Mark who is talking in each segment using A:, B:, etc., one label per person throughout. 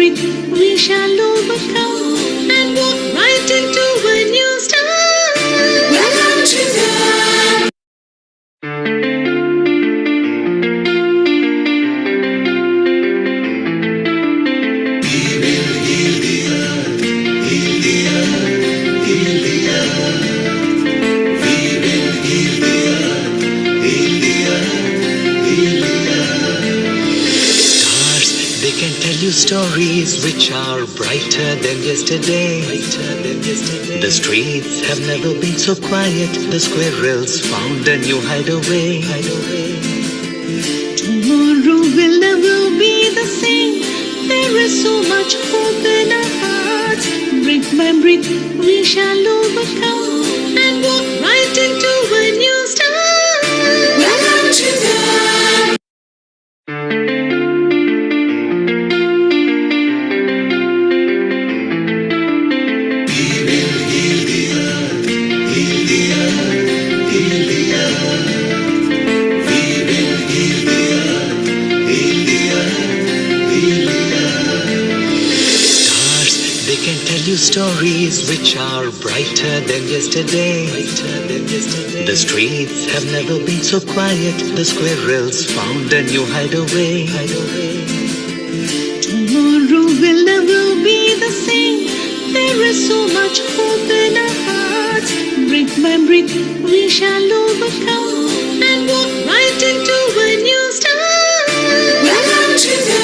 A: memory, we shall overcome and walk right into a new start. Welcome to the
B: stories which are brighter than yesterday. The streets have never been so quiet. The squirrels found a new hideaway.
A: Tomorrow will never be the same. There is so much hope in our hearts. Brick by brick, we shall overcome and walk right into a new start. Welcome to the
B: stories which are brighter than yesterday. The streets have never been so quiet. The squirrels found a new hideaway.
A: Tomorrow will never be the same. There is so much hope in our hearts. Brick by brick, we shall overcome and walk right into a new start. Welcome to the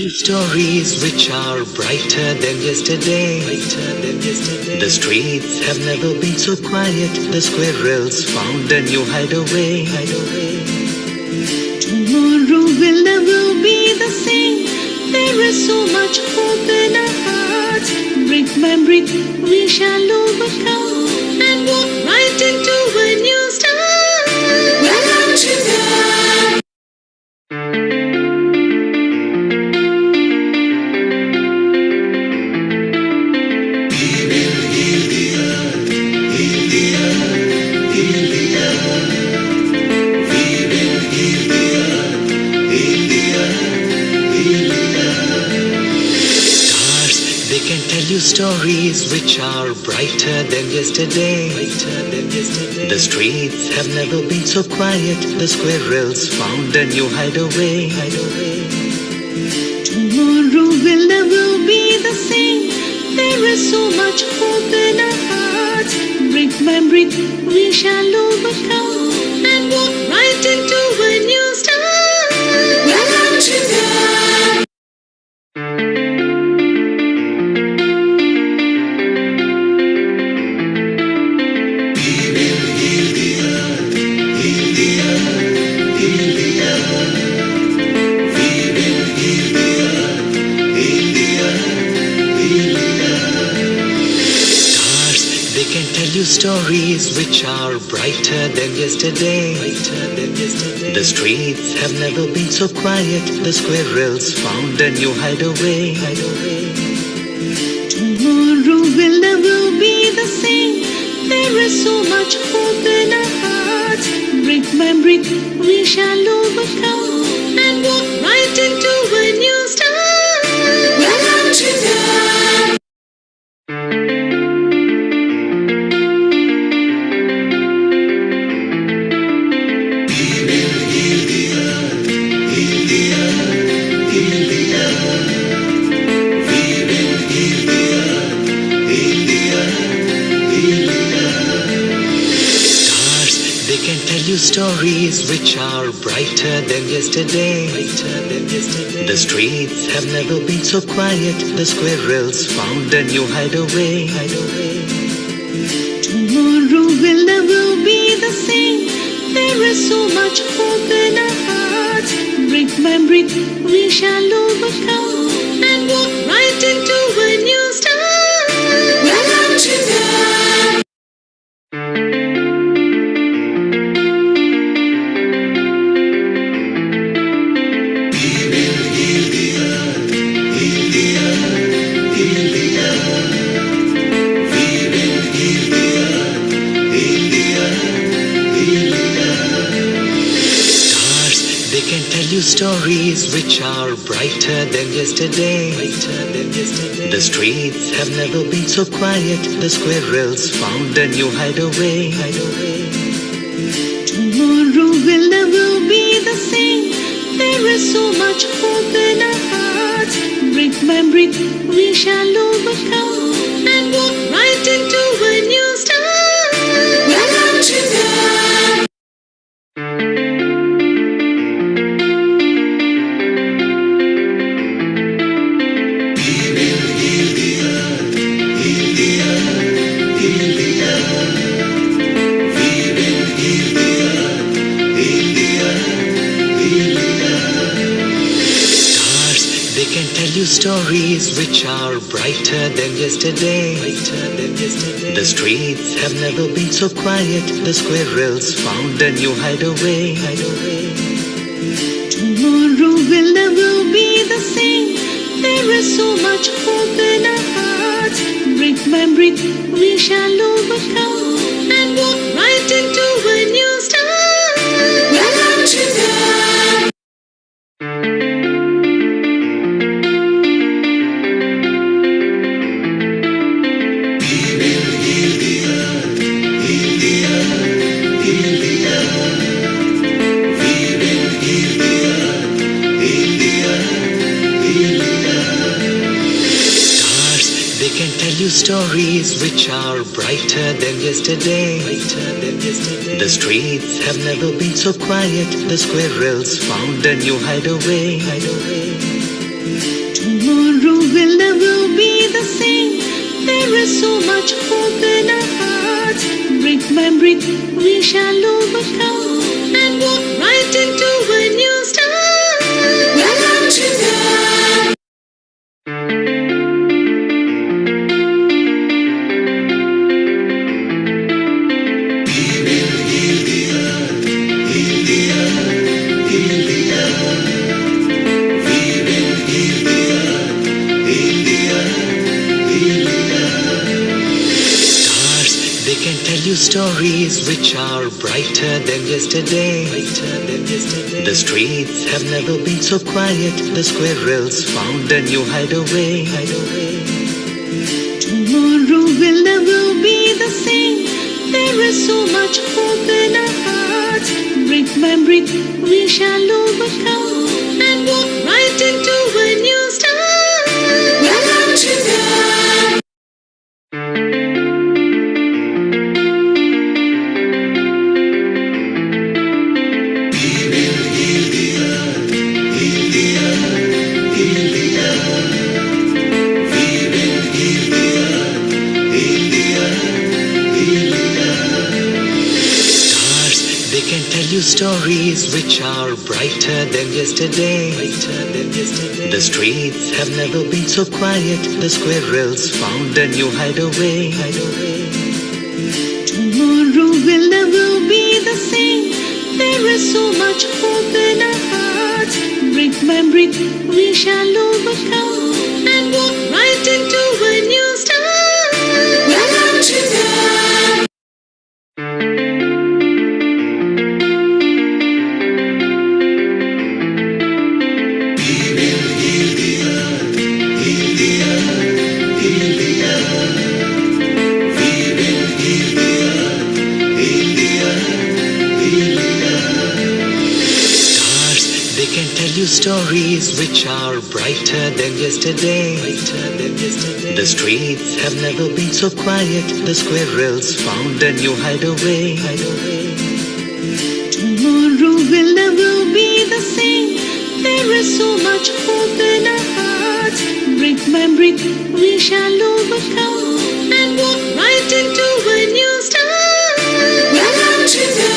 B: stories which are brighter than yesterday. The streets have never been so quiet. The squirrels found a new hideaway.
A: Tomorrow will never be the same. There is so much hope in our hearts. Brick by brick, we shall overcome and walk right into a new start. Welcome to the
B: stories which are brighter than yesterday. The streets have never been so quiet. The squirrels found a new hideaway.
A: Tomorrow will never be the same. There is so much hope in our hearts. Brick by brick, we shall overcome and walk right into a new start. Welcome to the
B: stories which are brighter than yesterday. The streets have never been so quiet. The squirrels found a new hideaway.
A: Tomorrow will never be the same. There is so much hope in our hearts. Brick by brick, we shall overcome and walk right into a new start. Welcome to the
B: stories which are brighter than yesterday. The streets have never been so quiet. The squirrels found a new hideaway.
A: Tomorrow will never be the same. There is so much hope in our hearts. Brick by brick, we shall overcome and walk right into a new start. Welcome to the
B: you stories which are brighter than yesterday. The streets have never been so quiet. The squirrels found a new hideaway.
A: Tomorrow will never be the same. There is so much hope in our hearts. Brick by brick, we shall overcome and walk right into a new start. Welcome to the
B: stories which are brighter than yesterday. The streets have never been so quiet. The squirrels found a new hideaway.
A: Tomorrow will never be the same. There is so much hope in our hearts. Brick by brick, we shall overcome and walk right into a new start. Welcome to the
B: stories which are brighter than yesterday. The streets have never been so quiet. The squirrels found a new hideaway.
A: Tomorrow will never be the same. There is so much hope in our hearts. Brick by brick, we shall overcome and walk right into a new start. Welcome to the
B: stories which are brighter than yesterday. The streets have never been so quiet. The squirrels found a new hideaway.
A: Tomorrow will never be the same. There is so much hope in our hearts. Brick by brick, we shall overcome and walk right into a new start. Welcome to the
B: stories which are brighter than yesterday. The streets have never been so quiet. The squirrels found a new hideaway.
A: Tomorrow will never be the same. There is so much hope in our hearts. Brick by brick, we shall overcome and walk right into a new start. Welcome to the
B: stories which are brighter than yesterday. The streets have never been so quiet. The squirrels found a new hideaway.
A: Tomorrow will never be the same. There is so much hope in our hearts. Brick by brick, we shall overcome and walk right into a new start. Welcome to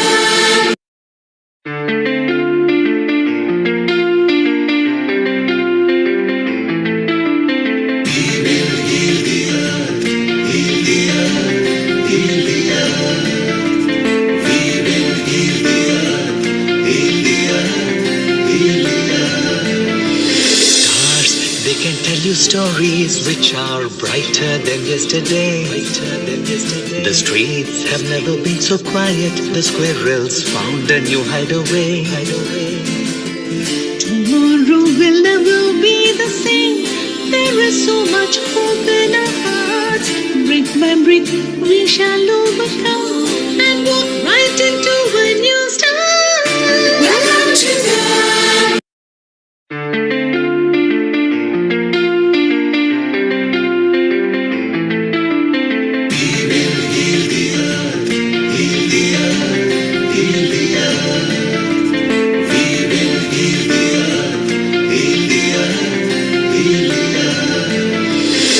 A: the
B: stories which are brighter than yesterday. The streets have never been so quiet. The squirrels found a new hideaway.
A: Tomorrow will never be the same. There is so much hope in our hearts. Brick by brick, we shall overcome and walk right into a new start. Welcome to the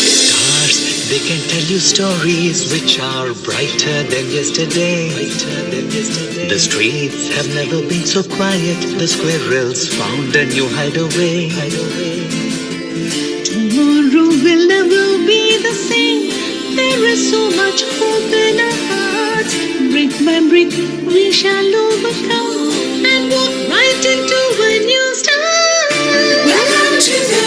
B: Stars, they can tell you stories which are brighter than yesterday. The streets have never been so quiet. The squirrels found a new hideaway.
A: tomorrow will never be the same. There is so much hope in our hearts. Brick by brick, we shall overcome and walk right into a new start. Welcome to the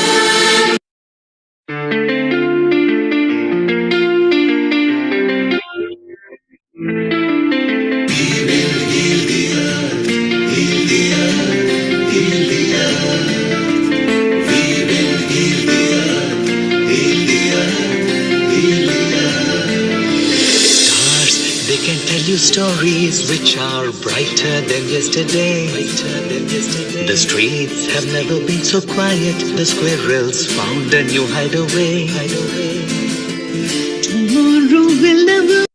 B: Stars, they can tell you stories which are brighter than yesterday. The streets have never been so quiet. The squirrels found a new hideaway.
A: tomorrow will never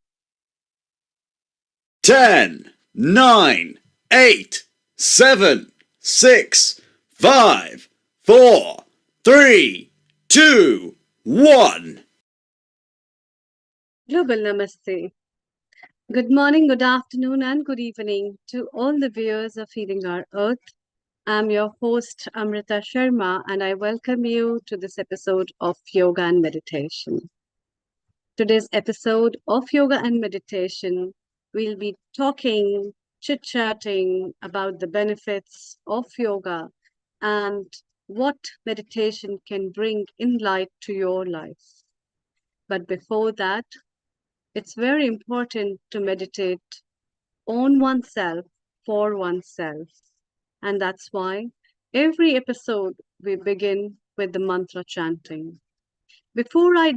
C: 10, 9, 8, 7, 6, 5, 4, 3, 2, 1.
D: Global Namaste. Good morning, good afternoon, and good evening to all the viewers of Feeding Our Earth. I'm your host, Amrita Sharma, and I welcome you to this episode of Yoga and Meditation. Today's episode of Yoga and Meditation, we'll be talking, chit-chatting about the benefits of yoga and what meditation can bring in light to your life. But before that, it's very important to meditate on oneself, for oneself. And that's why every episode we begin with the mantra chanting. Before I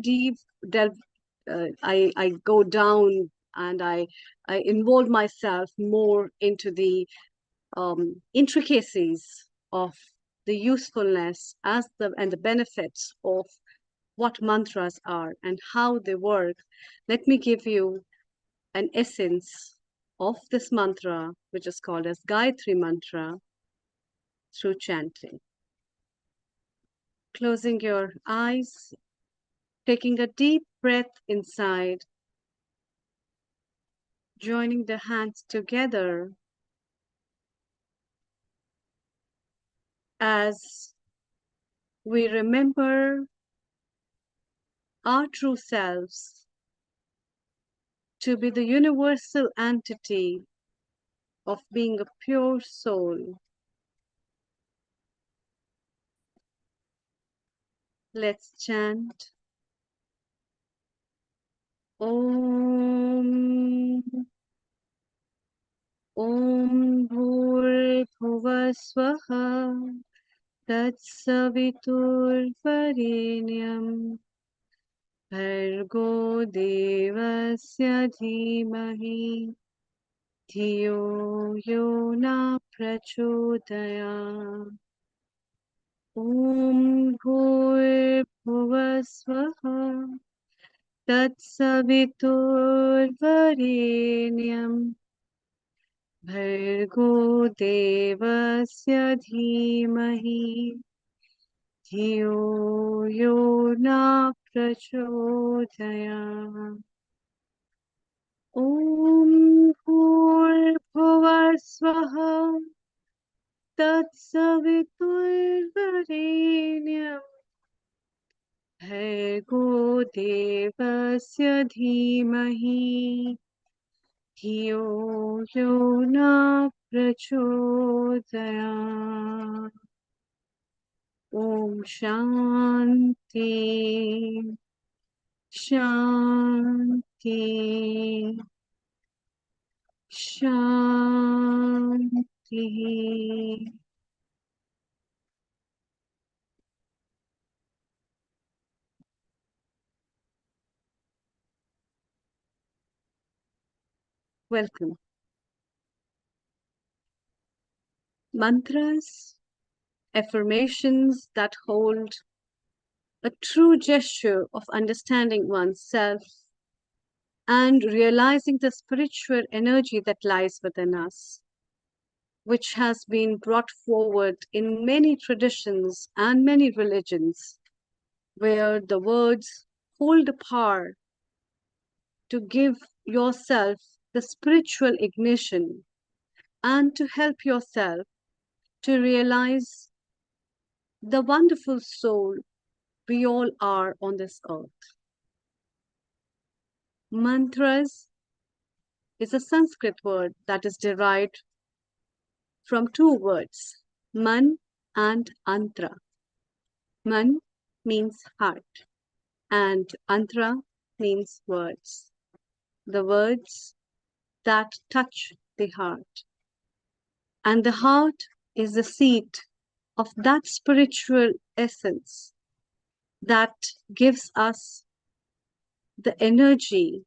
D: I go down and I involve myself more into the intricacies of the usefulness and the benefits of what mantras are and how they work, let me give you an essence of this mantra, which is called as Gayatri Mantra, through chanting. Closing your eyes, taking a deep breath inside, joining the hands together as we remember our true selves to be the universal entity of being a pure soul. Let's chant Om. Om Bhurbhuva Swaha Tatsaviturvarenyam Bhargo Devasya Dhimahi Dhiyo Yona Prachodaya. Om Bhurbhuva Swaha Tatsaviturvarenyam Bhargo Devasya Dhimahi Dhiyo Yona Prachodaya. Om Bhurbhuva Swaha Tatsaviturvarenyam Bhargo Devasya Dhimahi Dhiyo Yona Prachodaya. Om Shanti, Shanti, Shanti. welcome. Mantras, affirmations that hold a true gesture of understanding oneself and realizing the spiritual energy that lies within us, which has been brought forward in many traditions and many religions, where the words hold the power to give yourself the spiritual ignition and to help yourself to realize the wonderful soul we all are on this earth. Mantras is a Sanskrit word that is derived from two words, man and antra. Man means heart and antra means words. The words that touch the heart. And the heart is the seat of that spiritual essence that gives us the energy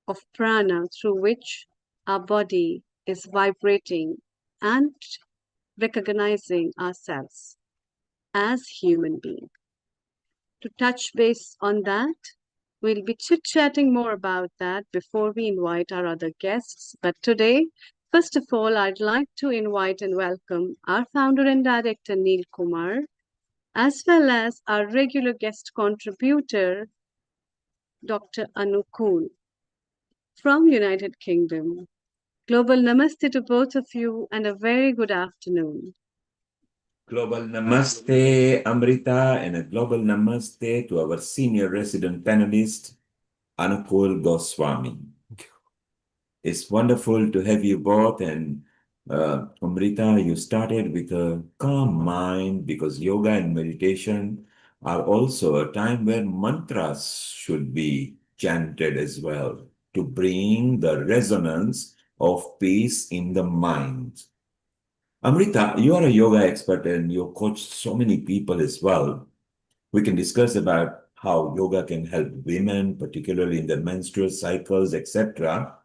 D: of prana through which our body is vibrating and recognizing ourselves as human beings. To touch base on that, we'll be chit-chatting more about that before we invite our other guests. But today, first of all, I'd like to invite and welcome our founder and director, Neil Kumar, as well as our regular guest contributor, Dr. Anukul from United Kingdom. Global namaste to both of you and a very good afternoon.
E: Global namaste, Amrita, and a global namaste to our senior resident panelist, Anukul Goswami. It's wonderful to have you both. And Amrita, you started with a calm mind because yoga and meditation are also a time where mantras should be chanted as well to bring the resonance of peace in the mind. Amrita, you are a yoga expert and you coach so many people as well. We can discuss about how yoga can help women, particularly in their menstrual cycles, etc.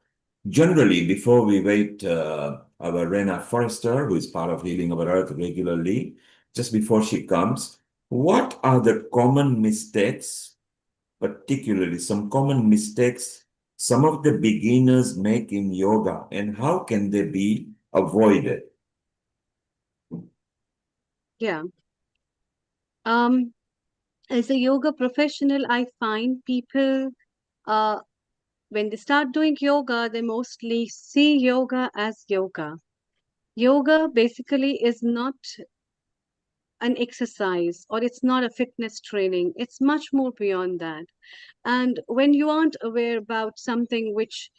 E: Generally, before we wait our Rena Forrester, who is part of Healing Our Earth regularly, just before she comes, what are the common mistakes, particularly some common mistakes some of the beginners make in yoga, and how can they be avoided?
D: Yeah. As a yoga professional, I find people, when they start doing yoga, they mostly see yoga as yoga. Yoga basically is not an exercise or it's not a fitness training. It's much more beyond that. And when you aren't aware about something which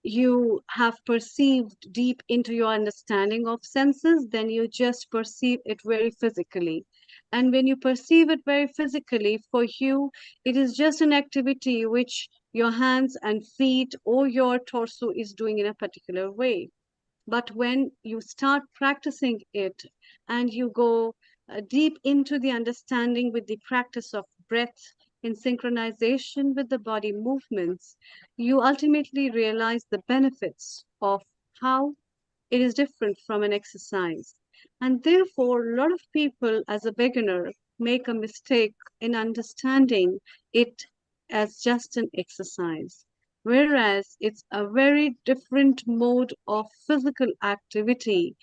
D: you have perceived deep into your understanding of senses, then you just perceive it very physically. And when you perceive it very physically, for you, it is just an activity which your hands and feet or your torso is doing in a particular way. But when you start practicing it and you go deep into the understanding with the practice of breath in synchronization with the body movements, you ultimately realize the benefits of how it is different from an exercise. And therefore, a lot of people, as a beginner, make a mistake in understanding it as just an exercise, whereas it's a very different mode of physical activity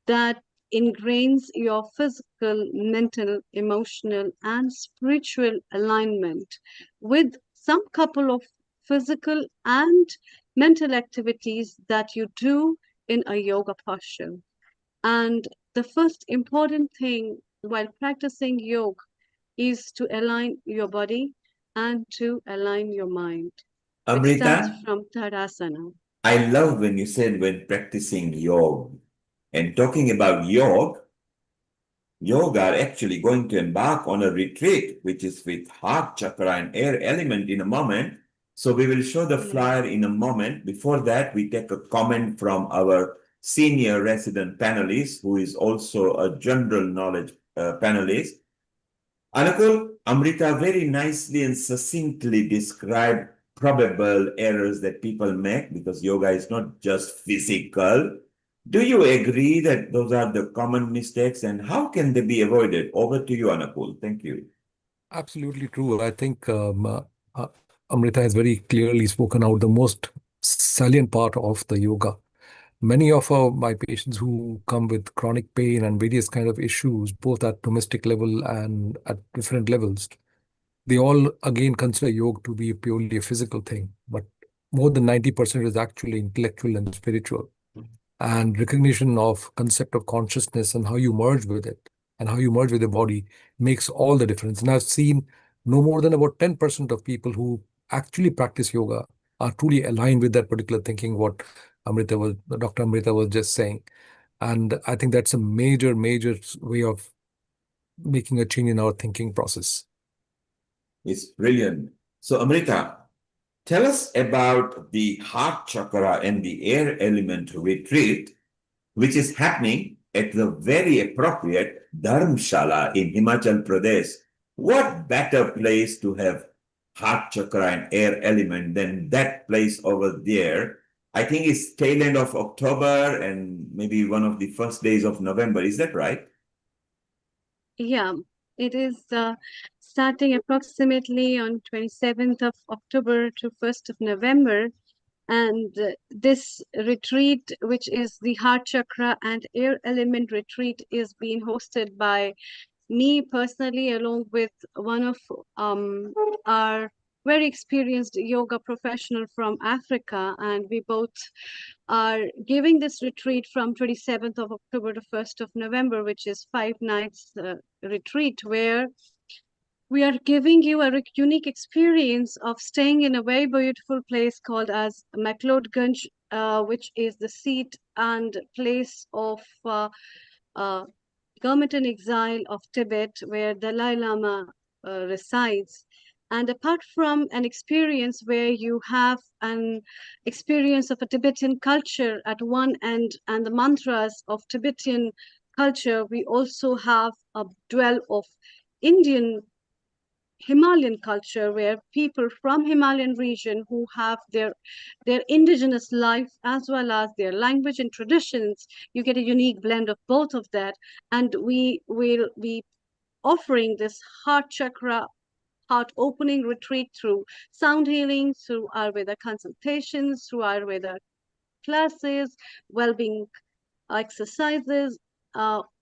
D: that ingrains your physical, mental, emotional, and spiritual alignment with some couple of physical and mental activities that you do in a yoga posture. And the first important thing while practicing yoga is to align your body and to align your mind, which starts
E: Amrita,
D: from Tadasana.
E: I love when you said when practicing yoga. And talking about yoga are actually going to embark on a retreat, which is with heart chakra and air element in a moment. So we will show the flyer in a moment. Before that, we take a comment from our senior resident panelist, who is also a general knowledge panelist. Anakul, Amrita very nicely and succinctly described probable errors that people make because yoga is not just physical. Do you agree that those are the common mistakes and how can they be avoided? Over to you, Anapul. Thank you.
F: Absolutely true. I think uh, Amrita has very clearly spoken out the most salient part of the yoga. Many of my patients who come with chronic pain and various kind of issues, both at domestic level and at different levels, they all again consider yoga to be purely a physical thing. But more than 90% is actually intellectual and spiritual, and recognition of concept of consciousness and how you merge with it and how you merge with the body makes all the difference. And I've seen no more than about 10% of people who actually practice yoga are truly aligned with that particular thinking, what Dr. Amrita was just saying. And I think that's a major, major way of making a change in our thinking process.
E: It's brilliant. So, Amrita, tell us about the heart chakra and the air element retreat, which is happening at the very appropriate Dharamshala in Himachal Pradesh. What better place to have heart chakra and air element than that place over there? I think it's tail end of October and maybe one of the first days of November. Is that right?
D: Yeah, it is starting approximately on 27th of October to 1st of November. And this retreat, which is the heart chakra and air element retreat, is being hosted by me personally, along with one of our very experienced yoga professional from Africa. And we both are giving this retreat from 27th of October to 1st of November, which is 5 nights retreat, where we are giving you a unique experience of staying in a very beautiful place called as McLeodganj, which is the seat and place of government in exile of Tibet, where Dalai Lama resides. And apart from an experience where you have an experience of a Tibetan culture at one end and the mantras of Tibetan culture, we also have a dwell of Indian Himalayan culture, where people from Himalayan region who have their indigenous life as well as their language and traditions, you get a unique blend of both of that. And we will be offering this heart chakra, heart opening retreat through sound healing, through Ayurveda consultations, through Ayurveda classes, well-being exercises,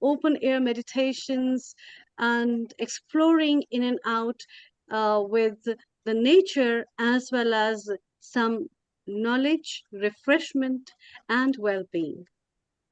D: open air meditations, and exploring in and out with the nature, as well as some knowledge, refreshment, and well being.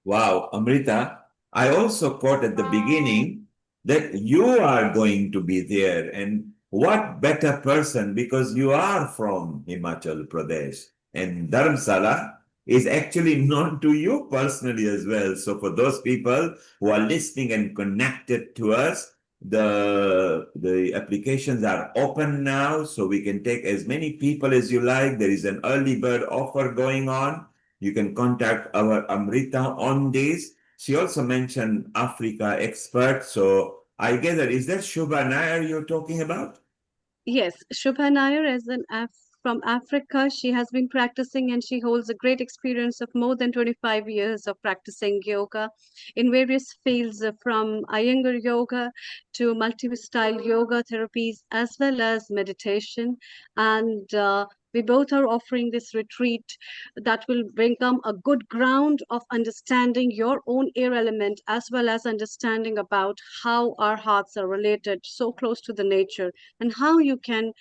E: Wow, Amrita, I also caught at the beginning that you are going to be there. And what better person because you are from Himachal Pradesh. And Dharamsala is actually known to you personally as well. So for those people who are listening and connected to us, the applications are open now, so we can take as many people as you like. There is an early bird offer going on. You can contact our Amrita on this. She also mentioned Africa expert. So I gather, is that Shubha Nair you're talking about?
D: Yes, Shubha Nair is from Africa. She has been practicing and she holds a great experience of more than 25 years of practicing yoga in various fields, from Iyengar yoga to multi-style yoga therapies, as well as meditation. And we both are offering this retreat that will become a good ground of understanding your own air element, as well as understanding about how our hearts are related so close to the nature, and how you can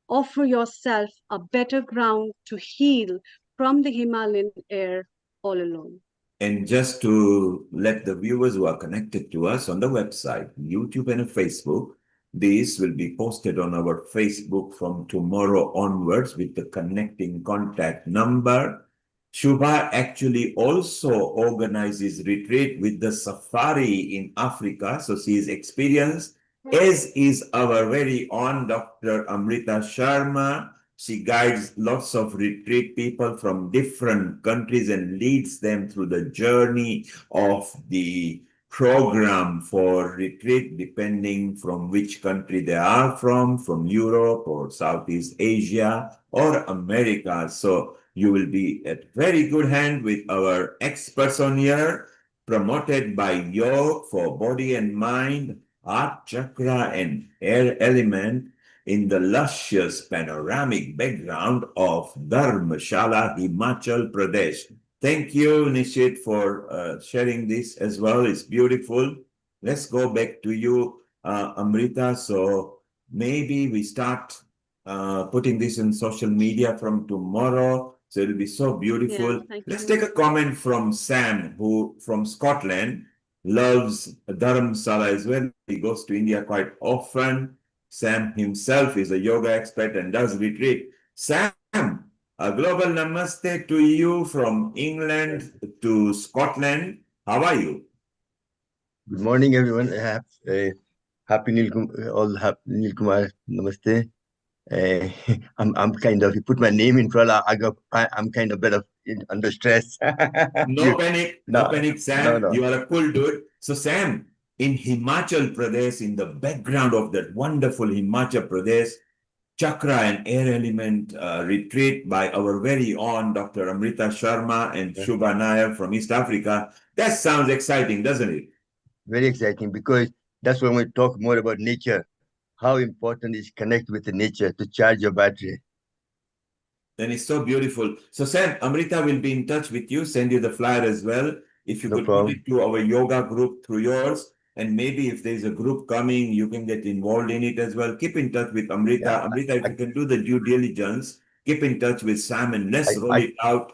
D: offer yourself a better ground to heal from the Himalayan air all alone.
E: And just to let the viewers who are connected to us on the website, YouTube and Facebook, this will be posted on our Facebook from tomorrow onwards with the connecting contact number. Shubha actually also organizes retreat with the safari in Africa. So she is experienced, as is our very own Dr. Amrita Sharma. She guides lots of retreat people from different countries and leads them through the journey of the program for retreat depending from which country they are from Europe or Southeast Asia or America. So you will be at very good hand with our experts on here, promoted by yoga for body and mind, heart chakra and air element in the luscious panoramic background of Dharmshala, Himachal Pradesh. Thank you, Nishit, for sharing this as well. It's beautiful. Let's go back to you, Amrita. So maybe we start putting this in social media from tomorrow. So it'll be so beautiful.
D: Yeah, thank
E: Let's
D: you.
E: take a comment from Sam, who from Scotland loves Dharamsala as well. He goes to India quite often. Sam himself is a yoga expert and does retreat. Sam, a global namaste to you from England to Scotland. How are you?
G: Good morning, everyone. Happy Nil Kumar. Namaste. I'm kind of, you put my name in front, I'm kind of bit of under stress.
E: No panic, no
G: No,
E: panic,
G: no,
E: Sam.
G: no.
E: You are a cool dude. So, Sam, in Himachal Pradesh, in the background of that wonderful Himachal Pradesh, Chakra and Air Element retreat by our very own Dr. Amrita Sharma and
G: Yeah.
E: Shubha Nair from East Africa. That sounds exciting, doesn't it?
G: Very exciting because that's when we talk more about nature. How important is connect with the nature to charge your battery.
E: Then it's so beautiful. So, Sam, Amrita will be in touch with you, send you the flyer as well. If you
G: No
E: could put
G: problem.
E: it to our yoga group through yours, and maybe if there's a group coming, you can get involved in it as well. Keep in touch with Amrita.
G: Yeah,
E: Amrita, if you can do the due diligence, keep in touch with Sam and let's roll
G: I
E: it out,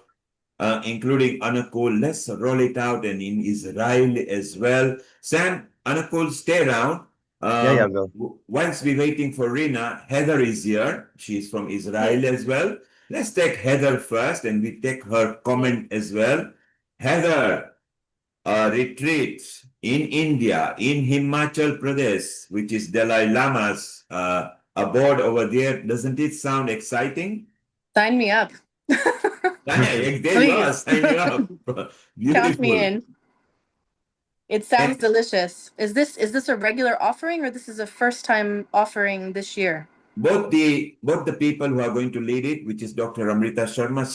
E: including Anakul. Let's roll it out and in Israel as well. Sam, Anakul, stay around.
G: yeah, well,
E: Whilst we're waiting for Rina, Heather is here. She's from Israel
D: Yes,
E: as well. Let's take Heather first and we take her
D: yes.
E: comment as well. Heather, a retreat in India, in Himachal Pradesh, which is Dalai Lama's abode over there. Doesn't it sound exciting?
H: Sign me up.
E: Yeah, there you are.
H: Please.
E: Sign you up.
H: Count me
E: Beautiful.
H: in. It sounds
E: And
H: delicious. Is this a regular offering or this is a first time offering this year?
E: both the people who are going to lead it, which is Dr. Amrita Sharma,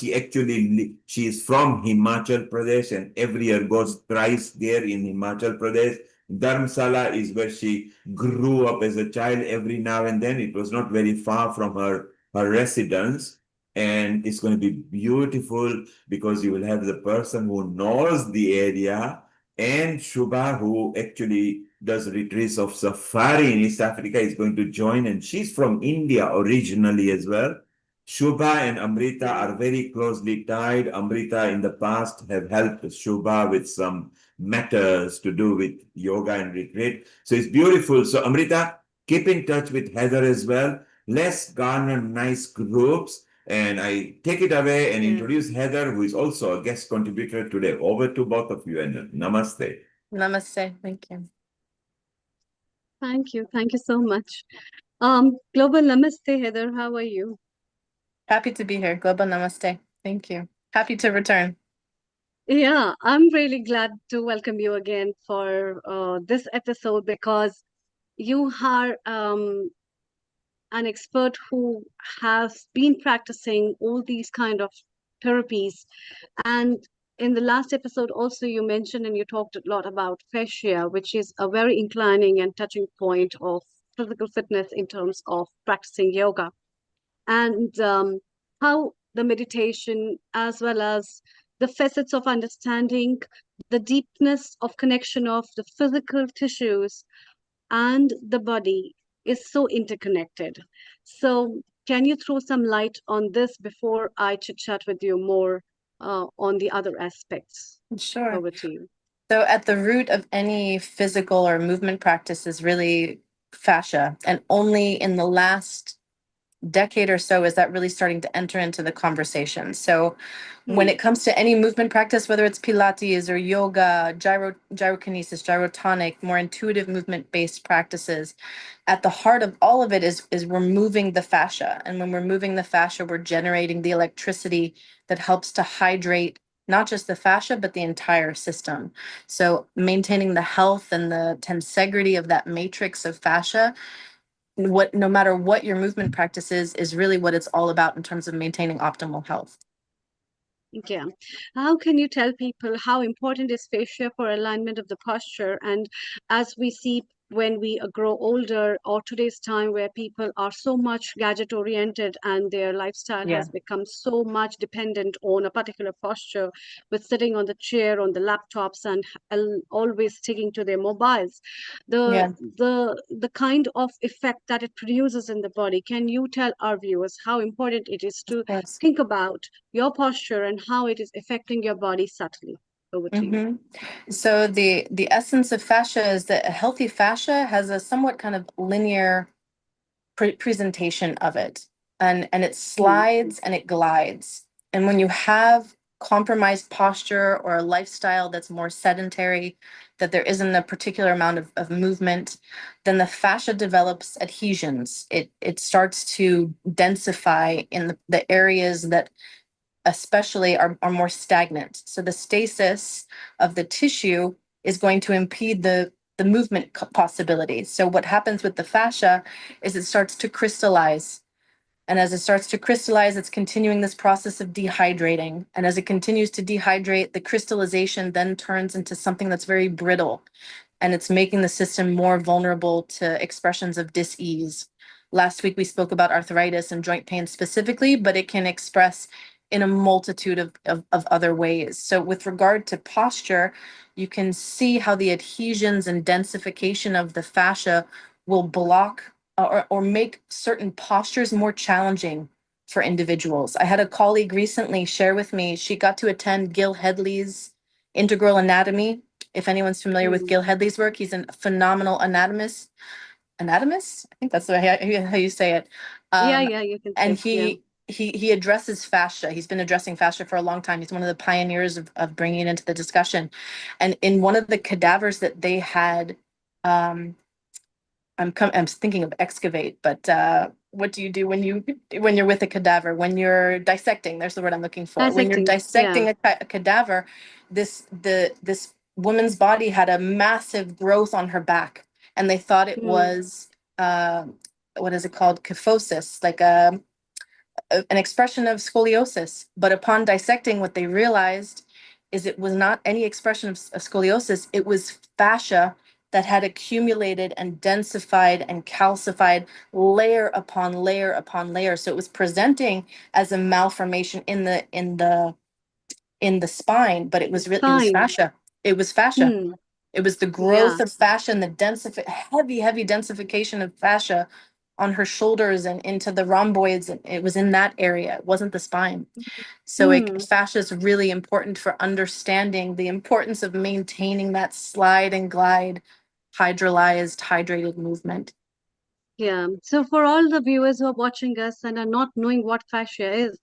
E: she is from Himachal Pradesh and every year goes thrice there in Himachal Pradesh. Dharamsala is where she grew up as a child. Every now and then it was not very far from her residence, and it's going to be beautiful because you will have the person who knows the area and Shubha, who actually does retreats of safari in East Africa, is going to join, and she's from India originally as well. Shubha and Amrita are very closely tied. Amrita in the past have helped Shubha with some matters to do with yoga and retreat. So it's beautiful. So Amrita, keep in touch with Heather as well. Let's garner nice groups. And I take it away and
D: Yeah.
E: introduce Heather, who is also a guest contributor today. Over to both of you and namaste.
H: Namaste. Thank you.
D: Thank you. Thank you so much. Global Namaste, Heather. How are you?
H: Happy to be here. Global Namaste. Thank you. Happy to return.
D: Yeah, I'm really glad to welcome you again for this episode because you are an expert who has been practicing all these kind of therapies. And in the last episode, also you mentioned and you talked a lot about fascia, which is a very inclining and touching point of physical fitness in terms of practicing yoga. And how the meditation, as well as the facets of understanding the deepness of connection of the physical tissues and the body is so interconnected. So, can you throw some light on this before I chit chat with you more on the other aspects?
H: Sure.
D: Over to you.
H: So, at the root of any physical or movement practice is really fascia. And only in the last decade or so is that really starting to enter into the conversation. So when it comes to any movement practice, whether it's Pilates or yoga, gyrokinesis, gyrotonic, more intuitive movement-based practices, at the heart of all of it is we're moving the fascia. And when we're moving the fascia, we're generating the electricity that helps to hydrate not just the fascia, but the entire system. So maintaining the health and the tensegrity of that matrix of fascia, no matter what your movement practice is really what it's all about in terms of maintaining optimal health.
D: Yeah. How can you tell people how important is fascia for alignment of the posture? And as we see when we grow older, or today's time where people are so much gadget oriented and their lifestyle
H: Yeah.
D: has become so much dependent on a particular posture, with sitting on the chair, on the laptops, and always sticking to their mobiles,
H: Yeah.
D: the kind of effect that it produces in the body. Can you tell our viewers how important it is to
H: Yes.
D: think about your posture and how it is affecting your body subtly? Over to you.
H: So the essence of fascia is that a healthy fascia has a somewhat kind of linear presentation of it, and it slides and it glides. And when you have compromised posture or a lifestyle that's more sedentary, that there isn't a particular amount of movement, then the fascia develops adhesions. It starts to densify in the areas that especially are more stagnant. So the stasis of the tissue is going to impede the movement possibility. So what happens with the fascia is it starts to crystallize. And as it starts to crystallize, it's continuing this process of dehydrating. And as it continues to dehydrate, the crystallization then turns into something that's very brittle. And it's making the system more vulnerable to expressions of dis-ease. Last week, we spoke about arthritis and joint pain specifically, but it can express in a multitude of other ways. So with regard to posture, you can see how the adhesions and densification of the fascia will block or make certain postures more challenging for individuals. I had a colleague recently share with me, she got to attend Gil Hedley's Integral Anatomy. If anyone's familiar with Gil Hedley's work, he's a phenomenal anatomist. Anatomist? I think that's the way how you say it.
D: Yeah, you can
H: And
D: say.
H: he addresses fascia. He's been addressing fascia for a long time. He's one of the pioneers of bringing it into the discussion. And in one of the cadavers that they had, I'm thinking of excavate, but what do you do when you're with a cadaver? When you're dissecting, there's the word I'm looking for. When you're
D: Dissecting,
H: dissecting a cadaver, this woman's body had a massive growth on her back, and they thought it was what is it called? Kyphosis, like an expression of scoliosis. But upon dissecting, what they realized is it was not any expression of scoliosis. It was fascia that had accumulated and densified and calcified layer upon layer upon layer. So it was presenting as a malformation in the spine, but it was fascia. It was fascia. It was the growth of fascia and the heavy densification of fascia on her shoulders and into the rhomboids. And it was in that area. It wasn't the spine. So fascia is really important for understanding the importance of maintaining that slide and glide, hydrated movement.
D: Yeah. So for all the viewers who are watching us and are not knowing what fascia is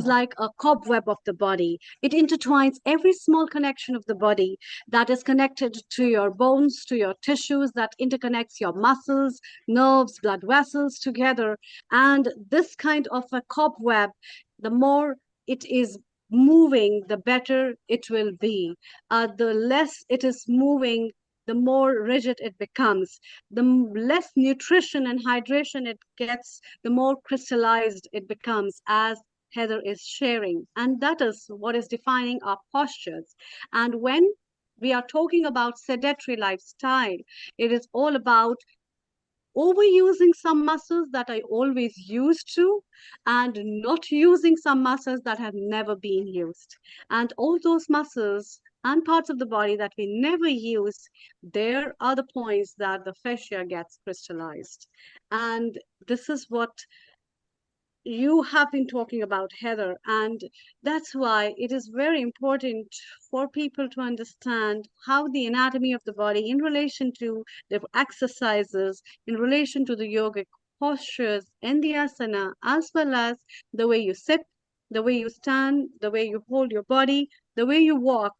D: like a cobweb of the body. It intertwines every small connection of the body that is connected to your bones, to your tissues, that interconnects your muscles, nerves, blood vessels together. And this kind of a cobweb, the more it is moving, the better it will be. The less it is moving, the more rigid it becomes. The less nutrition and hydration it gets, the more crystallized it becomes, as Heather is sharing. And that is what is defining our postures. And when we are talking about sedentary lifestyle, it is all about overusing some muscles that I always used to, and not using some muscles that have never been used. And all those muscles and parts of the body that we never use, there are the points that the fascia gets crystallized. And this is what you have been talking about, Heather, and that's why it is very important for people to understand how the anatomy of the body in relation to the exercises, in relation to the yogic postures and the asana, as well as the way you sit, the way you stand, the way you hold your body, the way you walk,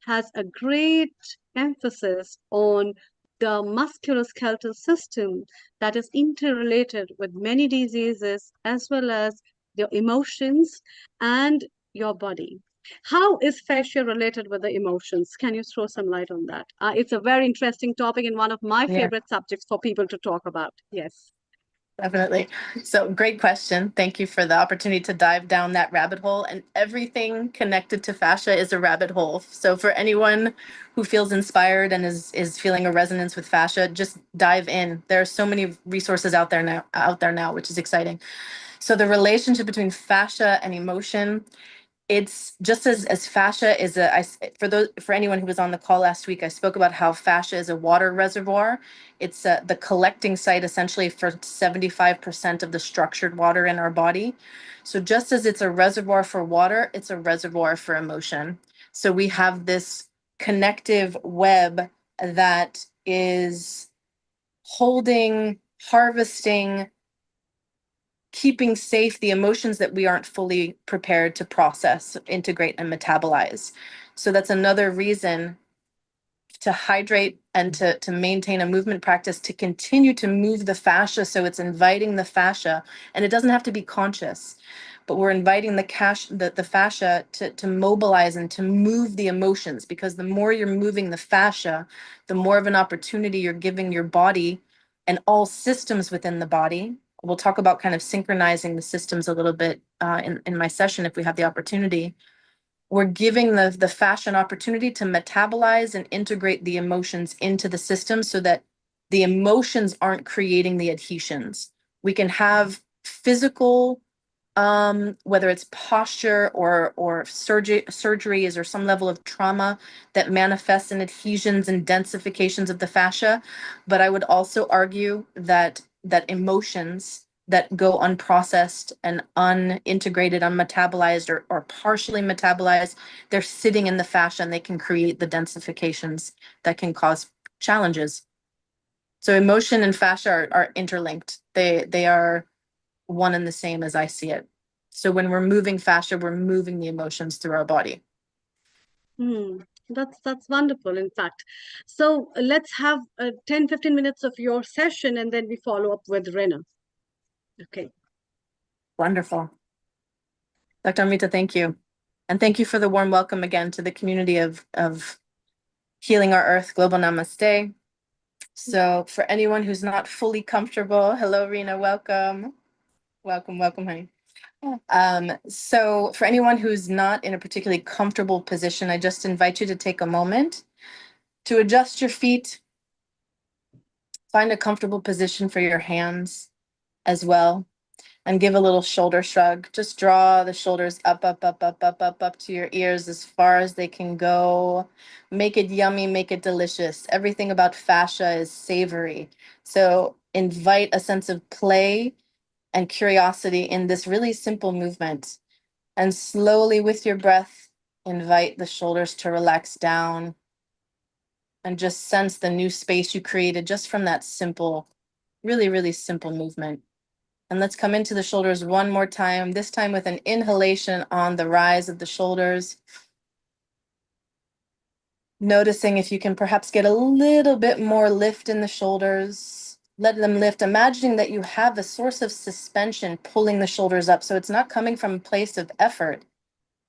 D: has a great emphasis on the musculoskeletal system that is interrelated with many diseases, as well as your emotions and your body. How is fascia related with the emotions? Can you throw some light on that? It's a very interesting topic and one of my
H: Yeah.
D: favorite subjects for people to talk about. Yes.
H: Definitely. So great question. Thank you for the opportunity to dive down that rabbit hole. And everything connected to fascia is a rabbit hole. So for anyone who feels inspired and is feeling a resonance with fascia, just dive in. There are so many resources out there now, which is exciting. So the relationship between fascia and emotion, it's just as fascia is for anyone who was on the call last week, I spoke about how fascia is a water reservoir. It's the collecting site essentially for 75% of the structured water in our body. So just as it's a reservoir for water, it's a reservoir for emotion. So we have this connective web that is holding, harvesting, keeping safe the emotions that we aren't fully prepared to process, integrate, and metabolize. So that's another reason to hydrate and to maintain a movement practice, to continue to move the fascia. So it's inviting the fascia, and it doesn't have to be conscious, but we're inviting the fascia to mobilize and to move the emotions, because the more you're moving the fascia, the more of an opportunity you're giving your body and all systems within the body. We'll talk about kind of synchronizing the systems a little bit in my session if we have the opportunity. We're giving the fascia an opportunity to metabolize and integrate the emotions into the system so that the emotions aren't creating the adhesions. We can have physical, whether it's posture or surgeries or some level of trauma that manifests in adhesions and densifications of the fascia. But I would also argue that emotions that go unprocessed and unintegrated, unmetabolized, or partially metabolized, they're sitting in the fascia and they can create the densifications that can cause challenges. So emotion and fascia are interlinked. They are one and the same as I see it. So when we're moving fascia, we're moving the emotions through our body.
D: That's wonderful, in fact. So let's have 10-15 minutes of your session and then we follow up with Rena. Okay.
H: Wonderful. Dr. Amrita, thank you. And thank you for the warm welcome again to the community of Healing Our Earth Global Namaste. So for anyone who's not fully comfortable, hello, Rena, welcome. Welcome, honey. So for anyone who's not in a particularly comfortable position, I just invite you to take a moment to adjust your feet. Find a comfortable position for your hands as well. And give a little shoulder shrug. Just draw the shoulders up to your ears as far as they can go. Make it yummy, make it delicious. Everything about fascia is savory. So invite a sense of play and curiosity in this really simple movement. And slowly with your breath, invite the shoulders to relax down and just sense the new space you created just from that simple, really, really simple movement. And let's come into the shoulders one more time, this time with an inhalation on the rise of the shoulders. Noticing if you can perhaps get a little bit more lift in the shoulders. Let them lift, imagining that you have a source of suspension pulling the shoulders up. So it's not coming from a place of effort.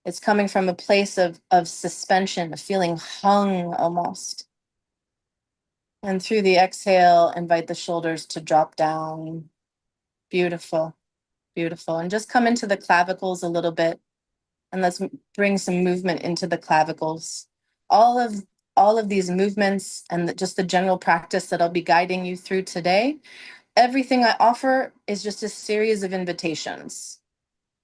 H: It's coming from a place of suspension, of feeling hung almost. And through the exhale, invite the shoulders to drop down. Beautiful, beautiful. And just come into the clavicles a little bit. And let's bring some movement into the clavicles. All of these movements and just the general practice that I'll be guiding you through today, everything I offer is just a series of invitations.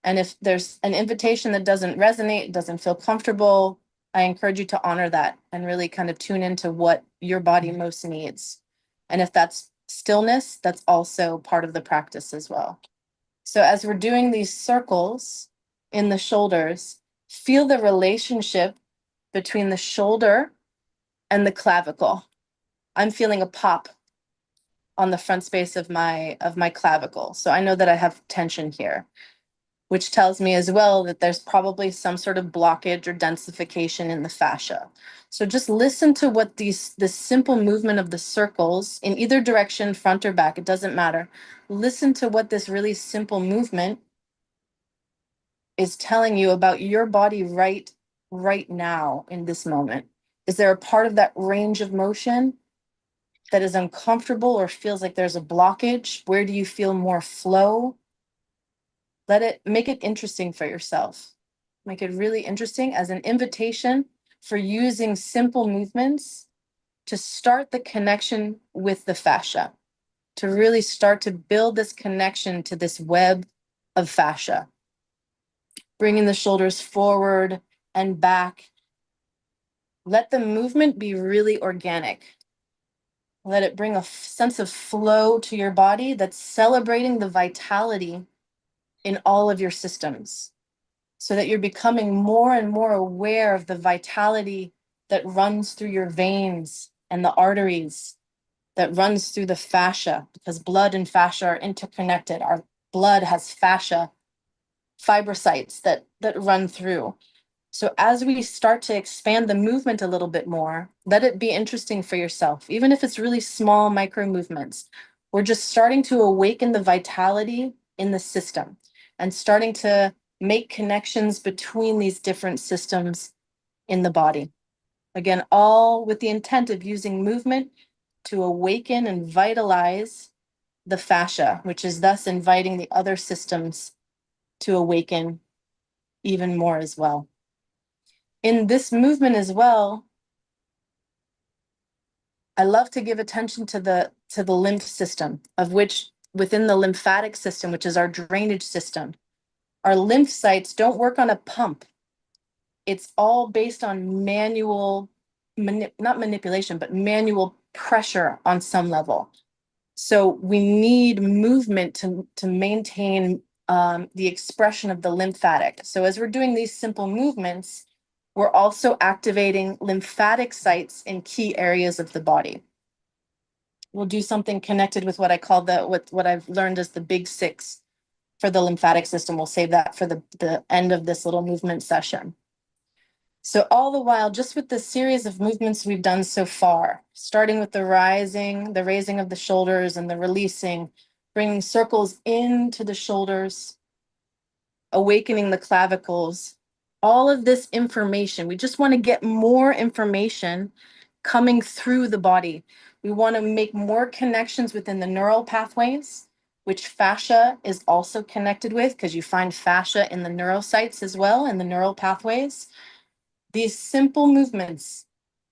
H: And if there's an invitation that doesn't resonate, doesn't feel comfortable, I encourage you to honor that and really kind of tune into what your body most needs. And if that's stillness, that's also part of the practice as well. So as we're doing these circles in the shoulders, feel the relationship between the shoulder and the clavicle. I'm feeling a pop on the front space of my clavicle. So I know that I have tension here, which tells me as well that there's probably some sort of blockage or densification in the fascia. So just listen to what this simple movement of the circles in either direction, front or back, it doesn't matter. Listen to what this really simple movement is telling you about your body right right now in this moment? Is there a part of that range of motion that is uncomfortable or feels like there's a blockage? Where do you feel more flow? Make it interesting for yourself. Make it really interesting as an invitation for using simple movements to start the connection with the fascia, to really start to build this connection to this web of fascia. Bringing the shoulders forward and back. Let the movement be really organic. Let it bring a sense of flow to your body that's celebrating the vitality in all of your systems, so that you're becoming more and more aware of the vitality that runs through your veins and the arteries, that runs through the fascia, because blood and fascia are interconnected. Our blood has fascia fibrocytes that run through. So as we start to expand the movement a little bit more, let it be interesting for yourself, even if it's really small micro movements. We're just starting to awaken the vitality in the system and starting to make connections between these different systems in the body. Again, all with the intent of using movement to awaken and vitalize the fascia, which is thus inviting the other systems to awaken even more as well. In this movement as well, I love to give attention to the lymph system, of which within the lymphatic system, which is our drainage system, our lymph sites don't work on a pump. It's all based on manual, not manipulation, but manual pressure on some level. So we need movement to maintain the expression of the lymphatic. So as we're doing these simple movements, we're also activating lymphatic sites in key areas of the body. We'll do something connected with what I call what I've learned as the big six for the lymphatic system. We'll save that for the end of this little movement session. So all the while, just with the series of movements we've done so far, starting with the raising of the shoulders and the releasing, bringing circles into the shoulders, awakening the clavicles, all of this information, we just want to get more information coming through the body. We want to make more connections within the neural pathways, which fascia is also connected with, because you find fascia in the neurocytes as well, in the neural pathways. These simple movements,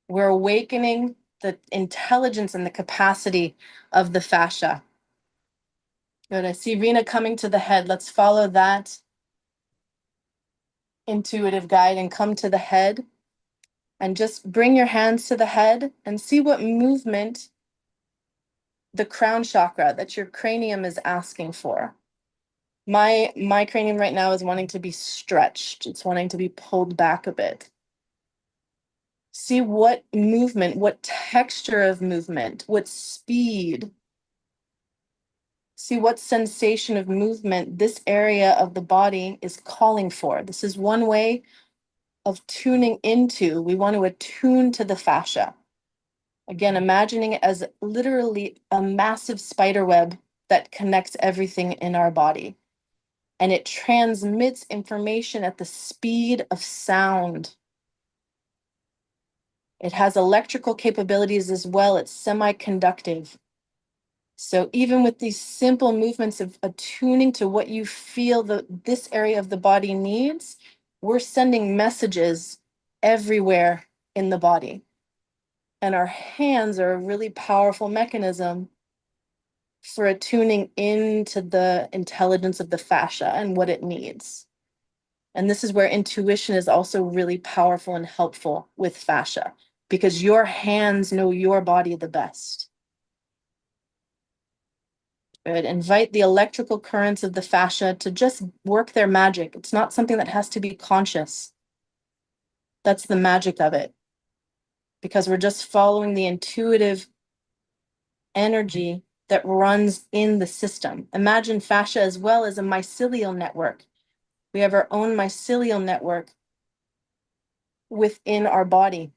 H: we're awakening the intelligence and the capacity of the fascia. Good. I see Rena coming to the head. Let's follow that intuitive guide and come to the head. And just bring your hands to the head and see what movement the crown chakra, that your cranium is asking for. My cranium right now is wanting to be stretched. It's wanting to be pulled back a bit. See what movement, what texture of movement, what speed. See what sensation of movement this area of the body is calling for. This is one way of tuning into. We want to attune to the fascia. Again, imagining it as literally a massive spider web that connects everything in our body. And it transmits information at the speed of sound. It has electrical capabilities as well. It's semiconductive. So even with these simple movements of attuning to what you feel this area of the body needs, we're sending messages everywhere in the body. And our hands are a really powerful mechanism for attuning into the intelligence of the fascia and what it needs. And this is where intuition is also really powerful and helpful with fascia, because your hands know your body the best. Good. Invite the electrical currents of the fascia to just work their magic. It's not something that has to be conscious. That's the magic of it, because we're just following the intuitive energy that runs in the system. Imagine fascia as well as a mycelial network. We have our own mycelial network within our body,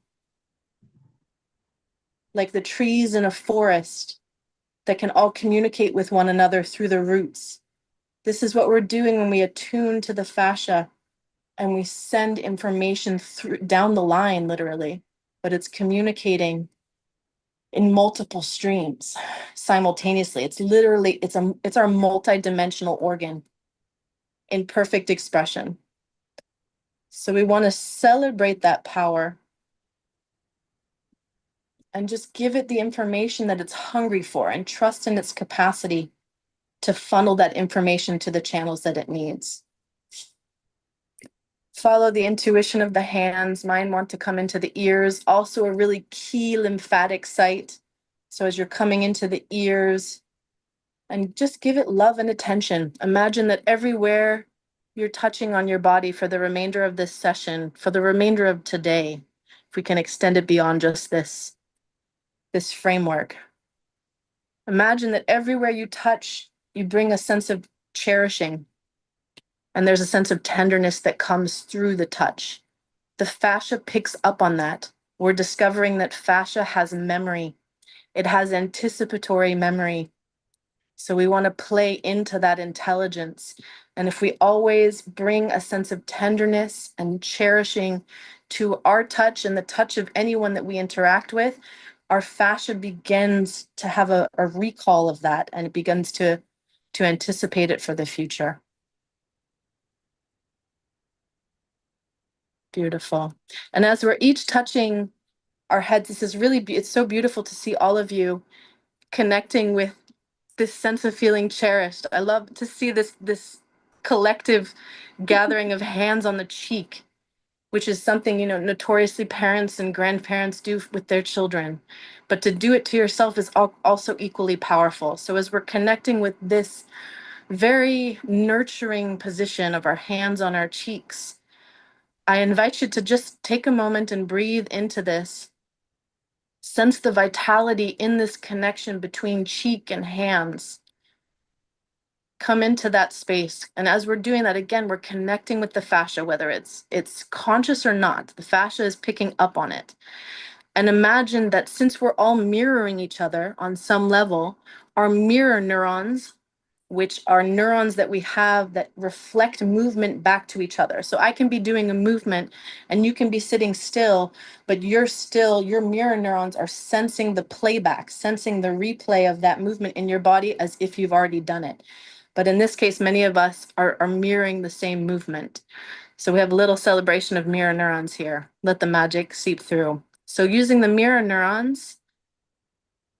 H: like the trees in a forest that can all communicate with one another through the roots. This is what we're doing when we attune to the fascia and we send information through down the line, literally, but it's communicating in multiple streams simultaneously. It's literally, it's our multi-dimensional organ in perfect expression. So we want to celebrate that power and just give it the information that it's hungry for and trust in its capacity to funnel that information to the channels that it needs. Follow the intuition of the hands. Mine want to come into the ears, also a really key lymphatic site. So as you're coming into the ears, and just give it love and attention. Imagine that everywhere you're touching on your body for the remainder of this session, for the remainder of today, if we can extend it beyond just this framework. Imagine that everywhere you touch, you bring a sense of cherishing, and there's a sense of tenderness that comes through the touch. The fascia picks up on that. We're discovering that fascia has memory. It has anticipatory memory. So we want to play into that intelligence. And if we always bring a sense of tenderness and cherishing to our touch and the touch of anyone that we interact with, our fascia begins to have a recall of that, and it begins to anticipate it for the future. Beautiful. And as we're each touching our heads, this is really, it's so beautiful to see all of you connecting with this sense of feeling cherished. I love to see this collective gathering of hands on the cheek, which is something, you know, notoriously parents and grandparents do with their children. But to do it to yourself is also equally powerful. So as we're connecting with this very nurturing position of our hands on our cheeks, I invite you to just take a moment and breathe into this. Sense the vitality in this connection between cheek and hands. Come into that space. And as we're doing that, again, we're connecting with the fascia, whether it's conscious or not. The fascia is picking up on it. And imagine that since we're all mirroring each other on some level, our mirror neurons, which are neurons that we have that reflect movement back to each other. So I can be doing a movement and you can be sitting still, but your mirror neurons are sensing the playback, sensing the replay of that movement in your body as if you've already done it. But in this case, many of us are mirroring the same movement. So we have a little celebration of mirror neurons here. Let the magic seep through. So using the mirror neurons,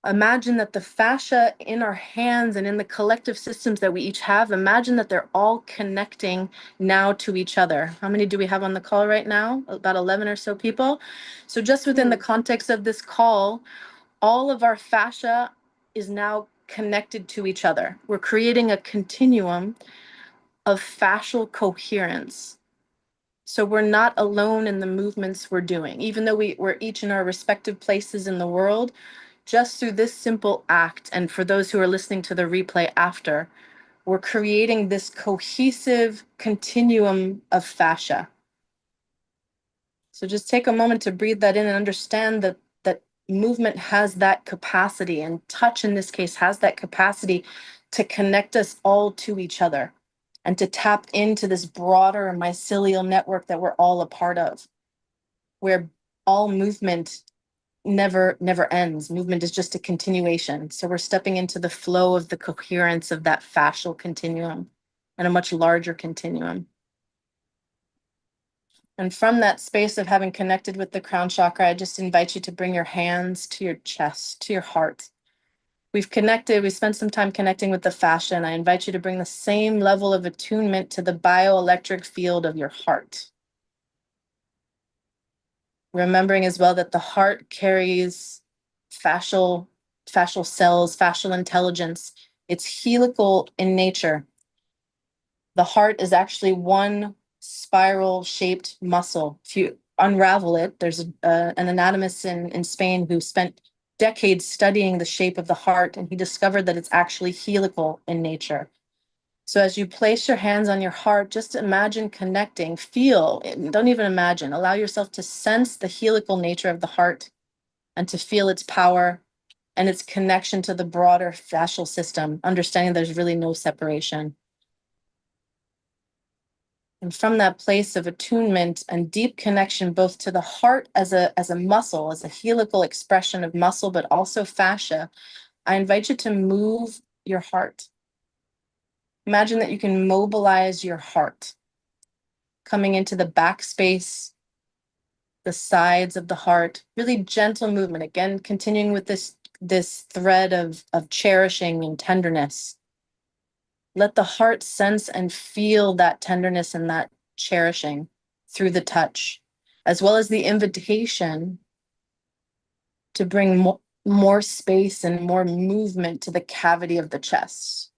H: imagine that the fascia in our hands and in the collective systems that we each have, imagine that they're all connecting now to each other. How many do we have on the call right now? About 11 or so people. So just within the context of this call, all of our fascia is now connected to each other. We're creating a continuum of fascial coherence. So we're not alone in the movements we're doing, even though we're each in our respective places in the world. Just through this simple act, and for those who are listening to the replay after, we're creating this cohesive continuum of fascia. So just take a moment to breathe that in and understand that movement has that capacity, and touch in this case has that capacity to connect us all to each other and to tap into this broader mycelial network that we're all a part of, where all movement never ends. Movement is just a continuation. So we're stepping into the flow of the coherence of that fascial continuum and a much larger continuum. And from that space of having connected with the crown chakra, I just invite you to bring your hands to your chest, to your heart. We spent some time connecting with the fascia, and I invite you to bring the same level of attunement to the bioelectric field of your heart. Remembering as well that the heart carries fascial cells, fascial intelligence. It's helical in nature. The heart is actually one spiral shaped muscle. If you unravel it, there's an anatomist in Spain who spent decades studying the shape of the heart, and he discovered that it's actually helical in nature. So as you place your hands on your heart, just imagine connecting, feel, don't even imagine, allow yourself to sense the helical nature of the heart and to feel its power and its connection to the broader fascial system, understanding there's really no separation. And from that place of attunement and deep connection, both to the heart as a muscle, as a helical expression of muscle, but also fascia, I invite you to move your heart. Imagine that you can mobilize your heart, coming into the back space, the sides of the heart, really gentle movement. Again, continuing with this thread of cherishing and tenderness. Let the heart sense and feel that tenderness and that cherishing through the touch, as well as the invitation to bring more space and more movement to the cavity of the chest.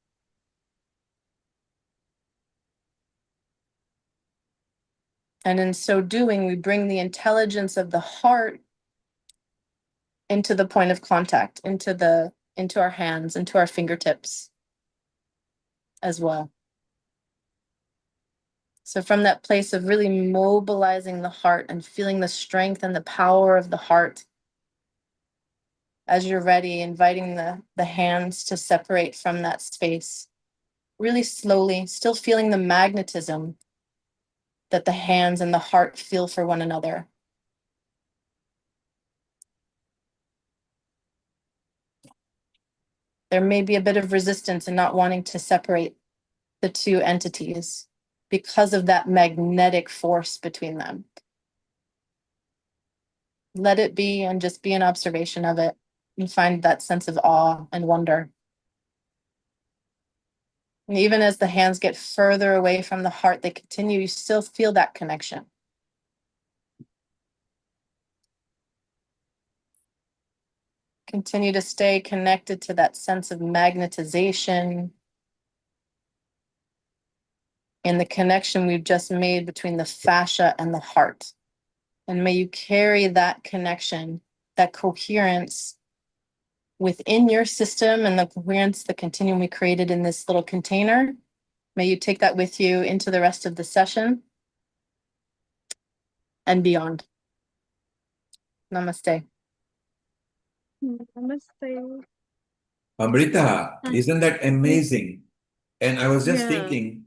H: And in so doing, we bring the intelligence of the heart into the point of contact, into our hands, into our fingertips as well. So from that place of really mobilizing the heart and feeling the strength and the power of the heart, as you're ready, inviting the hands to separate from that space, really slowly, still feeling the magnetism that the hands and the heart feel for one another. There may be a bit of resistance in not wanting to separate the two entities because of that magnetic force between them. Let it be and just be an observation of it and find that sense of awe and wonder. And even as the hands get further away from the heart, they continue, you still feel that connection. Continue to stay connected to that sense of magnetization and the connection we've just made between the fascia and the heart. And may you carry that connection, that coherence within your system and the coherence, the continuum we created in this little container. May you take that with you into the rest of the session and beyond. Namaste.
D: Namaste.
E: Amrita, isn't that amazing? And I was just
D: Yeah.
E: thinking,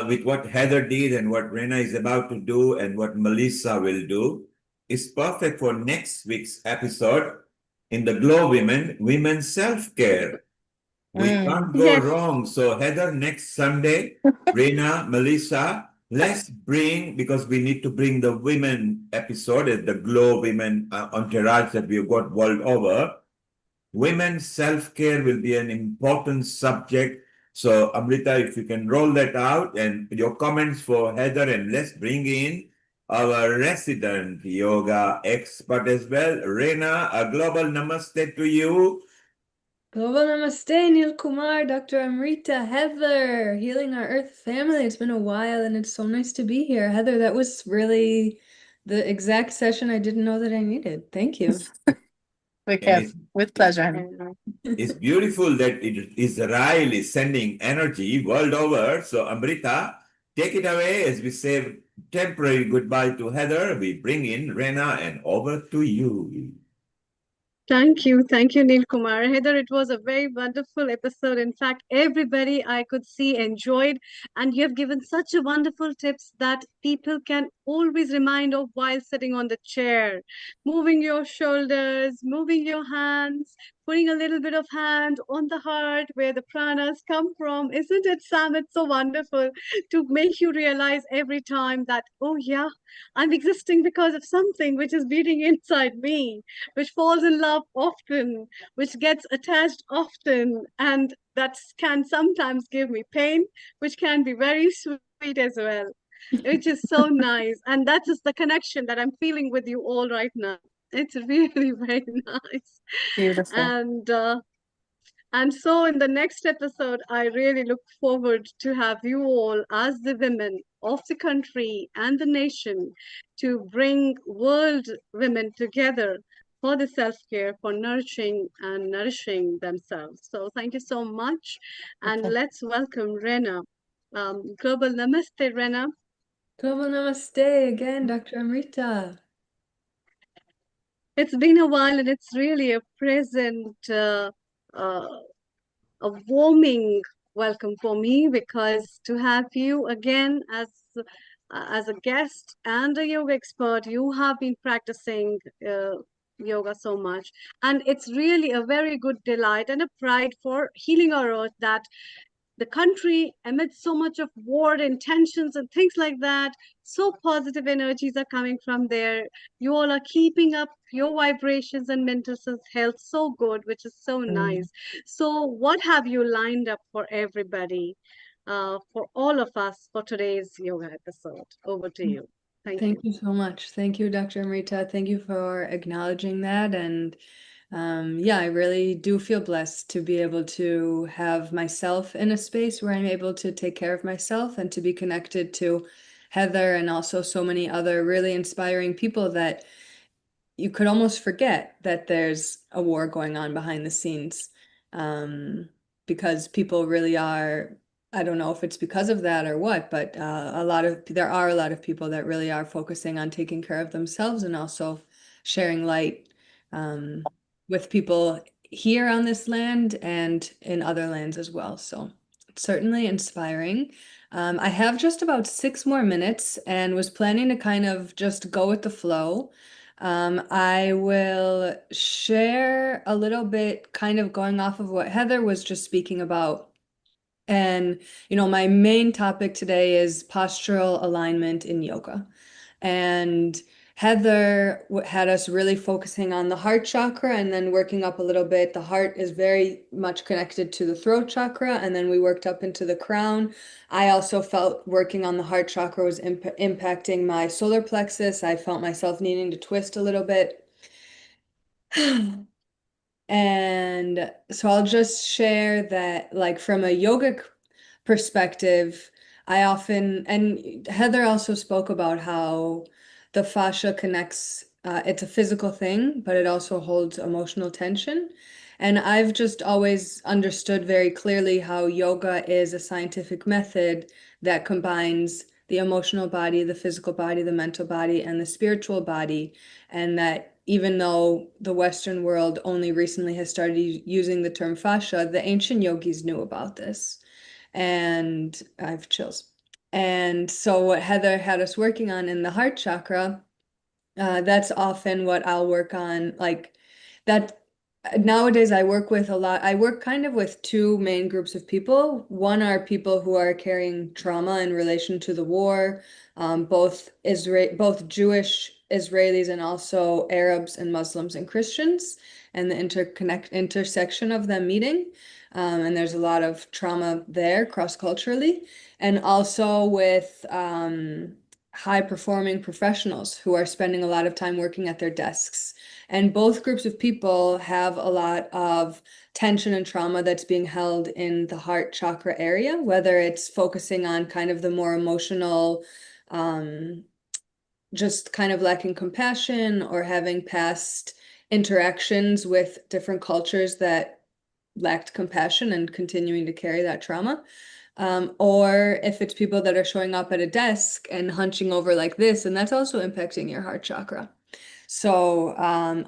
E: with what Heather did and what Rena is about to do and what Melissa will do, is perfect for next week's episode in the Glow Women's Self-Care. We can't go
D: Yes.
E: wrong. So Heather, next Sunday, Rena, Melissa, let's bring, because we need to bring the women episode, the Glow Women entourage that we've got world over. Women's self-care will be an important subject. So Amrita, if you can roll that out and your comments for Heather, and let's bring in our resident yoga expert as well. Rena, a global namaste to you.
I: Global Namaste, Neil Kumar, Dr. Amrita, Heather, Healing Our Earth family. It's been a while and it's so nice to be here. Heather, that was really the exact session I didn't know that I needed. Thank you.
H: With pleasure.
E: It's beautiful that Israel is sending energy world over. So Amrita, take it away as we say temporary goodbye to Heather. We bring in Rena and over to you.
D: Thank you, Neil Kumar. Heather, it was a very wonderful episode. In fact, everybody I could see enjoyed, and you have given such a wonderful tips that people can always remind of while sitting on the chair. Moving your shoulders, moving your hands, putting a little bit of hand on the heart where the pranas come from. Isn't it, Sam? It's so wonderful to make you realize every time that, oh yeah, I'm existing because of something which is beating inside me, which falls in love often, which gets attached often, and that can sometimes give me pain, which can be very sweet as well, which is so nice. And that is the connection that I'm feeling with you all right now. It's really very nice.
H: Beautiful.
D: And so in the next episode, I really look forward to have you all as the women of the country and the nation to bring world women together for the self-care, for nurturing and nourishing themselves. So thank you so much. And let's welcome Rena. Global Namaste, Rena.
I: Global Namaste again, Dr. Amrita.
D: It's been a while and it's really a present, a warming welcome for me, because to have you again as a guest and a yoga expert, you have been practicing yoga so much, and it's really a very good delight and a pride for Healing Our Earth that the country, amidst so much of war and tensions and things like that, so positive energies are coming from there. You all are keeping up your vibrations and mental health so good, which is so nice. So, what have you lined up for everybody, for all of us, for today's yoga episode? Over to you. Thank you.
I: Thank you so much. Thank you, Dr. Amrita. Thank you for acknowledging that. And yeah, I really do feel blessed to be able to have myself in a space where I'm able to take care of myself and to be connected to Heather and also so many other really inspiring people that you could almost forget that there's a war going on behind the scenes. Because people really are, I don't know if it's because of that or what, but there are a lot of people that really are focusing on taking care of themselves and also sharing light with people here on this land and in other lands as well. So it's certainly inspiring. I have just about 6 more minutes and was planning to kind of just go with the flow. I will share a little bit, kind of going off of what Heather was just speaking about. And, my main topic today is postural alignment in yoga. And Heather had us really focusing on the heart chakra and then working up a little bit. The heart is very much connected to the throat chakra, and then we worked up into the crown. I also felt working on the heart chakra was impacting my solar plexus. I felt myself needing to twist a little bit. And so I'll just share that, like, from a yogic perspective, I often, and Heather also spoke about how the fascia connects, it's a physical thing, but it also holds emotional tension. And I've just always understood very clearly how yoga is a scientific method that combines the emotional body, the physical body, the mental body, and the spiritual body. And that even though the Western world only recently has started using the term fascia, the ancient yogis knew about this. And I have chills. And so what Heather had us working on in the heart chakra, that's often what I'll work on, like that. Nowadays, I work with a lot. I work kind of with two main groups of people. One are people who are carrying trauma in relation to the war, both Jewish Israelis and also Arabs and Muslims and Christians, and the intersection of them meeting. And there's a lot of trauma there cross-culturally, and also with high-performing professionals who are spending a lot of time working at their desks. And both groups of people have a lot of tension and trauma that's being held in the heart chakra area, whether it's focusing on kind of the more emotional, just kind of lacking compassion or having past interactions with different cultures that lacked compassion and continuing to carry that trauma. Or if it's people that are showing up at a desk and hunching over like this, and that's also impacting your heart chakra. So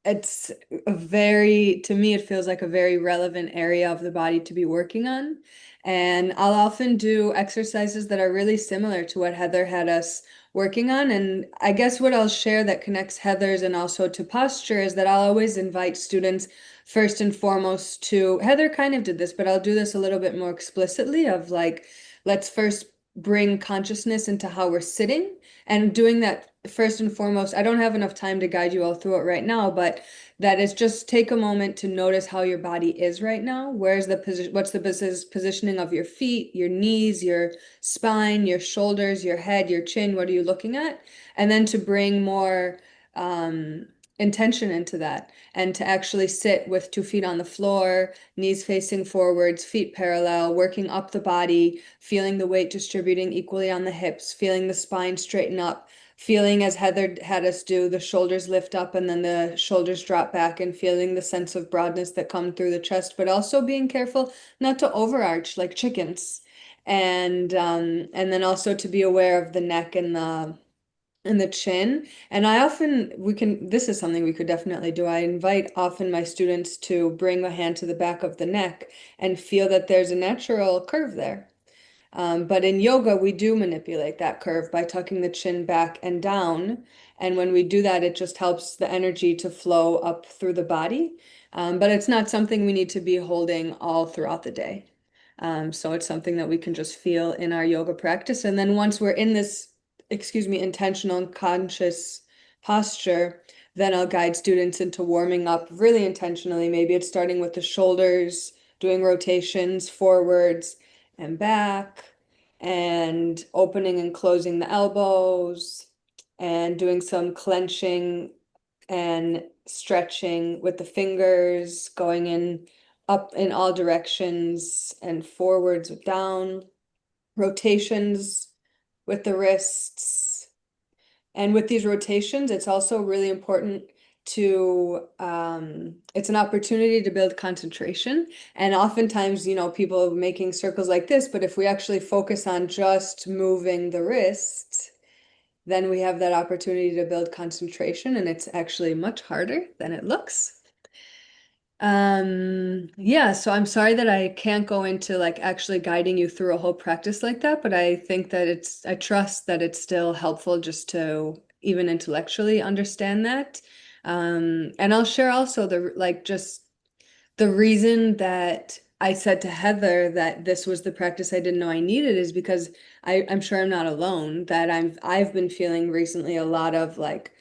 I: it's to me, it feels like a very relevant area of the body to be working on. And I'll often do exercises that are really similar to what Heather had us working on. And I guess what I'll share that connects Heather's and also to posture is that I'll always invite students first and foremost to, Heather kind of did this, but I'll do this a little bit more explicitly of like, let's first bring consciousness into how we're sitting, and doing that first and foremost. I don't have enough time to guide you all through it right now, but that is just take a moment to notice how your body is right now. Where's the position? What's the positioning of your feet, your knees, your spine, your shoulders, your head, your chin? What are you looking at? And then to bring more intention into that, and to actually sit with 2 feet on the floor, knees facing forwards, feet parallel, working up the body, feeling the weight distributing equally on the hips, feeling the spine straighten up, feeling, as Heather had us do, the shoulders lift up and then the shoulders drop back, and feeling the sense of broadness that come through the chest, but also being careful not to overarch like chickens. And then also to be aware of the neck and and the chin. And this is something we could definitely do. I invite often my students to bring a hand to the back of the neck and feel that there's a natural curve there. But in yoga, we do manipulate that curve by tucking the chin back and down. And when we do that, it just helps the energy to flow up through the body. But it's not something we need to be holding all throughout the day. So it's something that we can just feel in our yoga practice. And then once we're in this, intentional and conscious posture, then I'll guide students into warming up really intentionally. Maybe it's starting with the shoulders, doing rotations forwards and back, and opening and closing the elbows, and doing some clenching and stretching with the fingers, going in up in all directions and forwards with down, rotations with the wrists. And with these rotations, it's also really important to it's an opportunity to build concentration. And oftentimes, people making circles like this, but if we actually focus on just moving the wrist, then we have that opportunity to build concentration, and it's actually much harder than it looks. Yeah, so I'm sorry that I can't go into like actually guiding you through a whole practice like that, but I think that I trust that it's still helpful just to even intellectually understand that. And I'll share also just the reason that I said to Heather that this was the practice I didn't know I needed is because I'm sure I'm not alone, that I've been feeling recently a lot of like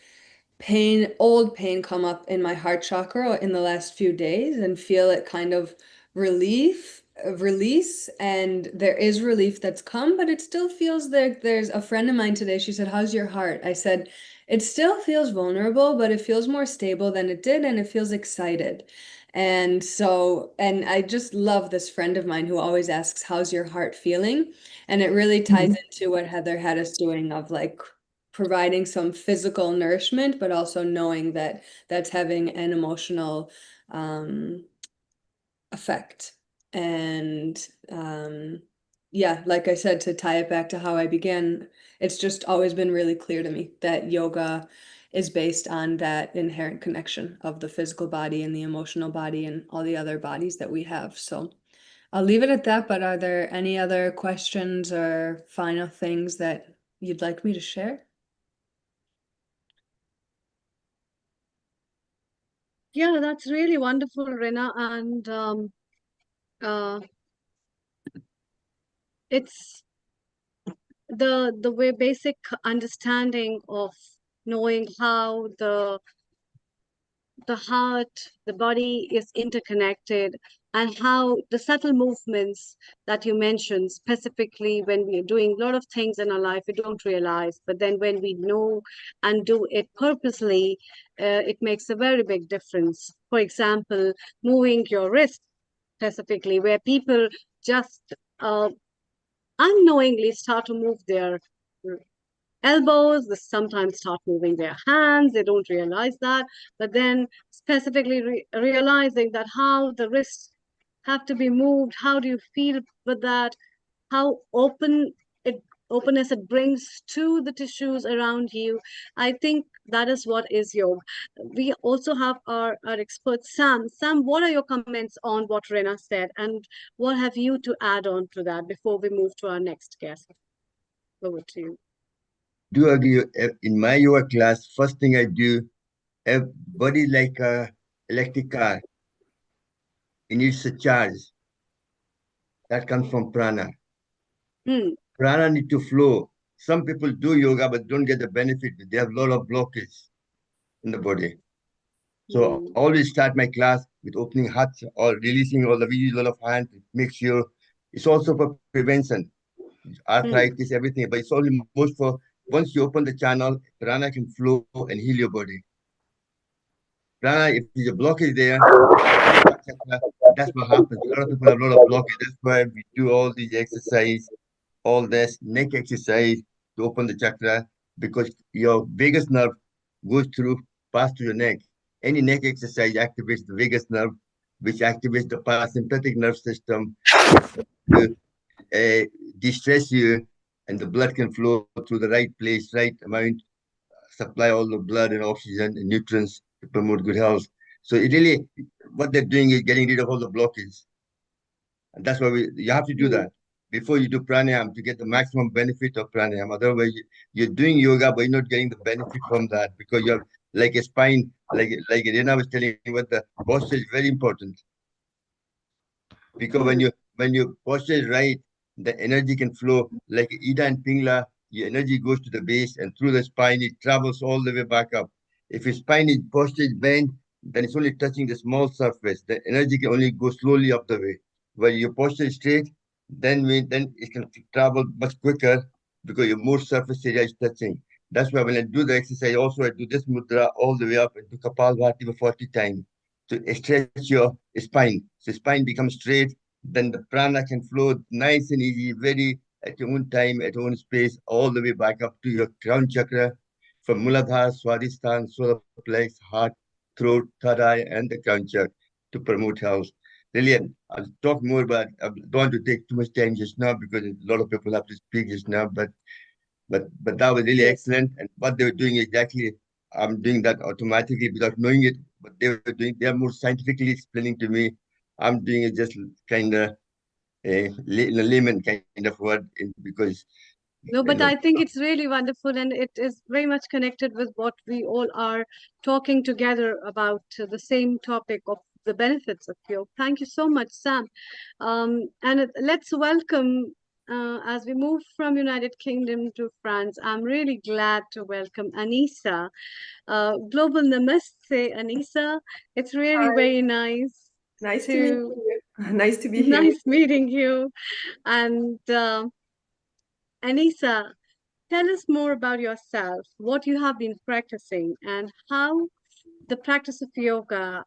I: old pain come up in my heart chakra in the last few days, and feel it kind of release. And there is relief that's come, but it still feels like there's a friend of mine today. She said, "How's your heart?" I said, "It still feels vulnerable, but it feels more stable than it did, and it feels excited." And I just love this friend of mine who always asks, "How's your heart feeling?" And it really ties into what Heather had us doing of like providing some physical nourishment, but also knowing that that's having an emotional effect. And yeah, like I said, to tie it back to how I began, it's just always been really clear to me that yoga is based on that inherent connection of the physical body and the emotional body and all the other bodies that we have. So I'll leave it at that, but are there any other questions or final things that you'd like me to share?
D: Yeah, that's really wonderful, Rena. And uh, it's the way basic understanding of knowing how the heart, the body is interconnected, and how the subtle movements that you mentioned, specifically when we are doing a lot of things in our life, we don't realize. But then when we know and do it purposely, it makes a very big difference. For example, moving your wrist specifically, where people just unknowingly start to move their elbows, they sometimes start moving their hands, they don't realize that, but then specifically realizing that how the wrists have to be moved, how do you feel with that, how openness it brings to the tissues around you. I think that is what is yoga. We also have our expert Sam, what are your comments on what Rena said, and what have you to add on to that before we move to our next guest? Over to you.
G: Do agree. In my yoga class, first thing I do, body like a electric car. It needs a charge. That comes from prana. Prana need to flow. Some people do yoga but don't get the benefit. They have a lot of blockage in the body. So I always start my class with opening hearts or releasing all the visual of hand. It makes sure it's also for prevention, arthritis, everything. But it's only most for once you open the channel, prana can flow and heal your body. Prana, if there's a blockage there, that's what happens. A lot of people have a lot of blockage. That's why we do all these exercise, all this neck exercise to open the chakra, because your vagus nerve goes through, past through your neck. Any neck exercise activates the vagus nerve, which activates the parasympathetic nerve system to uh, distress you, and the blood can flow through the right place, right amount, supply all the blood and oxygen and nutrients to promote good health. So it really, what they're doing is getting rid of all the blockages. And that's why you have to do that before you do pranayama to get the maximum benefit of pranayama. Otherwise, you're doing yoga, but you're not getting the benefit from that because you're like a spine, like Irina was telling you, what the posture is very important. Because when your posture is right, the energy can flow like Ida and Pingla. Your energy goes to the base and through the spine, it travels all the way back up. If your spine is posture is bent, then it's only touching the small surface. The energy can only go slowly up the way. When your posture is straight, then it can travel much quicker because your more surface area is touching. That's why when I do the exercise, also I do this mudra all the way up and do Kapalbhati for 40 times to stretch your spine. So spine becomes straight, then the prana can flow nice and easy, very at your own time, at your own space, all the way back up to your crown chakra, from Muladhara, Swadhisthana, solar plex, heart, throat, third eye, and the crown chakra to promote health. Lillian, I'll talk more, but I don't want to take too much time just now because a lot of people have to speak just now. But that was really excellent. And what they were doing exactly, I'm doing that automatically without knowing it. But they are more scientifically explaining to me. I'm doing it just kind of in a layman kind of word because
D: No, but I think it's really wonderful, and it is very much connected with what we all are talking together about the same topic of the benefits of yoga. Thank you so much, Sam. Let's welcome, as we move from United Kingdom to France, I'm really glad to welcome Anisa. Global Namaste, Anisa. It's really
J: Hi.
D: very nice.
J: Nice to meet you. Nice to be here.
D: Nice meeting you. And Anisa, tell us more about yourself, what you have been practicing, and how the practice of yoga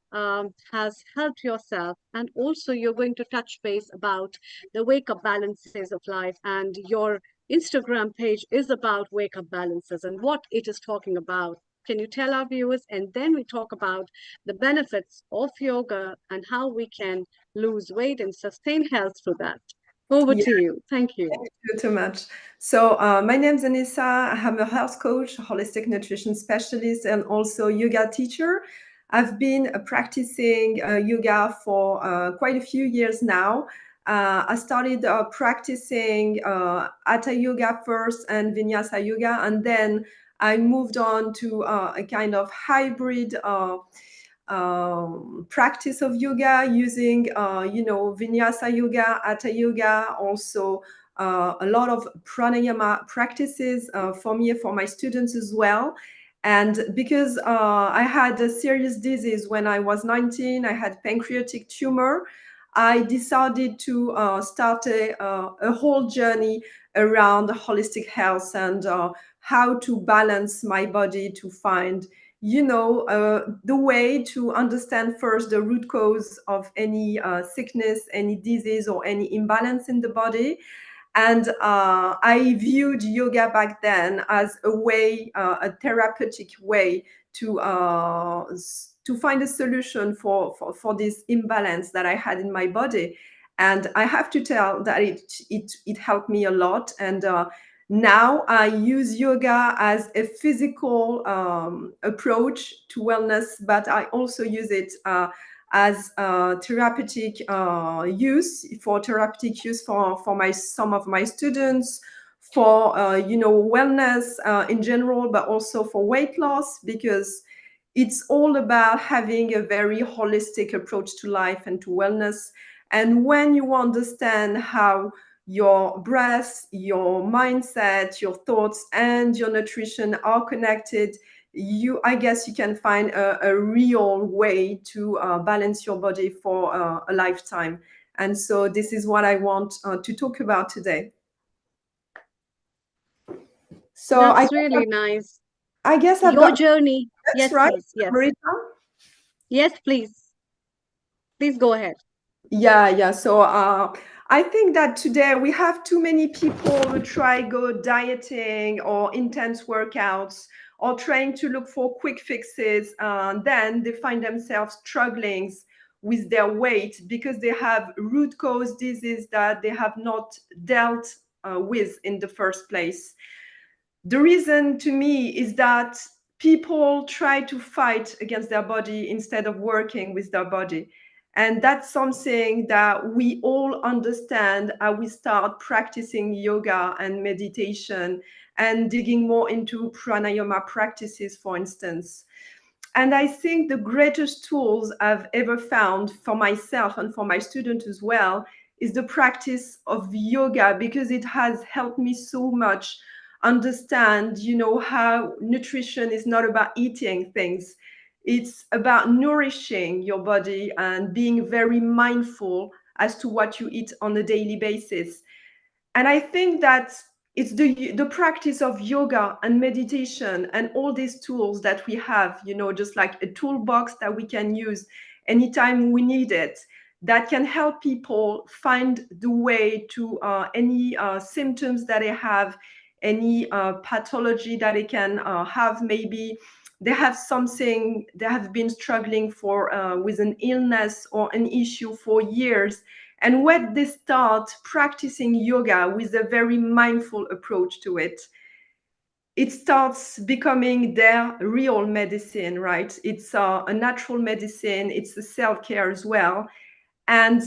D: has helped yourself. And also, you're going to touch base about the wake up balances of life. And your Instagram page is about wake up balances and what it is talking about. Can you tell our viewers? And then we talk about the benefits of yoga and how we can lose weight and sustain health through that. Over
J: Yeah,
D: to you. Thank you.
J: thank you too much. So my name is Anissa. I'm a health coach, holistic nutrition specialist, and also yoga teacher. I've been practicing yoga for quite a few years now. I started practicing Hatha yoga first and Vinyasa yoga, and then I moved on to a kind of hybrid practice of yoga using, Vinyasa yoga, Hatha yoga, also a lot of pranayama practices for me and for my students as well. And because I had a serious disease when I was 19, I had pancreatic tumor. I decided to start a whole journey around holistic health and how to balance my body to find the way to understand first the root cause of any sickness, any disease, or any imbalance in the body. And I viewed yoga back then as a way, a therapeutic way to find a solution for this imbalance that I had in my body. And I have to tell that it helped me a lot. And now I use yoga as a physical approach to wellness, but I also use it as therapeutic use for some of my students, for wellness in general, but also for weight loss, because it's all about having a very holistic approach to life and to wellness. And when you understand how your breath, your mindset, your thoughts, and your nutrition are connected, I guess you can find a real way to balance your body for a lifetime. And so this is what I want to talk about today. So
D: That's really nice.
J: I guess I've
D: Your
J: got
D: journey.
J: that's
D: Yes,
J: right,
D: please. Yes.
J: Marita?
D: Yes, please. Please go ahead.
J: Yeah. So I think that today we have too many people who try go dieting or intense workouts or trying to look for quick fixes. Then they find themselves struggling with their weight because they have root cause disease that they have not dealt with in the first place. The reason to me is that people try to fight against their body instead of working with their body. And that's something that we all understand as we start practicing yoga and meditation and digging more into pranayama practices, for instance. And I think the greatest tools I've ever found for myself and for my students as well is the practice of yoga, because it has helped me so much understand, how nutrition is not about eating things. It's about nourishing your body and being very mindful as to what you eat on a daily basis. And I think that it's the practice of yoga and meditation and all these tools that we have, just like a toolbox that we can use anytime we need it, that can help people find the way to any symptoms that they have, any pathology that they can have. Maybe they have something, they have been struggling for with an illness or an issue for years. And when they start practicing yoga with a very mindful approach to it, it starts becoming their real medicine, right? It's a natural medicine. It's a self-care as well. And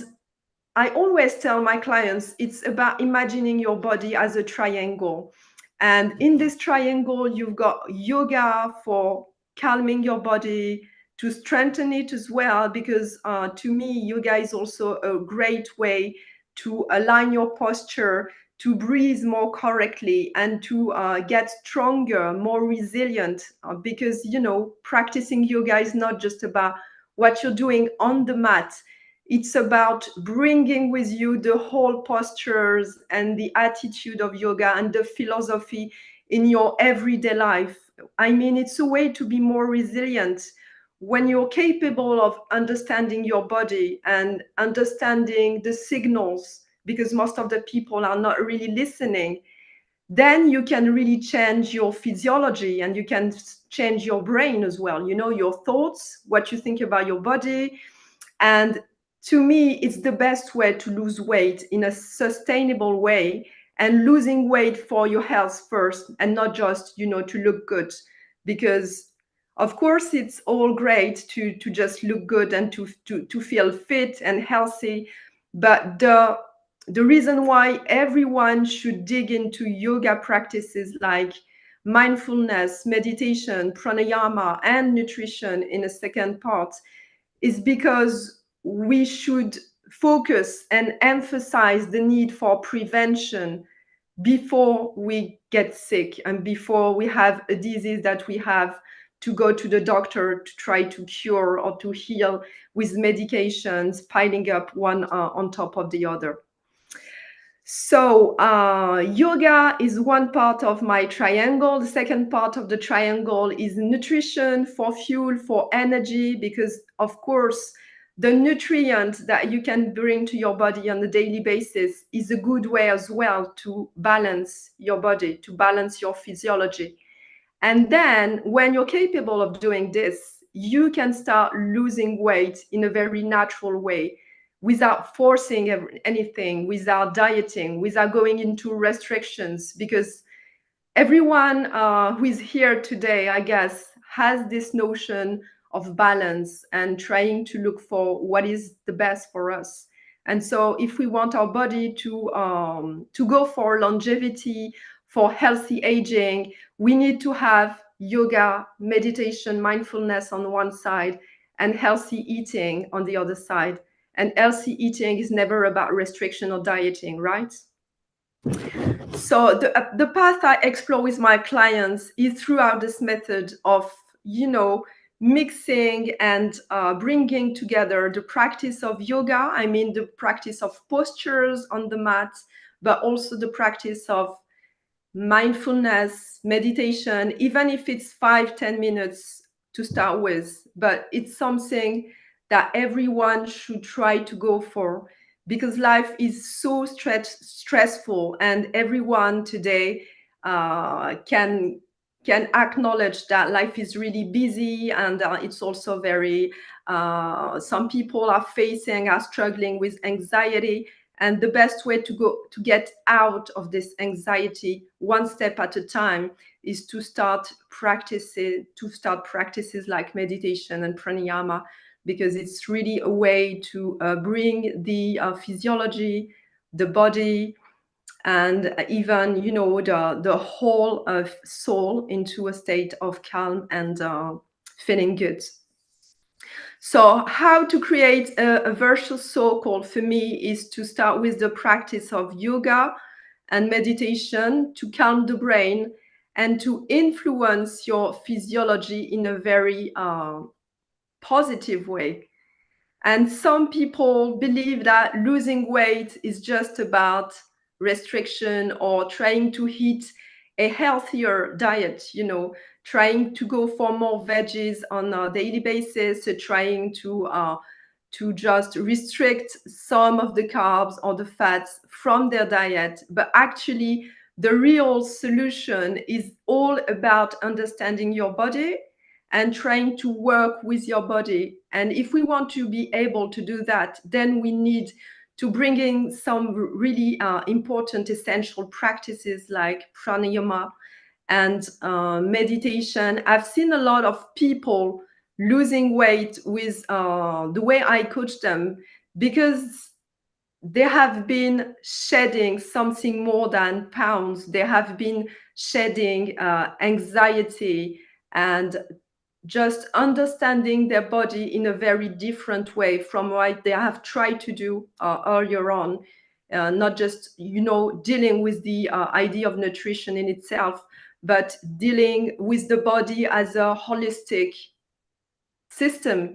J: I always tell my clients, it's about imagining your body as a triangle. And in this triangle, you've got yoga for calming your body, to strengthen it as well, because to me, yoga is also a great way to align your posture, to breathe more correctly, and to get stronger, more resilient, because, practicing yoga is not just about what you're doing on the mat. It's about bringing with you the whole postures and the attitude of yoga and the philosophy in your everyday life. I mean, it's a way to be more resilient. When you're capable of understanding your body and understanding the signals, because most of the people are not really listening, then you can really change your physiology and you can change your brain as well. Your thoughts, what you think about your body. And to me, it's the best way to lose weight in a sustainable way, and losing weight for your health first, and not just, to look good. Because of course, it's all great to just look good and to feel fit and healthy. But the reason why everyone should dig into yoga practices like mindfulness, meditation, pranayama, and nutrition in a second part is because we should focus and emphasize the need for prevention before we get sick and before we have a disease that we have to go to the doctor to try to cure or to heal with medications piling up one on top of the other. So yoga is one part of my triangle. The second part of the triangle is nutrition, for fuel, for energy, because of course, the nutrients that you can bring to your body on a daily basis is a good way as well to balance your body, to balance your physiology. And then when you're capable of doing this, you can start losing weight in a very natural way, without forcing anything, without dieting, without going into restrictions. Because everyone who is here today, I guess, has this notion of balance and trying to look for what is the best for us. And so if we want our body to go for longevity, for healthy aging, we need to have yoga, meditation, mindfulness on one side, and healthy eating on the other side. And healthy eating is never about restriction or dieting, right? So the path I explore with my clients is throughout this method of, mixing and bringing together the practice of yoga. I mean, the practice of postures on the mat, but also the practice of mindfulness, meditation, even if it's 5-10 minutes to start with. But it's something that everyone should try to go for, because life is so stressful, and everyone today can acknowledge that life is really busy, and it's also very some people are struggling with anxiety. And the best way to get out of this anxiety one step at a time is to start practices like meditation and pranayama, because it's really a way to bring the physiology, the body, and even the whole of soul into a state of calm and feeling good. So how to create a virtuous circle for me is to start with the practice of yoga and meditation to calm the brain and to influence your physiology in a very positive way. And some people believe that losing weight is just about restriction or trying to eat a healthier diet, trying to go for more veggies on a daily basis, trying to just restrict some of the carbs or the fats from their diet. But actually, the real solution is all about understanding your body and trying to work with your body. And if we want to be able to do that, then we need to bring in some really important essential practices like pranayama and meditation. I've seen a lot of people losing weight with the way I coach them, because they have been shedding something more than pounds. They have been shedding anxiety and just understanding their body in a very different way from what they have tried to do earlier on. Not just, dealing with the idea of nutrition in itself, but dealing with the body as a holistic system.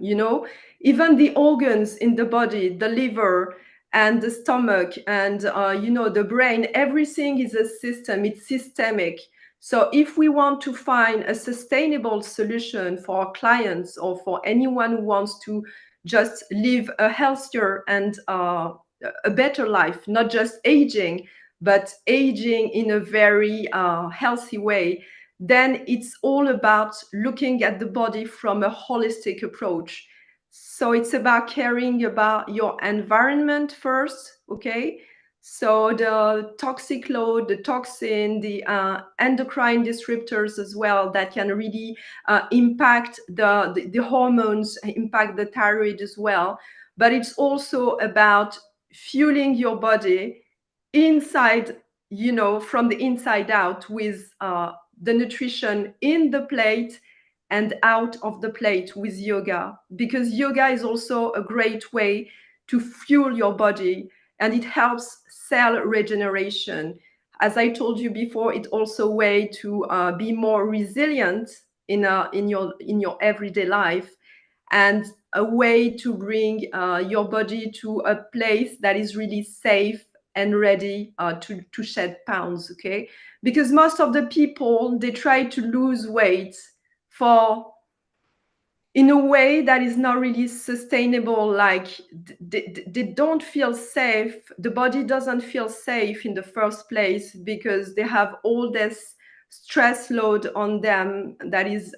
J: Even the organs in the body, the liver and the stomach and the brain, everything is a system. It's systemic. So if we want to find a sustainable solution for our clients or for anyone who wants to just live a healthier and a better life, not just aging, but aging in a very healthy way, then it's all about looking at the body from a holistic approach. So it's about caring about your environment first, okay? So the toxic load, the toxin, the endocrine disruptors as well, that can really impact the hormones, impact the thyroid as well. But it's also about fueling your body inside, from the inside out, with the nutrition in the plate and out of the plate with yoga, because yoga is also a great way to fuel your body, and it helps cell regeneration. As I told you before, it's also a way to be more resilient in your everyday life, and a way to bring your body to a place that is really safe and ready to shed pounds, okay? Because most of the people, they try to lose weight in a way that is not really sustainable. Like they don't feel safe. The body doesn't feel safe in the first place because they have all this stress load on them that is,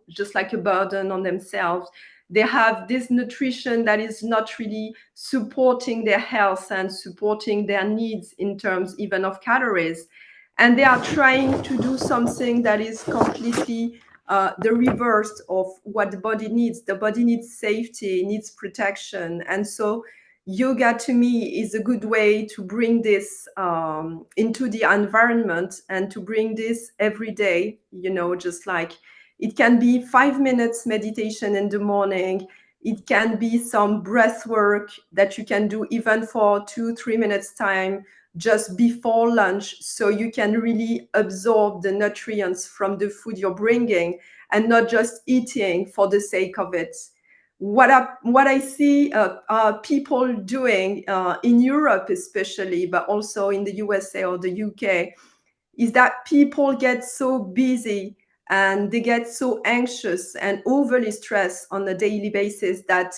J: just like a burden on themselves. They have this nutrition that is not really supporting their health and supporting their needs in terms even of calories. And they are trying to do something that is completely the reverse of what the body needs. The body needs safety, needs protection. And so yoga to me is a good way to bring this into the environment and to bring this every day, just like it can be 5 minutes meditation in the morning. It can be some breath work that you can do even for 2-3 minutes time just before lunch, so you can really absorb the nutrients from the food you're bringing and not just eating for the sake of it. What I see people doing in Europe especially, but also in the USA or the UK, is that people get so busy and they get so anxious and overly stressed on a daily basis that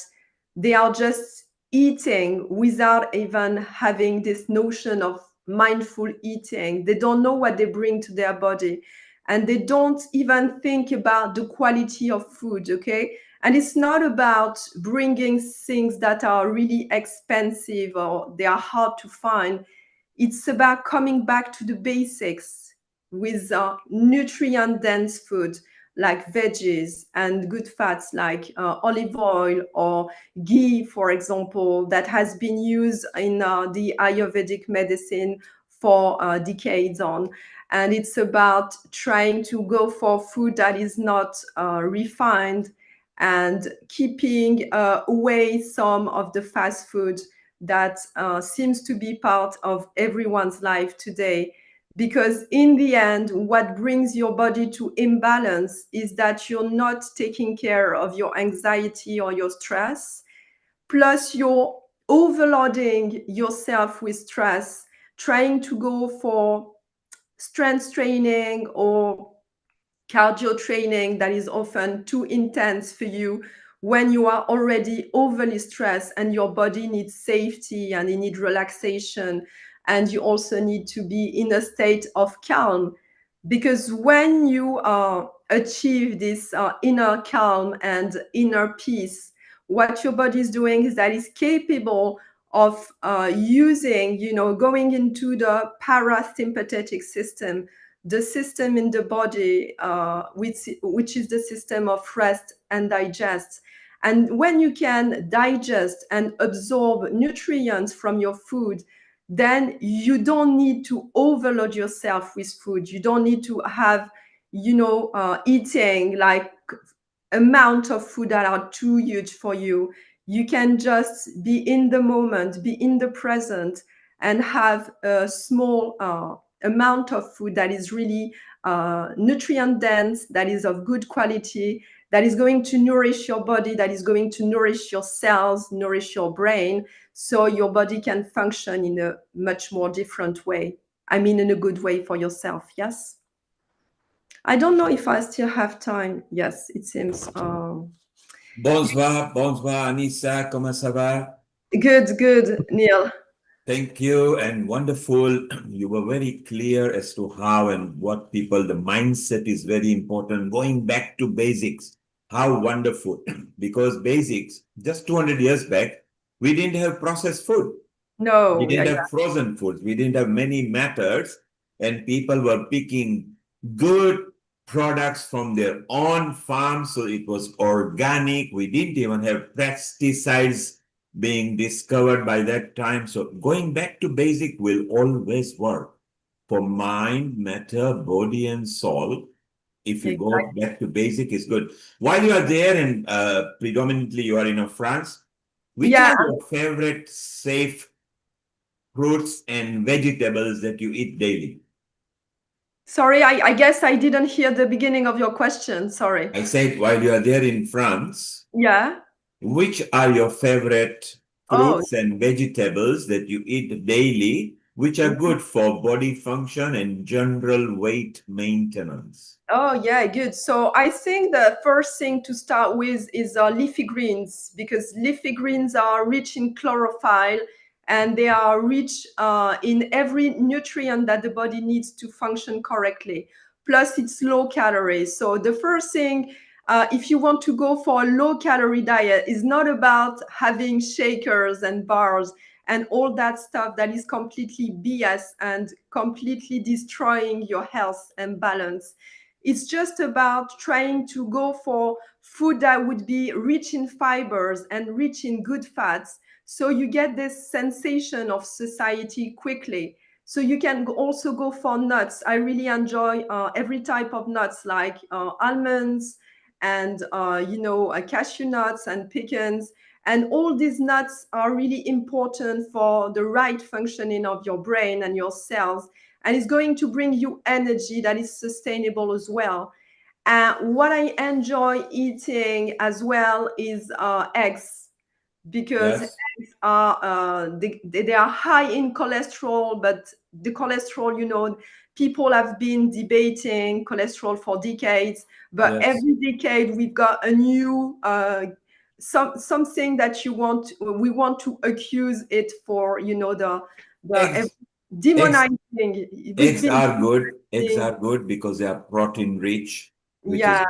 J: they are just eating without even having this notion of mindful eating. They don't know what they bring to their body, and they don't even think about the quality of food, okay? And it's not about bringing things that are really expensive or they are hard to find. It's about coming back to the basics with nutrient dense food like veggies and good fats like olive oil or ghee, for example, that has been used in the Ayurvedic medicine for decades on. And it's about trying to go for food that is not refined and keeping away some of the fast food that seems to be part of everyone's life today. Because in the end, what brings your body to imbalance is that you're not taking care of your anxiety or your stress, plus you're overloading yourself with stress, trying to go for strength training or cardio training that is often too intense for you when you are already overly stressed and your body needs safety and you need relaxation and you also need to be in a state of calm, because when you achieve this inner calm and inner peace, what your body is doing is that it's capable of using, going into the parasympathetic system, the system in the body, which is the system of rest and digest. And when you can digest and absorb nutrients from your food, then you don't need to overload yourself with food. You don't need to have, eating like amount of food that are too huge for you. You can just be in the moment, be in the present, and have a small amount of food that is really nutrient dense, that is of good quality, that is going to nourish your body, that is going to nourish your cells, nourish your brain, so your body can function in a much more different way. I mean, in a good way for yourself. Yes. I don't know if I still have time. Yes, it seems.
E: Bonsoir, bonsoir, Anissa, comment ça va?
J: Good, Neil.
E: Thank you and wonderful. You were very clear as to how and what people, the mindset is very important. Going back to basics, how wonderful. Because basics, just 200 years back, we didn't have processed food. We
J: No,
E: didn't have frozen foods. We didn't have many methods, and people were picking good products from their own farm. So it was organic. We didn't even have pesticides being discovered by that time. So going back to basic will always work for mind, matter, body, and soul. If you go back to basic, is good. While you are there, and predominantly you are in France, which are your favorite safe fruits and vegetables that you eat daily?
J: Sorry, I guess I didn't hear the beginning of your question. Sorry.
E: I said, while you are there in France,
J: Yeah.
E: which are your favorite
J: Oh,
E: fruits and vegetables that you eat daily, which are good for body function and general weight maintenance?
J: oh yeah, good. So I think the first thing to start with is leafy greens, because leafy greens are rich in chlorophyll and they are rich in every nutrient that the body needs to function correctly. Plus, it's low calories. So the first thing, if you want to go for a low calorie diet, is not about having shakers and bars and all that stuff that is completely BS and completely destroying your health and balance. It's just about trying to go for food that would be rich in fibers and rich in good fats. So you get this sensation of satiety quickly. So you can also go for nuts. I really enjoy every type of nuts, like almonds and cashew nuts and pecans. And all these nuts are really important for the right functioning of your brain and your cells. And it's going to bring you energy that is sustainable as well. What I enjoy eating as well is eggs, because
E: Yes.
J: eggs are they are high in cholesterol, but the cholesterol, people have been debating cholesterol for decades, but
E: Yes.
J: every decade we've got a new something that we want to accuse it for, the
E: Eggs, eggs,
J: demonizing. We've
E: eggs
J: been
E: are good. Eggs
J: demonizing.
E: are good because they are protein rich, which is
J: Yeah,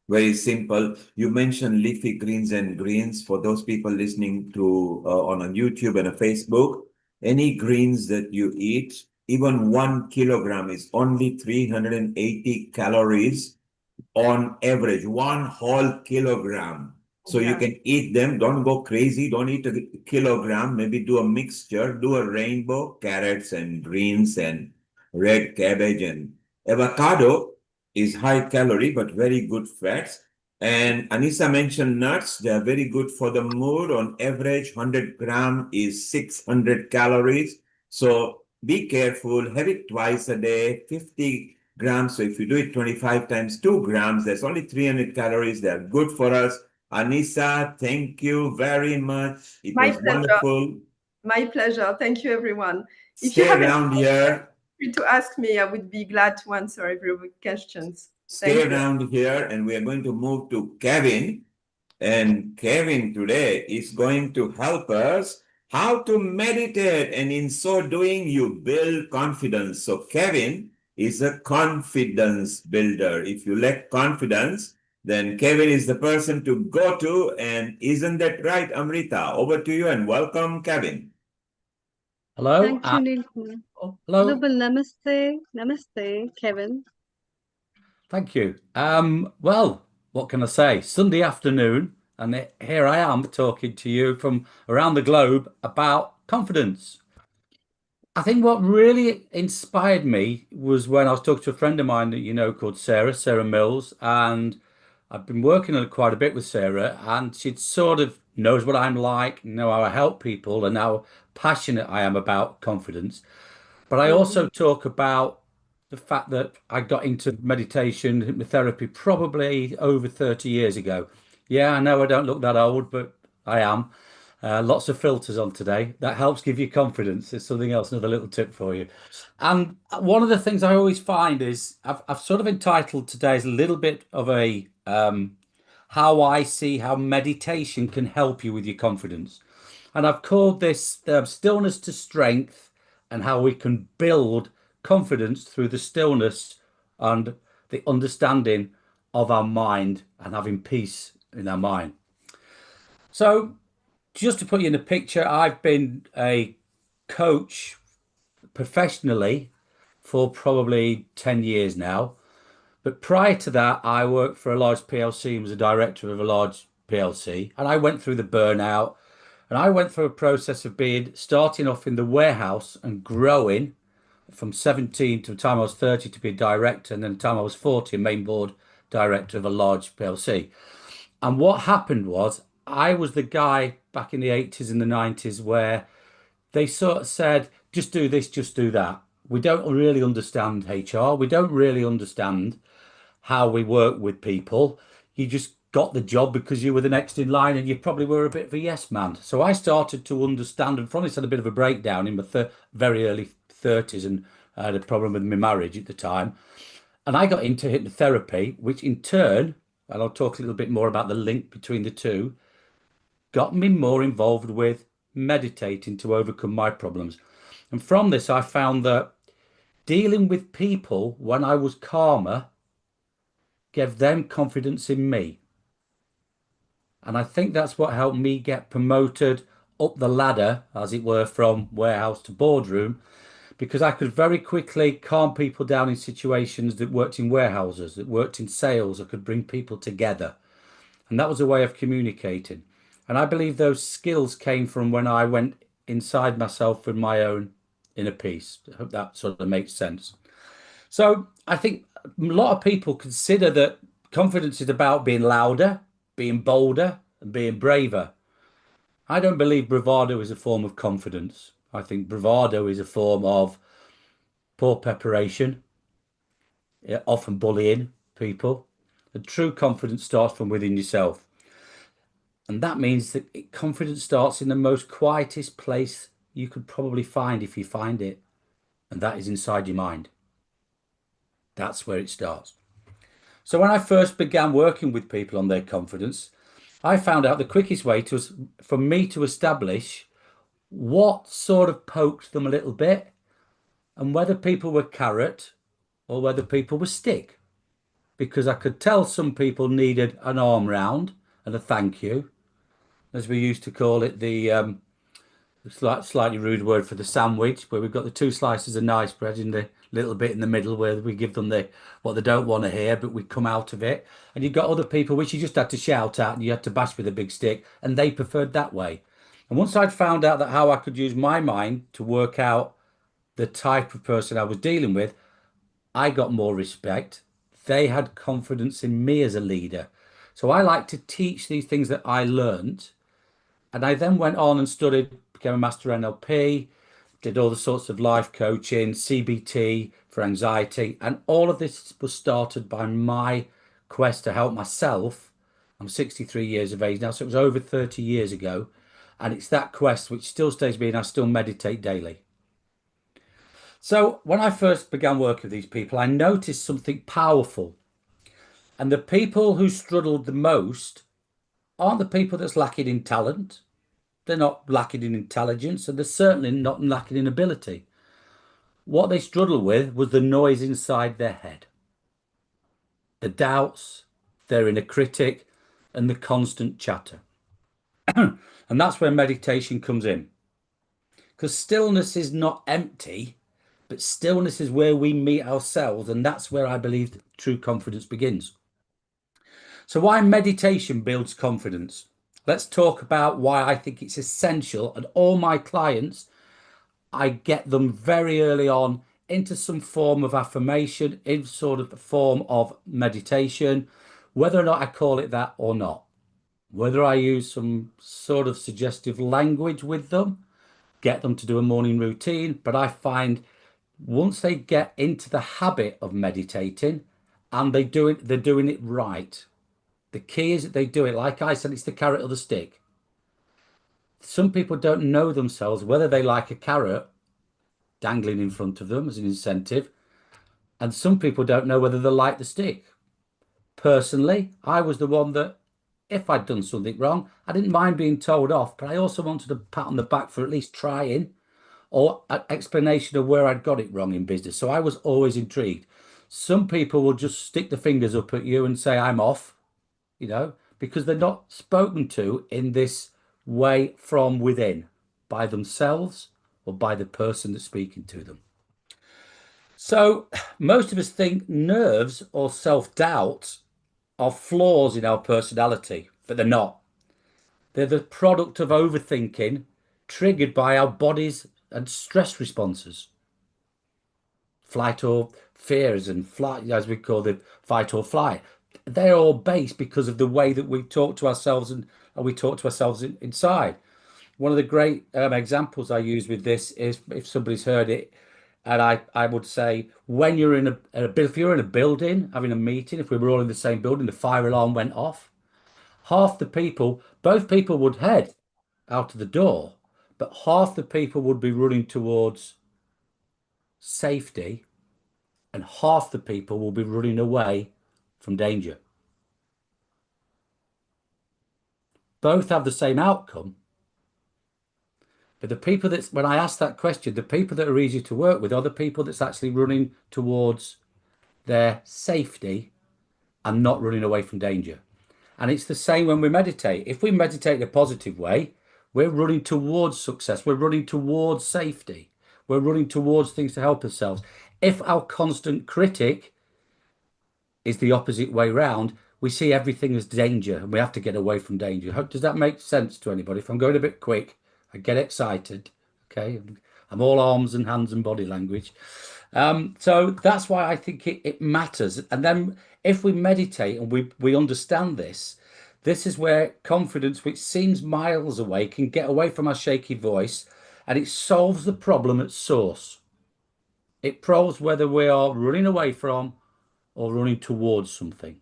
E: Very simple. You mentioned leafy greens and greens. For those people listening to on a YouTube and a Facebook, any greens that you eat, even 1 kilogram is only 380 calories on average, 1 whole kilogram. So you
J: Yeah.
E: can eat them. Don't go crazy. Don't eat a kilogram. Maybe do a mixture. Do a rainbow, carrots and greens and red cabbage and avocado is high calorie but very good fats. And Anissa mentioned nuts. They are very good for the mood. On average, 100 gram is 600 calories. So be careful. Have it twice a day. 50 grams. So if you do it 25 times 2 grams, that's only 300 calories. They're good for us. Anissa, thank you very much. It
J: My
E: was
J: pleasure.
E: wonderful.
J: My pleasure. Thank you, everyone. If you
E: Stay
J: have any
E: around here.
J: questions to ask me, I would be glad to answer every questions.
E: Stay
J: Thank you.
E: around here, and we are going to move to Kevin. And Kevin today is going to help us how to meditate. And in so doing, you build confidence. So Kevin is a confidence builder. If you lack confidence, then Kevin is the person to go to. And isn't that right, Amrita? Over to you and welcome, Kevin.
K: Hello.
D: Thank you, Neil Kumar.
K: Hello.
D: Global namaste. Namaste, Kevin.
K: Thank you. Well, what can I say? Sunday afternoon, and here I am talking to you from around the globe about confidence. I think what really inspired me was when I was talking to a friend of mine that you know called Sarah Mills, and I've been working on quite a bit with Sarah, and she sort of knows what I'm like, know how I help people, and how passionate I am about confidence. But I also talk about the fact that I got into meditation, hypnotherapy probably over 30 years ago. Yeah, I know I don't look that old, but I am. Lots of filters on today. That helps give you confidence. There's something else, another little tip for you. And one of the things I always find is I've sort of entitled today as a little bit of a how I see how meditation can help you with your confidence. And I've called this stillness to strength and how we can build confidence through the stillness and the understanding of our mind and having peace in our mind. So, just to put you in the picture, I've been a coach professionally for probably 10 years now. But prior to that, I worked for a large PLC and was a director of a large PLC. And I went through the burnout and I went through a process of being starting off in the warehouse and growing from 17 to the time I was 30 to be a director, and then the time I was 40, a main board director of a large PLC. And what happened was I was the guy back in the 80s and the 90s where they sort of said, just do this, just do that. We don't really understand HR. We don't really understand how we work with people. You just got the job because you were the next in line and you probably were a bit of a yes man. So I started to understand, and from this had a bit of a breakdown in my very early 30s, and I had a problem with my marriage at the time. And I got into hypnotherapy, which in turn, and I'll talk a little bit more about the link between the two, got me more involved with meditating to overcome my problems. And from this, I found that dealing with people when I was calmer gave them confidence in me. And I think that's what helped me get promoted up the ladder, as it were, from warehouse to boardroom, because I could very quickly calm people down in situations that worked in warehouses, that worked in sales. I could bring people together. And that was a way of communicating. And I believe those skills came from when I went inside myself with my own inner peace. I hope that sort of makes sense. So I think a lot of people consider that confidence is about being louder, being bolder, and being braver. I don't believe bravado is a form of confidence. I think bravado is a form of poor preparation, often bullying people. And true confidence starts from within yourself. And that means that confidence starts in the most quietest place you could probably find if you find it. And that is inside your mind. That's where it starts. So when I first began working with people on their confidence, I found out the quickest way for me to establish what sort of poked them a little bit and whether people were carrot or whether people were stick. because I could tell some people needed an arm round and a thank you, as we used to call it, the slightly rude word for the sandwich, where we've got the two slices of nice bread in the little bit in the middle where we give them the what they don't want to hear, but we come out of it. And you've got other people which you just had to shout at and you had to bash with a big stick, and they preferred that way. And once I'd found out that how I could use my mind to work out the type of person I was dealing with, I got more respect. They had confidence in me as a leader. So I like to teach these things that I learned. And I then went on and studied, became a master NLP, did all the sorts of life coaching, CBT for anxiety. And all of this was started by my quest to help myself. I'm 63 years of age now, so it was over 30 years ago. And it's that quest which still stays with me, and I still meditate daily. So when I first began working with these people, I noticed something powerful. And the people who struggled the most aren't the people that's lacking in talent. They're not lacking in intelligence, and they're certainly not lacking in ability. What they struggled with was the noise inside their head, the doubts, their inner critic, and the constant chatter. And that's where meditation comes in. Because stillness is not empty, but stillness is where we meet ourselves, and that's where I believe true confidence begins. So why meditation builds confidence? Let's talk about why I think it's essential, and all my clients, I get them very early on into some form of affirmation, in sort of the form of meditation, whether or not I call it that or not, whether I use some sort of suggestive language with them, get them to do a morning routine. But I find once they get into the habit of meditating and they're doing it right. The key is that they do it. Like I said, it's the carrot or the stick. Some people don't know themselves whether they like a carrot dangling in front of them as an incentive, and some people don't know whether they like the stick. Personally, I was the one that if I'd done something wrong, I didn't mind being told off, but I also wanted a pat on the back for at least trying, or an explanation of where I'd got it wrong in business. So I was always intrigued. Some people will just stick the fingers up at you and say, I'm off, because they're not spoken to in this way from within by themselves or by the person that's speaking to them. So most of us think nerves or self-doubt are flaws in our personality, but they're not. They're the product of overthinking triggered by our bodies and stress responses. Flight or fears and flight, as we call it, fight or flight. They're all based because of the way that we talk to ourselves and we talk to ourselves inside. One of the great examples I use with this is, if somebody's heard it, and I would say, when you're if you're in a building having a meeting, if we were all in the same building, the fire alarm went off, both people would head out of the door, but half the people would be running towards safety and half the people will be running away from danger. Both have the same outcome. But the people when I ask that question, the people that are easy to work with are the people that's actually running towards their safety and not running away from danger. And it's the same when we meditate. If we meditate in a positive way, we're running towards success. We're running towards safety. We're running towards things to help ourselves. If our constant critic is the opposite way round, we see everything as danger and we have to get away from danger. Does that make sense to anybody? If I'm going a bit quick, I get excited. Okay, I'm all arms and hands and body language. So that's why I think it matters. And then if we meditate and we understand this is where confidence, which seems miles away, can get away from our shaky voice, and it solves the problem at source. It proves whether we are running away from or running towards something.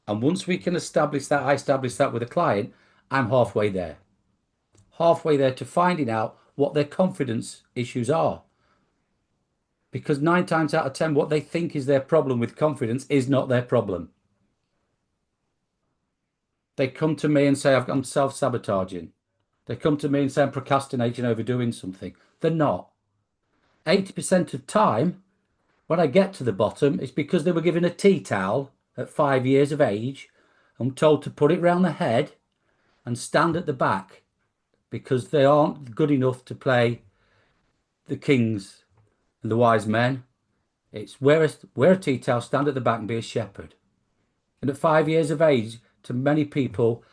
K: And once we can establish that, I establish that with a client, I'm halfway there to finding out what their confidence issues are. Because 9 times out of 10, what they think is their problem with confidence is not their problem. They come to me and say, I'm self-sabotaging. They come to me and say, I'm procrastinating over doing something. They're not. 80% of time, When I get to the bottom, it's because they were given a tea towel at 5 years of age and told to put it round the head and stand at the back because they aren't good enough to play the kings and the wise men. It's wear a tea towel, stand at the back and be a shepherd. And at 5 years of age, to many people,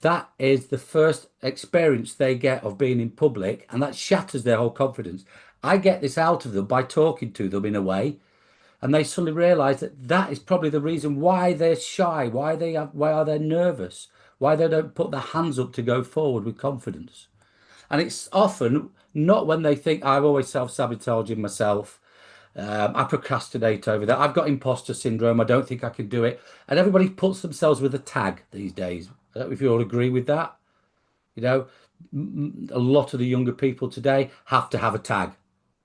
K: that is the first experience they get of being in public, and that shatters their whole confidence. I get this out of them by talking to them in a way, and they suddenly realize that that is probably the reason why they're shy, why are they nervous, why they don't put their hands up to go forward with confidence. And it's often not when they think I'm always self-sabotaging myself. I procrastinate over that. I've got imposter syndrome. I don't think I can do it. And everybody puts themselves with a tag these days. I don't know if you all agree with that. You know, a lot of the younger people today have to have a tag.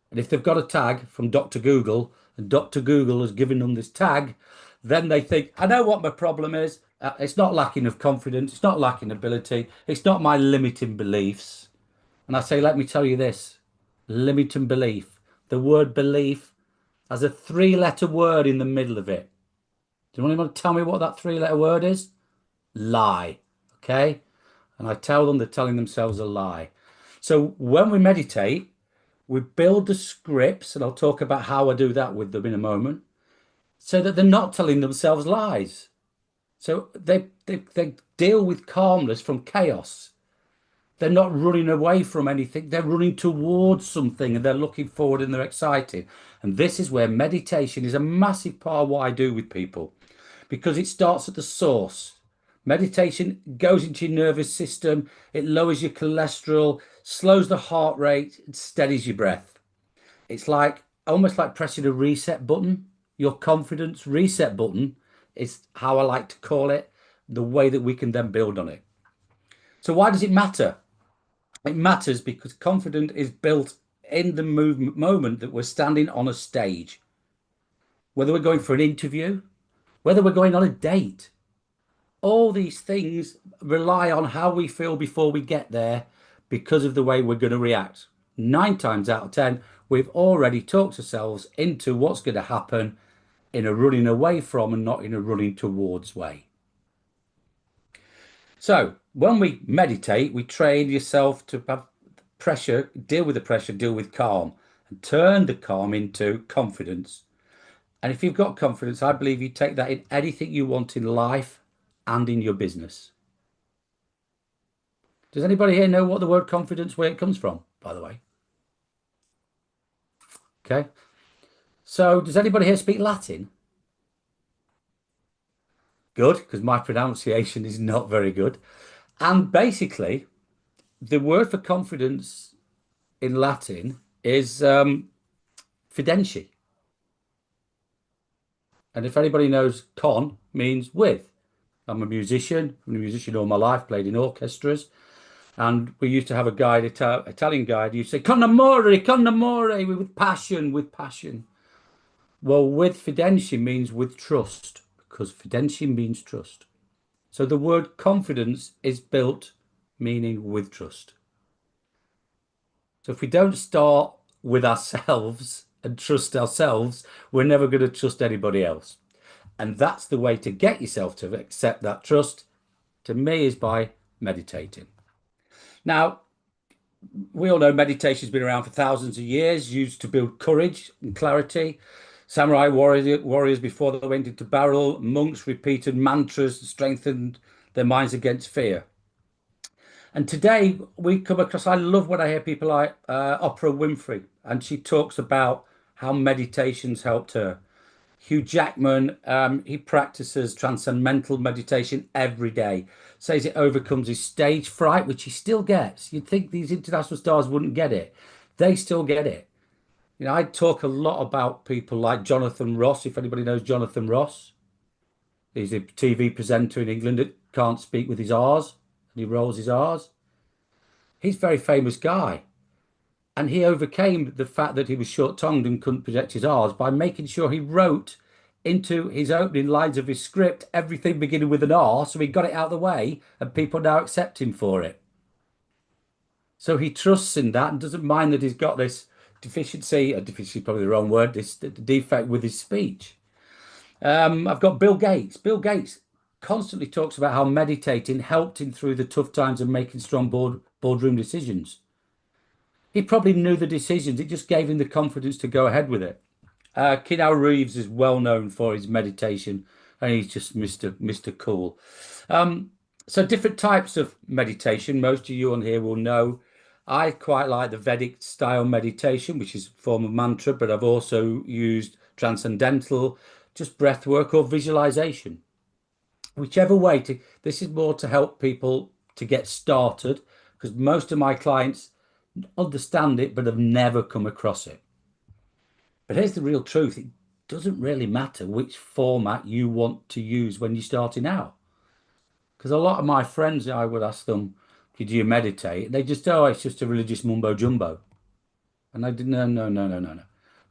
K: And if they've got a tag from Dr. Google and Dr. Google has given them this tag, then they think, I know what my problem is. It's not lacking of confidence. It's not lacking ability. It's not my limiting beliefs. And I say, let me tell you this, limiting belief. The word belief has a 3-letter word in the middle of it. Do you want to tell me what that 3-letter word is? Lie. Okay? And I tell them they're telling themselves a lie. So when we meditate, we build the scripts, and I'll talk about how I do that with them in a moment, so that they're not telling themselves lies. So they deal with calmness from chaos. They're not running away from anything. They're running towards something and they're looking forward and they're excited. And this is where meditation is a massive part of what I do with people, because it starts at the source. Meditation goes into your nervous system. It lowers your cholesterol, slows the heart rate, and steadies your breath. It's like almost like pressing a reset button. Your confidence reset button is how I like to call it, the way that we can then build on it. So why does it matter? It matters because confidence is built in the moment that we're standing on a stage. Whether we're going for an interview, whether we're going on a date, all these things rely on how we feel before we get there because of the way we're going to react. 9 times out of 10, we've already talked ourselves into what's going to happen in a running away from and not in a running towards way. So when we meditate, we train yourself to have pressure, deal with the pressure, deal with calm, and turn the calm into confidence. And if you've got confidence, I believe you take that in anything you want in life and in your business. Does anybody here know what the word confidence, where it comes from, by the way? Okay. So does anybody here speak Latin? Good, because my pronunciation is not very good. And basically, the word for confidence in Latin is fidentia. And if anybody knows, con means with. I'm a musician all my life, played in orchestras. And we used to have a guide, Italian guide, you'd say, con amore, with passion, with passion. Well, with fidentia means with trust, because fidentia means trust. So the word confidence is built meaning with trust. So if we don't start with ourselves and trust ourselves, we're never going to trust anybody else. And that's the way to get yourself to accept that trust, to me, is by meditating. Now, we all know meditation's been around for thousands of years, used to build courage and clarity. Samurai warriors before they went into battle, monks repeated mantras and strengthened their minds against fear. And today we come across, I love when I hear people like Oprah Winfrey, and she talks about how meditation's helped her. Hugh Jackman, he practices transcendental meditation every day, says it overcomes his stage fright, which he still gets. You'd think these international stars wouldn't get it. They still get it. You know, I talk a lot about people like Jonathan Ross, if anybody knows Jonathan Ross. He's a TV presenter in England that can't speak with his R's, and he rolls his R's. He's a very famous guy. And he overcame the fact that he was short-tongued and couldn't project his R's by making sure he wrote into his opening lines of his script everything beginning with an R, so he got it out of the way and people now accept him for it. So he trusts in that and doesn't mind that he's got this deficiency, or deficiency is probably the wrong word, this the defect with his speech. I've got Bill Gates. Bill Gates constantly talks about how meditating helped him through the tough times of making strong boardroom decisions. He probably knew the decisions, it just gave him the confidence to go ahead with it. Keanu Reeves is well known for his meditation, and he's just Mr. Cool. So different types of meditation. Most of you on here will know. I quite like the Vedic style meditation, which is a form of mantra, but I've also used transcendental, just breath work or visualization. Whichever way to, this is more to help people to get started, because most of my clients understand it but have never come across it. But here's the real truth. It doesn't really matter which format you want to use when you're starting out. Because a lot of my friends, I would ask them, did you meditate? They just, oh, it's just a religious mumbo jumbo. And I didn't, no.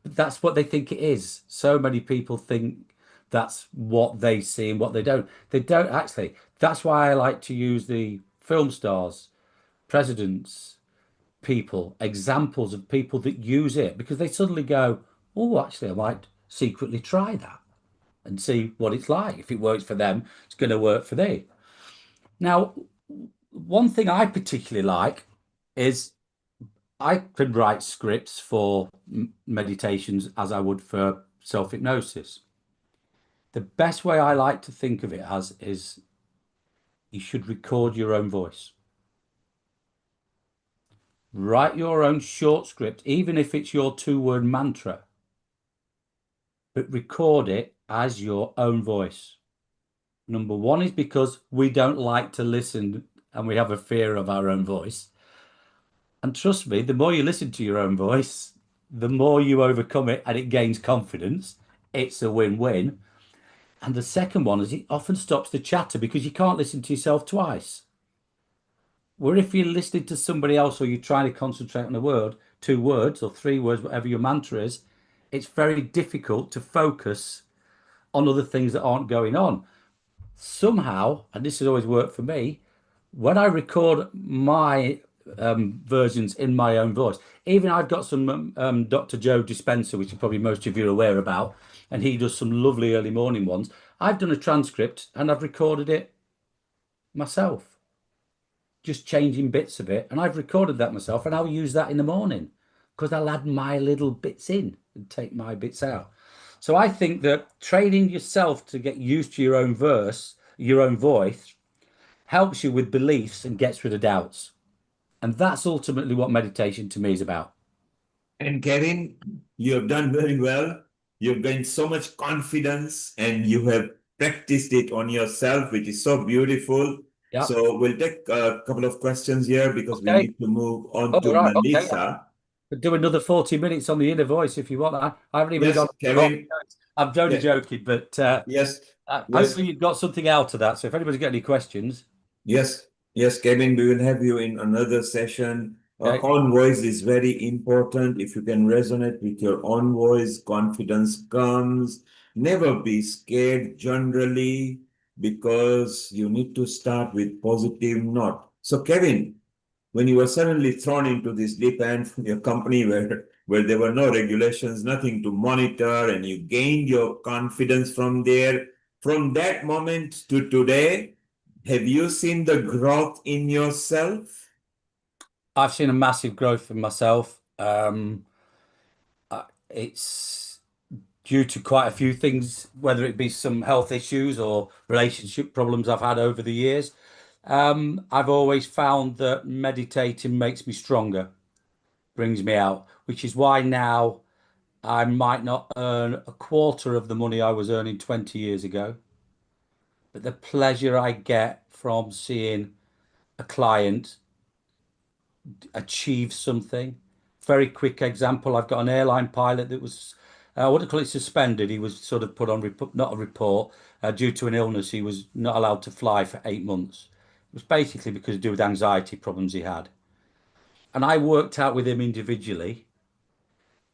K: But that's what they think it is. So many people think that's what they see and what they don't. They don't actually. That's why I like to use the film stars, presidents, people, examples of people that use it, because they suddenly go, oh, actually, I might secretly try that and see what it's like. If it works for them, it's going to work for they. Now, one thing I particularly like is I can write scripts for meditations as I would for self-hypnosis. The best way I like to think of it as is you should record your own voice. Write your own short script, even if it's your 2-word mantra, but record it as your own voice. Number one is because we don't like to listen and we have a fear of our own voice. And trust me, the more you listen to your own voice, the more you overcome it and it gains confidence. It's a win-win. And the second one is it often stops the chatter because you can't listen to yourself twice. Where if you're listening to somebody else or you're trying to concentrate on a word, 2 words or 3 words, whatever your mantra is, it's very difficult to focus on other things that aren't going on. Somehow, and this has always worked for me, when I record my versions in my own voice, even I've got some Dr. Joe Dispenza, which probably most of you are aware about, and he does some lovely early morning ones. I've done a transcript and I've recorded it myself, just changing bits of it, and I've recorded that myself, and I'll use that in the morning because I'll add my little bits in and take my bits out. So I think that training yourself to get used to your own verse, your own voice, helps you with beliefs and gets rid of doubts. And that's ultimately what meditation to me is about.
E: And Kevin, you have done very well. You've gained so much confidence and you have practiced it on yourself, which is so beautiful.
K: Yeah.
E: So we'll take a couple of questions here because we need to move on to
K: right. Okay.
E: Melissa.
K: Do another 40 minutes on the inner voice if you want. I haven't even
E: Yes,
K: gone.
E: Kevin.
K: I'm only
E: Yeah.
K: joking, but
E: Yes.
K: hopefully you've got something out of that. So if anybody's got any questions.
E: Yes, Kevin, we will have you in another session.
K: Okay.
E: Own voice is very important. If you can resonate with your own voice, confidence comes. Never be scared generally because you need to start with positive note. So, Kevin, when you were suddenly thrown into this deep end from your company where there were no regulations, nothing to monitor, and you gained your confidence from there, from that moment to today, have you seen the growth in yourself?
K: I've seen a massive growth in myself. It's due to quite a few things, whether it be some health issues or relationship problems I've had over the years. I've always found that meditating makes me stronger, brings me out, which is why now I might not earn a quarter of the money I was earning 20 years ago, but the pleasure I get from seeing a client achieve something. Very quick example, I've got an airline pilot that was, I wouldn't call it suspended. He was sort of put on, not a report, due to an illness. He was not allowed to fly for 8 months. It was basically because of due with anxiety problems he had. And I worked out with him individually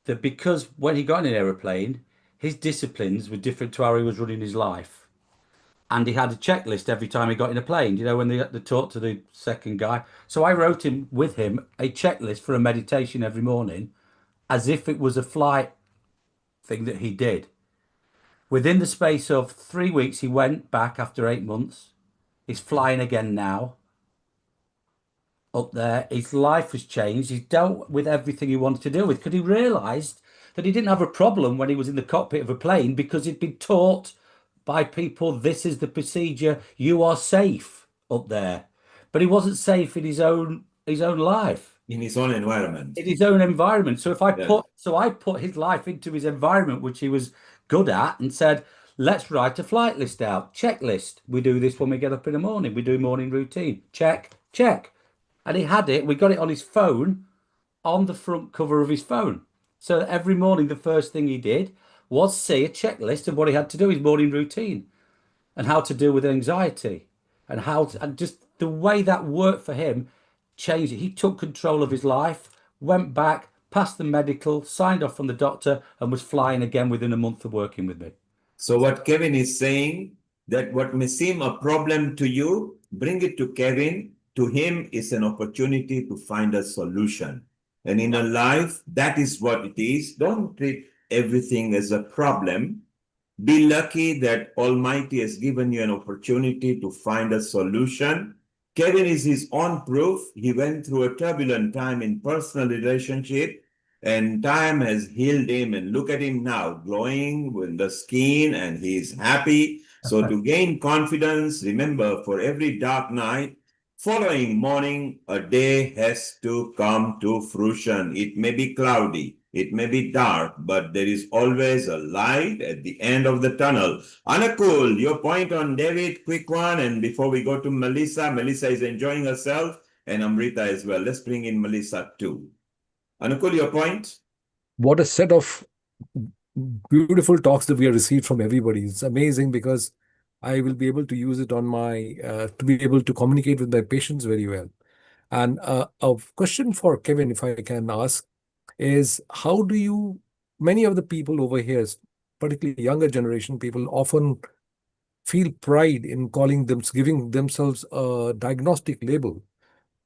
K: that because when he got in an aeroplane, his disciplines were different to how he was running his life. And he had a checklist every time he got in a plane, you know, when they talked to the second guy. So I wrote him with him a checklist for a meditation every morning as if it was a flight thing that he did. Within the space of 3 weeks, he went back after 8 months. He's flying again now up there. His life has changed. He's dealt with everything he wanted to deal with because he realized that he didn't have a problem when he was in the cockpit of a plane because he'd been taught by people, this is the procedure, you are safe up there. But he wasn't safe in his own life.
E: In his own environment.
K: In his own environment. So I
E: Yeah.
K: put his life into his environment, which he was good at, and said, let's write a flight list out. Checklist. We do this when we get up in the morning. We do morning routine. Check, check. And he had it. We got it on his phone, on the front cover of his phone. So every morning, the first thing he did was see a checklist of what he had to do, his morning routine, and how to deal with anxiety, and and just the way that worked for him changed it. He took control of his life, went back, passed the medical, signed off from the doctor, and was flying again within a month of working with me.
E: So what Kevin is saying, that what may seem a problem to you, bring it to Kevin. To him, it's an opportunity to find a solution. And in a life, that is what it is. Don't treat everything as a problem. Be lucky that Almighty has given you an opportunity to find a solution. Kevin is his own proof. He went through a turbulent time in personal relationship, and time has healed him. And look at him now, glowing with the skin, and he's happy. So to gain confidence, remember, for every dark night, following morning, a day has to come to fruition. It may be cloudy, it may be dark, but there is always a light at the end of the tunnel. Anakul, your point on David, quick one. And before we go to Melissa, Melissa is enjoying herself, and Amrita as well. Let's bring in Melissa too. Anukul, your point?
F: What a set of beautiful talks that we have received from everybody. It's amazing because I will be able to use it on my, to be able to communicate with my patients very well. And a question for Kevin, if I can ask, is how do you, many of the people over here, particularly younger generation people, often feel pride in calling them, giving themselves a diagnostic label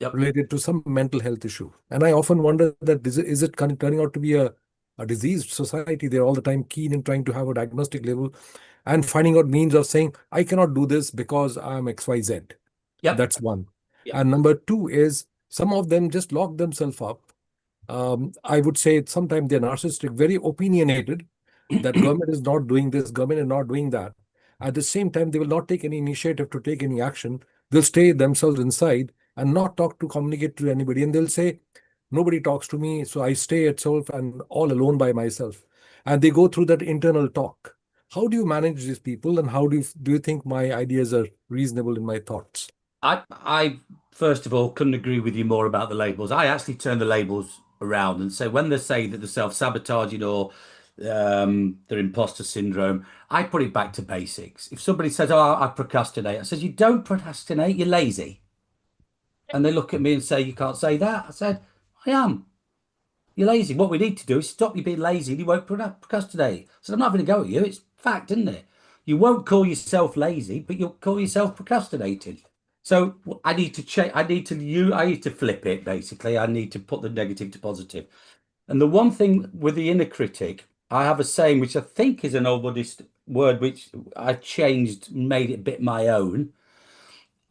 K: Yep.
F: related to some mental health issue. And I often wonder that is it turning out to be a diseased society? They're all the time keen in trying to have a diagnostic label and finding out means of saying, I cannot do this because I'm XYZ.
K: Yep.
F: That's one.
K: Yep.
F: And number two is some of them just lock themselves up. I would say sometimes they're narcissistic, very opinionated, that government is not doing this, government is not doing that. At the same time, they will not take any initiative to take any action. They'll stay themselves inside and not talk to communicate to anybody. And they'll say, nobody talks to me, so I stay itself and all alone by myself. And they go through that internal talk. How do you manage these people, and how do you think my ideas are reasonable in my thoughts?
K: I first of all couldn't agree with you more about the labels. I actually turn the labels around and say when they say that they're self-sabotaging or they're imposter syndrome, I put it back to basics. If somebody says, "Oh, I procrastinate," I said, "You don't procrastinate, you're lazy." And they look at me and say, "You can't say that." I said, "I am. You're lazy. What we need to do is stop you being lazy and you won't procrastinate." So I'm not having a go at you. It's fact, isn't it? You won't call yourself lazy, but you'll call yourself procrastinating. So I need to change. I need to flip it, basically. I need to put the negative to positive. And the one thing with the inner critic, I have a saying, which I think is an old Buddhist word, which I changed, made it a bit my own.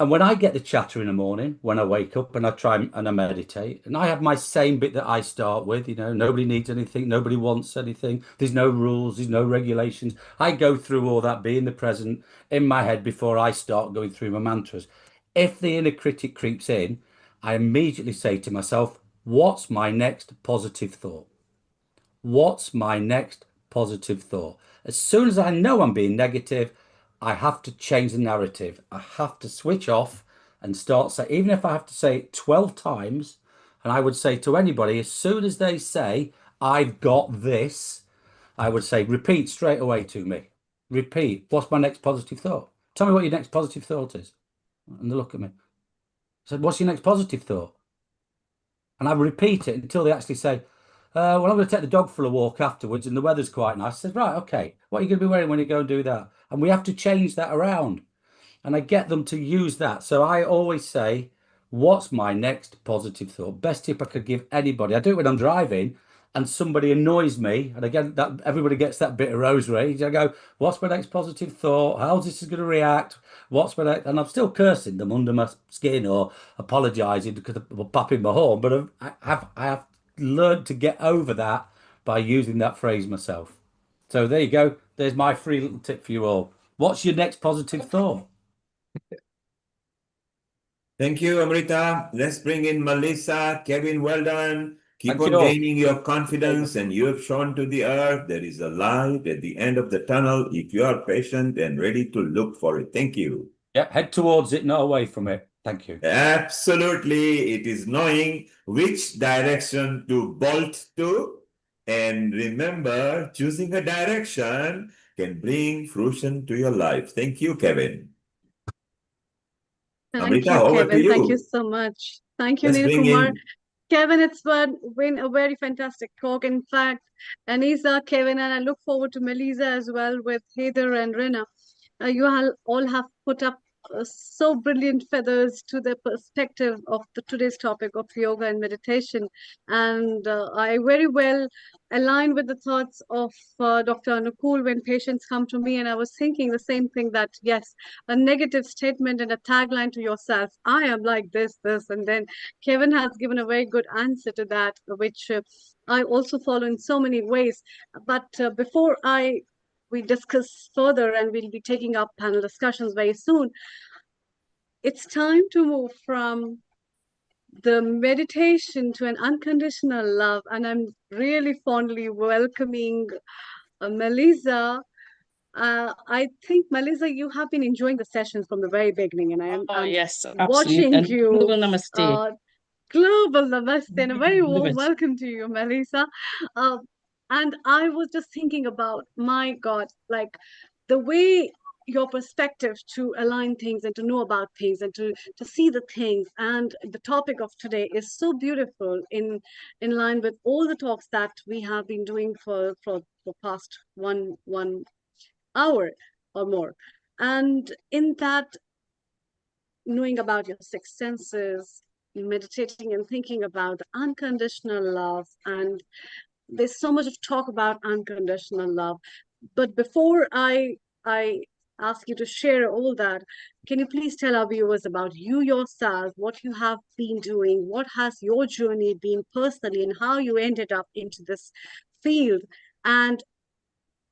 K: And when I get the chatter in the morning, when I wake up and I try and I meditate, and I have my same bit that I start with, nobody needs anything, nobody wants anything, there's no rules, there's no regulations. I go through all that, being the present in my head before I start going through my mantras. If the inner critic creeps in, I immediately say to myself, what's my next positive thought? What's my next positive thought? As soon as I know I'm being negative, I have to change the narrative. I have to switch off and start saying, even if I have to say it 12 times, and I would say to anybody, as soon as they say, I've got this, I would say, repeat straight away to me. Repeat. What's my next positive thought? Tell me what your next positive thought is. And they look at me. I said, what's your next positive thought? And I repeat it until they actually say, well, I'm going to take the dog for a walk afterwards and the weather's quite nice. I said, right, okay. What are you going to be wearing when you go and do that? And we have to change that around. And I get them to use that. So I always say, what's my next positive thought? Best tip I could give anybody. I do it when I'm driving. and somebody annoys me, and again, that everybody gets that bit of rose rage. I go, what's my next positive thought? How's this going to react? What's my next? And I'm still cursing them under my skin or apologising because I'm popping my horn. But I have learned to get over that by using that phrase myself. So there you go. There's my free little tip for you all. What's your next positive thought?
E: Thank you, Amrita. Let's bring in Melissa. Kevin, well done. Keep
K: Thank
E: on
K: you all.
E: gaining your confidence, and you have shown to the earth there is a light at the end of the tunnel if you are patient and ready to look for it. Thank you.
K: Yeah, head towards it, not away from it. Thank you.
E: Absolutely. It is knowing which direction to bolt to. And remember, choosing a direction can bring fruition to your life. Thank you, Kevin.
D: Thank
E: Amrita,
D: you,
E: over to
D: Kevin. Thank you
E: you.
D: so much. Thank you,
E: Let's
D: Neil
E: bring
D: Kumar.
E: in
D: Kevin, it's been a very fantastic talk. In fact, Anisa, Kevin, and I look forward to Melissa as well with Heather and Rena. All have put up so brilliant feathers to the perspective of today's topic of yoga and meditation. And I very well align with the thoughts of Dr. Anukul when patients come to me. And I was thinking the same thing, that yes, a negative statement and a tagline to yourself, I am like this. And then Kevin has given a very good answer to that, which I also follow in so many ways. But before we discuss further, and we'll be taking up panel discussions very soon, it's time to move from the meditation to an unconditional love. And I'm really fondly welcoming Melissa. I think, Melissa, you have been enjoying the sessions from the very beginning, and I'm
L: Yes, absolutely.
D: watching
L: And
D: you.
L: global namaste.
D: Global namaste, and a very
L: Love
D: warm
L: it.
D: welcome to you, Melissa. And I was just thinking about, my God, like the way your perspective to align things and to know about things and to see the things, and the topic of today is so beautiful in line with all the talks that we have been doing for past one hour or more. And in that, knowing about your six senses, meditating and thinking about the unconditional love. And there's so much of talk about unconditional love. But before I ask you to share all that, can you please tell our viewers about you yourself, what you have been doing, what has your journey been personally, and how you ended up into this field? And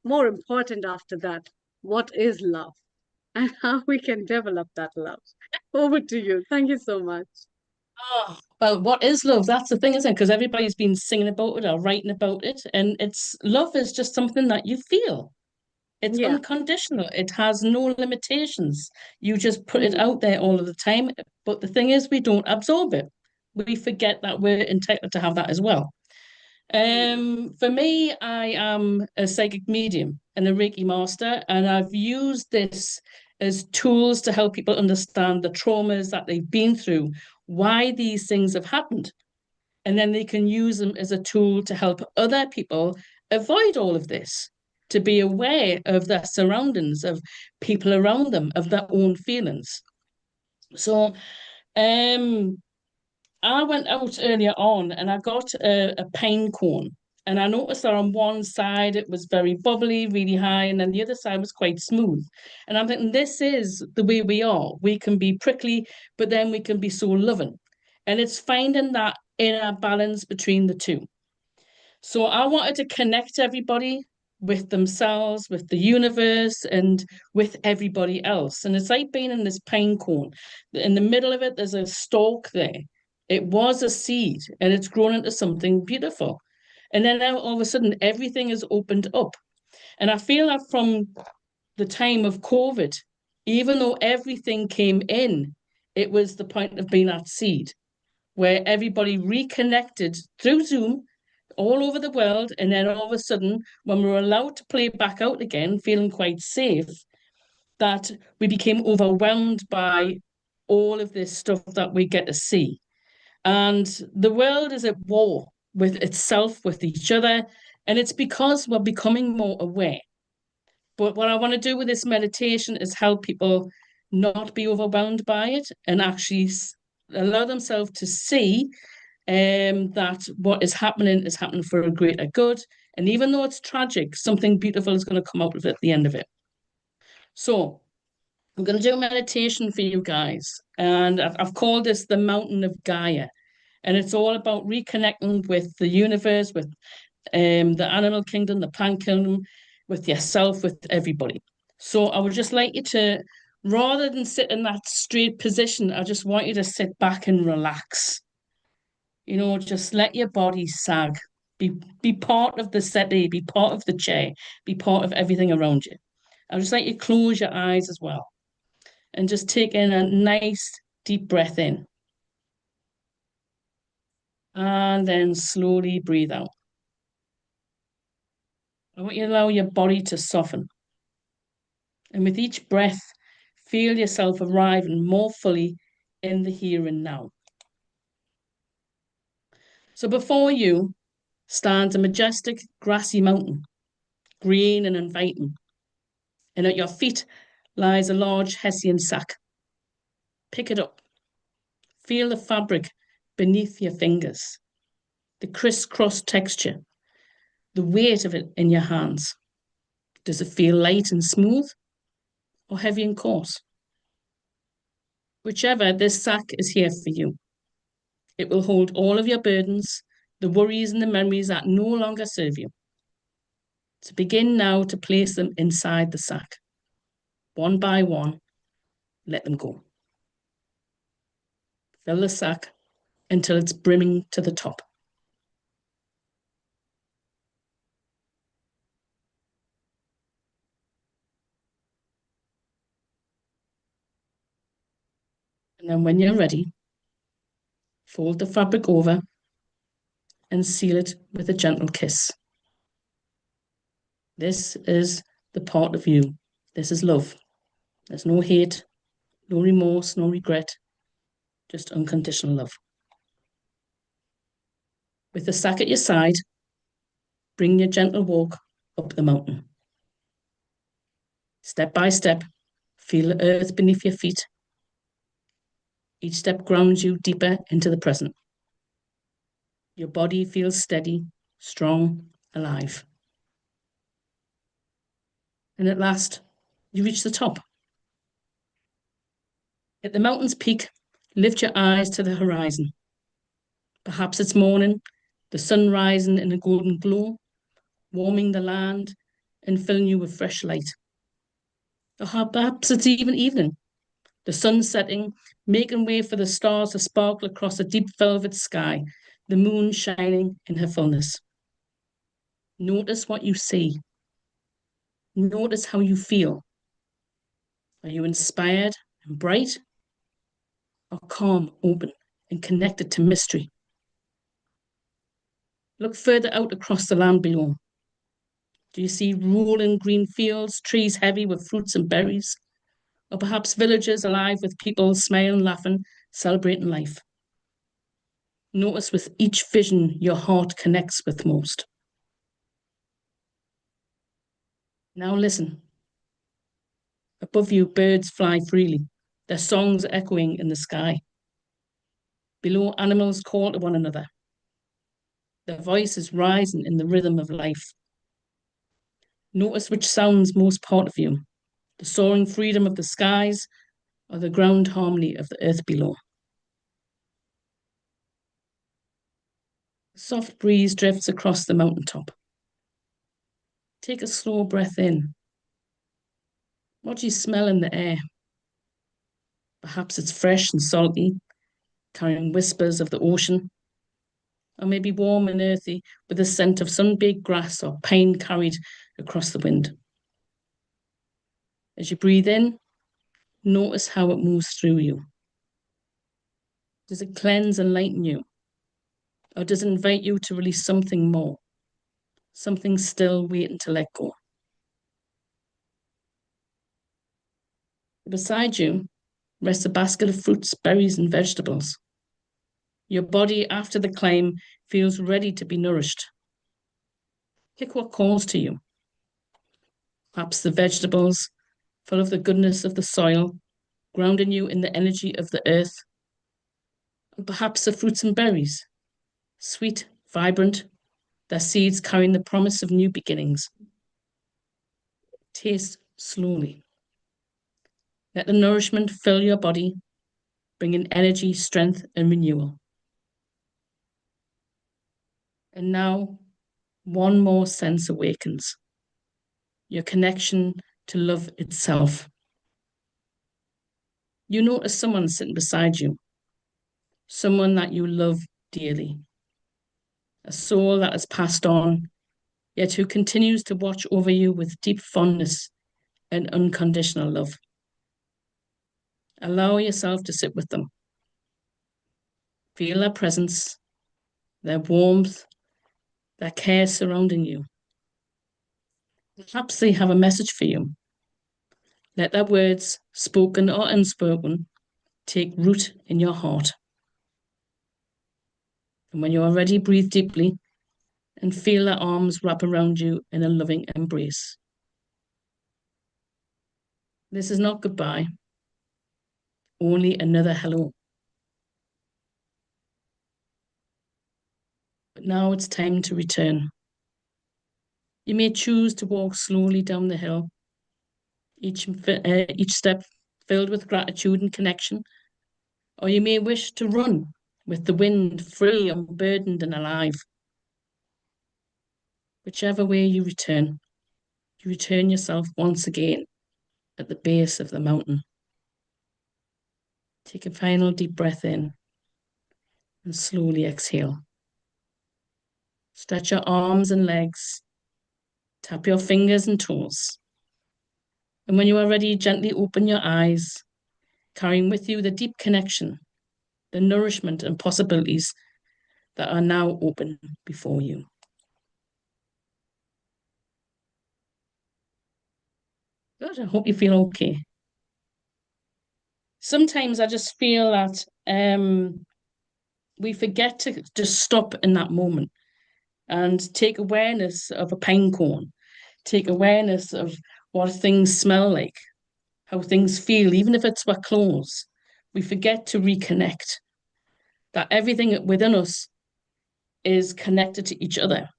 D: more important after that, what is love and how we can develop that love? Over to you. Thank you so much.
L: Well, what is love? That's the thing, isn't it? Because everybody's been singing about it or writing about it, and it's love is just something that you feel. It's
D: Yeah.
L: unconditional. It has no limitations. You just put it
D: Mm.
L: out there all of the time. But the thing is, we don't absorb it. We forget that we're entitled to have that as well. For me, I am a psychic medium and a Reiki master, and I've used this as tools to help people understand the traumas that they've been through, why these things have happened, and then they can use them as a tool to help other people avoid all of this, to be aware of their surroundings, of people around them, of their own feelings. So, I went out earlier on and I got a pine cone. And I noticed that on one side it was very bubbly, really high, and then the other side was quite smooth. And I'm thinking, this is the way we are. We can be prickly, but then we can be so loving. And it's finding that inner balance between the two. So I wanted to connect everybody with themselves, with the universe, and with everybody else. And it's like being in this pine cone. In the middle of it, there's a stalk there. It was a seed and it's grown into something beautiful. And then now all of a sudden, everything is opened up. And I feel that from the time of COVID, even though everything came in, it was the point of being that seed where everybody reconnected through Zoom all over the world. And then all of a sudden, when we were allowed to play back out again, feeling quite safe, that we became overwhelmed by all of this stuff that we get to see. And the world is at war with itself, with each other. And it's because we're becoming more aware. But what I want to do with this meditation is help people not be overwhelmed by it and actually allow themselves to see that what is happening for a greater good. And even though it's tragic, something beautiful is going to come out of it at the end of it. So I'm going to do a meditation for you guys. And I've called this the Mountain of Gaia. And it's all about reconnecting with the universe, with the animal kingdom, the plant kingdom, with yourself, with everybody. So I would just like you to, rather than sit in that straight position, I just want you to sit back and relax. You know, just let your body sag. Be part of the settee, be part of the chair, be part of everything around you. I'd just like you to close your eyes as well and just take in a nice deep breath in. And then slowly breathe out. I want you to allow your body to soften. And with each breath, feel yourself arriving more fully in the here and now. So before you stands a majestic grassy mountain, green and inviting. And at your feet lies a large Hessian sack. Pick it up. Feel the fabric beneath your fingers, the crisscross texture, the weight of it in your hands. Does it feel light and smooth or heavy and coarse? Whichever, this sack is here for you. It will hold all of your burdens, the worries and the memories that no longer serve you. So begin now to place them inside the sack. One by one, let them go. Fill the sack until it's brimming to the top. And then when you're ready, fold the fabric over and seal it with a gentle kiss. This is the part of you. This is love. There's no hate, no remorse, no regret, just unconditional love. With the sack at your side, bring your gentle walk up the mountain. Step by step, feel the earth beneath your feet. Each step grounds you deeper into the present. Your body feels steady, strong, alive. And at last, you reach the top. At the mountain's peak, lift your eyes to the horizon. Perhaps it's morning, the sun rising in a golden glow, warming the land and filling you with fresh light. Or perhaps it's even evening, the sun setting, making way for the stars to sparkle across a deep velvet sky, the moon shining in her fullness. Notice what you see. Notice how you feel. Are you inspired and bright? Or calm, open, and connected to mystery? Look further out across the land below. Do you see rolling green fields, trees heavy with fruits and berries? Or perhaps villages alive with people smiling, laughing, celebrating life? Notice with each vision your heart connects with most. Now listen. Above you, birds fly freely, their songs echoing in the sky. Below, animals call to one another. Their voices rising in the rhythm of life. Notice which sounds most part of you, the soaring freedom of the skies or the ground harmony of the earth below. A soft breeze drifts across the mountaintop. Take a slow breath in. What do you smell in the air? Perhaps it's fresh and salty, carrying whispers of the ocean, or maybe warm and earthy with the scent of sun-baked grass or pine carried across the wind. As you breathe in, notice how it moves through you. Does it cleanse and lighten you? Or does it invite you to release something more? Something still waiting to let go? Beside you rests a basket of fruits, berries, and vegetables. Your body, after the climb, feels ready to be nourished. Pick what calls to you. Perhaps the vegetables, full of the goodness of the soil, grounding you in the energy of the earth. And perhaps the fruits and berries, sweet, vibrant, their seeds carrying the promise of new beginnings. Taste slowly. Let the nourishment fill your body, bringing energy, strength, and renewal. And now, one more sense awakens. Your connection to love itself. You notice someone sitting beside you, someone that you love dearly, a soul that has passed on, yet who continues to watch over you with deep fondness and unconditional love. Allow yourself to sit with them. Feel their presence, their warmth, their care surrounding you. Perhaps they have a message for you. Let their words, spoken or unspoken, take root in your heart. And when you are ready, breathe deeply and feel their arms wrap around you in a loving embrace. This is not goodbye, only another hello. But now it's time to return. You may choose to walk slowly down the hill, each step filled with gratitude and connection, or you may wish to run with the wind, free, unburdened, and alive. Whichever way you return yourself once again at the base of the mountain. Take a final deep breath in and slowly exhale. Stretch your arms and legs, tap your fingers and toes. And when you are ready, gently open your eyes, carrying with you the deep connection, the nourishment and possibilities that are now open before you. Good, I hope you feel okay. Sometimes I just feel that we forget to just stop in that moment and take awareness of a pine cone, take awareness of what things smell like, how things feel, even if it's our clothes. We forget to reconnect, that everything within us is connected to each other.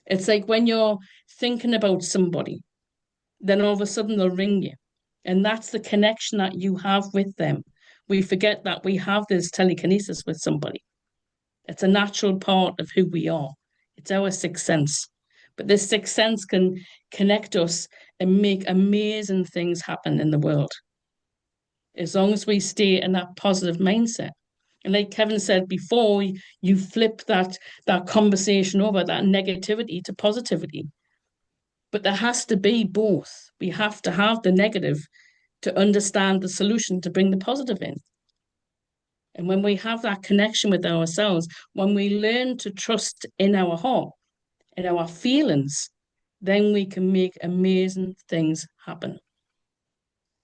L: It's like when you're thinking about somebody, then all of a sudden they'll ring you. And that's the connection that you have with them. We forget that we have this telekinesis with somebody. It's a natural part of who we are. It's our sixth sense. But this sixth sense can connect us and make amazing things happen in the world, as long as we stay in that positive mindset. And like Kevin said before, you flip that conversation over, that negativity to positivity. But there has to be both. We have to have the negative to understand the solution to bring the positive in. And when we have that connection with ourselves, when we learn to trust in our heart, in our feelings, then we can make amazing things happen.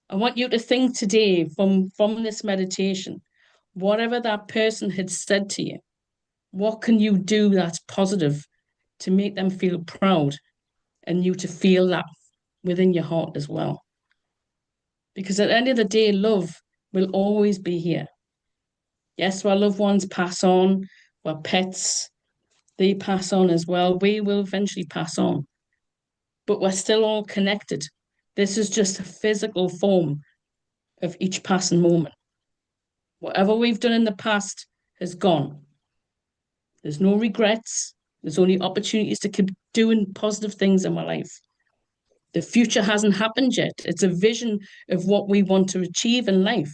L: I want you to think today from this meditation, whatever that person had said to you, what can you do that's positive to make them feel proud and you to feel that within your heart as well? Because at the end of the day, love will always be here. Yes, our loved ones pass on, our pets, they pass on as well. We will eventually pass on, but we're still all connected. This is just a physical form of each passing moment. Whatever we've done in the past has gone. There's no regrets. There's only opportunities to keep doing positive things in my life. The future hasn't happened yet. It's a vision of what we want to achieve in life.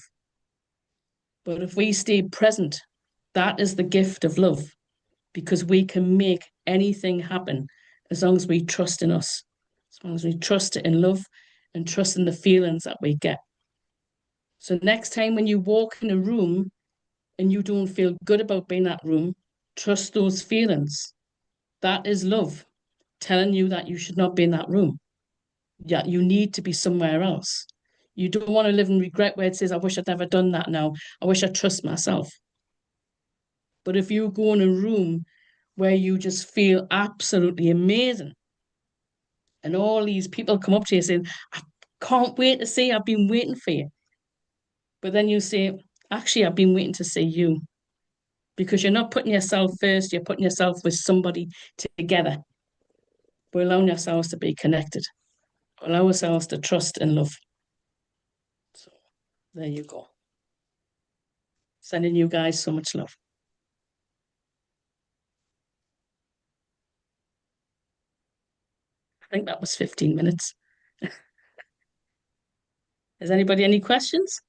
L: But if we stay present, that is the gift of love, because we can make anything happen as long as we trust in us, as long as we trust in love and trust in the feelings that we get. So next time when you walk in a room and you don't feel good about being in that room, trust those feelings. That is love telling you that you should not be in that room. Yeah, you need to be somewhere else. You don't want to live in regret where it says, I wish I'd never done that now. I wish I trust myself. But if you go in a room where you just feel absolutely amazing, and all these people come up to you saying, I can't wait to see, I've been waiting for you. But then you say, actually, I've been waiting to see you. because you're not putting yourself first, you're putting yourself with somebody together. We're allowing ourselves to be connected, allow ourselves to trust and love. So there you go. Sending you guys so much love. I think that was 15 minutes. Has anybody any questions?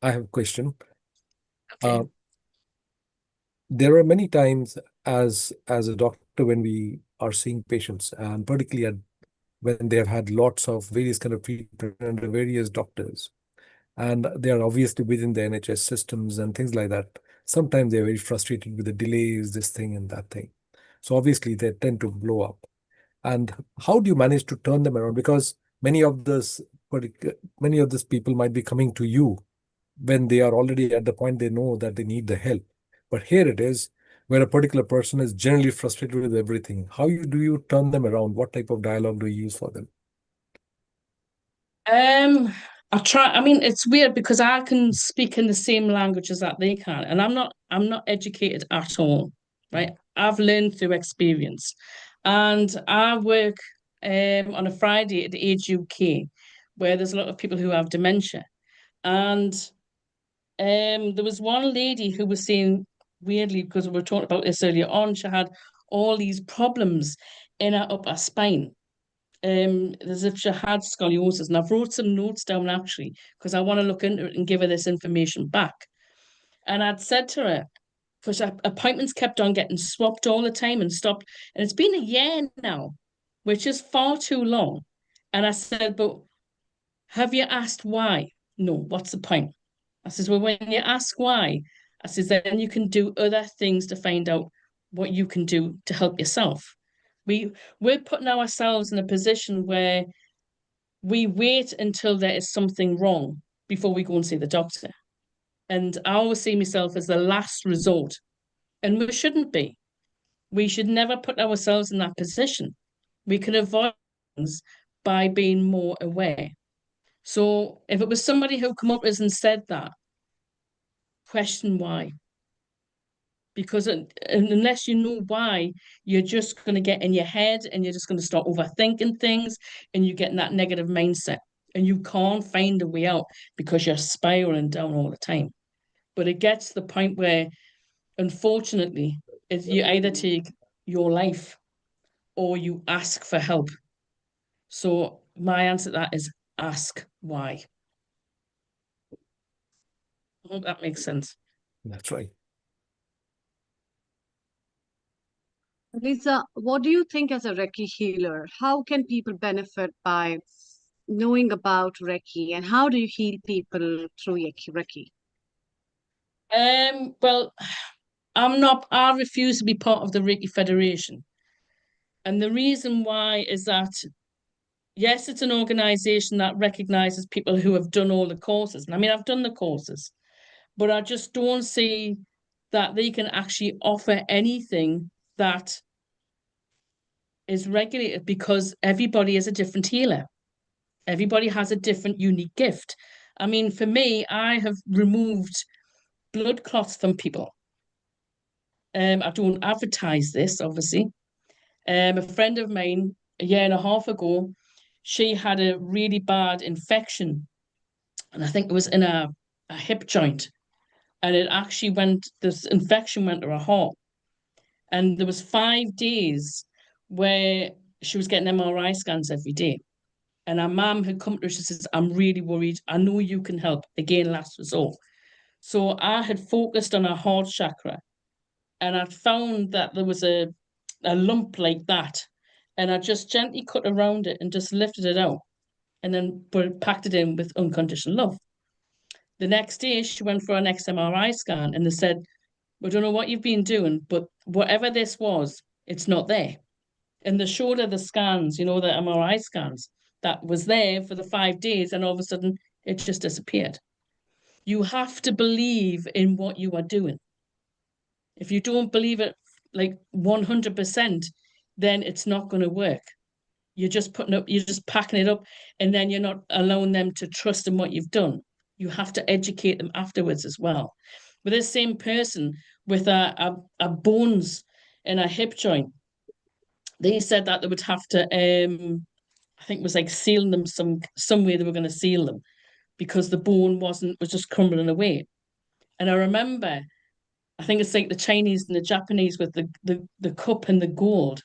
F: I have a question.
L: Okay.
F: There are many times as a doctor when we are seeing patients, and particularly when they have had lots of various kind of treatment under various doctors, and they are obviously within the NHS systems and things like that. Sometimes they're very frustrated with the delays, this thing and that thing. So obviously they tend to blow up. And how do you manage to turn them around? Because many of these people might be coming to you when they are already at the point they know that they need the help. But here it is where a particular person is generally frustrated with everything. Do you turn them around? What type of dialogue do you use for them?
L: I try. I mean, it's weird because I can speak in the same language as that they can, and I'm not educated at all, right? I've learned through experience, and I work on a Friday at the Age UK, where there's a lot of people who have dementia, and there was one lady who was saying weirdly, because we were talking about this earlier on, she had all these problems in her upper spine, as if she had scoliosis. And I've wrote some notes down actually because I want to look into it and give her this information back. And I'd said to her, because her appointments kept on getting swapped all the time and stopped, and it's been a year now, which is far too long. And I said, but have you asked why? No, what's the point? I says, well, when you ask why, I says, then you can do other things to find out what you can do to help yourself. We're putting ourselves in a position where we wait until there is something wrong before we go and see the doctor. And I always see myself as the last resort. And we shouldn't be. We should never put ourselves in that position. We can avoid things by being more aware. So if it was somebody who come up with us and said that, question why. Because unless you know why, you're just going to get in your head and you're just going to start overthinking things and you get in that negative mindset and you can't find a way out because you're spiraling down all the time. But it gets to the point where, unfortunately, you either take your life or you ask for help. So my answer to that is ask why. I hope that makes sense.
F: That's right.
D: Lisa, what do you think as a Reiki healer? How can people benefit by knowing about Reiki, and how do you heal people through Reiki?
L: Well, I refuse to be part of the Reiki Federation. And the reason why is that, yes, it's an organization that recognizes people who have done all the courses. And I mean, I've done the courses, but I just don't see that they can actually offer anything that is regulated because everybody is a different healer. Everybody has a different unique gift. I mean, for me, I have removed blood clots from people. I don't advertise this, obviously. A friend of mine, a year and a half ago, she had a really bad infection, and I think it was in a hip joint, and this infection went to her heart, and there was 5 days where she was getting MRI scans every day. And her mum had come to her, she says, I'm really worried. I know you can help. Again, last resort. So I had focused on her heart chakra, and I'd found that there was a lump like that. And I just gently cut around it and just lifted it out and then packed it in with unconditional love. The next day, she went for her next MRI scan and they said, we don't know what you've been doing, but whatever this was, it's not there. And they showed her the scans, the MRI scans that was there for the 5 days, and all of a sudden it just disappeared. You have to believe in what you are doing. If you don't believe it like 100%, then it's not going to work. You're just packing it up, and then you're not allowing them to trust in what you've done. You have to educate them afterwards as well. with this same person with a bones in a hip joint. They said that they would have to, I think it was like sealing them some way they were going to seal them because the bone was just crumbling away. And I remember, I think it's like the Chinese and the Japanese with the cup and the gold.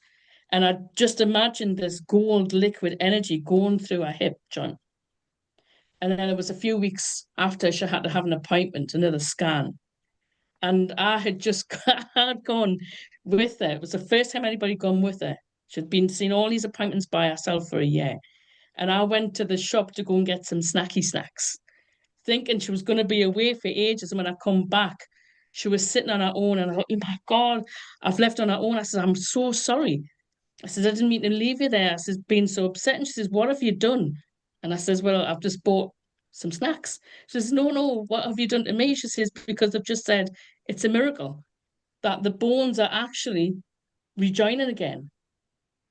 L: And I just imagined this gold liquid energy going through her hip joint. And then it was a few weeks after she had to have an appointment, another scan. And I had just had gone with her. It was the first time anybody gone with her. She'd been seeing all these appointments by herself for a year. And I went to the shop to go and get some snacky snacks, thinking she was going to be away for ages. And when I come back, she was sitting on her own. And I thought, oh my God, I've left her on her own. I said, I'm so sorry. I said, I didn't mean to leave you there. I said, being so upset. And she says, what have you done? And I says, well, I've just bought some snacks. She says, no, what have you done to me? She says, because I've just said it's a miracle that the bones are actually rejoining again.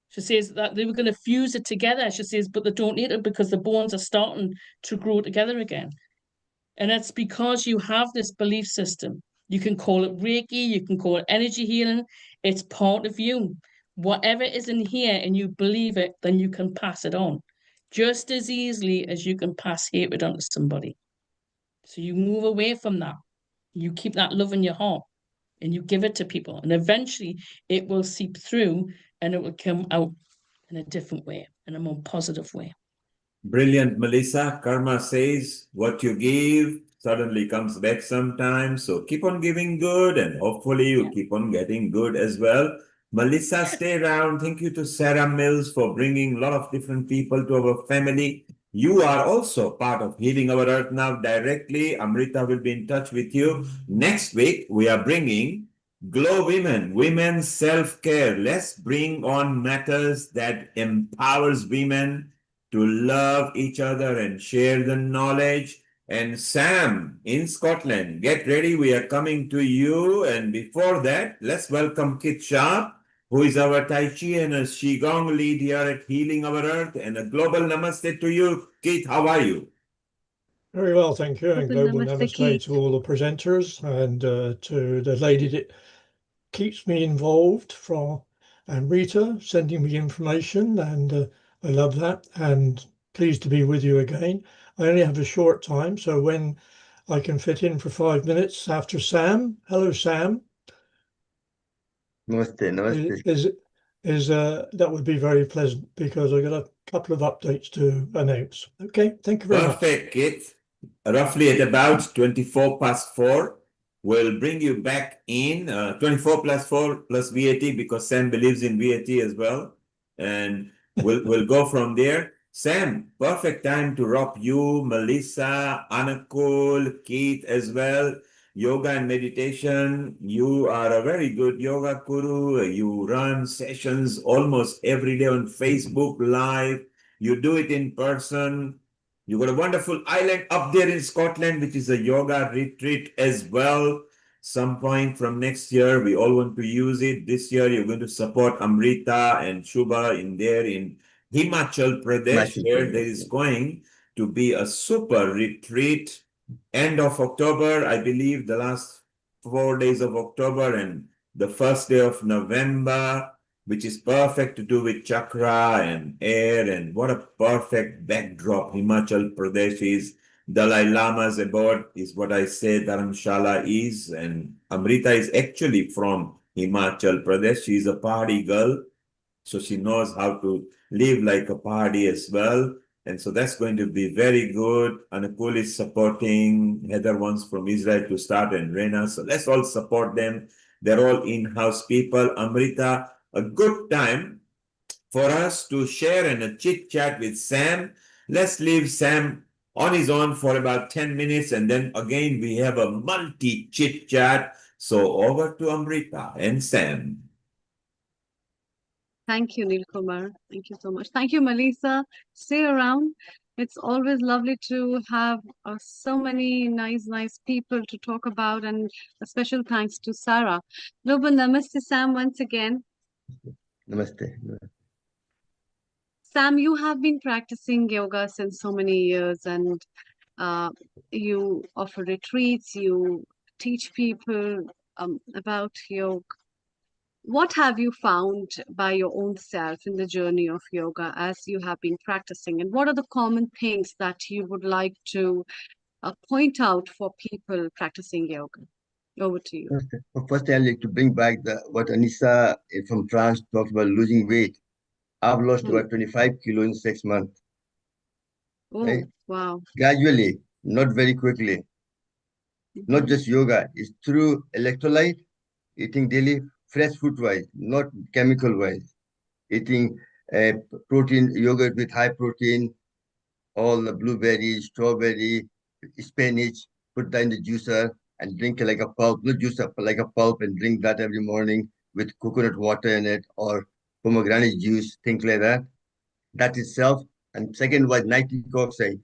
L: She says that they were going to fuse it together. She says, but they don't need it because the bones are starting to grow together again. And it's because you have this belief system. You can call it Reiki, you can call it energy healing. It's part of you. Whatever is in here and you believe it, then you can pass it on just as easily as you can pass hatred onto somebody. So you move away from that. You keep that love in your heart and you give it to people. And eventually it will seep through and it will come out in a different way, in a more positive way.
E: Brilliant, Melissa. Karma says what you give suddenly comes back sometimes. So keep on giving good and hopefully you keep on getting good as well. Melissa, stay around. Thank you to Sarah Mills for bringing a lot of different people to our family. You are also part of Healing Our Earth Now directly. Amrita will be in touch with you. Next week, we are bringing Glow Women, women's self-care. Let's bring on matters that empowers women to love each other and share the knowledge. And Sam in Scotland, get ready. We are coming to you. And before that, let's welcome Kit Sharp, who is our Tai Chi and a Qigong lead here at Healing Our Earth. And a global namaste to you. Kit, how are you?
M: Very well, thank you. And
D: Global
M: global
D: namaste,
M: namaste
D: Keith.
M: to all the presenters and to the lady that keeps me involved and Rita sending me information, and I love that and pleased to be with you again. I only have a short time, so when I can fit in for 5 minutes after Sam. Hello, Sam.
G: Namaste, namaste.
M: That would be very pleasant because I got a couple of updates to announce. Okay, thank you very much.
E: Perfect, Kit. Roughly at about 24 past 4, we'll bring you back in 24 plus 4 plus VAT because Sam believes in VAT as well. And we'll go from there. Sam, perfect time to rock you, Melissa, Anakul, Keith as well. Yoga and meditation. You are a very good yoga guru. You run sessions almost every day on Facebook Live. You do it in person. You got a wonderful island up there in Scotland, which is a yoga retreat as well. Some point from next year, we all want to use it. This year, you're going to support Amrita and Shubha in there in Himachal Pradesh, where there is going to be a super retreat end of October, I believe, the last 4 days of October and the first day of November, which is perfect to do with chakra and air. And what a perfect backdrop Himachal Pradesh is. Dalai Lama's abode is what I say Dharamshala is. And Amrita is actually from Himachal Pradesh. She's a party girl, so she knows how to live like a party as well. And so that's going to be very good. Anakul is supporting. Heather wants from Israel to start and Rena. So let's all support them. They're all in-house people. Amrita, a good time for us to share and a chit chat with Sam. Let's leave Sam on his own for about 10 minutes. And then again, we have a multi chit chat. So over to Amrita and Sam.
D: Thank you, Neil Kumar. Thank you so much. Thank you, Melissa. Stay around. It's always lovely to have so many nice people to talk about, and a special thanks to Sarah. Global Namaste, Sam, once again.
G: Namaste.
D: Sam, you have been practicing yoga since so many years, and you offer retreats, you teach people about yoga, what have you found by your own self in the journey of yoga as you have been practicing? And what are the common things that you would like to point out for people practicing yoga? Over to you.
G: First, I'd like to bring back what Anissa from France talked about losing weight. I've lost about 25 kilos in 6 months.
D: Oh,
G: right?
D: wow.
G: Gradually, not very quickly. Not just yoga, it's through electrolyte, eating daily, fresh food wise, not chemical wise. Eating protein, yogurt with high protein, all the blueberry, strawberry, spinach, put that in the juicer and drink it like a pulp, not juicer, but like a pulp and drink that every morning with coconut water in it or pomegranate juice, things like that. That itself. And second was nitric oxide.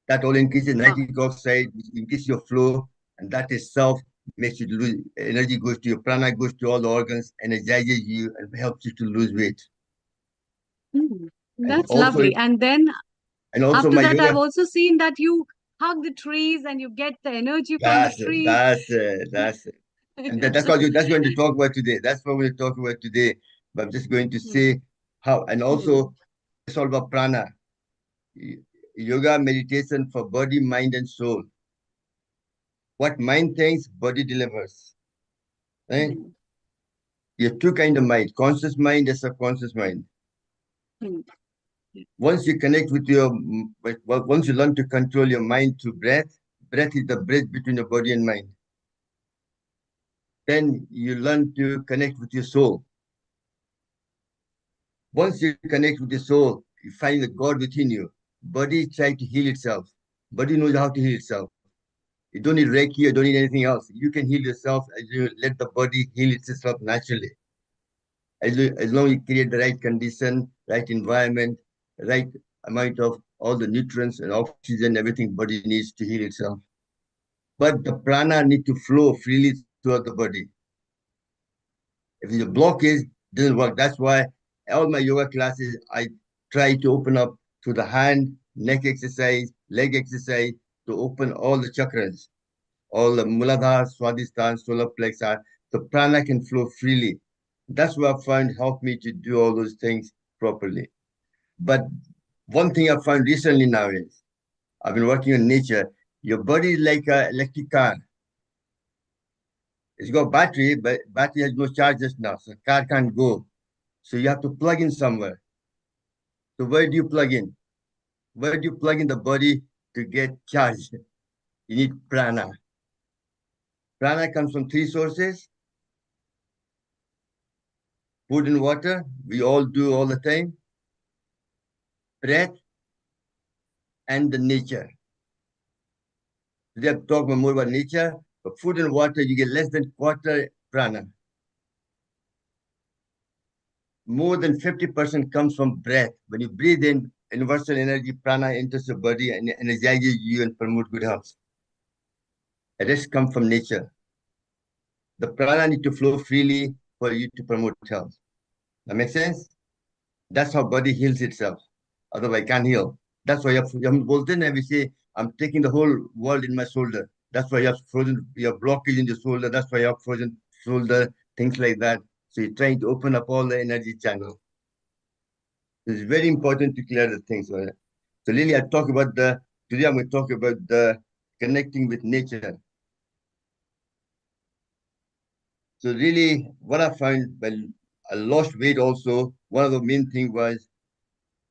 G: That all increases nitric oxide, which increases your flow, and that itself makes you lose energy, goes to your prana, goes to all the organs, energizes you, and helps you to lose weight.
D: That's lovely. And then
G: also
D: after
G: my
D: that,
G: yoga.
D: I've also seen that you hug the trees and you get the energy from the
G: That's it.
D: trees.
G: That's it. And that's what that's going to talk about today. That's what we'll talk about today. But I'm just going to say how, and also it's all about prana. Yoga meditation for body, mind, and soul. What mind thinks, body delivers. Right? You have two kinds of mind: conscious mind and subconscious mind. Once you connect with once you learn to control your mind through breath, breath is the bridge between your body and mind. Then you learn to connect with your soul. Once you connect with the soul, you find the God within you. Body tries to heal itself. Body knows how to heal itself. You don't need Reiki, you don't need anything else. You can heal yourself as you let the body heal itself naturally. As long as you create the right condition, right environment, right amount of all the nutrients and oxygen, everything body needs to heal itself. But the prana need to flow freely throughout the body. If the blockage doesn't work, that's why all my yoga classes, I try to open up to the hand, neck exercise, leg exercise, to open all the chakras, all the Muladhara, Swadhisthana, solar plexus, the prana can flow freely. That's what I found helped me to do all those things properly. But one thing I found recently now is, I've been working on nature. Your body is like an electric car. It's got battery, but battery has no charges now, so car can't go. So you have to plug in somewhere. So where do you plug in? Where do you plug in the body to get charged? You need prana. Prana comes from three sources: food and water, we all do all the time, breath, and the nature. Today I'm talking more about nature, but food and water, you get less than quarter prana. More than 50% comes from breath. When you breathe in, universal energy, prana enters your body and energizes you and promotes good health. The rest comes from nature. The prana need to flow freely for you to promote health. That makes sense? That's how body heals itself. Otherwise, it can't heal. That's why हम बोलते हैं we say, I'm taking the whole world in my shoulder. That's why you have frozen, your blockage in the shoulder. That's why you have frozen shoulder, things like that. So you're trying to open up all the energy channels. It's very important to clear the things. So Lily, today I'm going to talk about the connecting with nature. So really, what I found, well, I lost weight also. One of the main things was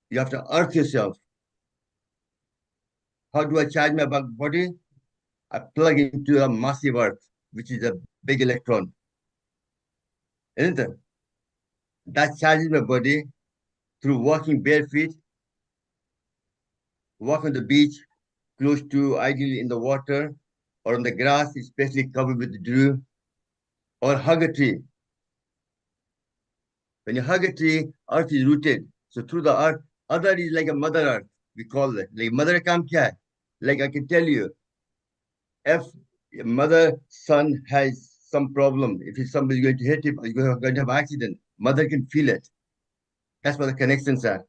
G: you have to earth yourself. How do I charge my body? I plug into a massive earth, which is a big electron. Isn't it? That charges my body through walking bare feet, walk on the beach, close to, ideally in the water, or on the grass, especially covered with dew, or hug a tree. When you hug a tree, earth is rooted. So through the earth, other is like a mother earth, we call it. Like mother kam kya hai? Like I can tell you, if your mother son has some problem, if somebody's going to hit him, or he's going to have an accident, mother can feel it. That's what the connections are.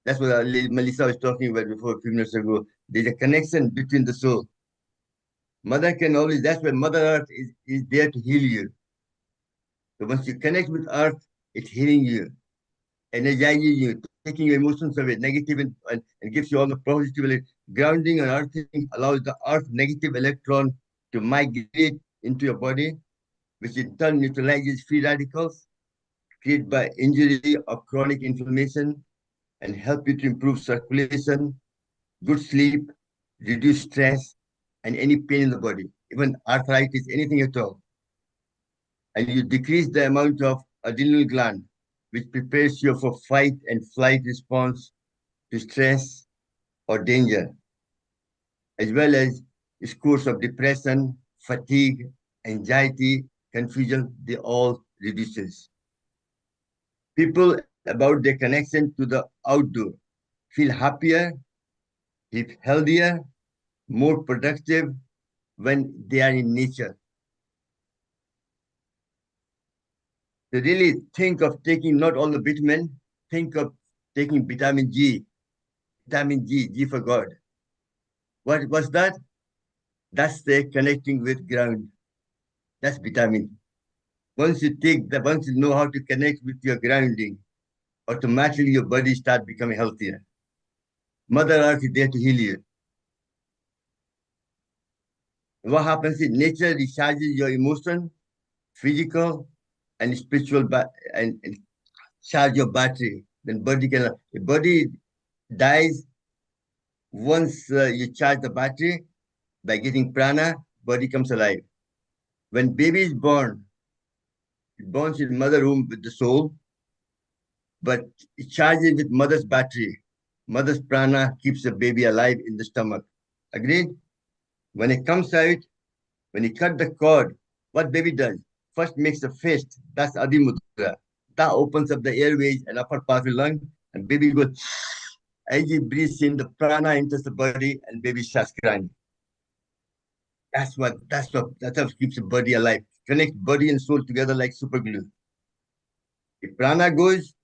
G: That's what Melissa was talking about before a few minutes ago. There's a connection between the soul. Mother can always, that's why Mother Earth is there to heal you. So once you connect with Earth, it's healing you, energizing you, taking your emotions away, negative, and gives you all the positive. Grounding and earthing allows the Earth negative electron to migrate into your body, which in turn neutralizes free radicals created by injury or chronic inflammation and help you to improve circulation, good sleep, reduce stress, and any pain in the body, even arthritis, anything at all. And you decrease the amount of adrenal gland, which prepares you for fight and flight response to stress or danger, as well as scores of depression, fatigue, anxiety, confusion, they all reduces. People about their connection to the outdoor feel happier, healthier, more productive when they are in nature. So really think of taking not all the vitamin, think of taking vitamin G, G for God. What was that? That's the connecting with ground. That's vitamin. Once you take that, once you know how to connect with your grounding, automatically your body starts becoming healthier. Mother Earth is there to heal you. And what happens is nature recharges your emotion, physical, and spiritual, and charge your battery. Then the body dies once you charge the battery by getting prana, body comes alive. When baby is born, it borns in mother womb with the soul, but it charges with mother's battery. Mother's prana keeps the baby alive in the stomach. Agreed? When it comes out, when you cut the cord, what baby does? First makes a fist. That's Adi Mudra. That opens up the airways and upper part of the lung, and baby goes, as he breathes in, the prana enters the body, and baby starts crying. That's what keeps the body alive. Connect body and soul together like super glue. If prana goes,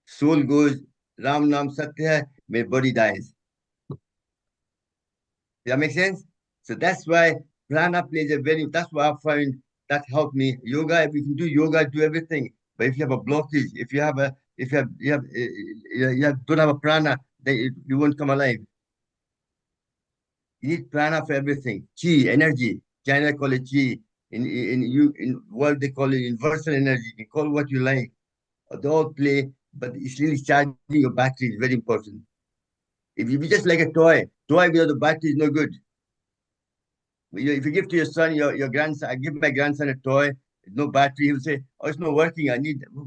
G: soul goes, Ram Nam Satya hai, my body dies. Does that make sense? So that's why prana plays a that's why I find that helped me. Yoga, if you can do yoga, do everything. But if you have a blockage, if you have a, if you have, don't have a prana, then you won't come alive. You need prana for everything. Chi, energy. China call it chi. In world they call it universal energy. You can call what you like. They all play, but it's really charging your battery is very important. If you be just like a toy without the battery is no good. If you give to your son, your grandson, I give my grandson a toy, no battery, he'll say, oh, it's not working.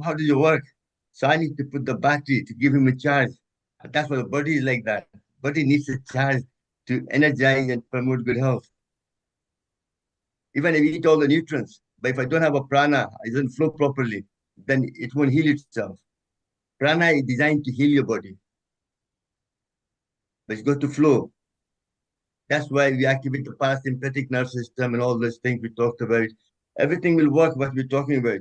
G: How does it work? So I need to put the battery to give him a charge. And that's why the body is like that. Body needs a charge to energize and promote good health. Even if you eat all the nutrients, but if I don't have a prana, it doesn't flow properly, then it won't heal itself. Prana is designed to heal your body, but it's got to flow. That's why we activate the parasympathetic nervous system and all those things we talked about. Everything will work what we're talking about.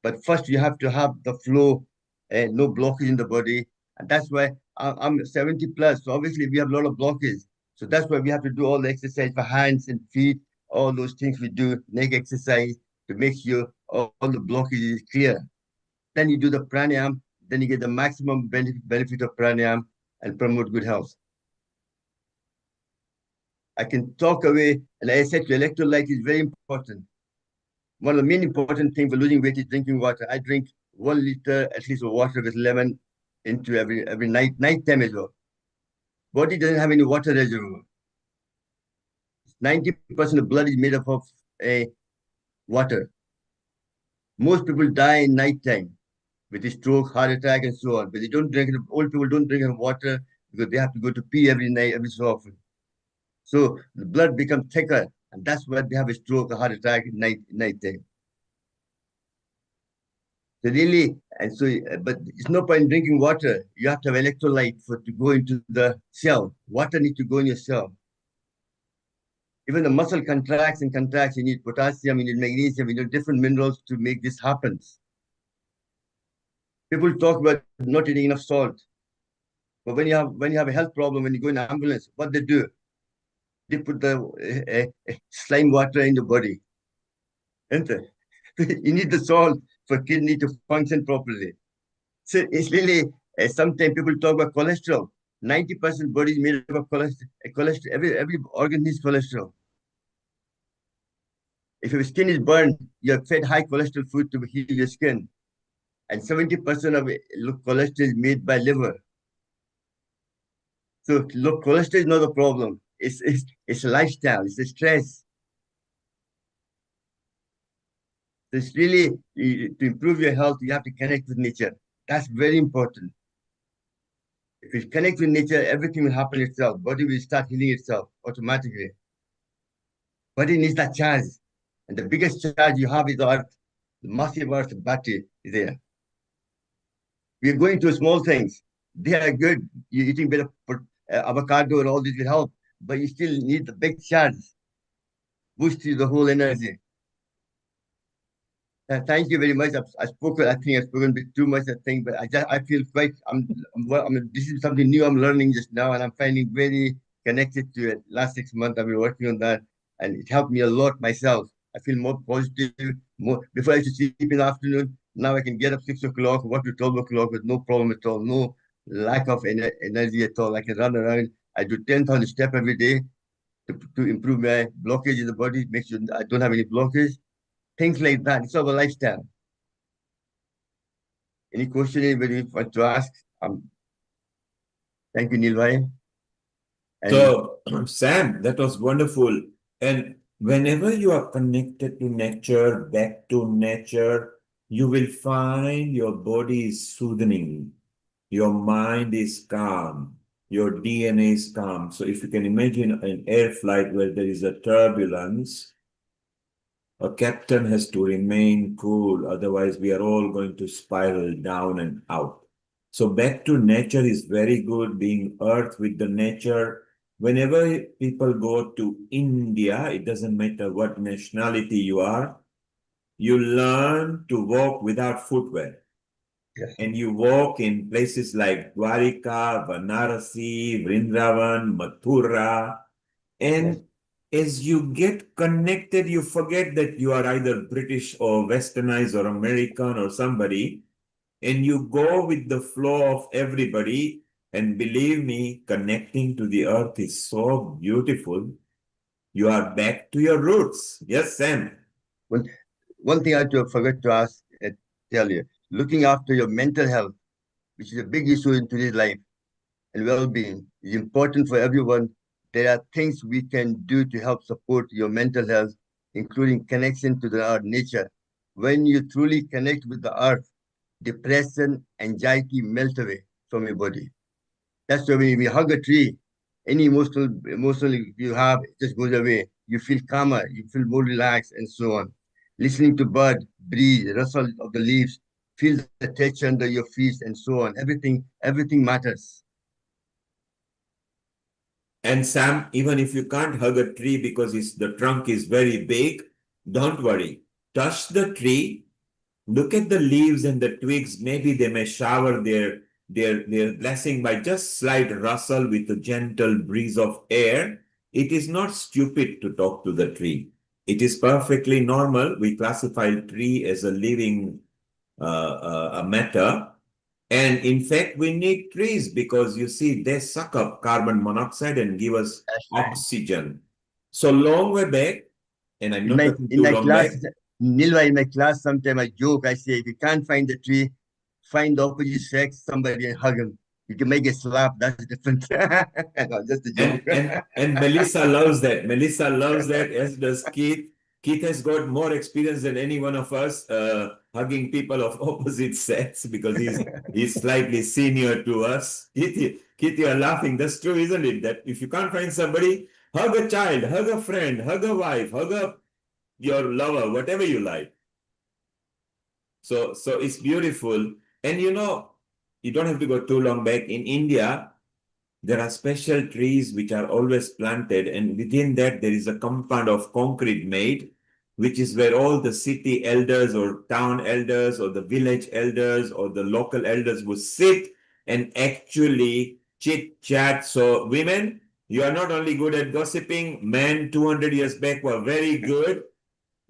G: But first you have to have the flow and no blockage in the body. And that's why I'm 70 plus. So obviously we have a lot of blockages. So that's why we have to do all the exercise for hands and feet, all those things we do, neck exercise to make sure all the blockages is clear. Then you do the pranayam, then you get the maximum benefit of pranayam and promote good health. I can talk away, and I said electrolyte is very important. One of the main important things for losing weight is drinking water. I drink 1 liter at least of water with lemon into every night time as well. Body doesn't have any water reservoir. 90% of blood is made up of water. Most people die in night time with a stroke, heart attack, and so on. But they don't drink. Old people don't drink enough water because they have to go to pee every night, every so often. So the blood becomes thicker, and that's why they have a stroke, a heart attack at night time. So really, and so, but it's no point in drinking water. You have to have electrolyte to go into the cell. Water needs to go in your cell. Even the muscle contracts and contracts. You need potassium, you need magnesium, you need different minerals to make this happen. People talk about not eating enough salt. But when you have a health problem, when you go in an ambulance, what they do? they put the slime water in the body. And you need the salt for kidney to function properly. So it's really, sometimes people talk about cholesterol. 90% body is made up of cholesterol. Every organ needs cholesterol. If your skin is burned, you have fed high cholesterol food to heal your skin. And 70% of cholesterol is made by liver. So look, cholesterol is not a problem. It's a lifestyle. It's a stress. So it's really, to improve your health, you have to connect with nature. That's very important. If you connect with nature, everything will happen itself. Body will start healing itself automatically. Body needs that charge. And the biggest charge you have is the earth. The massive earth battery is there. We're going through small things. They are good. You're eating better avocado and all this will help. But you still need the big charge. Boost you the whole energy. Thank you very much. I think I've spoken a bit too much, I think, but I feel quite, this is something new I'm learning just now, and I'm finding very connected to it. Last 6 months, I've been working on that, and it helped me a lot myself. I feel more positive, before I used to sleep in the afternoon, now I can get up 6 o'clock, work to 12 o'clock with no problem at all, no lack of energy at all. I can run around. I do 10,000 steps every day to improve my blockage in the body, make sure I don't have any blockage. Things like that. It's all a lifestyle. Any question anybody want to ask? Thank you, Nilbhai.
E: So, Sam, that was wonderful. And whenever you are connected to nature, back to nature, you will find your body is soothing, your mind is calm, your DNA is calm. So if you can imagine an air flight where there is a turbulence, a captain has to remain cool, otherwise we are all going to spiral down and out. So back to nature is very good, being earth with the nature. Whenever people go to India, it doesn't matter what nationality you are, you learn to walk without footwear.
G: Yes.
E: And you walk in places like Dwarika, Varanasi, Vrindavan, Mathura, and as you get connected, you forget that you are either British or Westernized or American or somebody, and you go with the flow of everybody. And believe me, connecting to the earth is so beautiful. You are back to your roots. Yes, Sam.
G: One thing I forgot to ask, tell you, looking after your mental health, which is a big issue in today's life, and well-being is important for everyone. There are things we can do to help support your mental health, including connection to the earth, nature. When you truly connect with the earth, depression, anxiety melt away from your body. That's why when you hug a tree, any emotional you have, it just goes away. You feel calmer, you feel more relaxed, and so on. Listening to bird, breeze, rustle of the leaves, feel the touch under your feet, and so on. Everything matters.
E: And Sam, even if you can't hug a tree because the trunk is very big, don't worry. Touch the tree, look at the leaves and the twigs. Maybe they may shower their blessing by just slight rustle with a gentle breeze of air. It is not stupid to talk to the tree. It is perfectly normal. We classify tree as a living a matter. And in fact, we need trees because you see, they suck up carbon monoxide and give us oxygen. So long way back, and I'm not talking too long back.
G: Nilva, in my class, sometimes I joke, I say, if you can't find the tree, find the opposite sex, somebody and hug him. You can make a slap, that's different. No, just a joke.
E: And Melissa loves that. Melissa loves that, as does Keith. Keith has got more experience than any one of us hugging people of opposite sex because he's slightly senior to us. Keith, you are laughing. That's true, isn't it? That if you can't find somebody, hug a child, hug a friend, hug a wife, your lover, whatever you like. So it's beautiful. And you don't have to go too long back. In India, there are special trees which are always planted, and within that there is a compound of concrete made, which is where all the city elders or town elders or the village elders or the local elders would sit and actually chit chat. So women, You are not only good at gossiping, men 200 years back were very good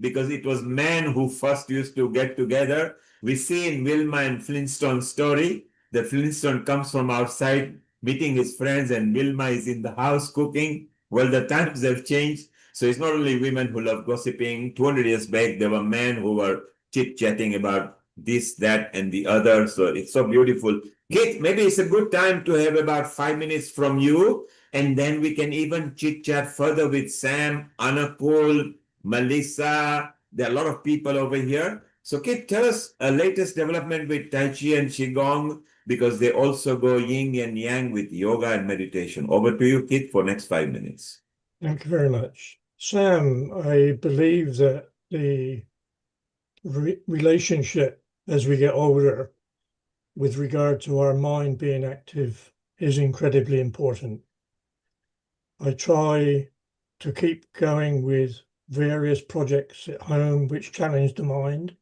E: because it was men who first used to get together. We see in Wilma and Flintstone's story that Flintstone comes from outside meeting his friends and Wilma is in the house cooking. Well, the times have changed. So it's not only women who love gossiping. 200 years back, there were men who were chit-chatting about this, that, and the other. So it's so beautiful. Kate, maybe it's a good time to have about 5 minutes from you, and then we can even chit-chat further with Sam, Anakul, Melissa. There are a lot of people over here. So Kate, tell us a latest development with Tai Chi and Qigong, because they also go yin and yang with yoga and meditation. Over to you, Kate, for next 5 minutes.
M: Thank you very much. Sam, I believe that the relationship as we get older with regard to our mind being active is incredibly important. I try to keep going with various projects at home which challenge the mind,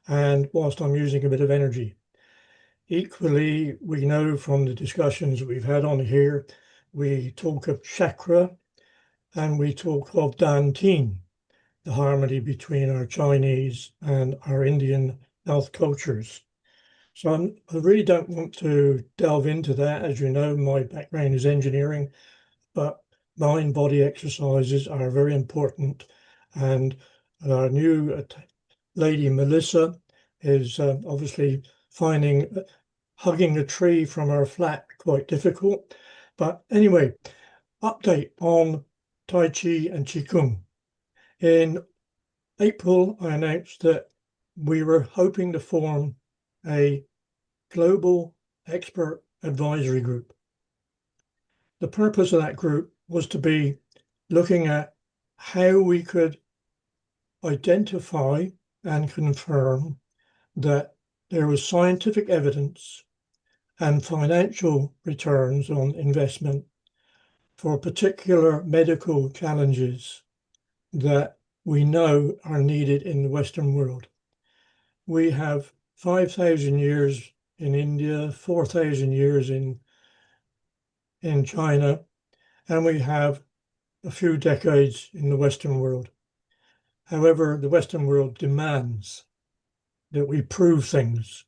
M: and whilst I'm using a bit of energy. Equally, we know from the discussions we've had on here, we talk of chakra and we talk of dantian, the harmony between our Chinese and our Indian health cultures. So I really don't want to delve into that. As you know, my background is engineering, but mind-body exercises are very important. And our new lady, Melissa, is obviously finding hugging a tree from her flat quite difficult. But anyway, update on Tai Chi and Qigong. In April, I announced that we were hoping to form a global expert advisory group. The purpose of that group was to be looking at how we could identify and confirm that there was scientific evidence and financial returns on investment for particular medical challenges that we know are needed in the Western world. We have 5,000 years in India, 4,000 years in China, and we have a few decades in the Western world. However, the Western world demands that we prove things.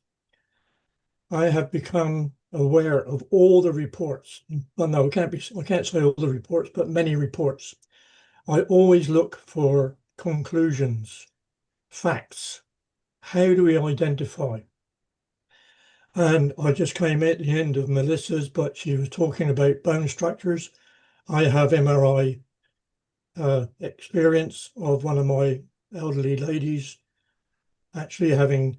M: I have become aware of all the reports. Well, no, I can't say all the reports, but many reports. I always look for conclusions, facts. How do we identify? And I just came at the end of Melissa's, but she was talking about bone structures. I have MRI experience of one of my elderly ladies actually having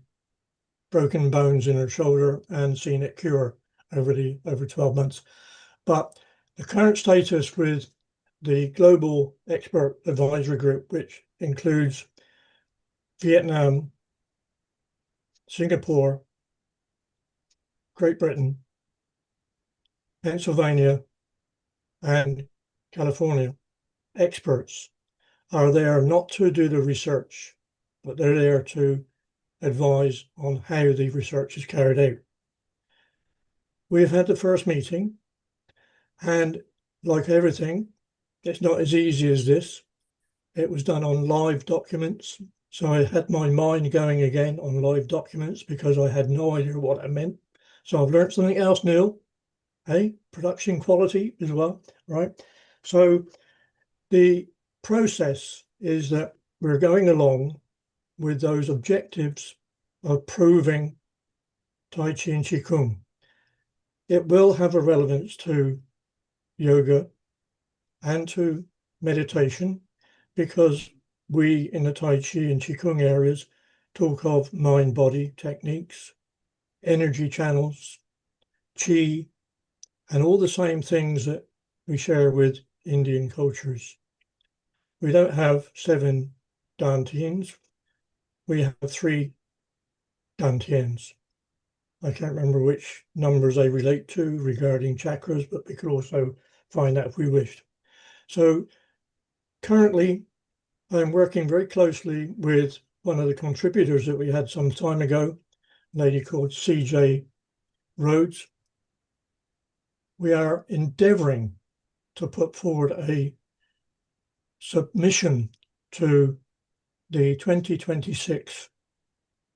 M: broken bones in her shoulder and seen it cure over 12 months. But the current status with the Global Expert Advisory Group, which includes Vietnam, Singapore, Great Britain, Pennsylvania, and California, experts are there not to do the research, but they're there to advise on how the research is carried out. We've had the first meeting, and like everything, it's not as easy as this. It was done on live documents. So I had my mind going again on live documents because I had no idea what that meant. So I've learned something else, Neil. Hey, production quality as well, right? So the process is that we're going along with those objectives of proving Tai Chi and Qigong. It will have a relevance to yoga and to meditation, because we in the Tai Chi and Qigong areas talk of mind-body techniques, energy channels, Qi, and all the same things that we share with Indian cultures. We don't have 7 dantians, we have 3 dantians. I can't remember which numbers they relate to regarding chakras, but we could also find that if we wished. So currently, I'm working very closely with one of the contributors that we had some time ago, a lady called CJ Rhodes. We are endeavoring to put forward a submission to the 2026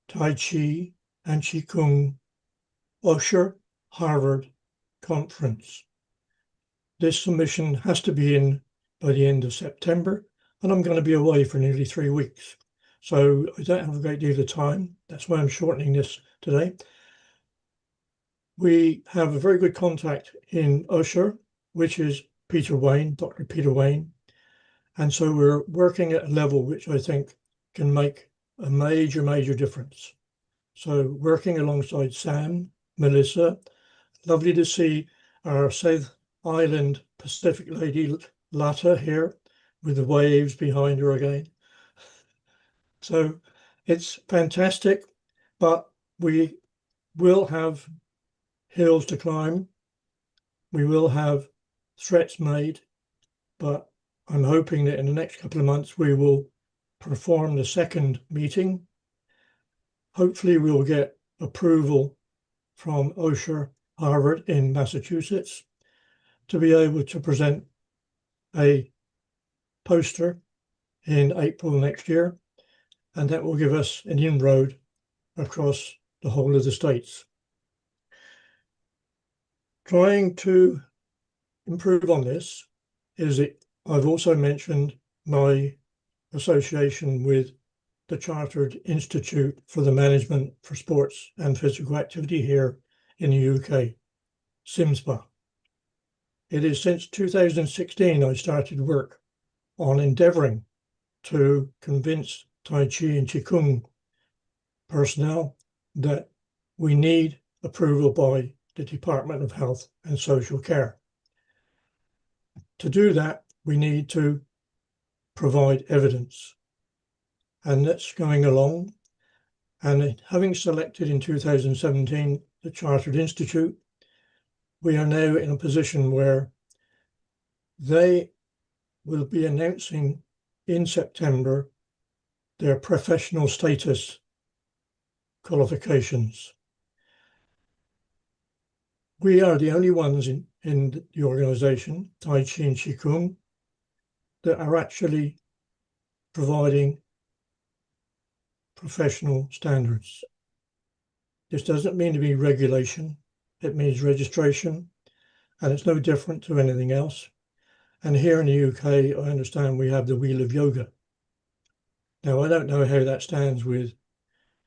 M: Tai Chi and Qigong Usher Harvard Conference. This submission has to be in by the end of September, and I'm going to be away for nearly 3 weeks. So I don't have a great deal of time. That's why I'm shortening this today. We have a very good contact in Usher, which is Peter Wayne, Dr. Peter Wayne. And so we're working at a level which I think can make a major, major difference. So working alongside Sam, Melissa, lovely to see our South Island Pacific lady, Lata, here with the waves behind her again. So it's fantastic, but we will have hills to climb. We will have threats made, but I'm hoping that in the next couple of months we will perform the second meeting. Hopefully we'll get approval from Osher Harvard in Massachusetts to be able to present a poster in April next year, and that will give us an inroad across the whole of the States. Trying to improve on this is that I've also mentioned my association with the Chartered Institute for the Management for Sports and Physical Activity here in the UK, SIMSPA. It is since 2016 I started work on endeavoring to convince Tai Chi and Qigong personnel that we need approval by the Department of Health and Social Care. To do that, we need to provide evidence. And that's going along. And having selected in 2017 the Chartered Institute, we are now in a position where they will be announcing in September their professional status qualifications. We are the only ones in the organization, Tai Chi and Qigong, that are actually providing professional standards. This doesn't mean to be regulation, it means registration, and it's no different to anything else. And here in the UK, I understand we have the Wheel of Yoga. Now, I don't know how that stands with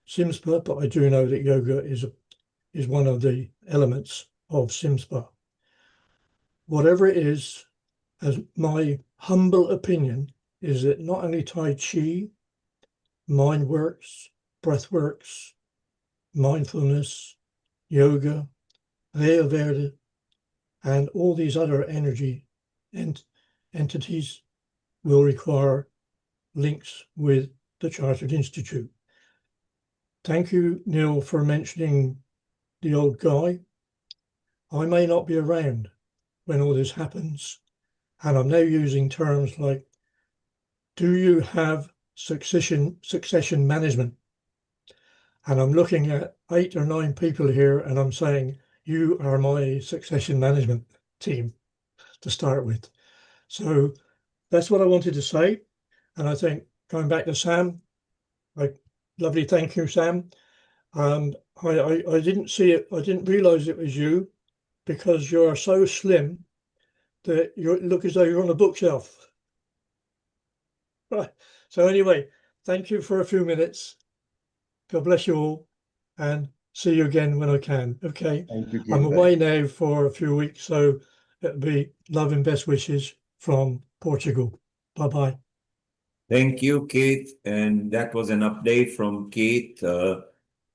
M: SIMSPA, but I do know that yoga is one of the elements of SIMSPA. Whatever it is, as my humble opinion, is that not only Tai Chi, mind works, breath works, mindfulness, yoga, Leo Verde, and all these other energy entities will require links with the Chartered Institute. Thank you, Neil, for mentioning the old guy. I may not be around when all this happens, and I'm now using terms like, do you have succession management? And I'm looking at 8 or 9 people here and I'm saying, you are my succession management team to start with. So that's what I wanted to say. And I think going back to Sam, lovely, thank you, Sam. I didn't see it, I didn't realize it was you because you're so slim that you look as though you're on a bookshelf. Right. So anyway, thank you for a few minutes. God bless you all and see you again when I can. Okay.
G: Thank you,
M: I'm
G: Kate.
M: away now for a few weeks, so it'll be love and best wishes from Portugal. Bye-bye.
E: Thank you, Kate. And that was an update from Kate.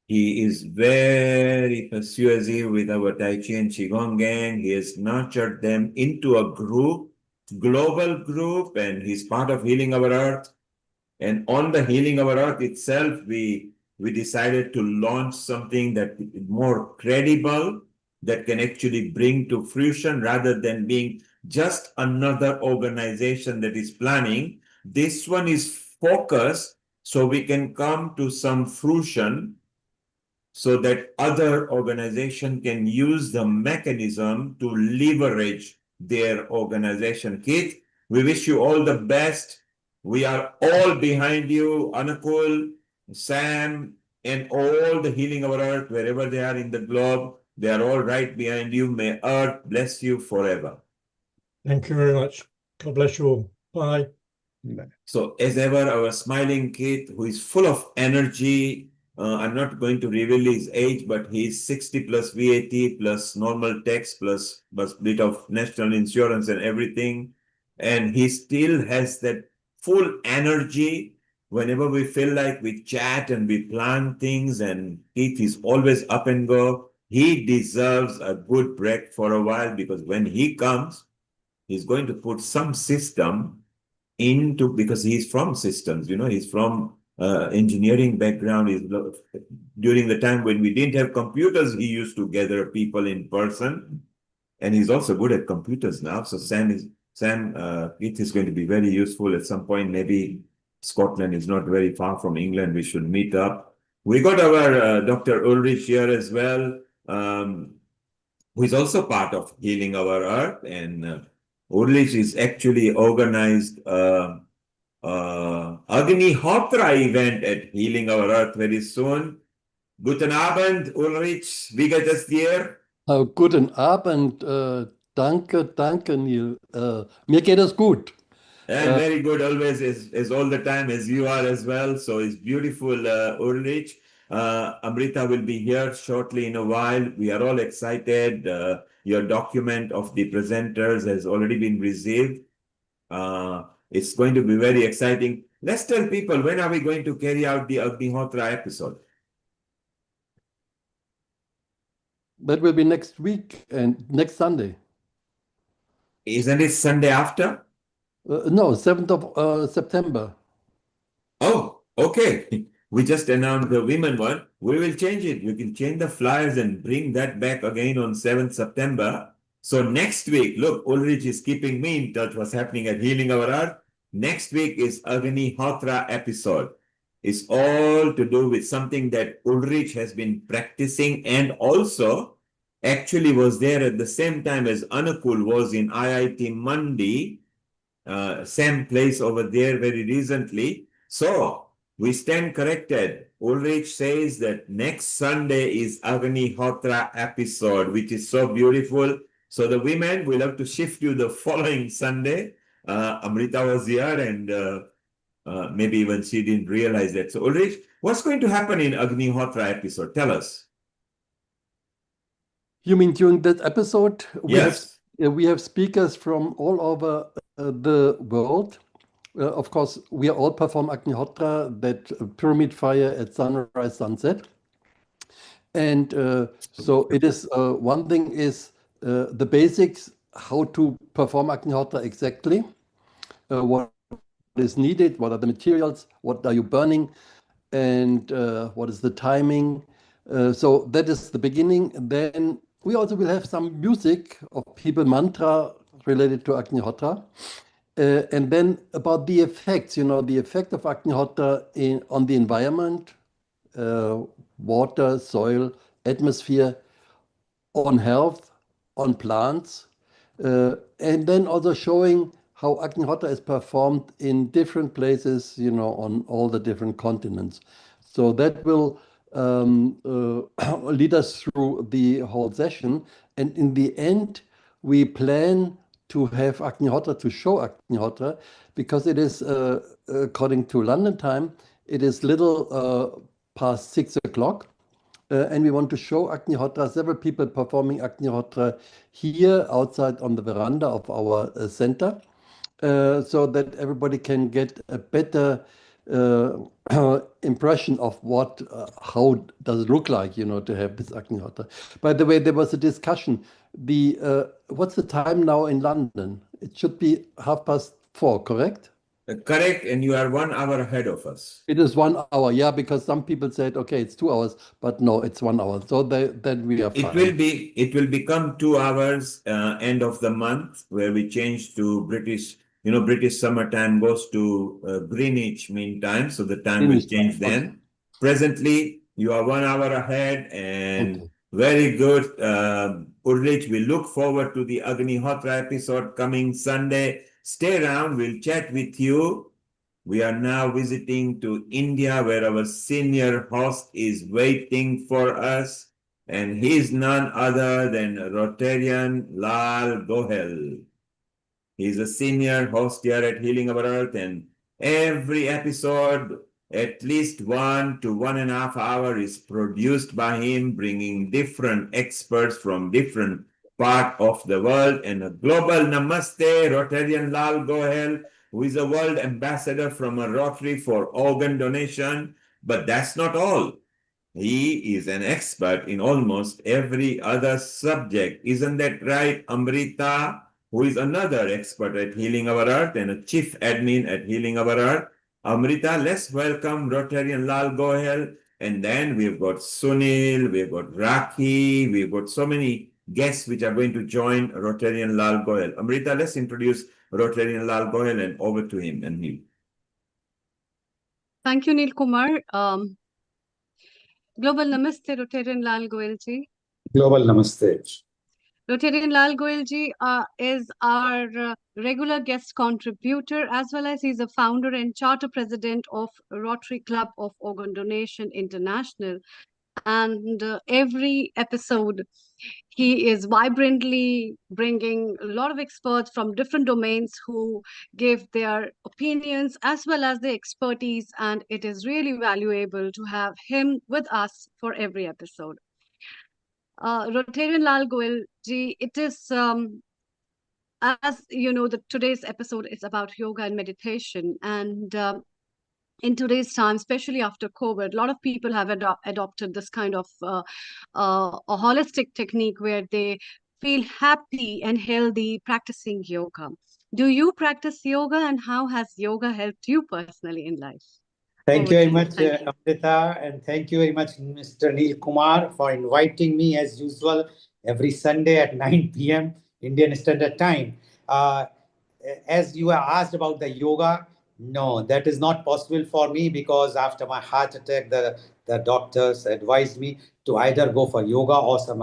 E: He is very persuasive with our Tai Chi and Qigong gang. He has nurtured them into a group, global group, and he's part of Healing Our Earth. And on the Healing Our Earth itself, we decided to launch something that is more credible, that can actually bring to fruition rather than being just another organization that is planning. This one is focused so we can come to some fruition so that other organization can use the mechanism to leverage their organization. Keith, we wish you all the best. We are all behind you, Anukul, Sam, and all the Healing Our Earth, wherever they are in the globe. They are all right behind you. May Earth bless you forever.
M: Thank you very much. God bless you all. Bye.
E: So, as ever, our smiling Keith, who is full of energy. I'm not going to reveal his age, but he's 60 plus VAT plus normal tax plus bit of national insurance and everything. And he still has that full energy. Whenever we feel like we chat and we plan things, and Keith is always up and go. He deserves a good break for a while, because when he comes, he's going to put some system into, because he's from systems, he's from engineering background. During the time when we didn't have computers, he used to gather people in person, and he's also good at computers now. So it is going to be very useful at some point. Maybe Scotland is not very far from England. We should meet up. We got our Dr. Ulrich here as well, who is also part of Healing Our Earth, and Ulrich is actually organized Agni Hotra event at Healing Our Earth very soon. Guten Abend, Ulrich. Wie geht es dir?
N: Guten Abend, danke, Neil. Mir geht es gut.
E: And very good, always, as all the time as you are as well. So it's beautiful, Ulrich. Amrita will be here shortly in a while. We are all excited. Your document of the presenters has already been received. It's going to be very exciting. Let's tell people, when are we going to carry out the Agnihotra episode?
N: That will be next week and next Sunday.
E: Isn't it Sunday after?
N: No, 7th of September.
E: Oh, okay. We just announced the women one. We will change it. We can change the flyers and bring that back again on 7th September. So next week, look, Ulrich is keeping me in touch what's happening at Healing Our Earth. Next week is Agnihotra episode. It's all to do with something that Ulrich has been practicing, and also actually was there at the same time as Anukul was in IIT Mandi, same place over there very recently. So we stand corrected. Ulrich says that next Sunday is Agnihotra episode, which is so beautiful. So the women will have to shift you the following Sunday. Amrita was here, and maybe even she didn't realize that. So Ulrich, what's going to happen in Agnihotra episode? Tell us.
N: You mean during that episode?
E: Yes.
N: We have speakers from all over the world. Of course, we all perform Agnihotra, that pyramid fire at sunrise, sunset. And so it is, one thing is the basics, how to perform Agnihotra exactly, what is needed, what are the materials, what are you burning, and what is the timing. So that is the beginning. Then we also will have some music of people mantra related to Agnihotra. And then about the effects, the effect of Agnihotra on the environment, water, soil, atmosphere, on health, on plants, and then also showing how Agnihotra is performed in different places, on all the different continents. So that will lead us through the whole session. And in the end, we plan to have Agnihotra, to show Agnihotra, because it is, according to London time, it is little past 6 o'clock. And we want to show Agnihotra, several people performing Agnihotra here outside on the veranda of our center, so that everybody can get a better impression of how does it look like, to have this Agnihotra. By the way, there was a discussion. What's the time now in London? It should be 4:30, correct?
E: Correct, and you are 1 hour ahead of us.
N: It is 1 hour, yeah, because some people said, okay, it's 2 hours, but no, it's 1 hour. So then we are fine.
E: It will become 2 hours end of the month, where we change to British. British summertime goes to Greenwich Mean Time, so the time will change then. Presently, you are 1 hour ahead, and Very good, Urlich. We look forward to the Agnihotra episode coming Sunday. Stay around. We'll chat with you. We are now visiting to India, where our senior host is waiting for us, and he's none other than Rotarian Lal Gohel. He's a senior host here at Healing Our Earth, and every episode, at least 1 to 1.5 hours, is produced by him, bringing different experts from different part of the world. And a global namaste, Rotarian Lal Gohel, who is a world ambassador from a Rotary for organ donation. But that's not all. He is an expert in almost every other subject. Isn't that right, Amrita? Who is another expert at Healing Our Earth and a chief admin at Healing Our Earth. Amrita, let's welcome Rotarian Lal Gohel. And then we've got Sunil, we've got Raki, we've got so many guests which are going to join Rotarian Lal Gohel. Amrita, let's introduce Rotarian Lal Gohel and over to him and you.
D: Thank you, Neil Kumar. Global Namaste, Rotarian Lal Goel ji.
O: Global Namaste.
D: Rotarian Lal Goel ji is our regular guest contributor, as well as he's a founder and charter president of Rotary Club of Organ Donation International. And every episode, he is vibrantly bringing a lot of experts from different domains who give their opinions as well as their expertise. And it is really valuable to have him with us for every episode. Rotarian Lal Goel ji, it is, as you know, today's episode is about yoga and meditation. And in today's time, especially after COVID, a lot of people have adopted this kind of a holistic technique where they feel happy and healthy practicing yoga. Do you practice yoga, and how has yoga helped you personally in life?
O: Thank you very much, Amrita, and thank you very much, Mr. Neil Kumar, for inviting me as usual every Sunday at 9 p.m. Indian Standard Time. As you are asked about the yoga, no, that is not possible for me because after my heart attack, the doctors advised me to either go for yoga or some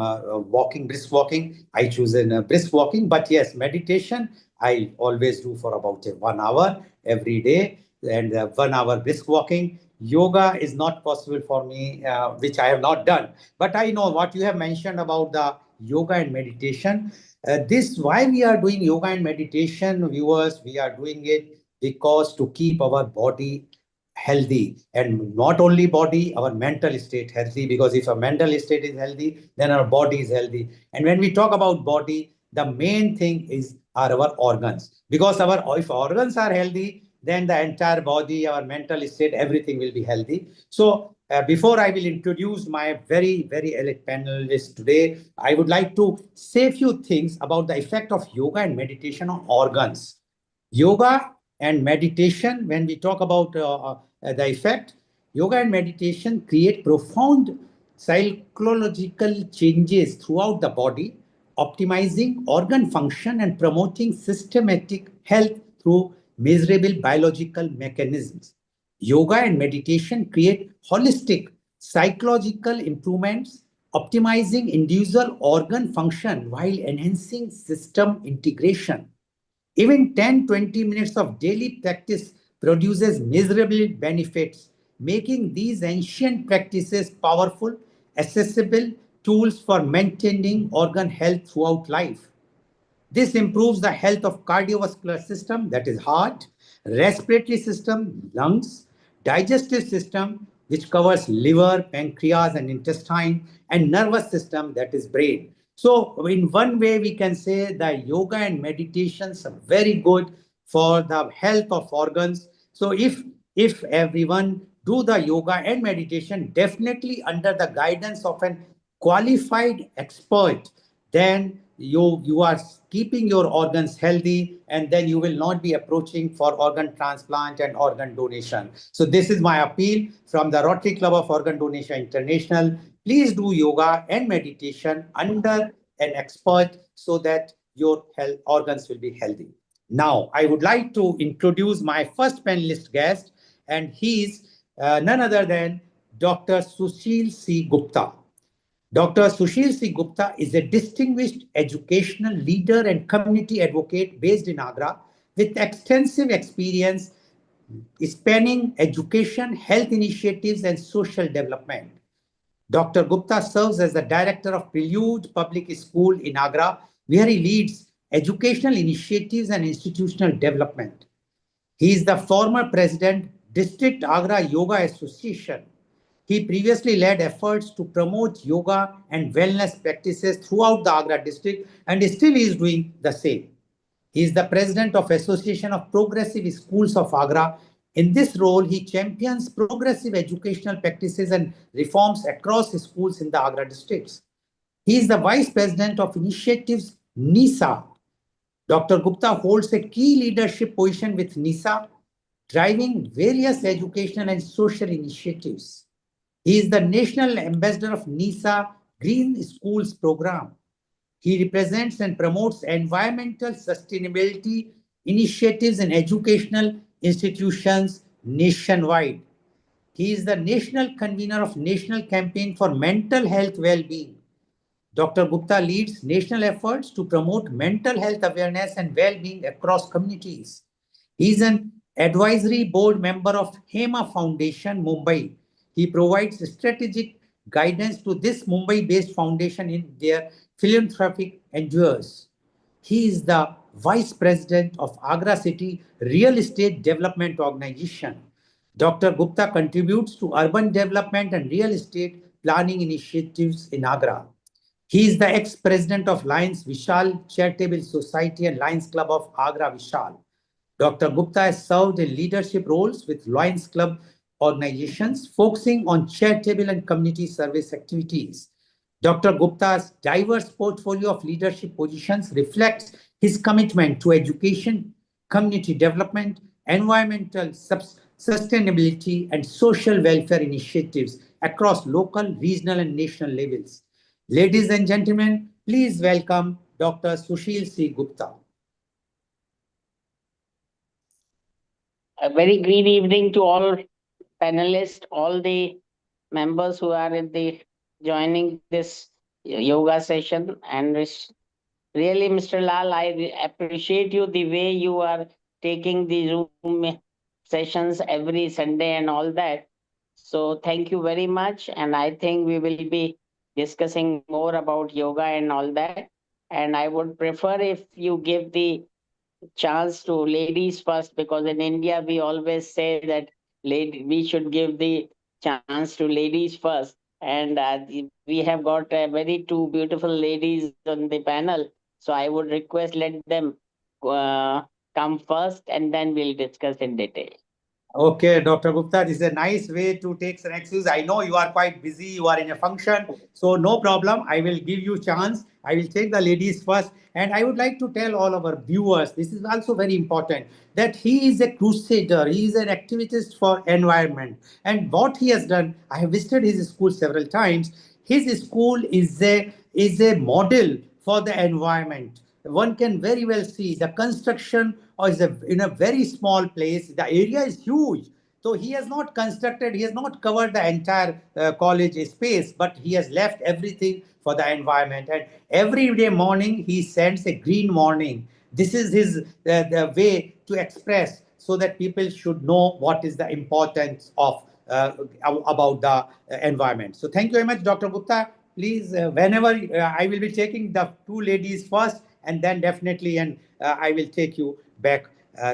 O: walking, brisk walking. I choose brisk walking, but yes, meditation, I always do for about 1 hour every day, and 1 hour brisk walking. Yoga is not possible for me, which I have not done. But I know what you have mentioned about the yoga and meditation. This why we are doing yoga and meditation, viewers. We are doing it because to keep our body healthy, and not only body, our mental state healthy, because if our mental state is healthy, then our body is healthy. And when we talk about body, the main thing are our organs, because if organs are healthy, then the entire body, our mental state, everything will be healthy. So before I will introduce my very, very elite panelists today, I would like to say a few things about the effect of yoga and meditation on organs. Yoga and meditation, when we talk about the effect, yoga and meditation create profound psychological changes throughout the body, optimizing organ function and promoting systematic health through measurable biological mechanisms. Yoga and meditation create holistic psychological improvements, optimizing individual organ function while enhancing system integration. Even 10-20 minutes of daily practice produces measurable benefits, making these ancient practices powerful, accessible tools for maintaining organ health throughout life. This improves the health of cardiovascular system, that is heart, respiratory system, lungs, digestive system, which covers liver, pancreas, and intestine, and nervous system, that is brain. So in one way, we can say that yoga and meditations are very good for the health of organs. So if everyone do the yoga and meditation, definitely under the guidance of an qualified expert, then you are keeping your organs healthy, and then you will not be approaching for organ transplant and organ donation. So this is my appeal from the Rotary Club of Organ Donation International. Please do yoga and meditation under an expert so that your health organs will be healthy. Now, I would like to introduce my first panelist guest, and he is none other than Dr. Sushil C. Gupta. Dr. Sushil C. Gupta is a distinguished educational leader and community advocate based in Agra with extensive experience spanning education, health initiatives, and social development. Dr. Gupta serves as the director of Prelude Public School in Agra, where he leads educational initiatives and institutional development. He is the former president, District Agra Yoga Association. He previously led efforts to promote yoga and wellness practices throughout the Agra district and still is doing the same. He is the president of Association of Progressive Schools of Agra. In this role, he champions progressive educational practices and reforms across schools in the Agra districts. He is the vice president of Initiatives NISA. Dr. Gupta holds a key leadership position with NISA, driving various educational and social initiatives. He is the national ambassador of NISA Green Schools program. He represents and promotes environmental sustainability initiatives in educational institutions nationwide. He is the national convener of National Campaign for Mental Health Well-being. Dr. Gupta leads national efforts to promote mental health awareness and well-being across communities. He is an advisory board member of HEMA Foundation, Mumbai. He provides strategic guidance to this Mumbai-based foundation in their philanthropic endeavors. He is the vice president of Agra City Real Estate Development Organization. Dr. Gupta contributes to urban development and real estate planning initiatives in Agra. He is the ex-president of Lions Vishal Charitable Society and Lions Club of Agra Vishal. Dr. Gupta has served in leadership roles with Lions Club organizations focusing on charitable and community service activities. Dr. Gupta's diverse portfolio of leadership positions reflects his commitment to education, community development, environmental sustainability, and social welfare initiatives across local, regional, and national levels. Ladies and gentlemen, please welcome Dr. Sushil C. Gupta.
P: A very good evening to all panelists, all the members who are in the joining this yoga session. And really, Mr. Lal, I appreciate you the way you are taking the Zoom sessions every Sunday and all that. So thank you very much. And I think we will be discussing more about yoga and all that. And I would prefer if you give the chance to ladies first, because in India we always say that we should give the chance to ladies first. And we have got very two beautiful ladies on the panel. So I would request let them come first and then we'll discuss in detail.
O: Okay, Dr. Gupta, this is a nice way to take some excuse. I know you are quite busy, you are in a function, so no problem. I will give you chance. I will take the ladies first. And I would like to tell all our viewers, this is also very important, that he is a crusader. He is an activist for environment. And what he has done, I have visited his school several times. His school is a model for the environment. One can very well see the construction is in a very small place. The area is huge. So he has not constructed, he has not covered the entire college space, but he has left everything for the environment. And every day morning, he sends a green morning. This is his the way to express so that people should know what is the importance of about the environment. So thank you very much, Dr. Gupta. Please, whenever I will be taking the two ladies first, and then definitely, and I will take you back.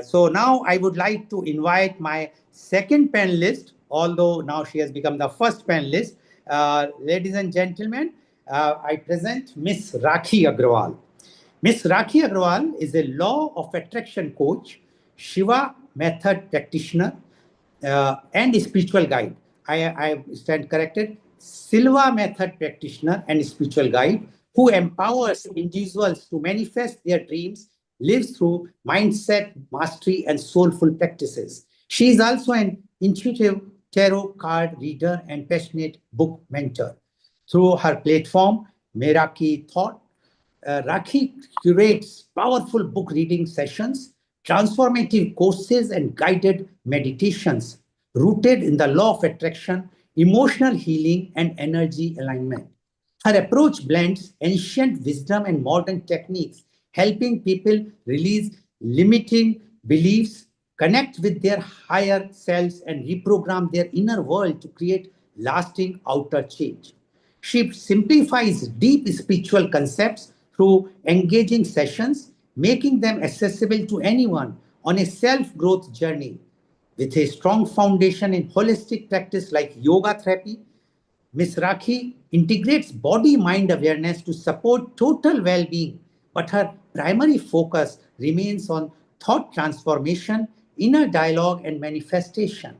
O: So now I would like to invite my second panelist, although now she has become the first panelist. Ladies and gentlemen, I present Miss Rakhi Agrawal. Miss Rakhi Agrawal is a law of attraction coach, Shiva method practitioner, and spiritual guide. I stand corrected. Silva method practitioner and spiritual guide who empowers individuals to manifest their dreams, lives through mindset, mastery, and soulful practices. She is also an intuitive tarot card reader and passionate book mentor. Through her platform, Meraki Thought, Rakhi curates powerful book reading sessions, transformative courses, and guided meditations rooted in the law of attraction, emotional healing, and energy alignment. Her approach blends ancient wisdom and modern techniques, helping people release limiting beliefs, connect with their higher selves, and reprogram their inner world to create lasting outer change. She simplifies deep spiritual concepts through engaging sessions, making them accessible to anyone on a self growth journey. With a strong foundation in holistic practice like yoga therapy, Ms. Rakhi integrates body mind awareness to support total well being, but her primary focus remains on thought transformation, inner dialogue, and manifestation.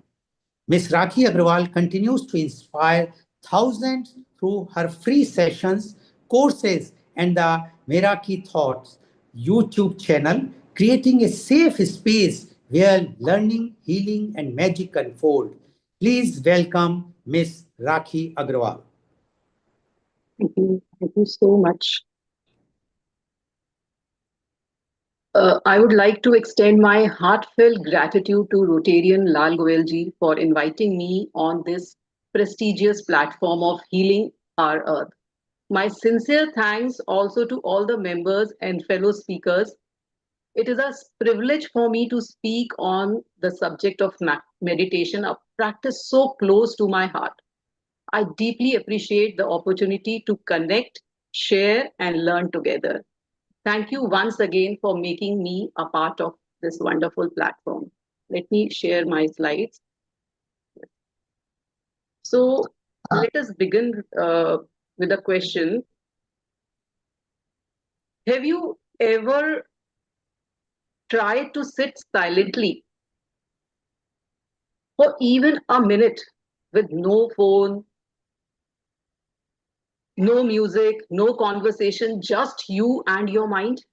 O: Ms. Rakhi Agrawal continues to inspire thousands through her free sessions, courses, and the Meraki Thoughts YouTube channel, creating a safe space where learning, healing, and magic unfold. Please welcome Ms. Rakhi Agrawal.
Q: Thank you. Thank you so much. I would like to extend my heartfelt gratitude to Rotarian Lal Goelji for inviting me on this prestigious platform of healing our earth. My sincere thanks also to all the members and fellow speakers. It is a privilege for me to speak on the subject of meditation, a practice so close to my heart. I deeply appreciate the opportunity to connect, share, and learn together. Thank you once again for making me a part of this wonderful platform. Let me share my slides. So let us begin with a question. Have you ever tried to sit silently for even a minute with no phone, no music, no conversation, just you and your mind?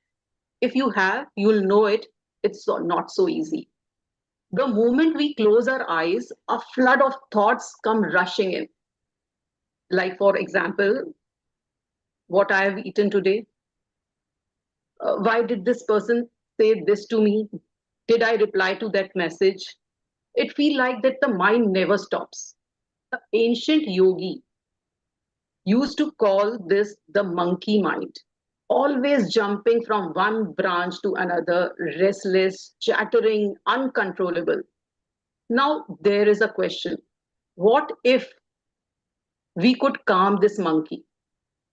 Q: If you have, you'll know it. It's not so easy. The moment we close our eyes, a flood of thoughts come rushing in. Like, for example, what I have eaten today. Why did this person say this to me? Did I reply to that message? It feels like that the mind never stops. The ancient yogi used to call this the monkey mind, always jumping from one branch to another, restless, chattering, uncontrollable. Now, there is a question. What if we could calm this monkey?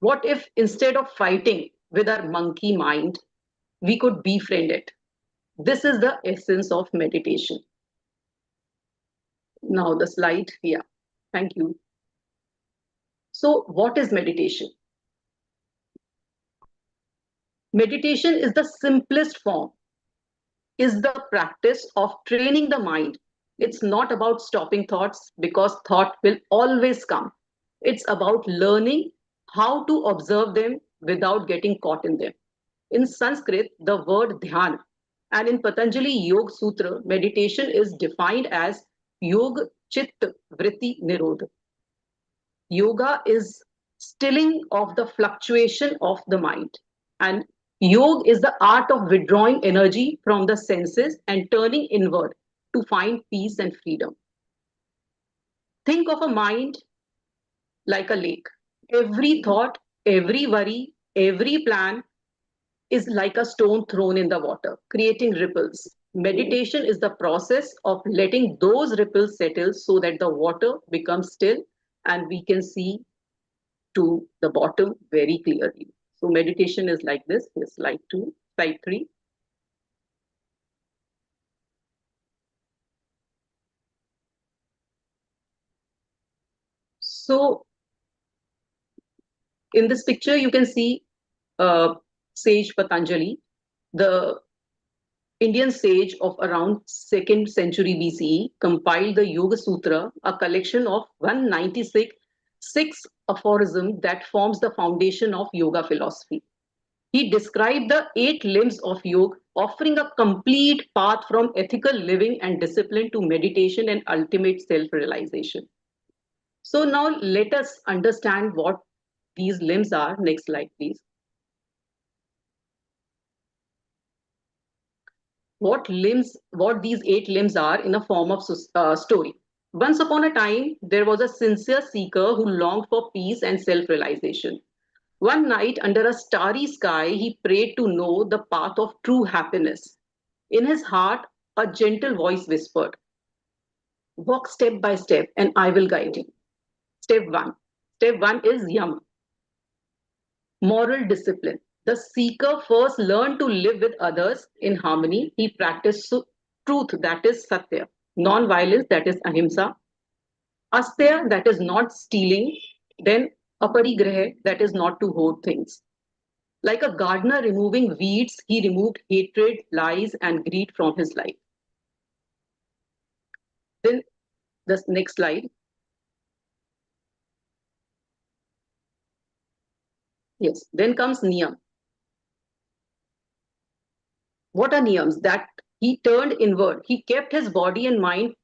Q: What if instead of fighting with our monkey mind, we could befriend it? This is the essence of meditation. Now, the slide. Yeah, thank you. So, what is meditation? Meditation is the simplest form, is the practice of training the mind. It's not about stopping thoughts because thought will always come. It's about learning how to observe them without getting caught in them. In Sanskrit, the word dhyan, and in Patanjali Yoga Sutra, meditation is defined as Yoga Chitta Vritti Nirodha. Yoga is stilling of the fluctuation of the mind. And yoga is the art of withdrawing energy from the senses and turning inward to find peace and freedom. Think of a mind like a lake. Every thought, every worry, every plan is like a stone thrown in the water, creating ripples. Meditation is the process of letting those ripples settle so that the water becomes still and we can see to the bottom very clearly. So meditation is like this. Here's slide 2, slide 3. So in this picture, you can see sage Patanjali, the Indian sage of around 2nd century BCE, compiled the Yoga Sutra, a collection of 196 aphorisms that forms the foundation of yoga philosophy. He described the 8 limbs of yoga, offering a complete path from ethical living and discipline to meditation and ultimate self-realization. So now let us understand what these limbs are. Next slide, please. What these 8 limbs are in a form of story. Once upon a time, there was a sincere seeker who longed for peace and self-realization. One night under a starry sky, he prayed to know the path of true happiness. In his heart, a gentle voice whispered, "Walk step by step, and I will guide you." Step one. Step one is yama, moral discipline. The seeker first learned to live with others in harmony. He practiced truth, that is satya, non-violence, that is ahimsa, astya, that is not stealing, then aparigraha, that is not to hoard things. Like a gardener removing weeds, he removed hatred, lies, and greed from his life. Then the next slide. Yes, then comes niyam. What are niyams? That he turned inward. He kept his body and mind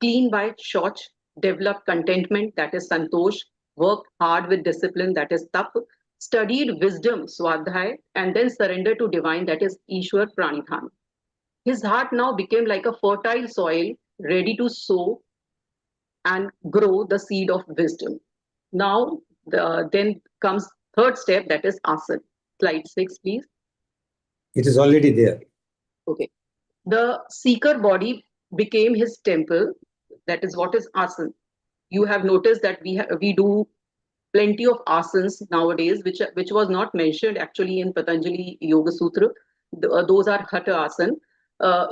Q: clean by shoch, developed contentment, that is santosh, worked hard with discipline, that is tap, studied wisdom, swadhyay, and then surrendered to divine, that is Ishwar Pranidhan. His heart now became like a fertile soil, ready to sow and grow the seed of wisdom. Now, then comes third step, that is asana. Slide 6, please.
O: It is already there.
Q: Okay. The seeker body became his temple. That is what is asana. You have noticed that we do plenty of asanas nowadays, which was not mentioned actually in Patanjali Yoga Sutra. Those are hatha asana.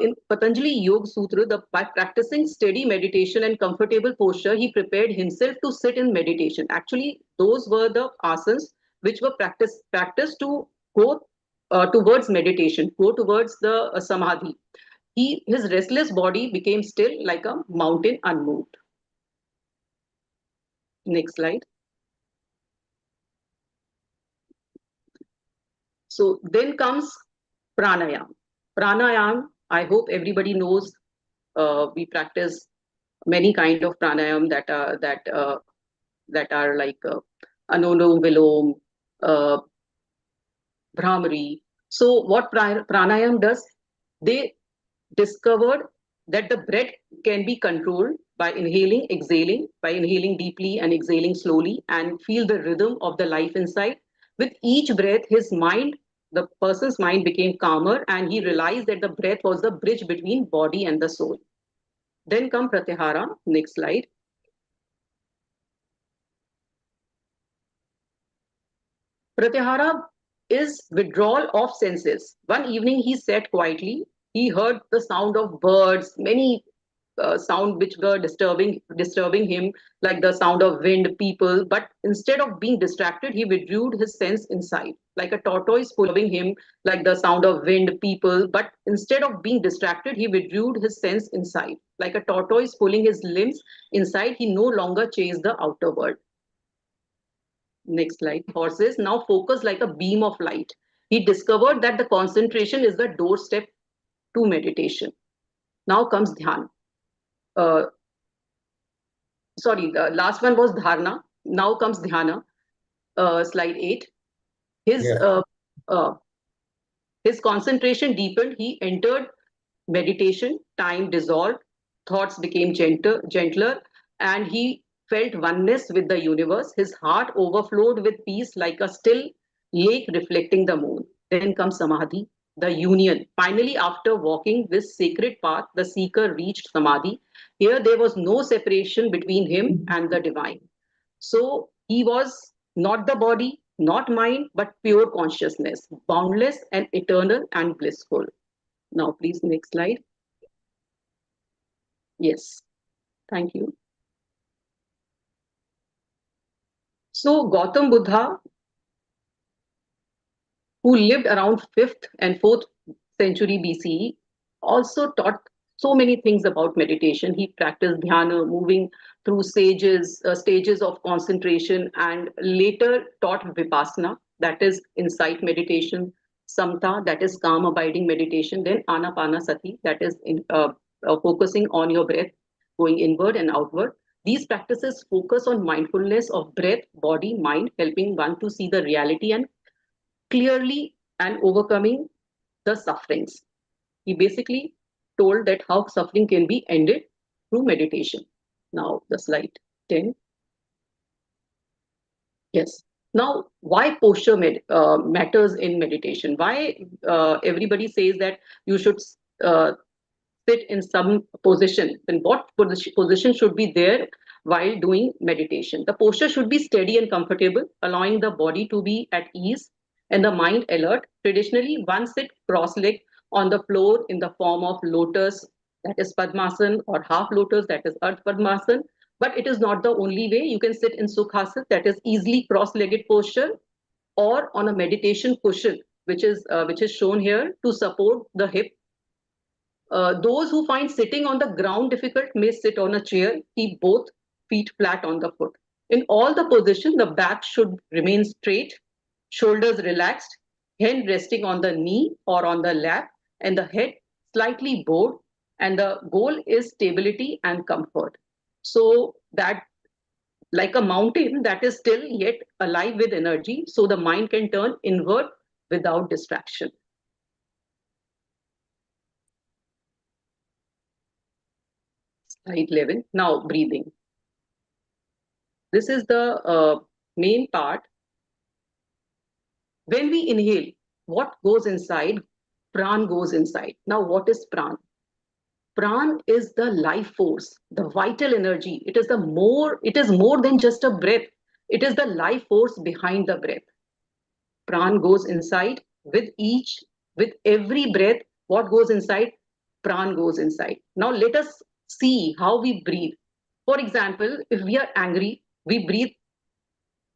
Q: In Patanjali Yoga Sutra, by practicing steady meditation and comfortable posture, he prepared himself to sit in meditation. Actually, those were the asanas which were practiced to go towards meditation, go towards the samadhi. His restless body became still like a mountain unmoved. Next slide. So then comes pranayam. Pranayam, I hope everybody knows. We practice many kind of pranayam that are like Anulom Vilom, uh, Brahmari. So what pranayam does? They discovered that the breath can be controlled by inhaling deeply and exhaling slowly, and feel the rhythm of the life inside. With each breath, the person's mind became calmer, and he realized that the breath was the bridge between body and the soul. Then come Pratyahara, next slide. Pratyahara is withdrawal of senses. One evening he sat quietly. He heard the sound of birds, many sound which were disturbing him, like the sound of wind, people. But instead of being distracted, he withdrew his sense inside, like a tortoise pulling him, like the sound of wind, people. But instead of being distracted, he withdrew his sense inside, like a tortoise pulling his limbs inside. He no longer chased the outer world. Next slide. Horses now focus like a beam of light. He discovered that the concentration is the doorstep to meditation. Now comes dhyan. Uh, Sorry, the last one was dharna. Now comes dhyana. Slide 8. His
O: Yeah.
Q: uh, uh, his concentration deepened. He entered meditation. Time dissolved. Thoughts became gentler, and he felt oneness with the universe. His heart overflowed with peace like a still lake reflecting the moon. Then comes samadhi, the union. Finally, after walking this sacred path, the seeker reached samadhi. Here, there was no separation between him and the divine. So he was not the body, not mind, but pure consciousness, boundless and eternal and blissful. Now, please, next slide. Yes, thank you. So Gautam Buddha, who lived around 5th and 4th century BCE, also taught so many things about meditation. He practiced dhyana, moving through stages of concentration, and later taught vipassana, that is insight meditation, samta, that is calm abiding meditation, then anapanasati, that is focusing on your breath, going inward and outward. These practices focus on mindfulness of breath, body, mind, helping one to see the reality and clearly and overcoming the sufferings. He basically told that how suffering can be ended through meditation. Now, the slide 10. Yes. Now, why posture matters in meditation? Why everybody says that you should uh, sit in some position? And what position should be there while doing meditation? The posture should be steady and comfortable, allowing the body to be at ease and the mind alert. Traditionally, one sit cross-legged on the floor in the form of lotus, that is Padmasana, or half lotus, that is Ardha Padmasana. But it is not the only way. You can sit in Sukhasana, that is easily cross-legged posture, or on a meditation cushion, which is shown here to support the hip. Those who find sitting on the ground difficult may sit on a chair, keep both feet flat on the foot. In all the positions, the back should remain straight, shoulders relaxed, hand resting on the knee or on the lap, and the head slightly bowed. And the goal is stability and comfort. So that, like a mountain that is still yet alive with energy, so the mind can turn inward without distraction. Slide 11. Now, breathing. This is the main part. When we inhale, what goes inside? Pran goes inside. Now, what is pran? Pran is the life force, the vital energy. It is more than just a breath. It is the life force behind the breath. Pran goes inside with every breath. What goes inside? Pran goes inside. Now let us see how we breathe. For example, if we are angry, we breathe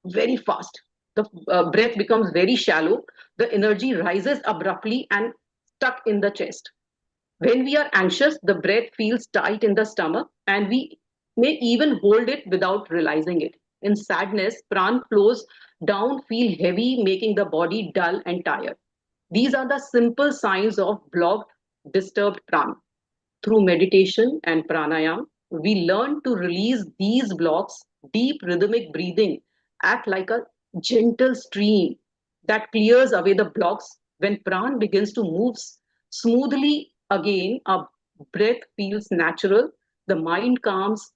Q: very fast. The breath becomes very shallow. The energy rises abruptly and stuck in the chest. When we are anxious, the breath feels tight in the stomach and we may even hold it without realizing it. In sadness, pran flows down, feel heavy, making the body dull and tired. These are the simple signs of blocked, disturbed pran. Through meditation and pranayam, we learn to release these blocks. Deep rhythmic breathing act like a gentle stream that clears away the blocks. When pran begins to move smoothly again, our breath feels natural, the mind calms,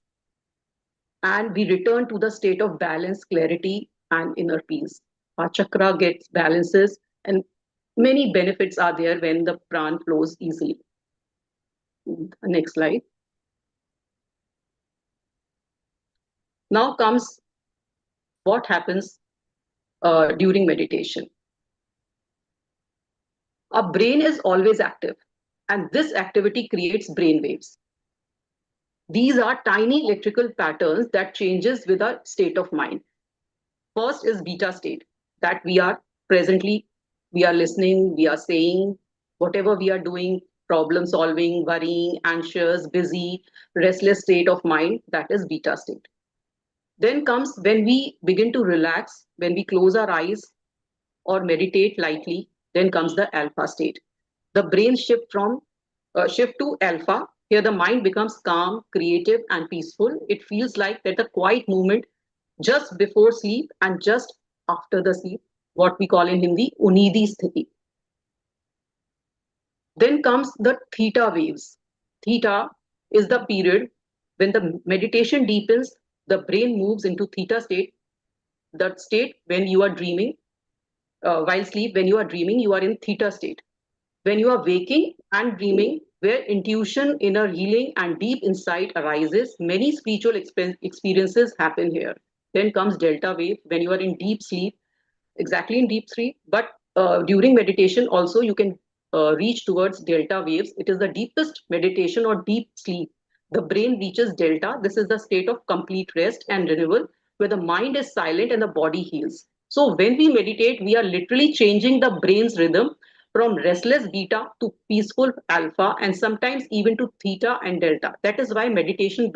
Q: and we return to the state of balance, clarity, and inner peace. Our chakra gets balances, and many benefits are there when the pran flows easily. Next slide. Now comes what happens during meditation. Our brain is always active, and this activity creates brain waves. These are tiny electrical patterns that changes with our state of mind. First is beta state, that we are listening, we are saying, whatever we are doing, problem solving, worrying, anxious, busy, restless state of mind, that is beta state. Then comes when we begin to relax, when we close our eyes or meditate lightly, then comes the alpha state. The brain shift to alpha. Here the mind becomes calm, creative, and peaceful. It feels like that the quiet moment just before sleep and just after the sleep, what we call in Hindi, unidi sthiti. Then comes the theta waves. Theta is the period when the meditation deepens, the brain moves into theta state, that state when you are dreaming. While sleep, when you are dreaming, you are in theta state. When you are waking and dreaming, where intuition, inner healing, and deep insight arises, many spiritual experiences happen here. Then comes delta wave when you are in deep sleep, exactly in deep sleep. But during meditation, also you can reach towards delta waves. It is the deepest meditation or deep sleep. The brain reaches delta. This is the state of complete rest and renewal, where the mind is silent and the body heals. So when we meditate, we are literally changing the brain's rhythm from restless beta to peaceful alpha, and sometimes even to theta and delta. That is why meditation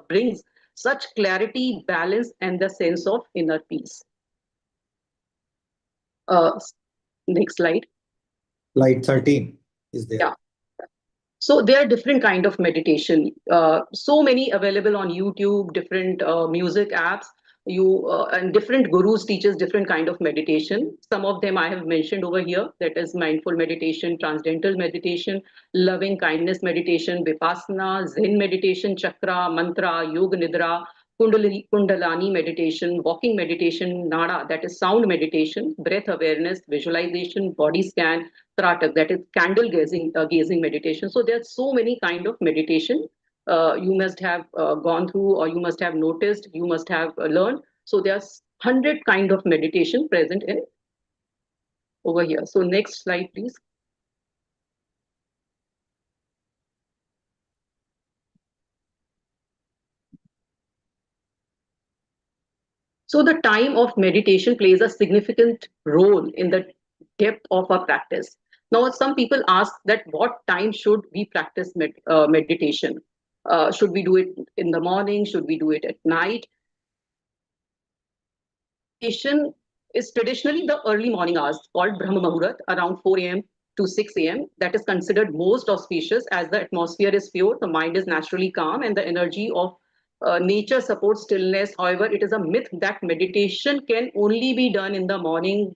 Q: brings such clarity, balance, and the sense of inner peace. Uh, Next slide.
O: Slide 13 is there.
Q: Yeah. So there are different kind of meditation. So many available on YouTube, different music apps. And different gurus teaches different kind of meditation. Some of them I have mentioned over here. That is mindful meditation, transcendental meditation, loving kindness meditation, vipassana, Zen meditation, chakra, mantra, yoga nidra, Kundalani meditation, walking meditation, Nada, that is sound meditation, breath awareness, visualization, body scan, Tratak, that is candle gazing meditation. So there are so many kind of meditation you must have gone through, or you must have noticed, you must have learned. So there's 100 kind of meditation present in over here. So next slide, please. So the time of meditation plays a significant role in the depth of our practice. Now, some people ask that what time should we practice meditation? Should we do it in the morning? Should we do it at night? Meditation is traditionally the early morning hours called Brahma Muhurat around 4 a.m. to 6 a.m. That is considered most auspicious as the atmosphere is pure, the mind is naturally calm, and the energy of nature supports stillness. However, it is a myth that meditation can only be done in the morning.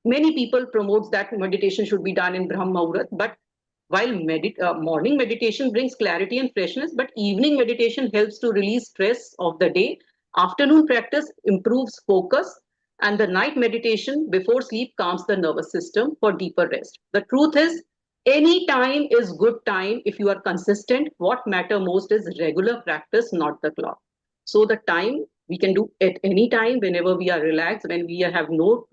Q: Many people promotes that meditation should be done in Brahma Muhurat, but while morning meditation brings clarity and freshness, but evening meditation helps to release stress of the day. Afternoon practice improves focus, and the night meditation before sleep calms the nervous system for deeper rest. The truth is, any time is good time if you are consistent. What matter most is regular practice, not the clock. So the time we can do at any time whenever we are relaxed, when we have no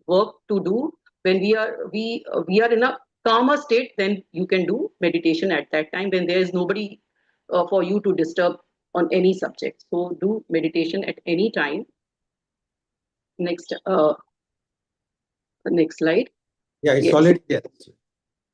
Q: work to do, when we are in a calmer state, then you can do meditation at that time when there is nobody for you to disturb on any subject. So do meditation at any time. Next slide.
O: Yeah, it's
Q: Yes.
O: already there.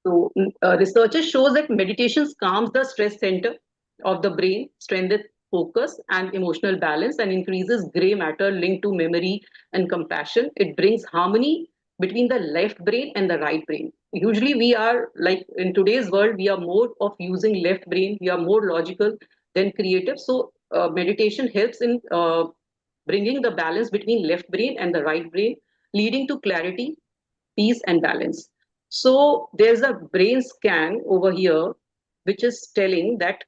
Q: So researchers shows that meditation calms the stress center of the brain, strengthens focus and emotional balance, and increases gray matter linked to memory and compassion. It brings harmony between the left brain and the right brain. Usually we are like in today's world, we are more of using left brain. We are more logical than creative. So meditation helps in bringing the balance between left brain and the right brain, leading to clarity, peace and balance. So there's a brain scan over here, which is telling that,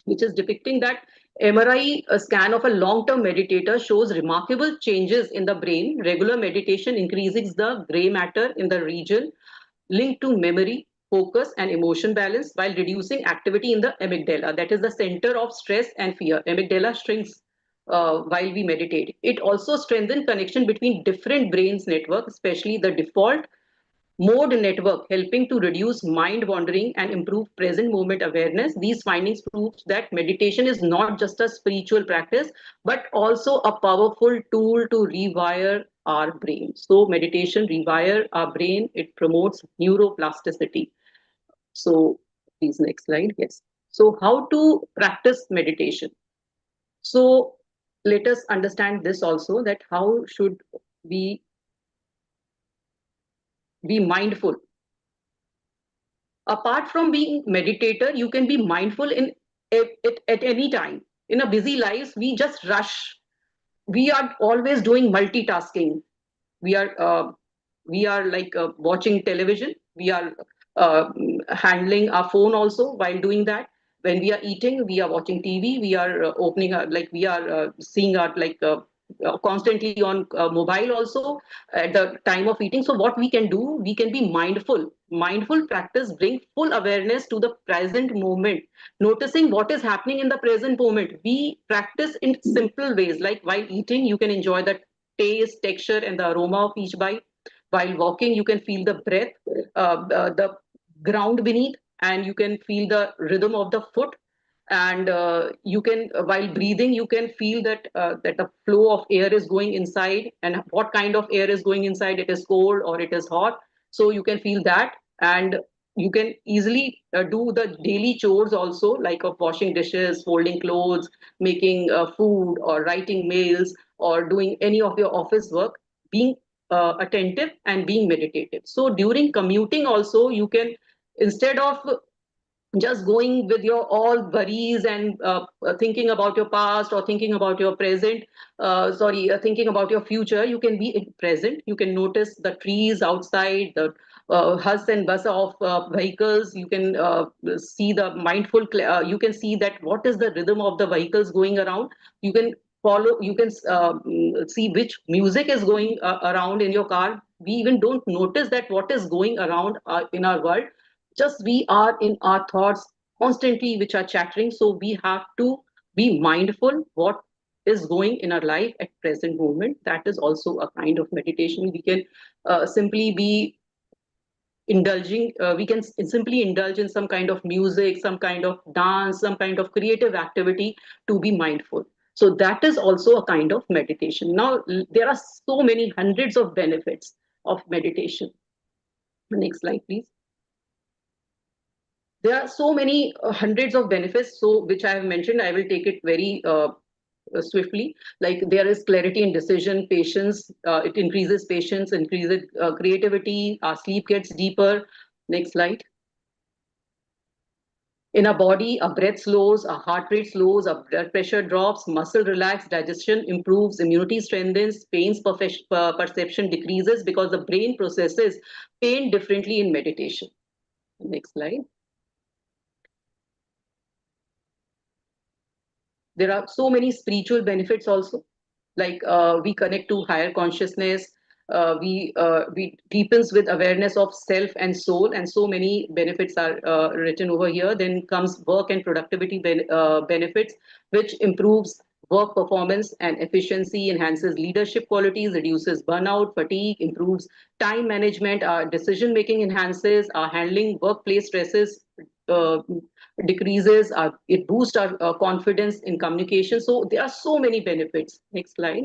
Q: which is depicting that MRI scan of a long-term meditator shows remarkable changes in the brain. Regular meditation increases the gray matter in the region linked to memory, focus, and emotion balance while reducing activity in the amygdala. That is the center of stress and fear. Amygdala shrinks while we meditate. It also strengthens connection between different brains network, especially the default mode network, helping to reduce mind wandering and improve present moment awareness. These findings prove that meditation is not just a spiritual practice, but also a powerful tool to rewire our brain. So meditation rewire our brain. It promotes neuroplasticity. So please next slide. Yes. So how to practice meditation? So let us understand this also, that how should we be mindful. Apart from being meditator, you can be mindful in at any time. In a busy lives, we just rush. We are always doing multitasking. We are like watching television. We are handling our phone also while doing that. When we are eating, we are watching TV. We are opening our, like we are seeing our constantly on mobile also at the time of eating. So what we can do, we can be mindful. Mindful practice bring full awareness to the present moment, noticing what is happening in the present moment. We practice in simple ways, like while eating you can enjoy the taste, texture and the aroma of each bite. While walking you can feel the breath, the ground beneath, and you can feel the rhythm of the foot. And you can while breathing you can feel that that the flow of air is going inside, and what kind of air is going inside, it is cold or it is hot. So you can feel that, and you can easily do the daily chores also, like of washing dishes, folding clothes, making food, or writing mails, or doing any of your office work, being attentive and being meditative. So during commuting also, you can, instead of just going with your all worries and thinking about your past or thinking about your present, thinking about your future, you can be present. You can notice the trees outside, the hus and buzz of vehicles. You can see the mindful, you can see that what is the rhythm of the vehicles going around. You can follow, you can see which music is going around in your car. We even don't notice that what is going around in our world. Just we are in our thoughts constantly, which are chattering. So we have to be mindful what is going in our life at present moment. That is also a kind of meditation. We can simply be indulging, we can simply indulge in some kind of music, some kind of dance, some kind of creative activity to be mindful. So that is also a kind of meditation. Now, there are so many hundreds of benefits of meditation. Next slide, please. There are so many hundreds of benefits, so which I have mentioned. I will take it very swiftly. Like there is clarity in decision, patience. It increases patience, increases creativity. Our sleep gets deeper. Next slide. In our body, our breath slows, our heart rate slows, our blood pressure drops, muscle relax, digestion improves, immunity strengthens, pain's perception decreases because the brain processes pain differently in meditation. Next slide. There are so many spiritual benefits also, like we connect to higher consciousness, we deepens with awareness of self and soul, and so many benefits are written over here. Then comes work and productivity benefits, which improves work performance and efficiency, enhances leadership qualities, reduces burnout, fatigue, improves time management, our decision making enhances, our handling workplace stresses uh, decreases, it boosts our confidence in communication. So there are so many benefits. Next slide.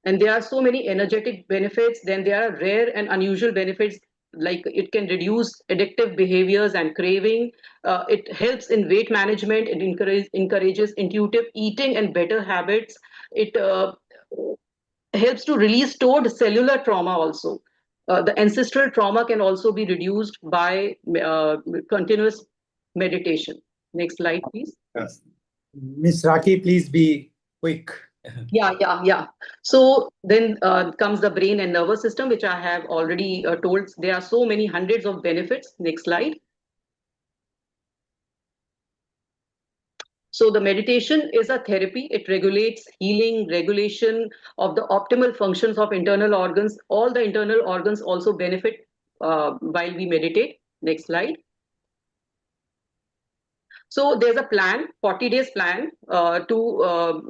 Q: And there are so many energetic benefits. Then there are rare and unusual benefits, like it can reduce addictive behaviors and craving. It helps in weight management. It encourages intuitive eating and better habits. It helps to release stored cellular trauma also. The ancestral trauma can also be reduced by continuous meditation. Next slide, please.
O: Yes. Ms. Raki, please be quick.
Q: Yeah. So then comes the brain and nervous system, which I have already told. There are so many hundreds of benefits. Next slide. So the meditation is a therapy. It regulates healing, regulation of the optimal functions of internal organs. All the internal organs also benefit while we meditate. Next slide. So there's a plan, 40 days plan for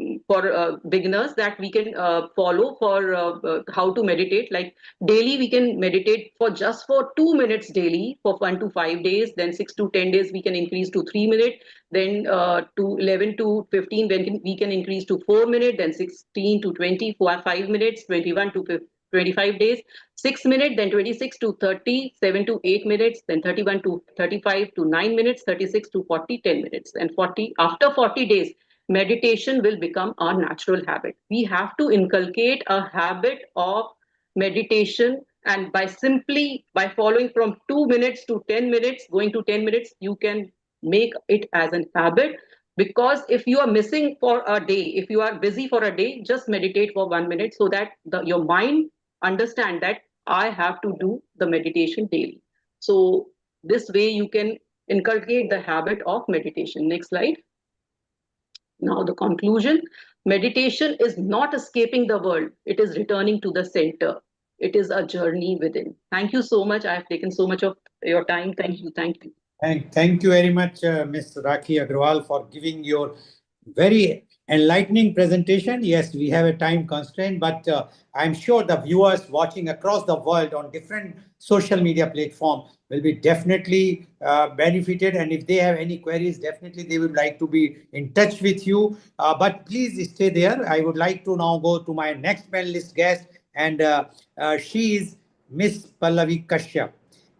Q: beginners that we can follow for how to meditate. Like daily, we can meditate for just for 2 minutes daily for 1 to 5 days. Then 6 to 10 days, we can increase to 3 minutes. Then to 11 to 15, we can increase to 4 minutes. Then 16 to 20, 5 minutes, 21 to 25 days, 6 minutes, then 26 to 30, 7 to 8 minutes, then 31 to 35 to 9 minutes, 36 to 40, 10 minutes, and 40. After 40 days, meditation will become our natural habit. We have to inculcate a habit of meditation, and by following from 2 minutes to 10 minutes, going to 10 minutes, you can make it as an habit. Because if you are missing for a day, if you are busy for a day, just meditate for 1 minute so that your mind understand that I have to do the meditation daily. So this way you can inculcate the habit of meditation. Next slide. Now the conclusion. Meditation is not escaping the world. It is returning to the center. It is a journey within. Thank you so much. I have taken so much of your time. Thank you. Thank you.
O: Thank you very much, Ms. Raki Agrawal, for giving your very enlightening presentation. Yes, we have a time constraint, but I'm sure the viewers watching across the world on different social media platforms will be definitely benefited. And if they have any queries, definitely they would like to be in touch with you. But please stay there. I would like to now go to my next panelist guest, and she is Miss Pallavi Kashyap.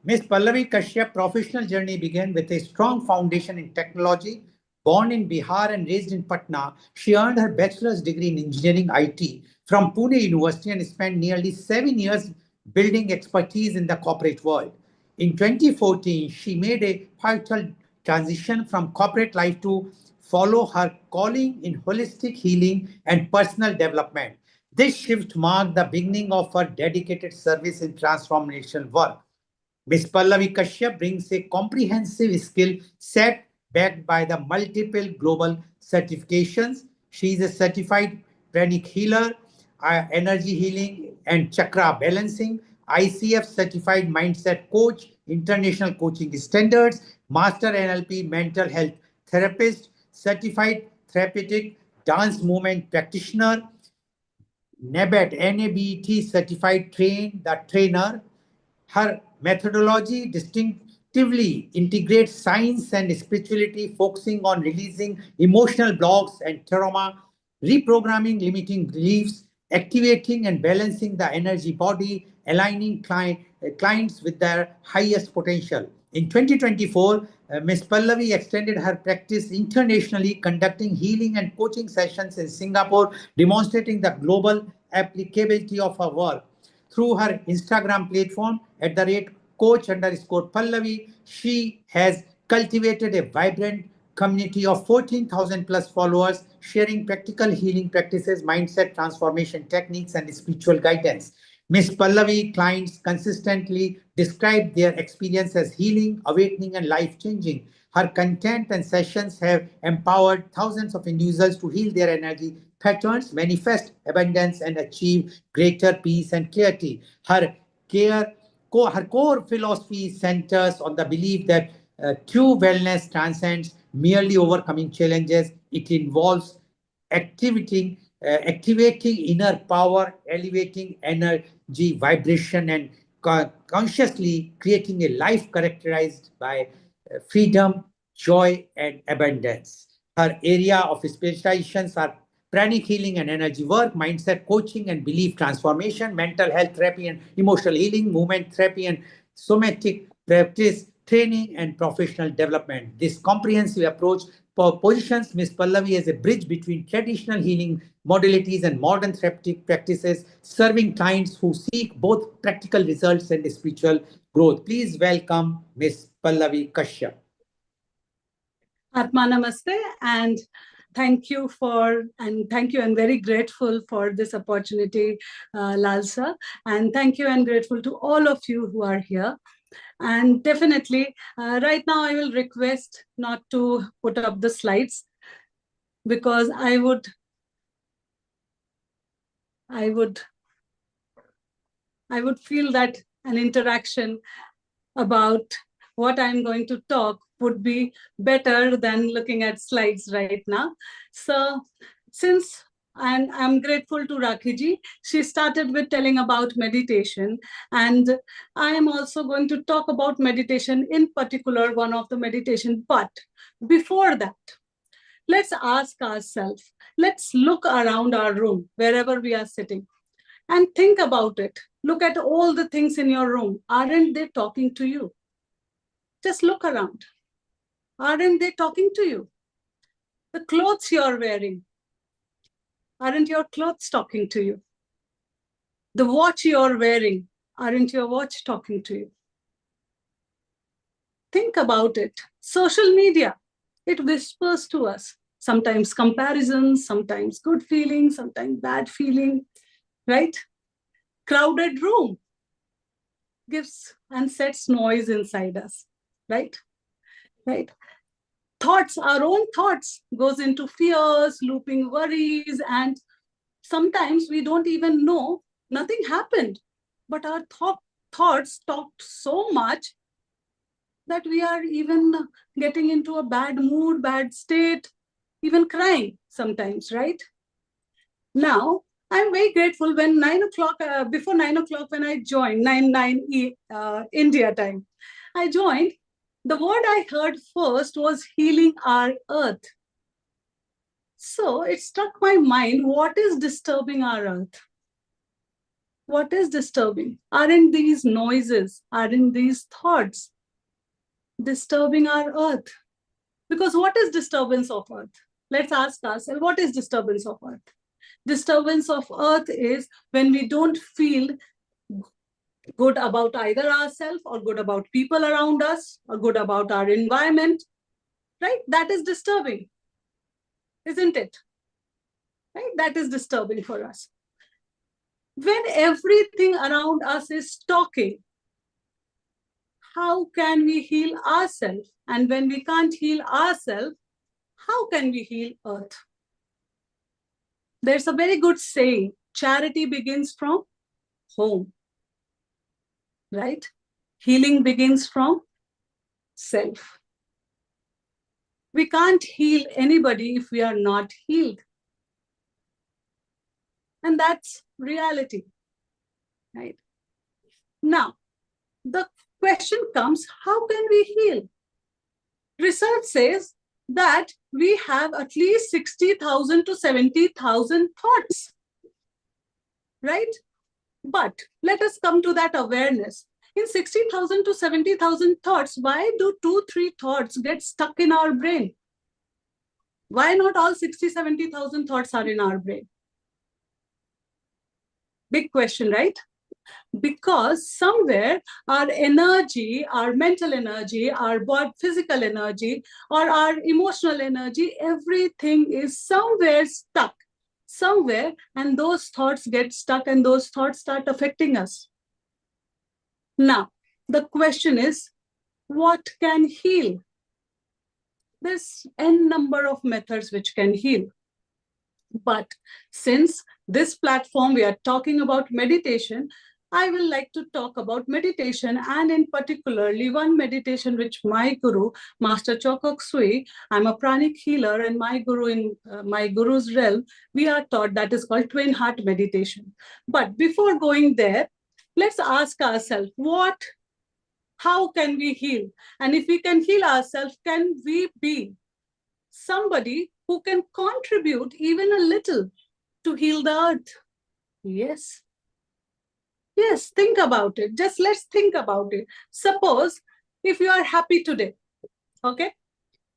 O: Ms. Pallavi Kashyap's professional journey began with a strong foundation in technology. Born in Bihar and raised in Patna, she earned her bachelor's degree in engineering IT from Pune University and spent nearly 7 years building expertise in the corporate world. In 2014, she made a pivotal transition from corporate life to follow her calling in holistic healing and personal development. This shift marked the beginning of her dedicated service in transformational work. Ms. Pallavi Kashyap brings a comprehensive skill set backed by the multiple global certifications. She is a certified pranic healer, energy healing and chakra balancing, ICF certified mindset coach, international coaching standards, master NLP mental health therapist, certified therapeutic dance movement practitioner, NABET certified the trainer. Her methodology distinctively integrates science and spirituality, focusing on releasing emotional blocks and trauma, reprogramming limiting beliefs, activating and balancing the energy body, aligning clients with their highest potential. In 2024, Ms. Pallavi extended her practice internationally, conducting healing and coaching sessions in Singapore, demonstrating the global applicability of her work. Through her Instagram platform at the rate coach_Pallavi, she has cultivated a vibrant community of 14,000 plus followers, sharing practical healing practices, mindset transformation techniques, and spiritual guidance. Ms. Pallavi clients consistently describe their experience as healing, awakening, and life-changing. Her content and sessions have empowered thousands of individuals to heal their energy patterns, manifest abundance, and achieve greater peace and clarity. Her core philosophy centers on the belief that true wellness transcends merely overcoming challenges. It involves activating inner power, elevating energy vibration, and consciously creating a life characterized by freedom, joy, and abundance. Her area of specializations are pranic healing and energy work, mindset coaching and belief transformation, mental health therapy and emotional healing, movement therapy and somatic practice, training, and professional development. This comprehensive approach positions Ms. Pallavi as a bridge between traditional healing modalities and modern therapeutic practices, serving clients who seek both practical results and spiritual growth. Please welcome Ms. Pallavi Kashyap.
D: Atma Namaste, and thank you and very grateful for this opportunity, Lalsa, and thank you and grateful to all of you who are here. And definitely, right now I will request not to put up the slides because I would feel that an interaction about what I'm going to talk would be better than looking at slides right now. So and I'm grateful to Rakhi. She started with telling about meditation, and I am also going to talk about meditation, in particular, one of the meditation. But before that, let's ask ourselves, let's look around our room, wherever we are sitting, and think about it. Look at all the things in your room. Aren't they talking to you? Just look around. Aren't they talking to you? The clothes you're wearing, aren't your clothes talking to you? The watch you're wearing, aren't your watch talking to you? Think about it. Social media, it whispers to us. Sometimes comparisons, sometimes good feeling, sometimes bad feeling, right? Crowded room gives and sets noise inside us, right? Right? Thoughts, our own thoughts, goes into fears, looping worries, and sometimes we don't even know, nothing happened, but our thoughts talked so much that we are even getting into a bad mood, bad state, even crying sometimes, right? Now, I'm very grateful when 9 o'clock, before 9 o'clock, when I joined, 9 India time, I joined. The word I heard first was healing our earth. So it struck my mind, what is disturbing our earth? What is disturbing? Aren't these noises, aren't these thoughts disturbing our earth? Because what is disturbance of earth? Let's ask ourselves, what is disturbance of earth? Disturbance of earth is when we don't feel good about either ourselves or good about people around us or good about our environment, right? That is disturbing, isn't it? Right? That is disturbing for us.
R: When everything around us is talking, how can we heal ourselves? And when we can't heal ourselves, how can we heal Earth? There's a very good saying, charity begins from home, right? Healing begins from self. We can't heal anybody if we are not healed. And that's reality, right? Now, the question comes, how can we heal? Research says that we have at least 60,000 to 70,000 thoughts, right? But let us come to that awareness. In 60,000 to 70,000 thoughts, why do 2-3 thoughts get stuck in our brain? Why not all 60, 70,000 thoughts are in our brain? Big question, right? Because somewhere our energy, our mental energy, our physical energy, or our emotional energy, everything is somewhere stuck, somewhere, and those thoughts get stuck and those thoughts start affecting us. Now, the question is, what can heal? There's n number of methods which can heal. But since this platform, we are talking about meditation, I will like to talk about meditation, and in particularly one meditation which my guru, Master Chokok Sui, I'm a pranic healer, and my guru in my guru's realm, we are taught, that is called twin heart meditation. But before going there, let's ask ourselves, how can we heal? And if we can heal ourselves, can we be somebody who can contribute even a little to heal the earth? Yes. Yes, think about it. Just let's think about it. Suppose if you are happy today, okay?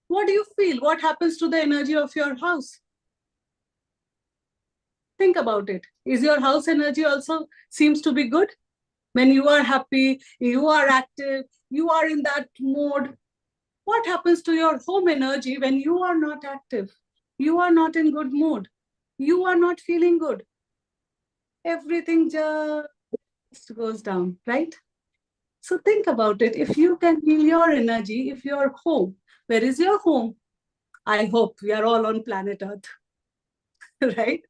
R: What do you feel? What happens to the energy of your house? Think about it. Is your house energy also seems to be good? When you are happy, you are active, you are in that mode. What happens to your home energy when you are not active? You are not in good mood. You are not feeling good. Everything just goes down, right? So think about it. If you can heal your energy, if you're home, where is your home? I hope we are all on planet Earth, right?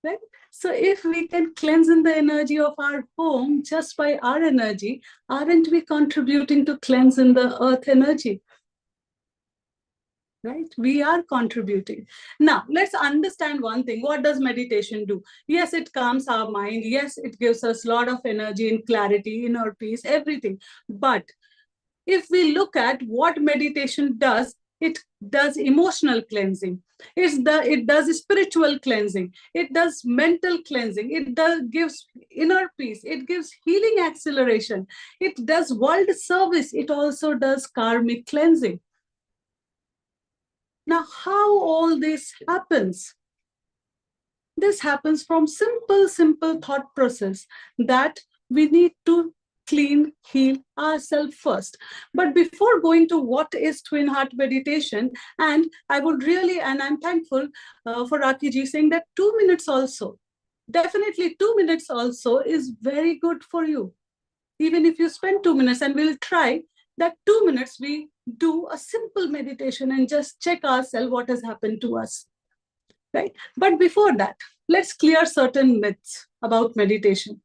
R: Right? So if we can cleanse in the energy of our home just by our energy, aren't we contributing to cleanse in the earth energy? Right? We are contributing. Now, let's understand one thing. What does meditation do? Yes, it calms our mind. Yes, it gives us a lot of energy and clarity, inner peace, everything. But if we look at what meditation does, it does emotional cleansing. It does spiritual cleansing. It does mental cleansing. It gives inner peace. It gives healing acceleration. It does world service. It also does karmic cleansing. Now, how all this happens? This happens from simple thought process that we need to clean, heal ourselves first. But before going to what is twin heart meditation, and I would really, and I'm thankful for Rakiji saying that 2 minutes also, definitely 2 minutes also is very good for you. Even if you spend 2 minutes, and we'll try that 2 minutes, we do a simple meditation and just check ourselves what has happened to us, right? But before that, let's clear certain myths about meditation.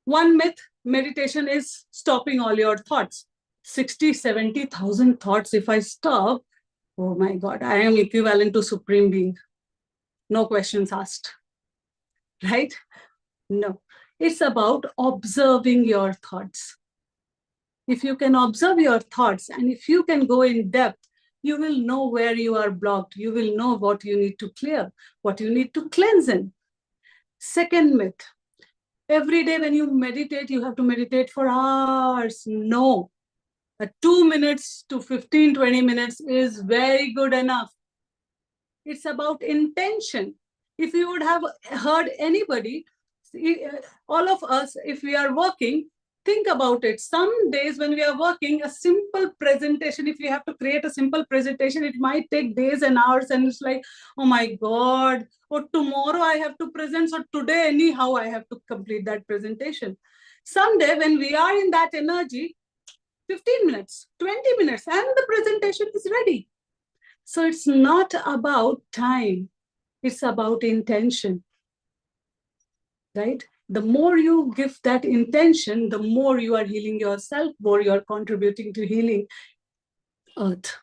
R: One myth, meditation is stopping all your thoughts. 60, 70,000 thoughts, if I stop, oh my God, I am equivalent to Supreme Being. No questions asked, right? No, it's about observing your thoughts. If you can observe your thoughts and if you can go in depth, you will know where you are blocked. You will know what you need to clear, what you need to cleanse in. Second myth, every day when you meditate, you have to meditate for hours. No, 2 minutes to 15, 20 minutes is very good enough. It's about intention. If you would have heard anybody, all of us, if we are working, Think about it. Some days when we are working, a simple presentation, if we have to create a simple presentation, it might take days and hours. And it's like, oh my God, or tomorrow I have to present. So today, anyhow, I have to complete that presentation. Someday when we are in that energy, 15 minutes, 20 minutes, and the presentation is ready. So it's not about time. It's about intention, right? The more you give that intention, the more you are healing yourself, more you are contributing to healing Earth.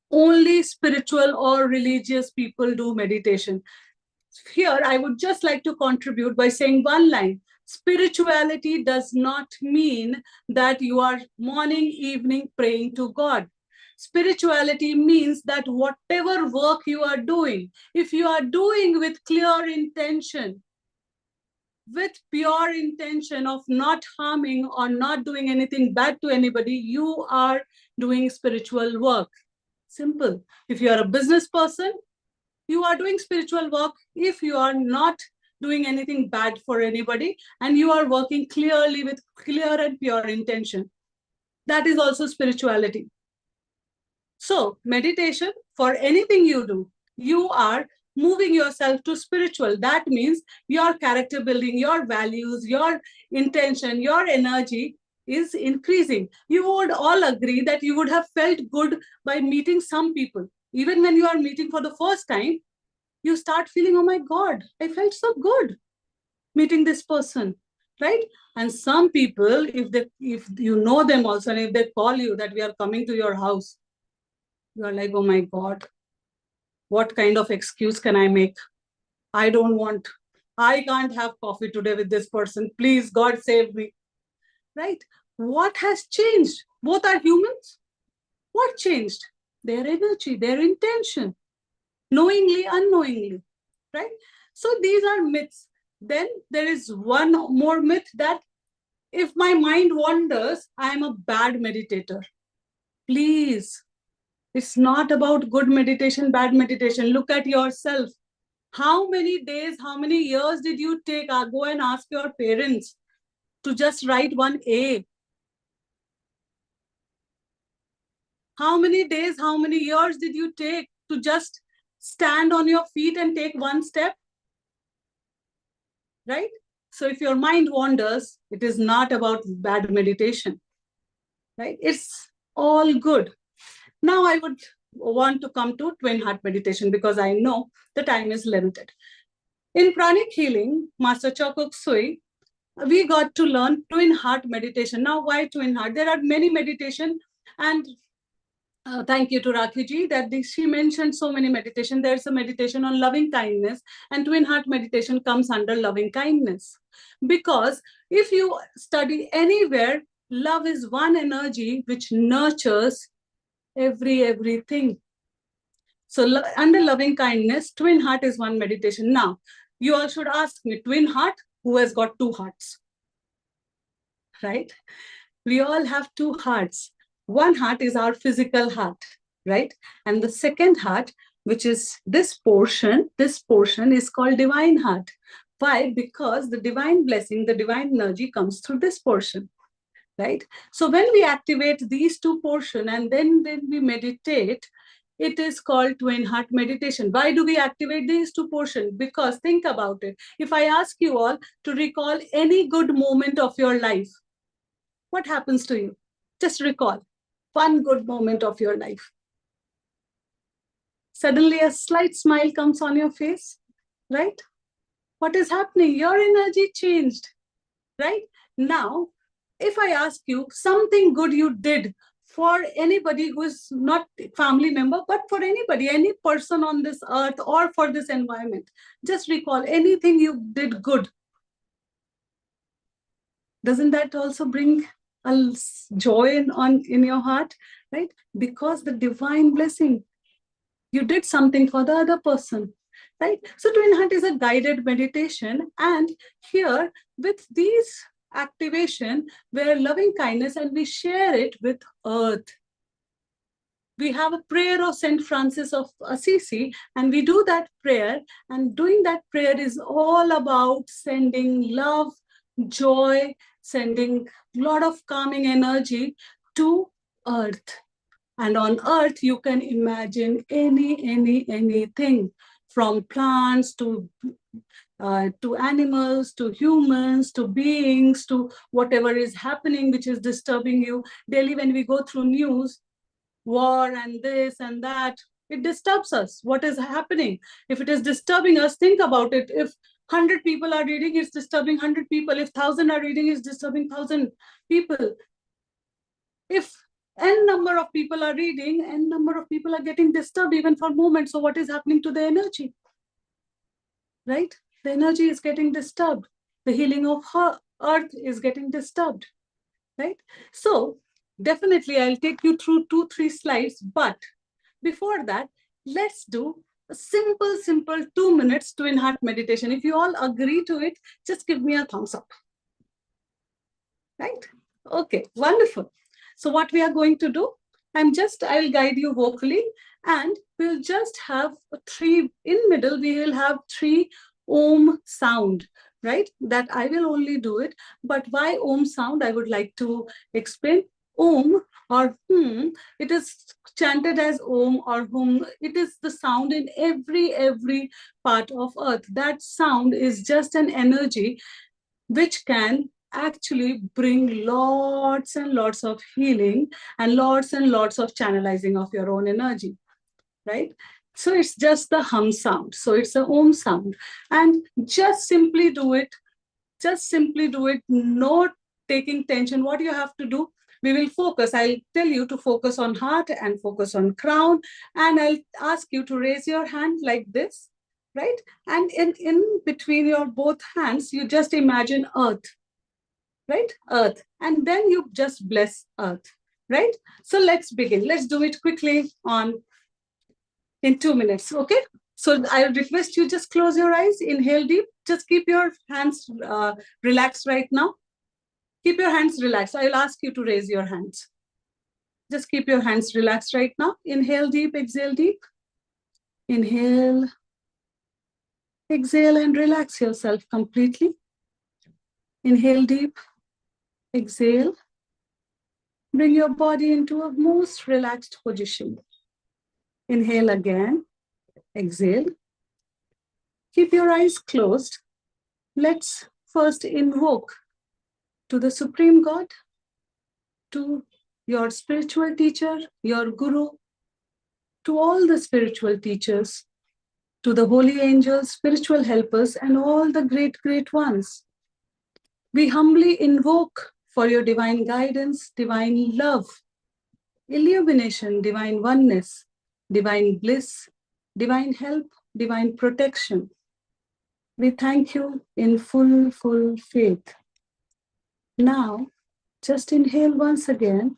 R: Only spiritual or religious people do meditation. Here, I would just like to contribute by saying one line. Spirituality does not mean that you are morning, evening praying to God. Spirituality means that whatever work you are doing, if you are doing with clear intention, with pure intention of not harming or not doing anything bad to anybody, you are doing spiritual work. Simple. If you are a business person, you are doing spiritual work. If you are not doing anything bad for anybody and you are working clearly with clear and pure intention, that is also spirituality. So meditation, for anything you do, you are moving yourself to spiritual. That means your character building, your values, your intention, your energy is increasing. You would all agree that you would have felt good by meeting some people. Even when you are meeting for the first time, you start feeling, oh my God, I felt so good meeting this person, right? And some people, if you know them also, and if they call you that we are coming to your house, you are like, oh my God, what kind of excuse can I make? I can't have coffee today with this person. Please, God save me. Right? What has changed? Both are humans. What changed? Their energy, their intention, knowingly, unknowingly. Right? So these are myths. Then there is one more myth that if my mind wanders, I am a bad meditator. Please, it's not about good meditation, bad meditation. Look at yourself. How many days, how many years did you take? Go and ask your parents to just write one A. How many days, how many years did you take to just stand on your feet and take one step? Right? So if your mind wanders, it is not about bad meditation. Right? It's all good. Now I would want to come to twin heart meditation because I know the time is limited. In pranic healing, Master Chokuk Sui, we got to learn twin heart meditation. Now, why twin heart? There are many meditation, and thank you to Rakhi that she mentioned so many meditation. There's a meditation on loving kindness, and twin heart meditation comes under loving kindness. Because if you study anywhere, love is one energy which nurtures everything. So under loving kindness, twin heart is one meditation. Now, you all should ask me, twin heart, who has got two hearts? Right? We all have two hearts. One heart is our physical heart, right? And the second heart, which is this portion is called divine heart. Why? Because the divine blessing, the divine energy comes through this portion, right? So when we activate these two portions and then when we meditate, it is called twin heart meditation. Why do we activate these two portions? Because think about it. If I ask you all to recall any good moment of your life, what happens to you? Just recall one good moment of your life. Suddenly a slight smile comes on your face, right? What is happening? Your energy changed, right? Now, if I ask you something good you did for anybody who is not a family member, but for anybody, any person on this earth or for this environment, just recall anything you did good. Doesn't that also bring a joy in your heart, right? Because the divine blessing, you did something for the other person, right? So twin heart is a guided meditation, and here with these activation, we're loving kindness and we share it with earth. We have a prayer of Saint Francis of Assisi, and we do that prayer, and doing that prayer is all about sending love, joy, sending a lot of calming energy to earth. And on earth, you can imagine anything from plants to animals, to humans, to beings, to whatever is happening, which is disturbing you. Daily, when we go through news, war and this and that, it disturbs us. What is happening? If it is disturbing us, think about it. If 100 people are reading, it's disturbing 100 people. If 1,000 are reading, it's disturbing 1,000 people. If n number of people are reading, n number of people are getting disturbed even for moments. So what is happening to the energy? Right? The energy is getting disturbed. The healing of earth is getting disturbed. Right? So definitely I'll take you through 2-3 slides, but before that, let's do a simple 2 minutes twin heart meditation. If you all agree to it, just give me a thumbs up. Right? Okay, wonderful. So what we are going to do, I'll guide you vocally, and we'll just have 3, in middle, we will have 3 Om sound, right? That I will only do it, but why Om sound, I would like to explain. Om or it is chanted as Om or Hum. It is the sound in every part of earth. That sound is just an energy which can actually bring lots and lots of healing and lots of channelizing of your own energy, right? So it's just the hum sound. So it's a Om sound. And just simply do it. No taking tension. What you have to do, we will focus. I'll tell you to focus on heart and focus on crown. And I'll ask you to raise your hand like this, right? And in between your both hands, you just imagine earth, right? Earth. And then you just bless earth, right? So let's begin. Let's do it quickly in 2 minutes, okay? So I request you just close your eyes, inhale deep. Just keep your hands relaxed right now. Keep your hands relaxed. I'll ask you to raise your hands. Just keep your hands relaxed right now. Inhale deep, exhale deep. Inhale, exhale, and relax yourself completely. Inhale deep, exhale. Bring your body into a most relaxed position. Inhale again, exhale. Keep your eyes closed. Let's first invoke to the Supreme God, to your spiritual teacher, your guru, to all the spiritual teachers, to the holy angels, spiritual helpers, and all the great ones. We humbly invoke for your divine guidance, divine love, illumination, divine oneness, divine bliss, divine help, divine protection. We thank you in full faith. Now, just inhale once again.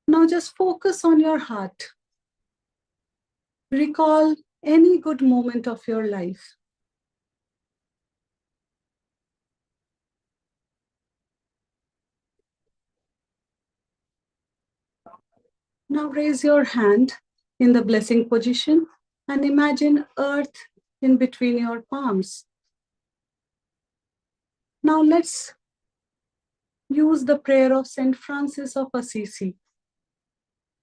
R: Now just focus on your heart. Recall any good moment of your life. Now raise your hand in the blessing position and imagine earth in between your palms. Now let's use the prayer of Saint Francis of Assisi.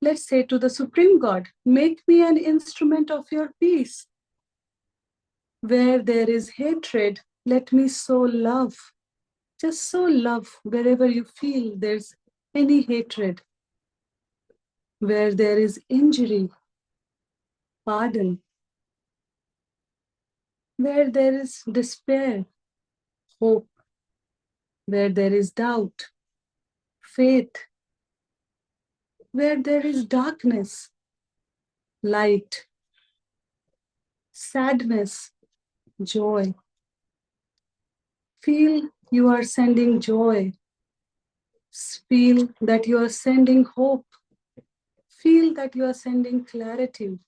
R: Let's say to the Supreme God, make me an instrument of your peace. Where there is hatred, let me sow love. Just sow love wherever you feel there's any hatred. Where there is injury, pardon. Where there is despair, hope. Where there is doubt, faith. Where there is darkness, light. Sadness, joy. Feel you are sending joy. Feel that you are sending hope. Feel that you are sending clarity.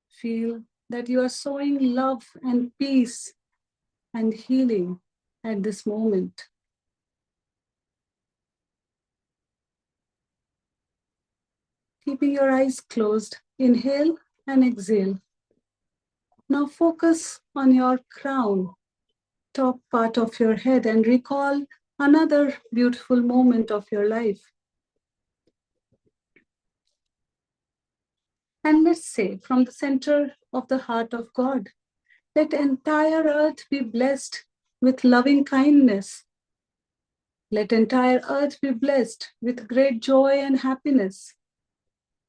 R: Feel that you are sowing love and peace and healing at this moment. Keeping your eyes closed, inhale and exhale. Now focus on your crown. top part of your head and recall another beautiful moment of your life. And let's say, from the center of the heart of God, let entire earth be blessed with loving kindness. Let entire earth be blessed with great joy and happiness.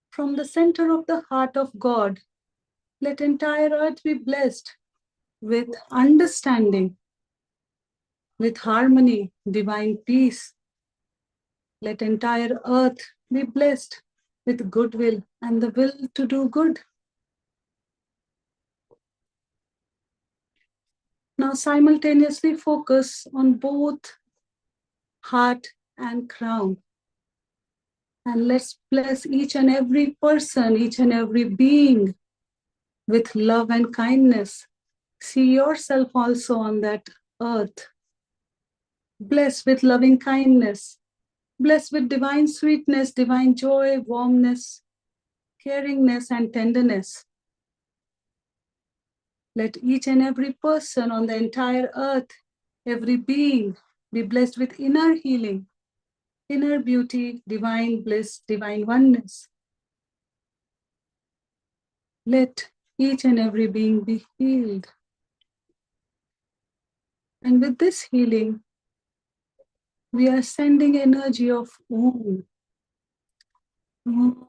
R: From the center of the heart of God, let entire earth be blessed with understanding, with harmony, divine peace. Let entire earth be blessed with goodwill and the will to do good. Now simultaneously focus on both heart and crown. And let's bless each and every person, each and every being with love and kindness. See yourself also on that earth. Blessed with loving kindness, blessed with divine sweetness, divine joy, warmness, caringness, and tenderness. Let each and every person on the entire earth, every being, be blessed with inner healing, inner beauty, divine bliss, divine oneness. Let each and every being be healed. And with this healing, we are sending energy of Om. Om.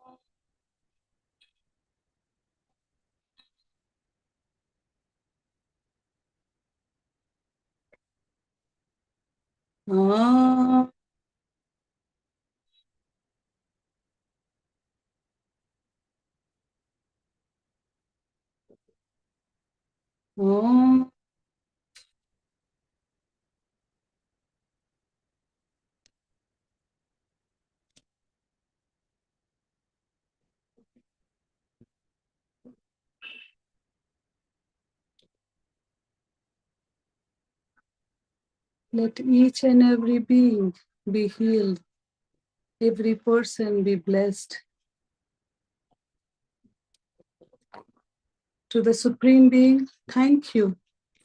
R: Om. Om. Let each and every being be healed. Every person be blessed. To the Supreme Being, thank you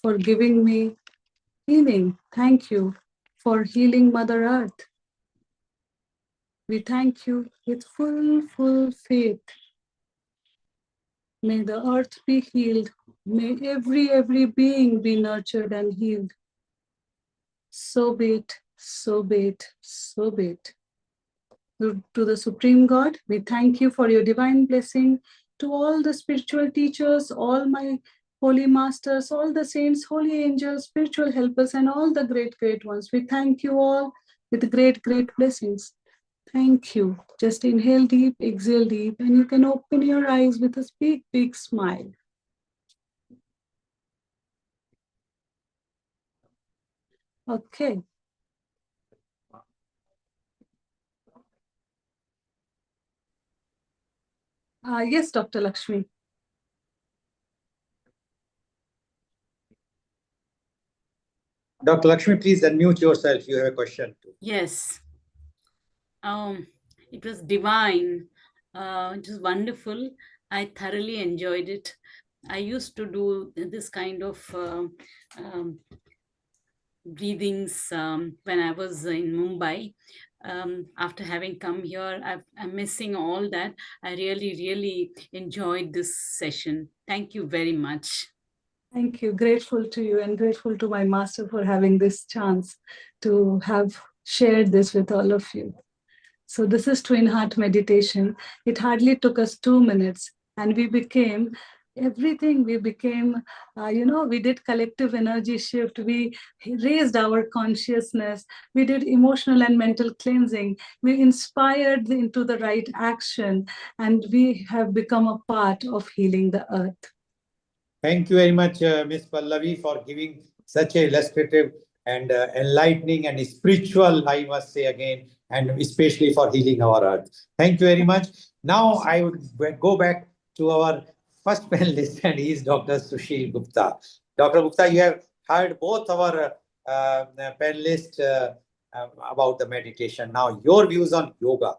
R: for giving me healing. Thank you for healing Mother Earth. We thank you with full faith. May the earth be healed. May every being be nurtured and healed. So be it, so be it, so be it. To the Supreme God, we thank you for your divine blessing. To all the spiritual teachers, all my holy masters, all the saints, holy angels, spiritual helpers, and all the great ones, we thank you all with great blessings. Thank you. Just inhale deep, exhale deep, and you can open your eyes with a big smile. Okay. Yes, Dr. Lakshmi.
O: Dr. Lakshmi, please unmute yourself. You have a question.
S: Yes. It was divine. It was wonderful. I thoroughly enjoyed it. I used to do this kind of breathings when I was in Mumbai. After having come here, I'm missing all that. I really enjoyed this session. Thank you very much.
R: Thank you. Grateful to you and grateful to my master for having this chance to have shared this with all of you. So this is Twin Heart Meditation. It hardly took us 2 minutes and we became everything. We became, we did collective energy shift. We raised our consciousness. We did emotional and mental cleansing. We inspired into the right action and we have become a part of healing the earth.
O: Thank you very much, Ms. Pallavi, for giving such a illustrative and enlightening and spiritual, I must say again, and especially for healing our earth. Thank you very much. Now I would go back to our first panelist, and he is Dr. Sushil Gupta. Dr. Gupta, you have heard both our panelists about the meditation. Now, your views on yoga.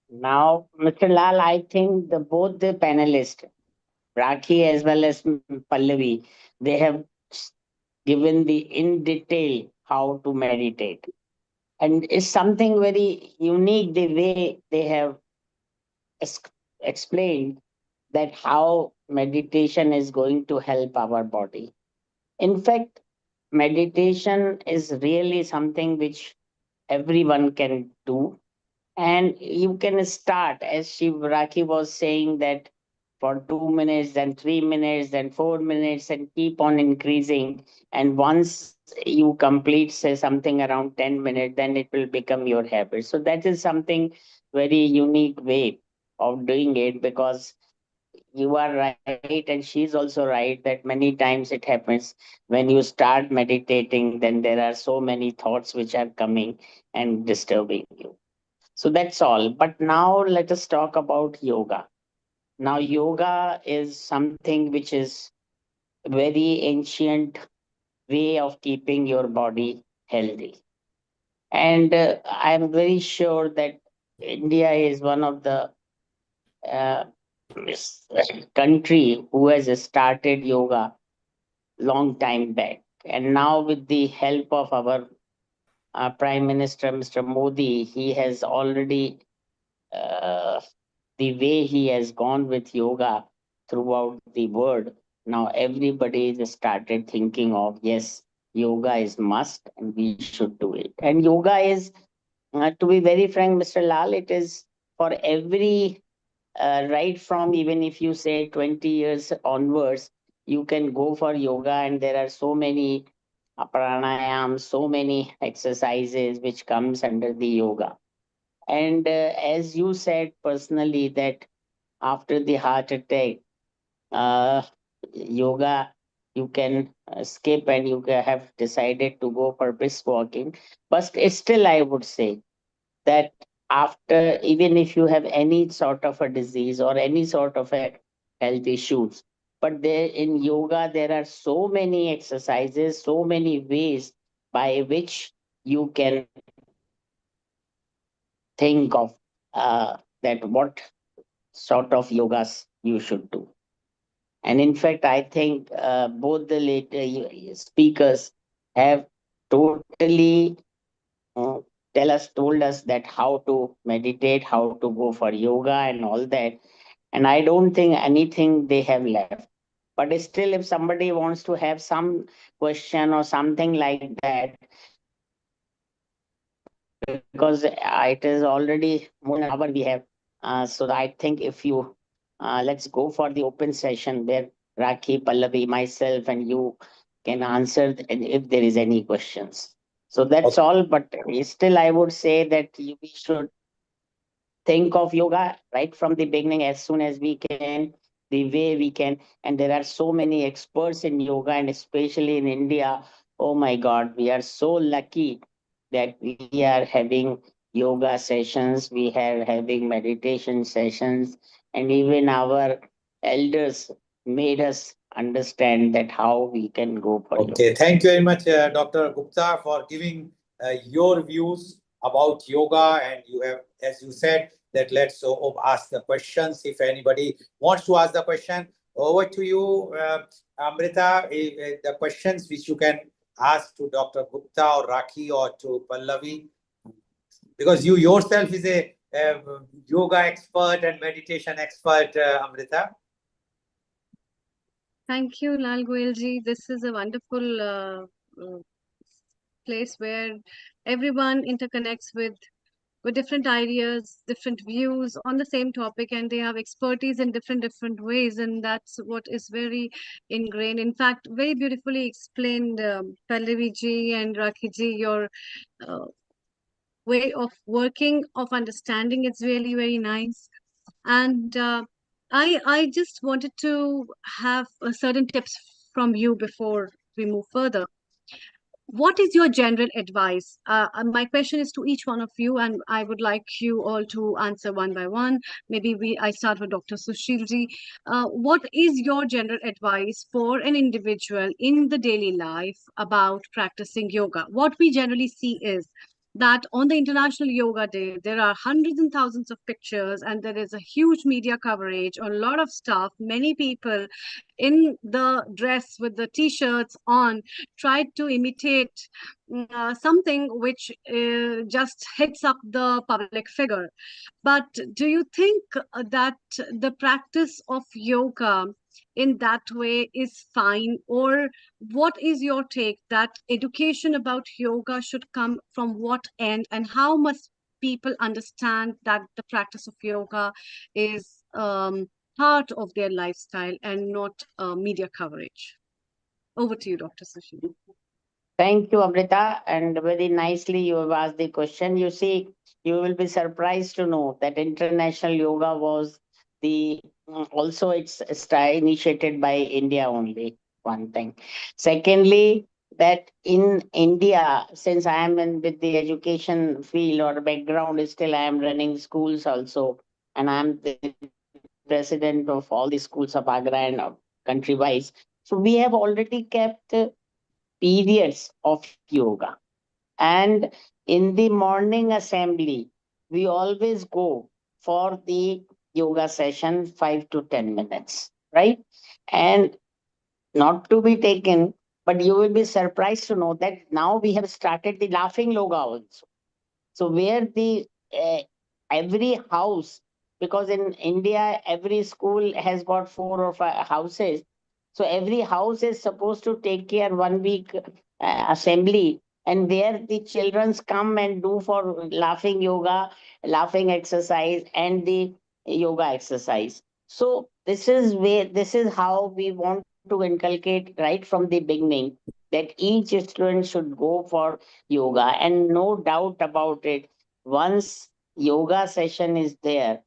P: Now, Mr. Lal, I think both the panelists, Rakhi as well as Pallavi, they have given in detail how to meditate. And it's something very unique the way they have explained that how meditation is going to help our body. In fact, meditation is really something which everyone can do. And you can start, as Shivraki was saying, that for 2 minutes, then 3 minutes, then 4 minutes, and keep on increasing. And once you complete, say, something around 10 minutes, then it will become your habit. So that is something very unique way of doing it, because you are right and she's also right that many times it happens when you start meditating, then there are so many thoughts which are coming and disturbing you. So that's all. But now let us talk about yoga. Now, yoga is something which is very ancient way of keeping your body healthy. And I'm very sure that India is one of the uh, country who has started yoga long time back. And now with the help of our Prime Minister, Mr. Modi, he has already uh, the way he has gone with yoga throughout the world, now everybody has started thinking of, yes, yoga is must and we should do it. And yoga is, to be very frank, Mr. Lal, it is for every, right from, even if you say 20 years onwards, you can go for yoga, and there are so many pranayams, so many exercises which comes under the yoga. And as you said personally, that after the heart attack, uh, yoga you can skip, and you have decided to go for brisk walking. But still, I would say that after, even if you have any sort of a disease or any sort of a health issues, but there in yoga there are so many exercises, so many ways by which you can think of that what sort of yogas you should do. And in fact, I think both the later speakers have totally uh, told us that how to meditate, how to go for yoga and all that. And I don't think anything they have left. But still, if somebody wants to have some question or something like that, because it is already more than an hour we have. So I think if you let's go for the open session where Rakhi, Pallavi, myself, and you can answer if there is any questions. So that's all. But still, I would say that we should think of yoga right from the beginning as soon as we can, the way we can. And there are so many experts in yoga, and especially in India. Oh my God, we are so lucky that we are having yoga sessions, we are having meditation sessions, and even our elders made us understand that how we can go for yoga.
O: Okay, thank you very much, Dr. Gupta, for giving your views about yoga. And you have, as you said, that let's ask the questions. If anybody wants to ask the question, over to you, Amrita. The questions which you can ask to Dr. Gupta or Rakhi or to Pallavi, because you yourself is a yoga expert and meditation expert, Amrita.
D: Thank you, Lal Goelji. This is a wonderful place where everyone interconnects with different ideas, different views on the same topic, and they have expertise in different ways, and that's what is very ingrained. In fact, very beautifully explained, Pallavi ji and Rakhi ji, your uh, way of working, of understanding. It's really very nice. And I just wanted to have certain tips from you before we move further. What is your general advice? My question is to each one of you, and I would like you all to answer one by one. Maybe I start with Dr. Sushilji. What is your general advice for an individual in the daily life about practicing yoga? What we generally see is that on the International Yoga Day, there are hundreds and thousands of pictures, and there is a huge media coverage on a lot of stuff. Many people in the dress with the t-shirts on tried to imitate something which just hits up the public figure. But do you think that the practice of yoga in that way is fine? Or what is your take that education about yoga should come from what end, and how must people understand that the practice of yoga is part of their lifestyle and not media coverage? Over to you, Dr. Sushil.
P: Thank you, Amrita. And very nicely you have asked the question. You see, you will be surprised to know that International Yoga was the also it's initiated by India only. One thing. Secondly, that in India, since I am in with the education field or background, still I am running schools also, and I am the president of all the schools of Agra and country wise. So we have already kept periods of yoga. And in the morning assembly, we always go for the yoga session 5 to 10 minutes, right? And not to be taken, but you will be surprised to know that now we have started the laughing yoga also. So where the every house, because in India every school has got 4 or 5 houses, so every house is supposed to take care 1 week assembly, and where the childrens come and do for laughing yoga, laughing exercise, and the yoga exercise. So this is how we want to inculcate right from the beginning that each student should go for yoga. And no doubt about it, once yoga session is there,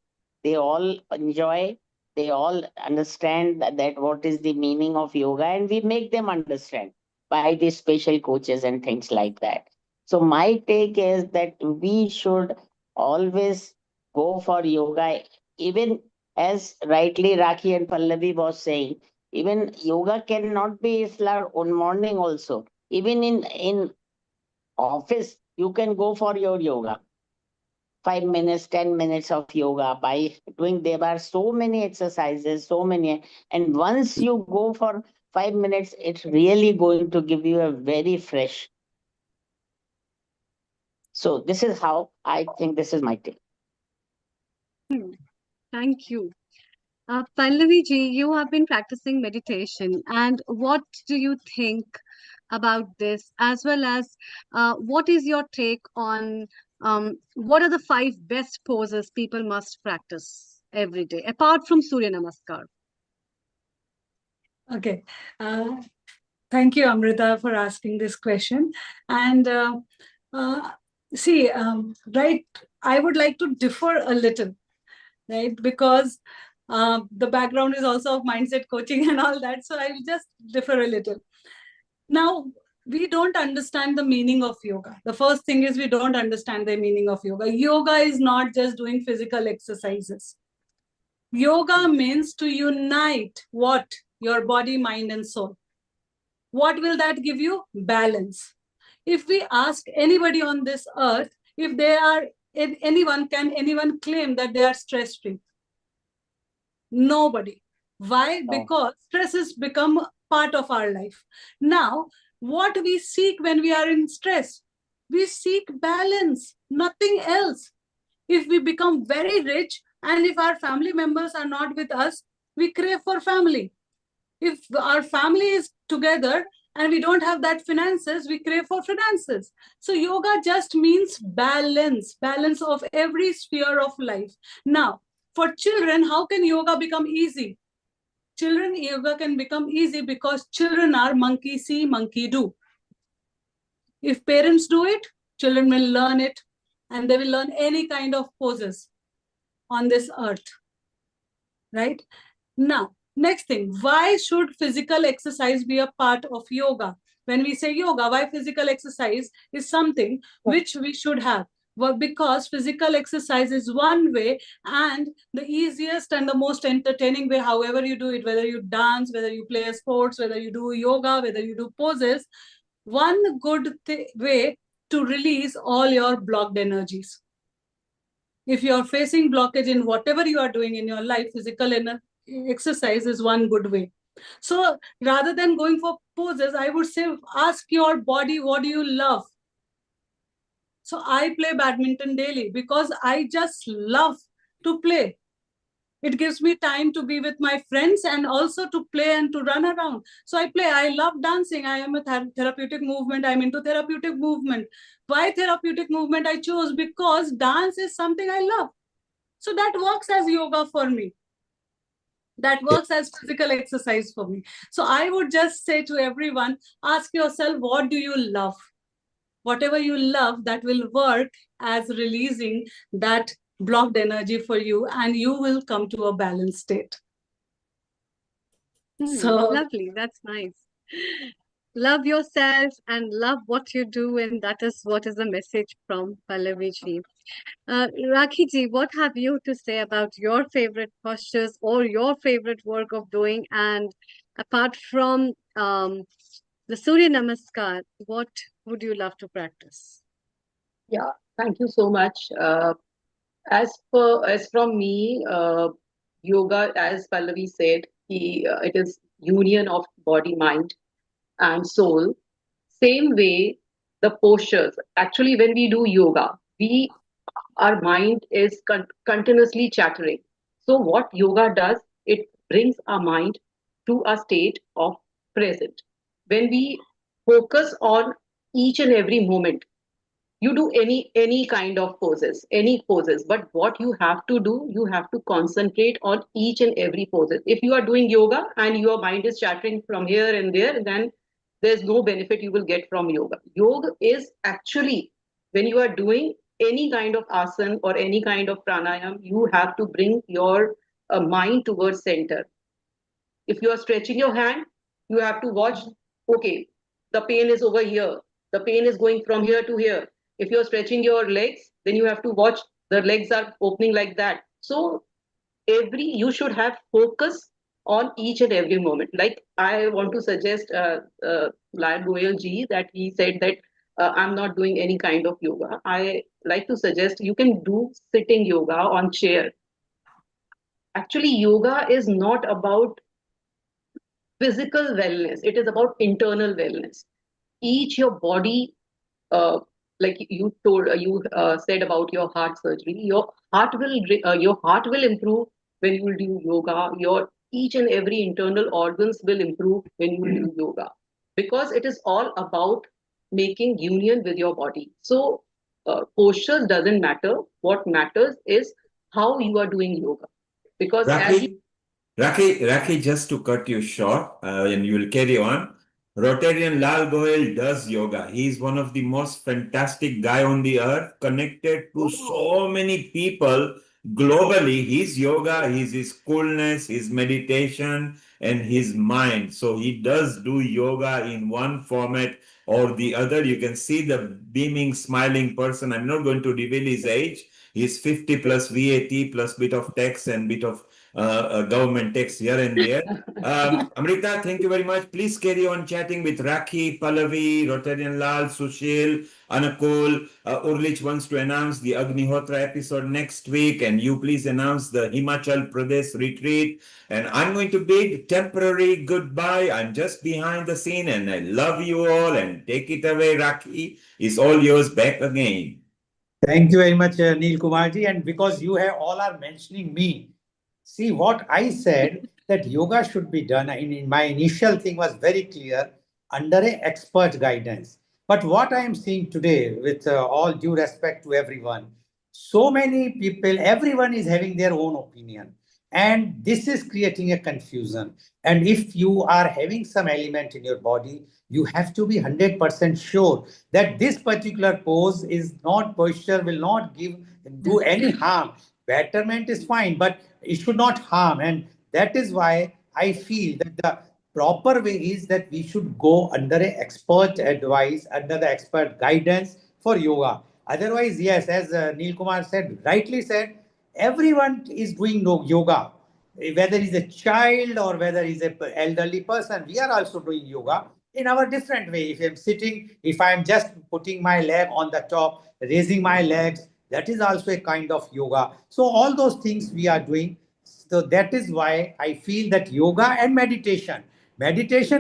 P: they all enjoy, they all understand that what is the meaning of yoga, and we make them understand by the special coaches and things like that. So my take is that we should always go for yoga, even as rightly Raki and Pallavi was saying, even yoga cannot be on morning also. Even in office, you can go for your yoga. 5 minutes, 10 minutes of yoga by doing, there are so many exercises, so many. And once you go for 5 minutes, it's really going to give you a very fresh. So this is how I think, this is my take.
D: Thank you. Pallavi ji, you have been practicing meditation, and what do you think about this, as well as what is your take on what are the 5 best poses people must practice every day, apart from Surya Namaskar?
R: Okay. Thank you, Amrita, for asking this question. And see, right, I would like to differ a little, right? Because the background is also of mindset coaching and all that. So I will just differ a little. Now, we don't understand the meaning of yoga. The first thing is we don't understand the meaning of yoga. Yoga is not just doing physical exercises. Yoga means to unite what? Your body, mind, and soul. What will that give you? Balance. If we ask anybody on this earth, if they are anyone, can anyone claim that they are stress-free? Nobody. Why? Because stress has become part of our life. Now, what we seek when we are in stress? We seek balance, nothing else. If we become very rich and if our family members are not with us, we crave for family. If our family is together and we don't have that finances, we crave for finances. So yoga just means balance, balance of every sphere of life. Now, for children, how can yoga become easy? Children, yoga can become easy because children are monkey see, monkey do. If parents do it, children will learn it, and they will learn any kind of poses on this earth, right? Now, next thing, why should physical exercise be a part of yoga? When we say yoga, why physical exercise is something which we should have? Well, because physical exercise is one way, and the easiest and the most entertaining way, however you do it, whether you dance, whether you play sports, whether you do yoga, whether you do poses, one good way to release all your blocked energies. If you're facing blockage in whatever you are doing in your life, physical exercise is one good way. So rather than going for poses, I would say ask your body, what do you love? So I play badminton daily because I just love to play. It gives me time to be with my friends and also to play and to run around. So I play. I love dancing. I am a therapeutic movement. I'm into therapeutic movement. Why therapeutic movement I chose? Because dance is something I love. So that works as yoga for me. That works as physical exercise for me. So I would just say to everyone, ask yourself, what do you love? Whatever you love, that will work as releasing that blocked energy for you, and you will come to a balanced state. So
D: Lovely. That's nice. Love yourself and love what you do, and that is what is the message from Pallavi ji. Rakhi ji, what have you to say about your favorite postures or your favorite work of doing? And apart from the Surya Namaskar, what would you love to practice?
Q: Yeah, thank you so much. As from me, yoga, as Pallavi said, it is union of body, mind, and soul. Same way, the postures. Actually, when we do yoga, our mind is continuously chattering. So what yoga does, it brings our mind to a state of present. When we focus on each and every moment, you do any kind of any poses, but what you have to do, you have to concentrate on each and every poses. If you are doing yoga and your mind is chattering from here and there, then there's no benefit you will get from yoga is actually, when you are doing any kind of asana or any kind of pranayam, you have to bring your mind towards center. If you are stretching your hand, you have to watch, okay, the pain is over here. The pain is going from here to here. If you're stretching your legs, then you have to watch the legs are opening like that. So you should have focus on each and every moment. Like I want to suggest Lion Goyal ji, that he said that I'm not doing any kind of yoga. I like to suggest you can do sitting yoga on chair. Actually, yoga is not about physical wellness, it is about internal wellness. Each your body, uh, like you said about your heart surgery, your heart will improve when you will do yoga. Your each and every internal organs will improve when you will do yoga, because it is all about making union with your body. So posture doesn't matter. What matters is how you are doing yoga, because as you
E: Raki, just to cut you short, and you will carry on. Rotarian Lal Goyal does yoga. He is one of the most fantastic guy on the earth, connected to so many people globally. His yoga, his coolness, his meditation, and his mind. So he does do yoga in one format or the other. You can see the beaming, smiling person. I'm not going to reveal his age. He's 50 plus VAT plus bit of tax and bit of government text here and there. Amrita, thank you very much. Please carry on chatting with Rakhi, Pallavi, Rotarian Lal, Sushil, Anakul. Urlich wants to announce the Agnihotra episode next week, and you please announce the Himachal Pradesh retreat. And I'm going to bid temporary goodbye. I'm just behind the scene, and I love you all. And take it away, Rakhi. It's all yours back again.
O: Thank you very much, Neil Kumarji. And because you have all are mentioning me, see what I said that yoga should be done. In my initial thing was very clear under a expert guidance. But what I am seeing today, with all due respect to everyone, so many people, everyone is having their own opinion. And this is creating a confusion. And if you are having some element in your body, you have to be 100% sure that this particular pose is not posture, will not do any harm. Betterment is fine, but it should not harm. And that is why I feel that the proper way is that we should go under a expert advice, under the expert guidance for yoga. Otherwise, yes, as Neil Kumar said, rightly said, everyone is doing no yoga. Whether he's a child or whether he's an elderly person, we are also doing yoga. in our different way. If I'm sitting, if I'm just putting my leg on the top, raising my legs, that is also a kind of yoga. So all those things we are doing. So that is why I feel that yoga and meditation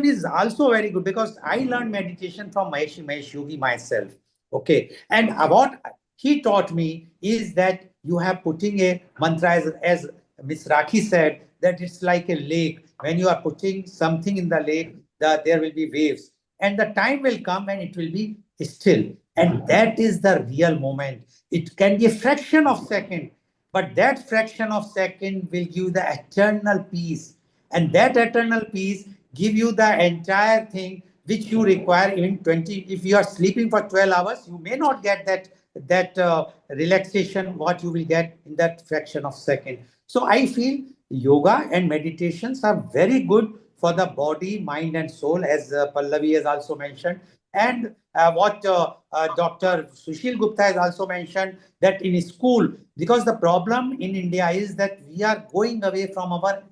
O: is also very good, because I learned meditation from Mahesh Yogi myself. Okay. And what he taught me is that you have putting a mantra, as Miss Rakhi said, that it's like a lake. When you are putting something in the lake, there will be waves. And the time will come and it will be still. And that is the real moment. It can be a fraction of second, but that fraction of second will give the eternal peace. And that eternal peace give you the entire thing which you require in 20. If you are sleeping for 12 hours, you may not get that relaxation what you will get in that fraction of second. So I feel yoga and meditations are very good for the body, mind, and soul, as Pallavi has also mentioned. And what Dr. Sushil Gupta has also mentioned, that in school, because the problem in India is that we are going away from our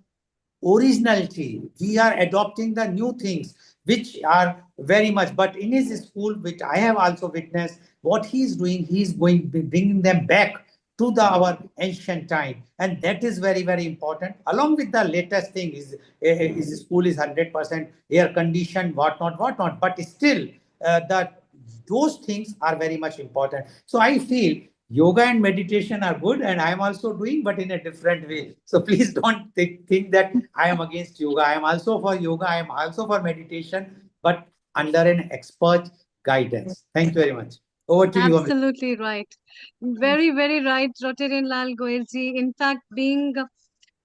O: originality. We are adopting the new things, which are very much. But in his school, which I have also witnessed, what he's doing, he's going bringing them back to our ancient time, and that is very, very important. Along with the latest thing is his school is 100% air conditioned, whatnot, whatnot. But still, that those things are very much important. So I feel yoga and meditation are good, and I am also doing, but in a different way. So please don't think that I am against yoga. I am also for yoga. I am also for meditation, but under an expert guidance. Thank you very much. Over to you, Amrit.
D: Absolutely right. Very, very right, Rotarian Lal Goelji. In fact, being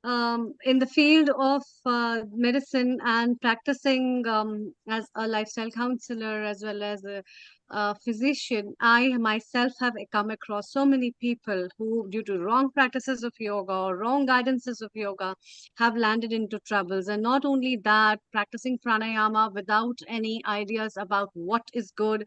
D: in the field of medicine and practicing as a lifestyle counselor as well as a physician, I myself have come across so many people who, due to wrong practices of yoga or wrong guidances of yoga, have landed into troubles. And not only that, practicing pranayama without any ideas about what is good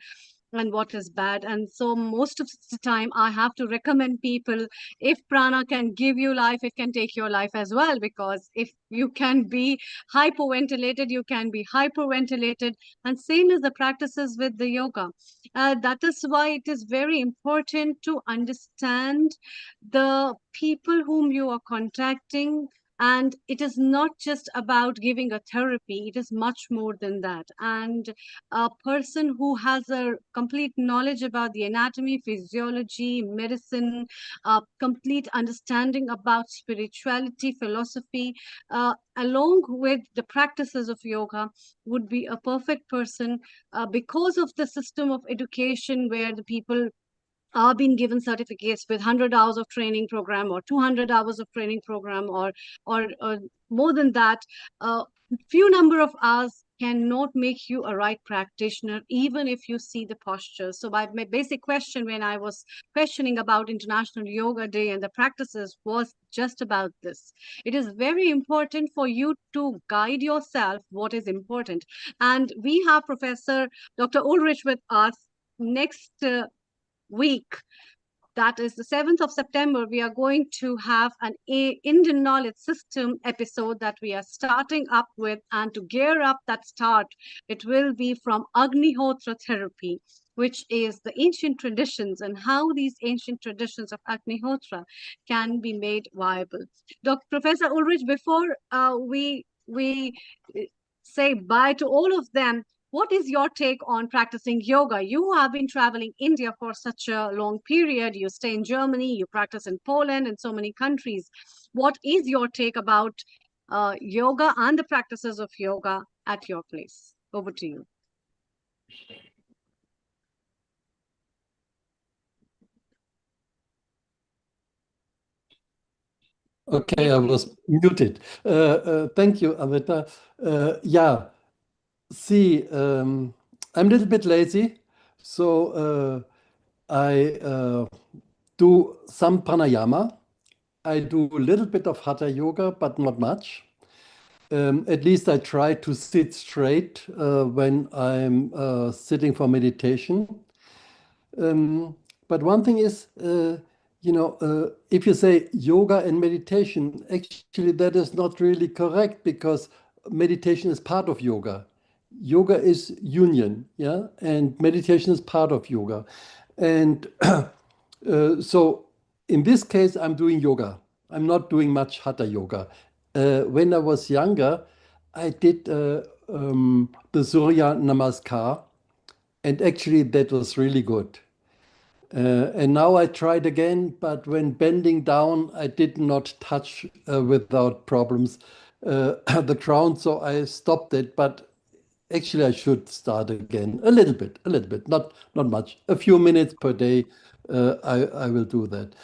D: and what is bad. And so most of the time I have to recommend people, if prana can give you life, it can take your life as well, because if you can be hypoventilated, you can be hyperventilated. And same as the practices with the yoga. That is why it is very important to understand the people whom you are contacting. And it is not just about giving a therapy, it is much more than that. And a person who has a complete knowledge about the anatomy, physiology, medicine, complete understanding about spirituality, philosophy, along with the practices of yoga, would be a perfect person, because of the system of education where the people are being given certificates with 100 hours of training program or 200 hours of training program, or more than that. Few number of hours cannot make you a right practitioner, even if you see the posture. So my basic question when I was questioning about International Yoga Day and the practices was just about this. It is very important for you to guide yourself what is important. And we have Professor Dr. Ulrich with us next week. That is the 7th of September. We are going to have an Indian knowledge system episode that we are starting up with. And to gear up that start, it will be from Agnihotra therapy, which is the ancient traditions and how these ancient traditions of Agnihotra can be made viable. Dr. Professor Ulrich, before we say bye to all of them, what is your take on practicing yoga? You have been traveling India for such a long period. You stay in Germany, you practice in Poland and so many countries. What is your take about yoga and the practices of yoga at your place? Over to you.
N: Okay, I was muted. Thank you, Amrita. Yeah, see, I'm a little bit lazy, so I do some pranayama. I do a little bit of hatha yoga, but not much. At least I try to sit straight when I'm sitting for meditation. But one thing is, if you say yoga and meditation, actually that is not really correct, because meditation is part of yoga. yoga is union, yeah, and meditation is part of yoga. And so in this case, I'm doing yoga. I'm not doing much hatha yoga. When I was younger, I did the Surya Namaskar, and actually that was really good. And now I tried again, but when bending down, I did not touch without problems the ground, so I stopped it. But actually, I should start again a little bit, not much, a few minutes per day. I will do that.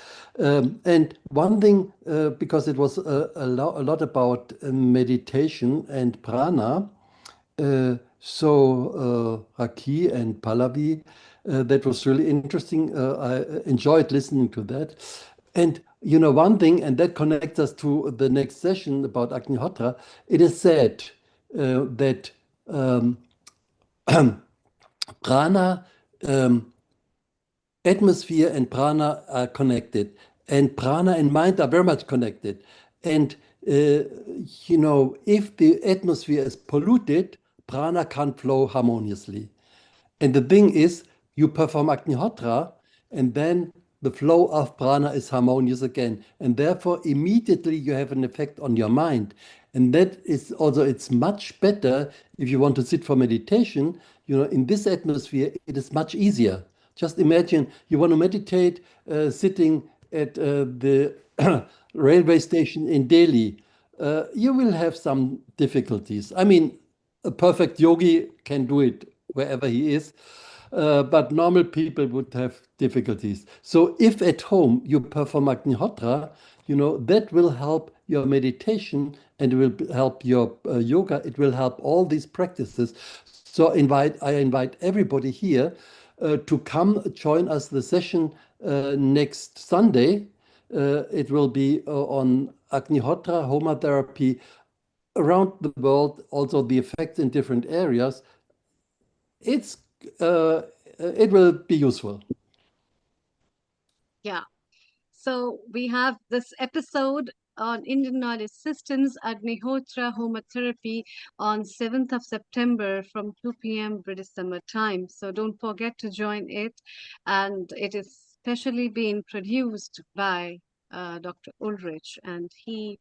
N: And one thing, because it was a lot about meditation and prana. Raki and Pallavi, that was really interesting. I enjoyed listening to that. And you know, one thing, and that connects us to the next session about Agnihotra, it is said that prana, atmosphere and prana are connected, and prana and mind are very much connected. And you know, if the atmosphere is polluted, prana can't flow harmoniously. And the thing is, you perform Agnihotra, and then the flow of prana is harmonious again. And therefore, immediately you have an effect on your mind. And that is also, it's much better if you want to sit for meditation. You know, in this atmosphere, it is much easier. Just imagine you want to meditate sitting at the railway station in Delhi. You will have some difficulties. I mean, a perfect yogi can do it wherever he is. But normal people would have difficulties. So if at home you perform Agnihotra, you know, that will help your meditation and it will help your yoga. It will help all these practices. So I invite everybody here to come join us the session next Sunday. It will be on Agnihotra, Homa therapy around the world, also the effects in different areas. It's it will be useful.
D: Yeah. So we have this episode on Indian knowledge systems, Agnihotra Homotherapy on 7th of September from 2 p.m. British Summer Time. So don't forget to join it. And it is specially being produced by Dr. Ulrich, and he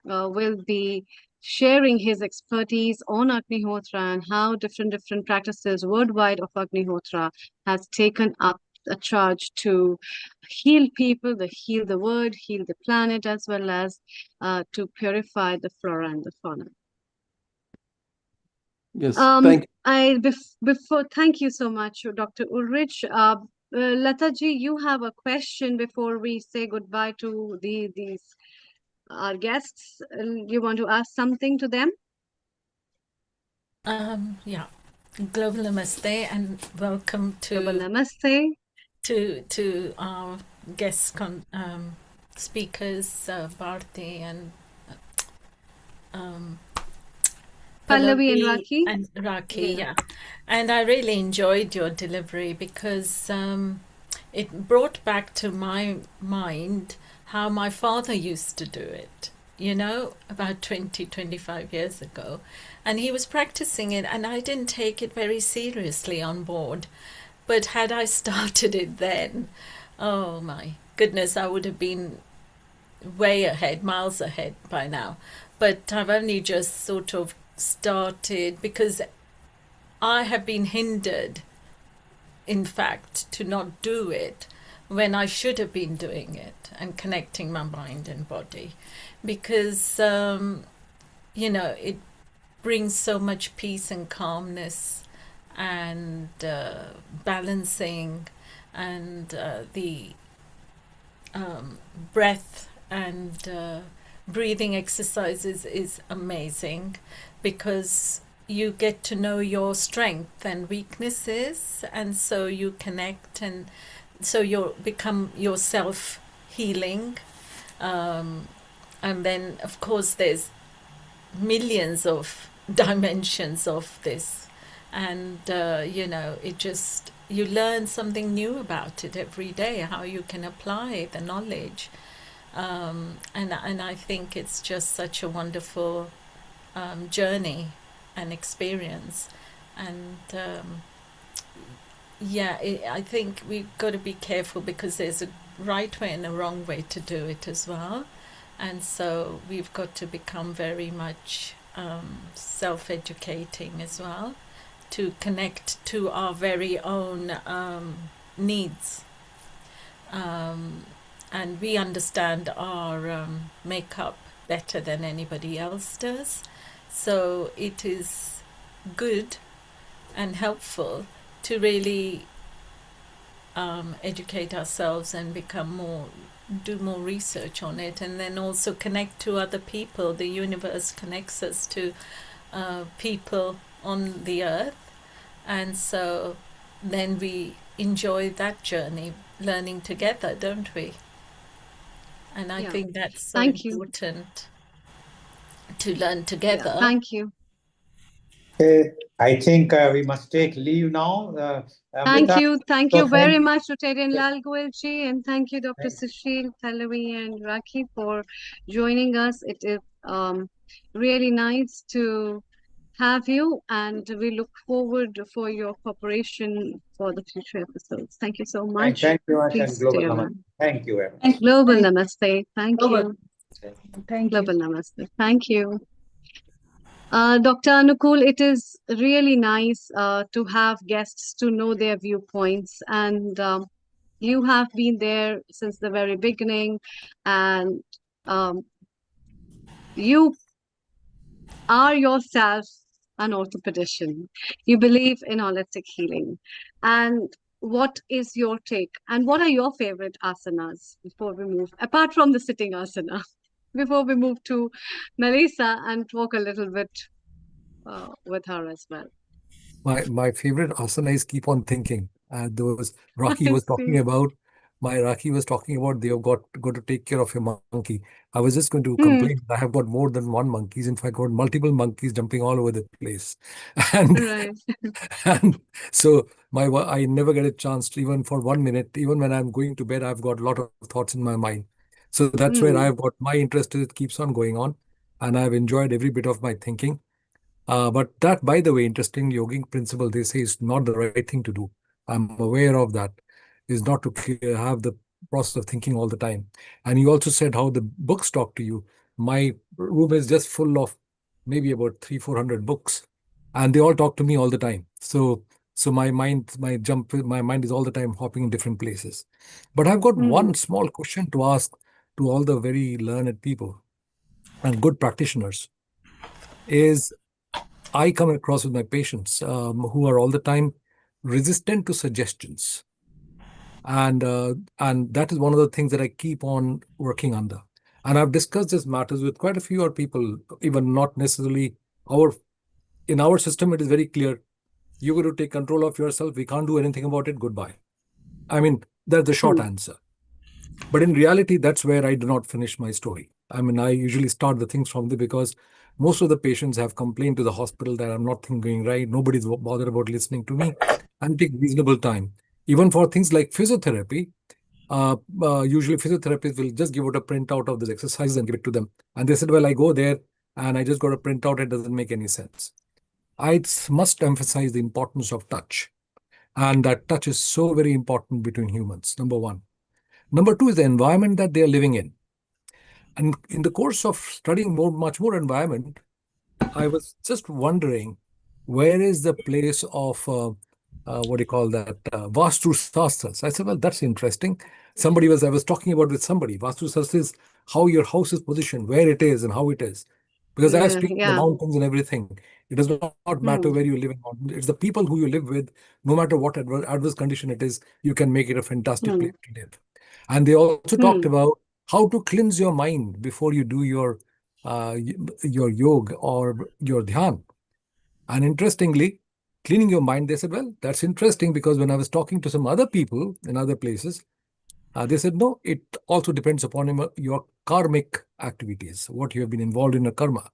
D: will be sharing his expertise on Agnihotra and how different practices worldwide of Agnihotra has taken up a charge to heal people, to heal the world, heal the planet, as well as to purify the flora and the fauna.
N: Yes, thank you.
D: Thank you so much, Dr. Ulrich. Lataji, you have a question before we say goodbye to these our guests. You want to ask something to them?
T: Yeah. Global Namaste and welcome to
D: Global Namaste
T: to our guest speakers, Bharti and
D: Pallavi and
T: Pallavi
D: Raki.
T: and Raki, yeah. And I really enjoyed your delivery because it brought back to my mind how my father used to do it, you know, about 25 years ago. And he was practicing it, and I didn't take it very seriously on board. But had I started it then, oh my goodness, I would have been way ahead, miles ahead by now. But I've only just sort of started because I have been hindered, in fact, to not do it when I should have been doing it and connecting my mind and body, because you know, it brings so much peace and calmness and balancing, and the breath and breathing exercises is amazing because you get to know your strength and weaknesses, and so you connect, and so you become yourself healing. And then of course there's millions of dimensions of this, and you know, it just, you learn something new about it every day, how you can apply the knowledge, and I think it's just such a wonderful journey, and experience. And yeah, I think we've got to be careful because there's a right way and a wrong way to do it as well. And so we've got to become very much self-educating as well to connect to our very own needs. And we understand our makeup better than anybody else does. So it is good and helpful to really educate ourselves and do more research on it, and then also connect to other people. The universe connects us to people on the earth, and so then we enjoy that journey, learning together, don't we? And I think that's so important to learn together.
D: Thank you.
O: I think we must take leave now.
D: Thank
O: Amrita,
D: you very much, Rotarian Lal Goelji, and thank you, Dr. Sushil, Pallavi, and Rakhi for joining us. It is really nice to have you, and we look forward for your cooperation for the future episodes. Thank you so much.
O: Thank you very much,
D: Please
O: and global
D: stay
O: namaste.
D: on.
O: Thank you very much.
D: Global Namaste. Thank you.
R: Thank
D: Global Namaste. Thank you. Dr. Anukul, it is really nice to have guests to know their viewpoints, and you have been there since the very beginning, and you are yourself an orthopedician. You believe in holistic healing. And what is your take? And what are your favorite asanas before we move, apart from the sitting asana, before we move to Melissa and talk a little bit with her as well?
F: My favorite asana is keep on thinking. Those Rocky
D: I
F: was talking
D: see.
F: about. My Rocky was talking about they've got to take care of your monkey. I was just going to complain. I have got more than one monkeys. In fact, got multiple monkeys jumping all over the place, and
D: Right.
F: and so I never get a chance to even for 1 minute. Even when I'm going to bed, I've got a lot of thoughts in my mind. So that's where I've got my interest. It keeps on going on, and I've enjoyed every bit of my thinking. But that, by the way, interesting yogic principle, they say is not the right thing to do. I'm aware of that, is not to have the process of thinking all the time. And you also said how the books talk to you. My room is just full of maybe about 300-400 books, and they all talk to me all the time. So my mind is all the time hopping in different places. But I've got one small question to ask to all the very learned people and good practitioners is I come across with my patients who are all the time resistant to suggestions. And that is one of the things that I keep on working under. And I've discussed these matters with quite a few other people, even not necessarily in our system, it is very clear. You got to take control of yourself. We can't do anything about it. Goodbye. I mean, that's the short answer. But in reality, that's where I do not finish my story. I mean, I usually start the things from there because most of the patients have complained to the hospital that I'm not going right. Nobody's bothered about listening to me and take reasonable time. Even for things like physiotherapy, usually physiotherapists will just give out a printout of those exercises and give it to them. And they said, well, I go there and I just got a printout. It doesn't make any sense. I must emphasize the importance of touch. And that touch is so very important between humans, number one. Number two is the environment that they are living in. And in the course of studying much more environment, I was just wondering, where is the place of, what do you call that, Vastu Sastras? I said, well, that's interesting. I was talking about with somebody, Vastu Sastras is how your house is positioned, where it is and how it is. Because I speak the mountains and everything. It does not matter where you live in mountains. It's the people who you live with, no matter what adverse condition it is, you can make it a fantastic place to live. And they also talked about how to cleanse your mind before you do your yoga or your dhyan. And interestingly, cleaning your mind, they said, well, that's interesting because when I was talking to some other people in other places, they said, no, it also depends upon your karmic activities, what you have been involved in a karma.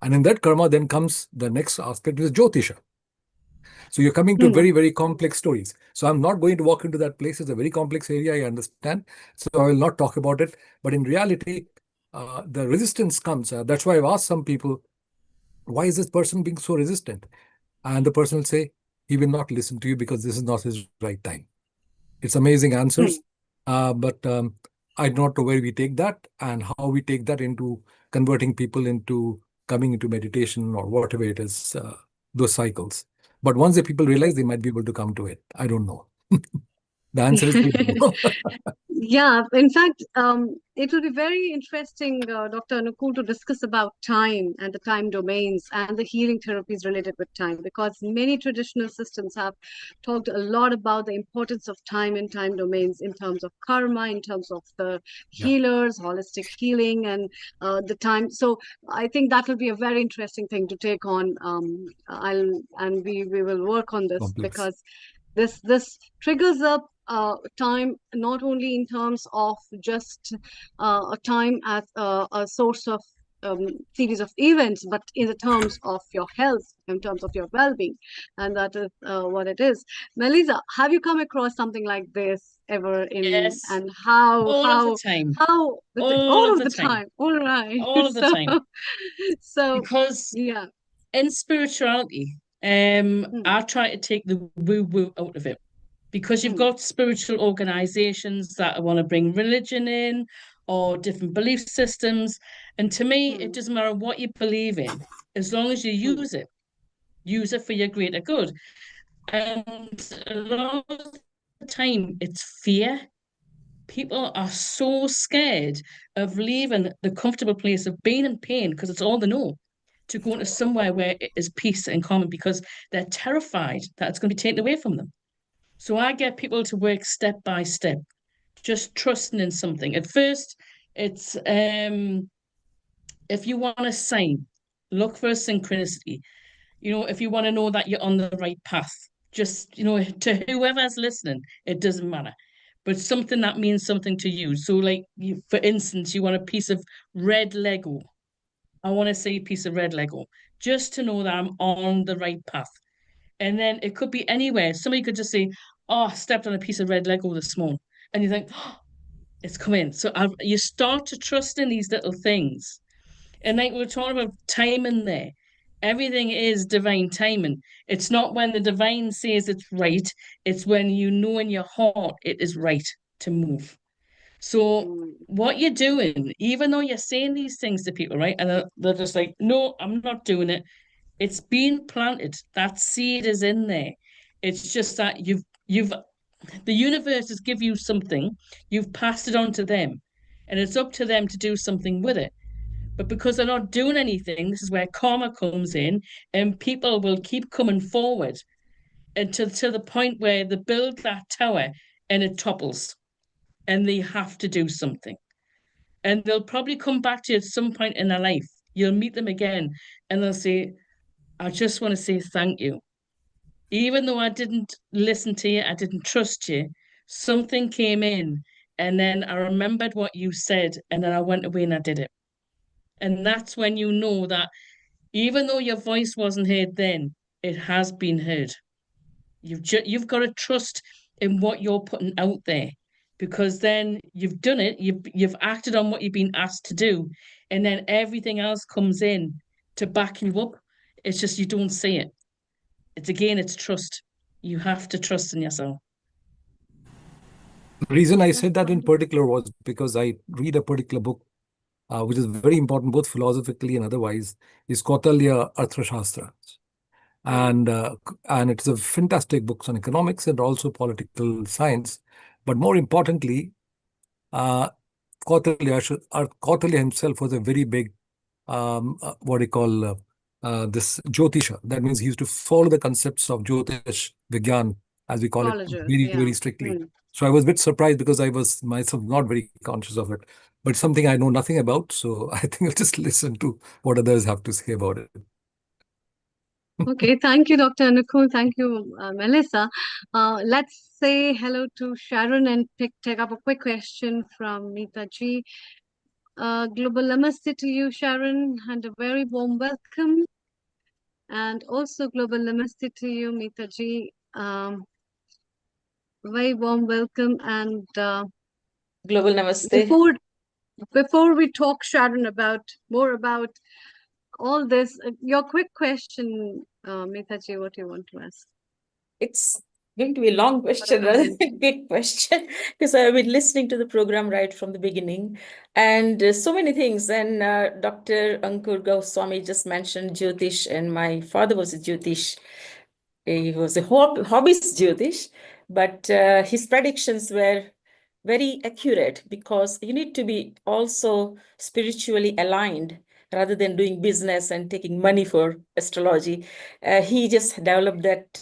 F: And in that karma, then comes the next aspect is Jyotisha. So you're coming to very, very complex stories. So I'm not going to walk into that place. It's a very complex area, I understand. So I will not talk about it. But in reality, the resistance comes. That's why I've asked some people, why is this person being so resistant? And the person will say, he will not listen to you because this is not his right time. It's amazing answers. But I don't know where we take that and how we take that into converting people into coming into meditation or whatever it is, those cycles. But once the people realize, they might be able to come to it. I don't know. The answer is we don't know.
D: Yeah, in fact, it will be very interesting, Dr. Anukul, to discuss about time and the time domains and the healing therapies related with time, because many traditional systems have talked a lot about the importance of time and time domains in terms of karma, in terms of the healers, holistic healing, and the time. So I think that will be a very interesting thing to take on. We will work on this because this triggers up time not only in terms of just a time as a source of series of events, but in the terms of your health, in terms of your well-being, and that is what it is. Melissa, have you come across something like this ever
L: Yes.
D: and how
L: All of the time.
D: all of the time? All right.
L: All of the time.
D: So
L: because
D: yeah,
L: in spirituality, I try to take the woo-woo out of it, because you've got spiritual organizations that want to bring religion in or different belief systems. And to me, it doesn't matter what you believe in, as long as you use it for your greater good. And a lot of the time, it's fear. People are so scared of leaving the comfortable place of being in pain, because it's all they know, to go into somewhere where it is peace and calm, because they're terrified that it's going to be taken away from them. So I get people to work step by step, just trusting in something. At first, it's if you want a sign, look for a synchronicity. If you want to know that you're on the right path, just, to whoever's listening, it doesn't matter. But something that means something to you. So, like, for instance, you want a piece of red Lego. I want to see a piece of red Lego, just to know that I'm on the right path. And then it could be anywhere. Somebody could just say, "Oh, I stepped on a piece of red Lego this morning." And you think, "Oh, it's come in." So you start to trust in these little things. And like we were talking about timing there, everything is divine timing. It's not when the divine says it's right, it's when you know in your heart it is right to move. So what you're doing, even though you're saying these things to people, right? And they're just like, "No, I'm not doing it." It's been planted. That seed is in there. It's just that the universe has give you something, you've passed it on to them, and it's up to them to do something with it. But because they're not doing anything, this is where karma comes in, and people will keep coming forward and to the point where they build that tower and it topples, and they have to do something. And they'll probably come back to you at some point in their life. You'll meet them again, and they'll say, "I just want to say thank you. Even though I didn't listen to you, I didn't trust you, something came in, and then I remembered what you said, and then I went away and I did it." And that's when you know that even though your voice wasn't heard then, it has been heard. You've got to trust in what you're putting out there, because then you've done it, you've acted on what you've been asked to do, and then everything else comes in to back you up. It's just you don't see it. It's trust. You have to trust in yourself.
F: The reason I said that in particular was because I read a particular book, which is very important both philosophically and otherwise, is Kautilya Arthashastra. And it's a fantastic book on economics and also political science. But more importantly, Kautilya himself was a very big, what do you call, this Jyotisha. That means he used to follow the concepts of Jyotish Vigyan, as we call it, very strictly. So I was a bit surprised because I was myself not very conscious of it. But something I know nothing about. So I think I'll just listen to what others have to say about it.
D: Okay, thank you, Dr. Anukul. Thank you, Melissa. Let's say hello to Sharon and take up a quick question from Meeta Ji. Global namaste to you, Sharon, and a very warm welcome. And also global namaste to you, Meeta Ji. Very warm welcome. And
U: global namaste.
D: Before we talk, Sharon, more about all this, your quick question, Mitaji, what do you want to ask?
U: It's going to be a long question rather than a quick question because I've been listening to the program right from the beginning and so many things. And Dr. Ankur Goswami just mentioned Jyotish, and my father was a Jyotish. He was a hobbyist Jyotish, but his predictions were very accurate because you need to be also spiritually aligned rather than doing business and taking money for astrology. He just developed that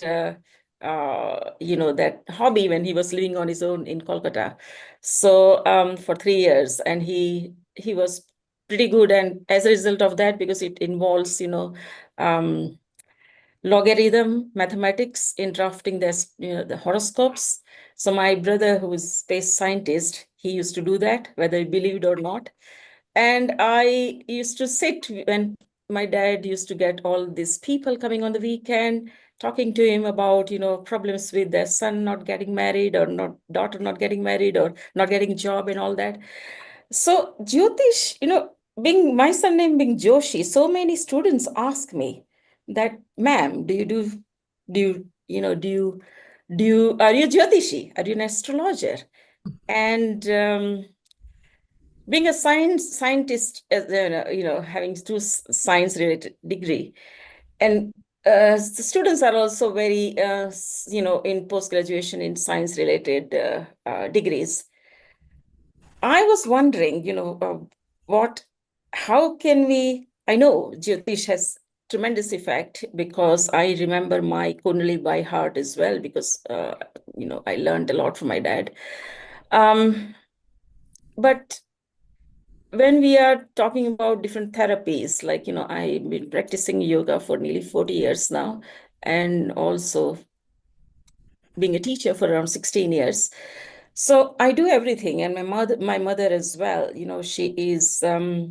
U: that hobby when he was living on his own in Kolkata. So for 3 years, and he was pretty good. And as a result of that, because it involves, logarithm mathematics in drafting the horoscopes. So my brother, who is space scientist, he used to do that, whether he believed or not. And I used to sit when my dad used to get all these people coming on the weekend, talking to him about, problems with their son not getting married or daughter not getting married or not getting a job and all that. So Jyotish, being my surname being Joshi, so many students ask me that, ma'am, are you Jyotishi? Are you an astrologer? And being a scientist, having two science related degree, and the students are also very, in post graduation in science related degrees. I was wondering, how can we? I know Jyotish has tremendous effect because I remember my Kundali by heart as well because I learned a lot from my dad. But when we are talking about different therapies, like, I've been practicing yoga for nearly 40 years now, and also being a teacher for around 16 years. So I do everything. And my mother as well, she is a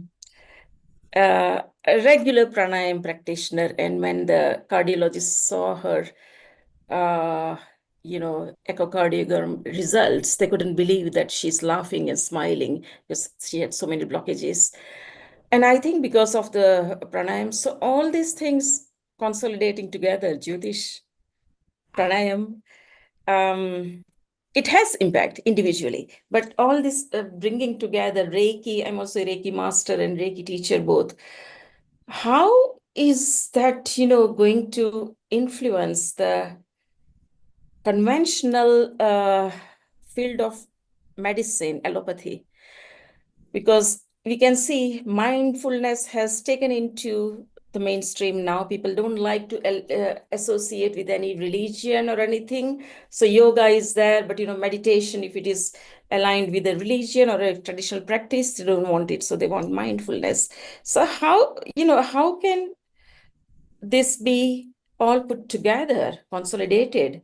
U: regular pranayam practitioner. And when the cardiologist saw her, echocardiogram results, they couldn't believe that she's laughing and smiling because she had so many blockages. And I think because of the pranayam, so all these things consolidating together, Jyotish, pranayam, it has impact individually, but all this bringing together Reiki, I'm also a Reiki master and Reiki teacher both. How is that, going to influence the conventional field of medicine, allopathy? Because we can see mindfulness has taken into the mainstream now. People don't like to associate with any religion or anything. So yoga is there, but meditation, if it is aligned with a religion or a traditional practice, they don't want it. So they want mindfulness. So how can this be all put together, consolidated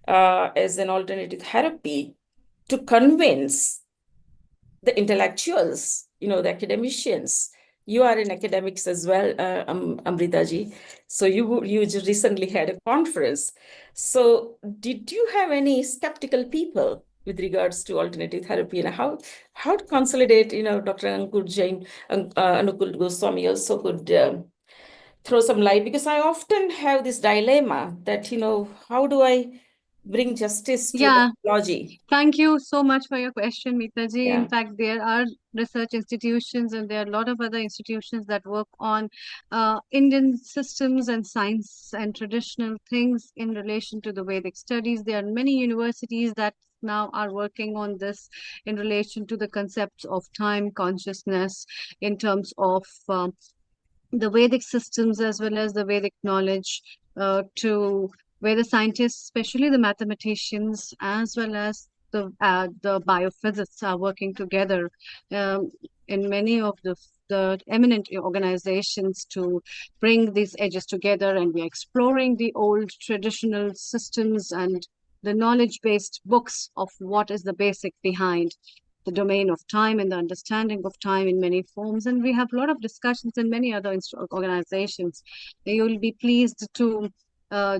U: as an alternative therapy to convince the intellectuals, the academicians? You are in academics as well, Amritaji. So you just recently had a conference. So did you have any skeptical people with regards to alternative therapy, and how to consolidate? Dr. Anukul Goswami also could throw some light, because I often have this dilemma that how do I bring justice to astrology?
D: Thank you so much for your question, Mitaji.
U: Yeah.
D: In fact, there are research institutions and there are a lot of other institutions that work on Indian systems and science and traditional things in relation to the Vedic studies. There are many universities that now are working on this in relation to the concepts of time, consciousness, in terms of the Vedic systems as well as the Vedic knowledge, to where the scientists, especially the mathematicians, as well as the biophysicists, are working together in many of the eminent organizations to bring these edges together. And we're exploring the old traditional systems and the knowledge-based books of what is the basic behind the domain of time and the understanding of time in many forms. And we have a lot of discussions in many other organizations. You will be pleased to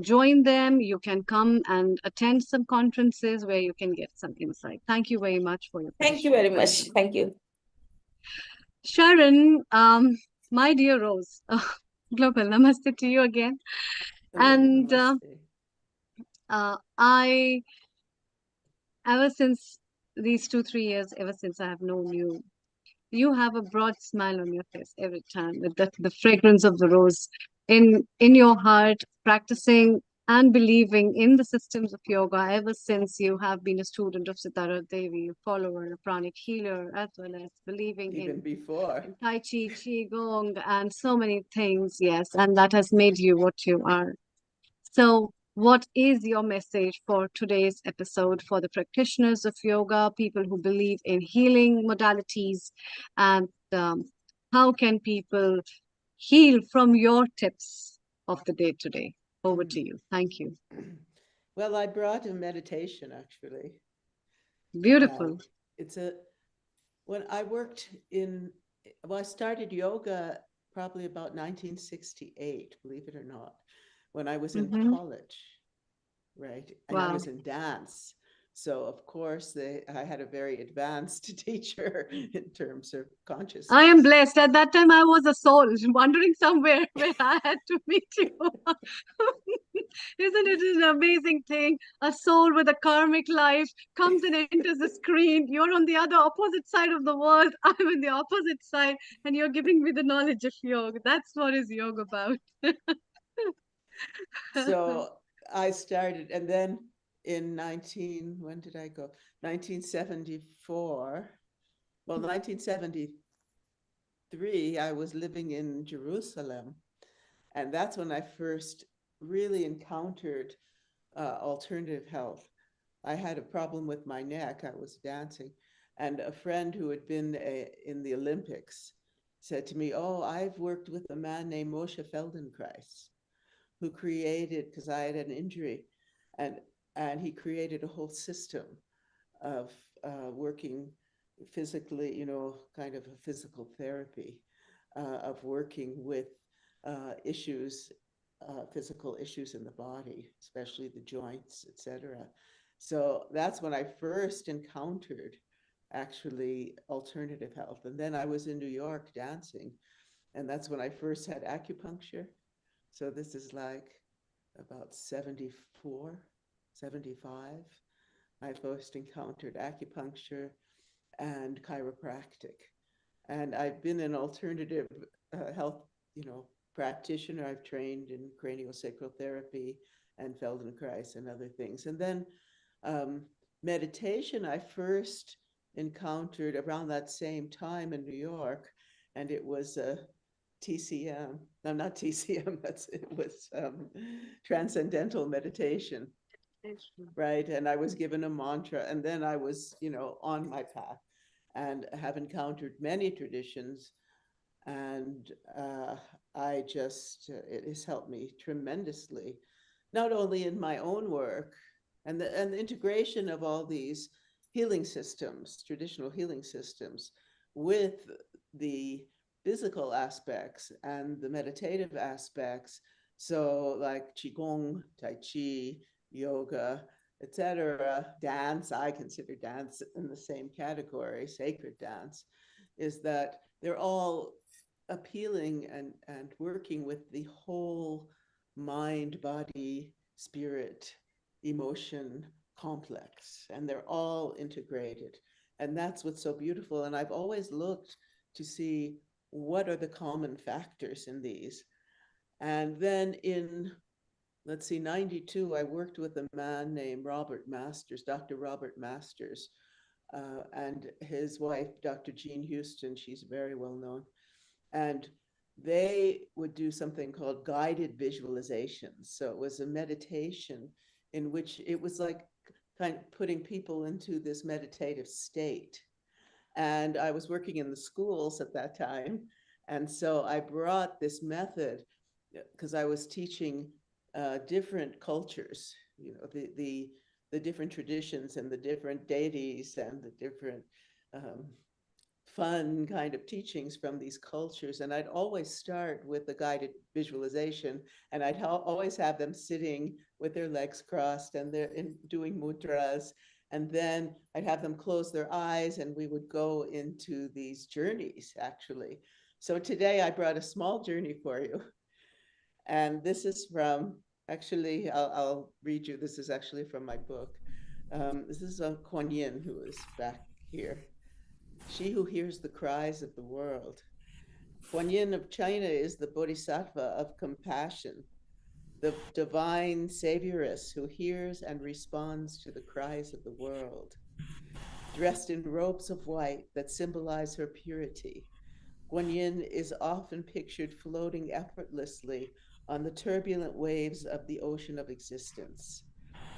D: join them. You can come and attend some conferences where you can get some insight. Thank you very much for your question.
U: Thank you very much. Thank you.
D: Sharon, My dear Rose, global namaste to you again. And I, ever since these 2, 3 years, ever since I have known you, you have a broad smile on your face every time with the fragrance of the rose in your heart, practicing and believing in the systems of yoga ever since you have been a student of Sitara Devi, a follower, a pranic healer, as well as believing
B: Even before.
D: in Tai Chi, Qigong, and so many things, yes, and that has made you what you are. So, what is your message for today's episode for the practitioners of yoga, people who believe in healing modalities, and how can people heal from your tips of the day today? Over to you. Thank you.
B: Well, I brought a meditation actually.
D: Beautiful.
B: When I worked I started yoga probably about 1968, believe it or not, when I was in college, right? And I was in dance. So of course I had a very advanced teacher in terms of consciousness.
D: I am blessed. At that time, I was a soul wandering somewhere where I had to meet you. Isn't it an amazing thing? A soul with a karmic life comes and enters the screen. You're on the other opposite side of the world. I'm on the opposite side, and you're giving me the knowledge of yoga. That's what is yoga about.
B: So I started, and then in when did I go? 1974. Well, 1973, I was living in Jerusalem. And that's when I first really encountered alternative health. I had a problem with my neck. I was dancing. And a friend who had been in the Olympics said to me, "Oh, I've worked with a man named Moshe Feldenkrais, who created, because I had an injury, and he created a whole system of working physically, kind of a physical therapy of working with issues, physical issues in the body, especially the joints, etc." So that's when I first encountered actually alternative health. And then I was in New York dancing, and that's when I first had acupuncture. So this is like about 74, 75. I first encountered acupuncture and chiropractic. And I've been an alternative health, practitioner. I've trained in craniosacral therapy and Feldenkrais and other things. And then meditation, I first encountered around that same time in New York, and it was TCM. No, not TCM. It was transcendental meditation, right? And I was given a mantra, and then I was, on my path, and have encountered many traditions. And it has helped me tremendously, not only in my own work and the integration of all these healing systems, traditional healing systems, with the physical aspects and the meditative aspects. So like Qigong, Tai Chi, yoga, etc., dance, I consider dance in the same category, sacred dance, is that they're all appealing and working with the whole mind, body, spirit, emotion complex, and they're all integrated. And that's what's so beautiful. And I've always looked to see what are the common factors in these. And then in, 92, I worked with a man named Robert Masters, Dr. Robert Masters, and his wife, Dr. Jean Houston. She's very well known. And they would do something called guided visualizations. So it was a meditation in which it was like kind of putting people into this meditative state. And I was working in the schools at that time. And so I brought this method because I was teaching different cultures, the different traditions and the different deities and the different fun kind of teachings from these cultures. And I'd always start with the guided visualization, and I'd always have them sitting with their legs crossed and they're doing mudras. And then I'd have them close their eyes, and we would go into these journeys, actually, So today I brought a small journey for you. And this is from, actually, I'll read you. This is actually from my book. This is Kuan Yin, who is back here. She who hears the cries of the world. Kuan Yin of China is the bodhisattva of compassion, the divine savioress who hears and responds to the cries of the world. Dressed in robes of white that symbolize her purity, Kuan Yin is often pictured floating effortlessly on the turbulent waves of the ocean of existence,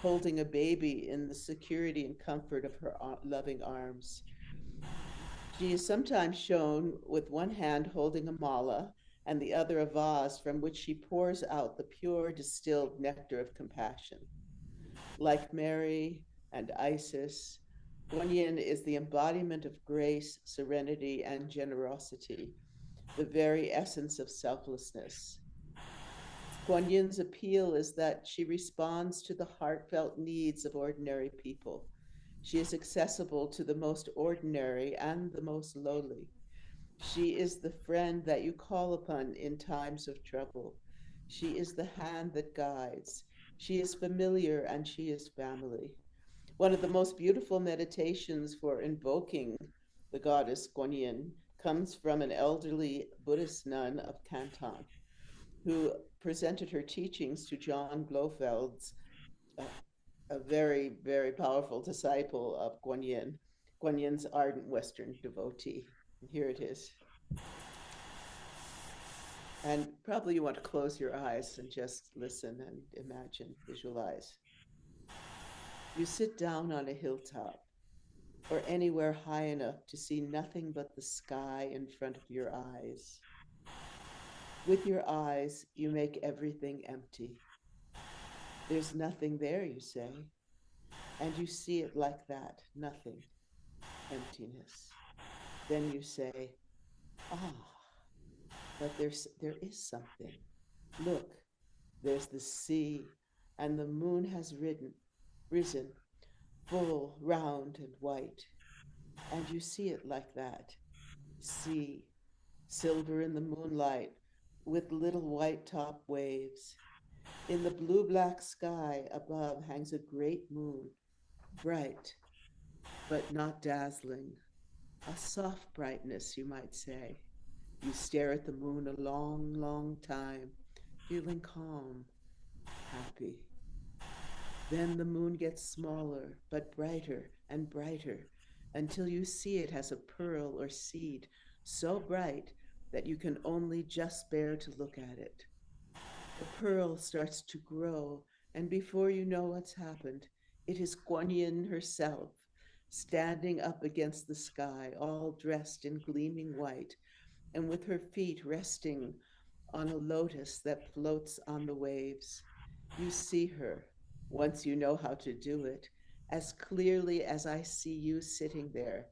B: holding a baby in the security and comfort of her loving arms. She is sometimes shown with one hand holding a mala and the other a vase from which she pours out the pure distilled nectar of compassion. Like Mary and Isis, Kuan Yin is the embodiment of grace, serenity, and generosity, the very essence of selflessness. Kuan Yin's appeal is that she responds to the heartfelt needs of ordinary people. She is accessible to the most ordinary and the most lowly. She is the friend that you call upon in times of trouble. She is the hand that guides. She is familiar and she is family. One of the most beautiful meditations for invoking the goddess Kuan Yin comes from an elderly Buddhist nun of Canton who presented her teachings to John Blofeld's, a very, very powerful disciple of Kuan Yin, Kuan Yin's ardent Western devotee. And here it is. And probably you want to close your eyes and just listen and imagine, visualize. You sit down on a hilltop or anywhere high enough to see nothing but the sky in front of your eyes. With your eyes, you make everything empty. There's nothing there, you say, and you see it like that, nothing, emptiness. Then you say, but there is something. Look, there's the sea, and the moon has risen, full, round, and white. And you see it like that. Sea, silver in the moonlight, with little white top waves. In the blue-black sky above hangs a great moon, bright, but not dazzling. A soft brightness, you might say. You stare at the moon a long, long time, feeling calm, happy. Then the moon gets smaller, but brighter and brighter, until you see it as a pearl or seed, so bright that you can only just bear to look at it. The pearl starts to grow, and before you know what's happened, it is Kuan Yin herself, standing up against the sky, all dressed in gleaming white, and with her feet resting on a lotus that floats on the waves. You see her, once you know how to do it, as clearly as I see you sitting there,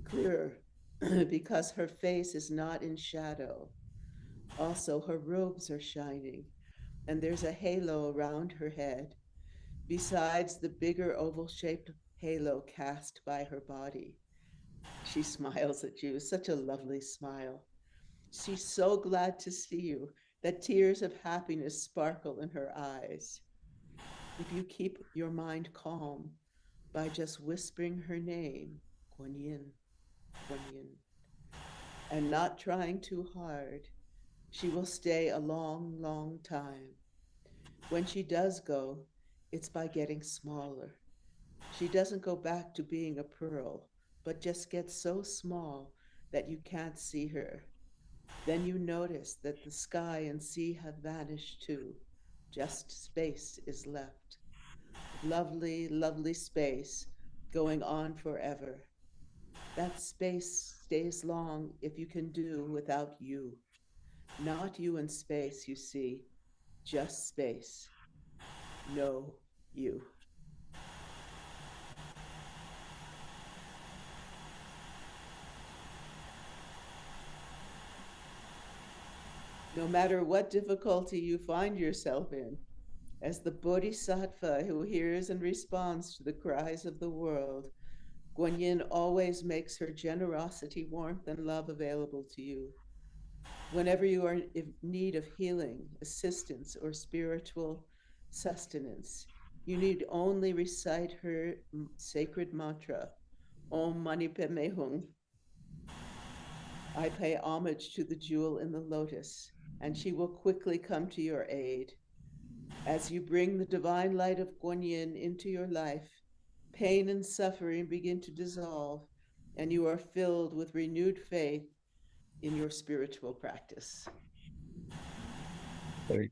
B: clearer because her face is not in shadow. Also, her robes are shining, and there's a halo around her head, besides the bigger oval-shaped halo cast by her body. She smiles at you, such a lovely smile. She's so glad to see you that tears of happiness sparkle in her eyes. If you keep your mind calm by just whispering her name, Kuan Yin, Kuan Yin, and not trying too hard, she will stay a long, long time. When she does go, it's by getting smaller. She doesn't go back to being a pearl, but just gets so small that you can't see her. Then you notice that the sky and sea have vanished too. Just space is left. Lovely, lovely space going on forever. That space stays long if you can do without you. Not you in space, you see, just space. No you. No matter what difficulty you find yourself in, as the bodhisattva who hears and responds to the cries of the world, Kuan Yin always makes her generosity, warmth, and love available to you. Whenever you are in need of healing, assistance, or spiritual sustenance, you need only recite her sacred mantra, Om Mani Padme Hum. I pay homage to the jewel in the lotus, and she will quickly come to your aid. As you bring the divine light of Guan Yin into your life, pain and suffering begin to dissolve, and you are filled with renewed faith in your spiritual practice.
N: Very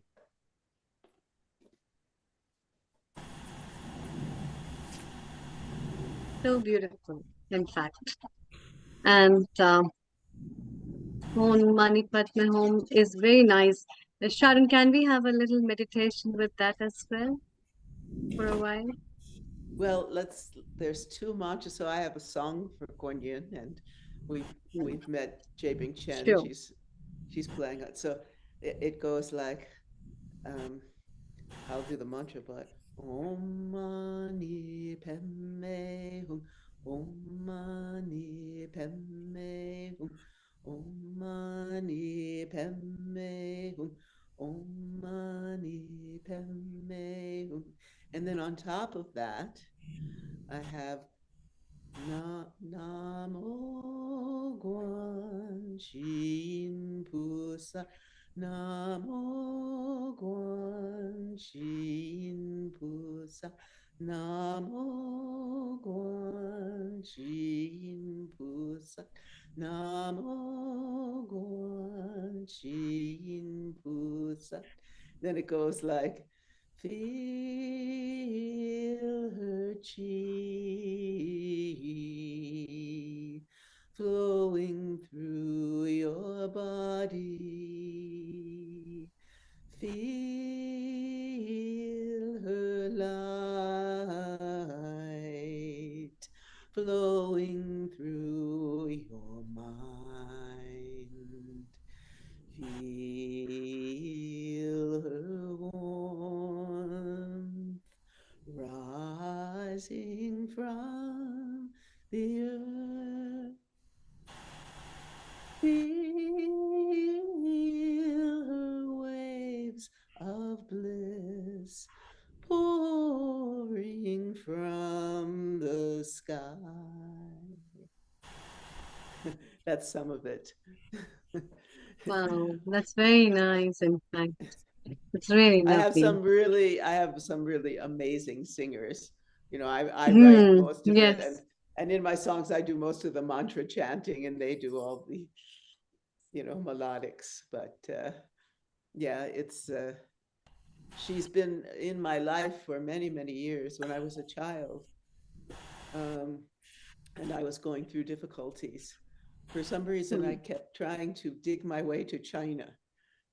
D: So beautiful, in fact. And Om Mani Padme Hum is very nice. Sharon, can we have a little meditation with that as well for a while?
B: Well, there's two mantras. So I have a song for Guan Yin, and we've met Jebing Chen.
D: Sure.
B: She's playing it. So it goes like, I'll do the mantra, but Om Mani Padme Hum, Om Mani Padme Hum, Om Mani Padme Hum, Om Mani Padme Hum. And then on top of that, I have Namo Guan Shin Pusa, Namo Guan Shin Pusa, Namo Guan Shin Pusa, Namo Guan Shin Pusa. Then it goes like, feel her chi flowing through your body. Feel her light flowing through your mind. Feel her warmth rising from the earth. Feel her waves of bliss pouring from the sky. That's some of it.
D: Wow, that's very nice, in fact. It's really
B: I have
D: lovely.
B: some really amazing singers. You know, I write most of it,
D: Yes.
B: and in my songs I do most of the mantra chanting, and they do all the, melodics. But yeah, it's she's been in my life for many, many years. When I was a child, and I was going through difficulties, for some reason I kept trying to dig my way to China,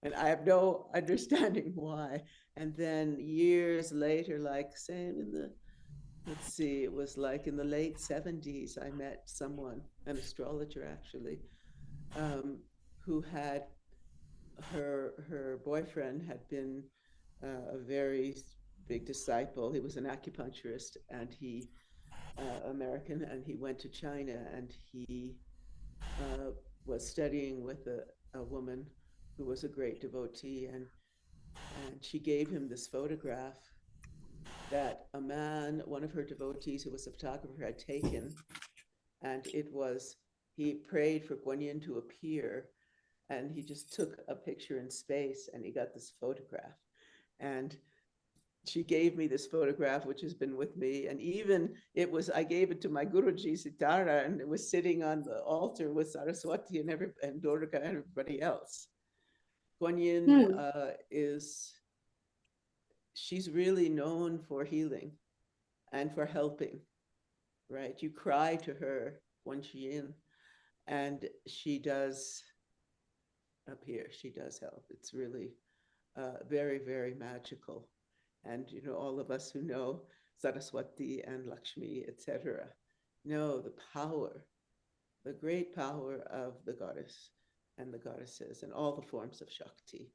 B: and I have no understanding why. And then years later, like saying let's see, it was like in the late 70s, I met someone, an astrologer actually, who had her boyfriend had been a very big disciple. He was an acupuncturist, and he American, and he went to China, and he was studying with a woman who was a great devotee, and she gave him this photograph that a man, one of her devotees who was a photographer, had taken, and he prayed for Guan Yin to appear, and he just took a picture in space, and he got this photograph. And she gave me this photograph, which has been with me. And even I gave it to my Guruji Sitara, and it was sitting on the altar with Saraswati and Durga and everybody else. Guan Yin she's really known for healing and for helping, right? You cry to her, Guan Yin, and she does appear, she does help. It's really very, very magical. And, all of us who know Saraswati and Lakshmi, etc., know the power, the great power of the goddess and the goddesses and all the forms of Shakti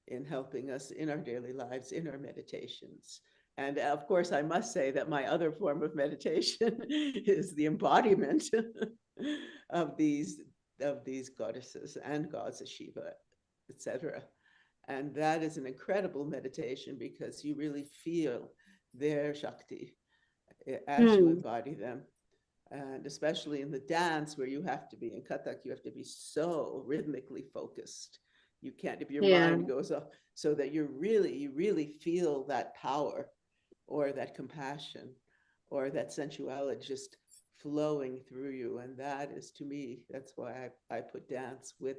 B: in helping us in our daily lives, in our meditations. And of course, I must say that my other form of meditation is the embodiment of these of these goddesses and gods of Shiva, etc. And that is an incredible meditation because you really feel their Shakti as you embody them. And especially in the dance where you have to be in Kathak, you have to be so rhythmically focused. You can't, if your mind goes off, so that you really feel that power or that compassion or that sensuality just flowing through you. And that is, to me, that's why I put dance with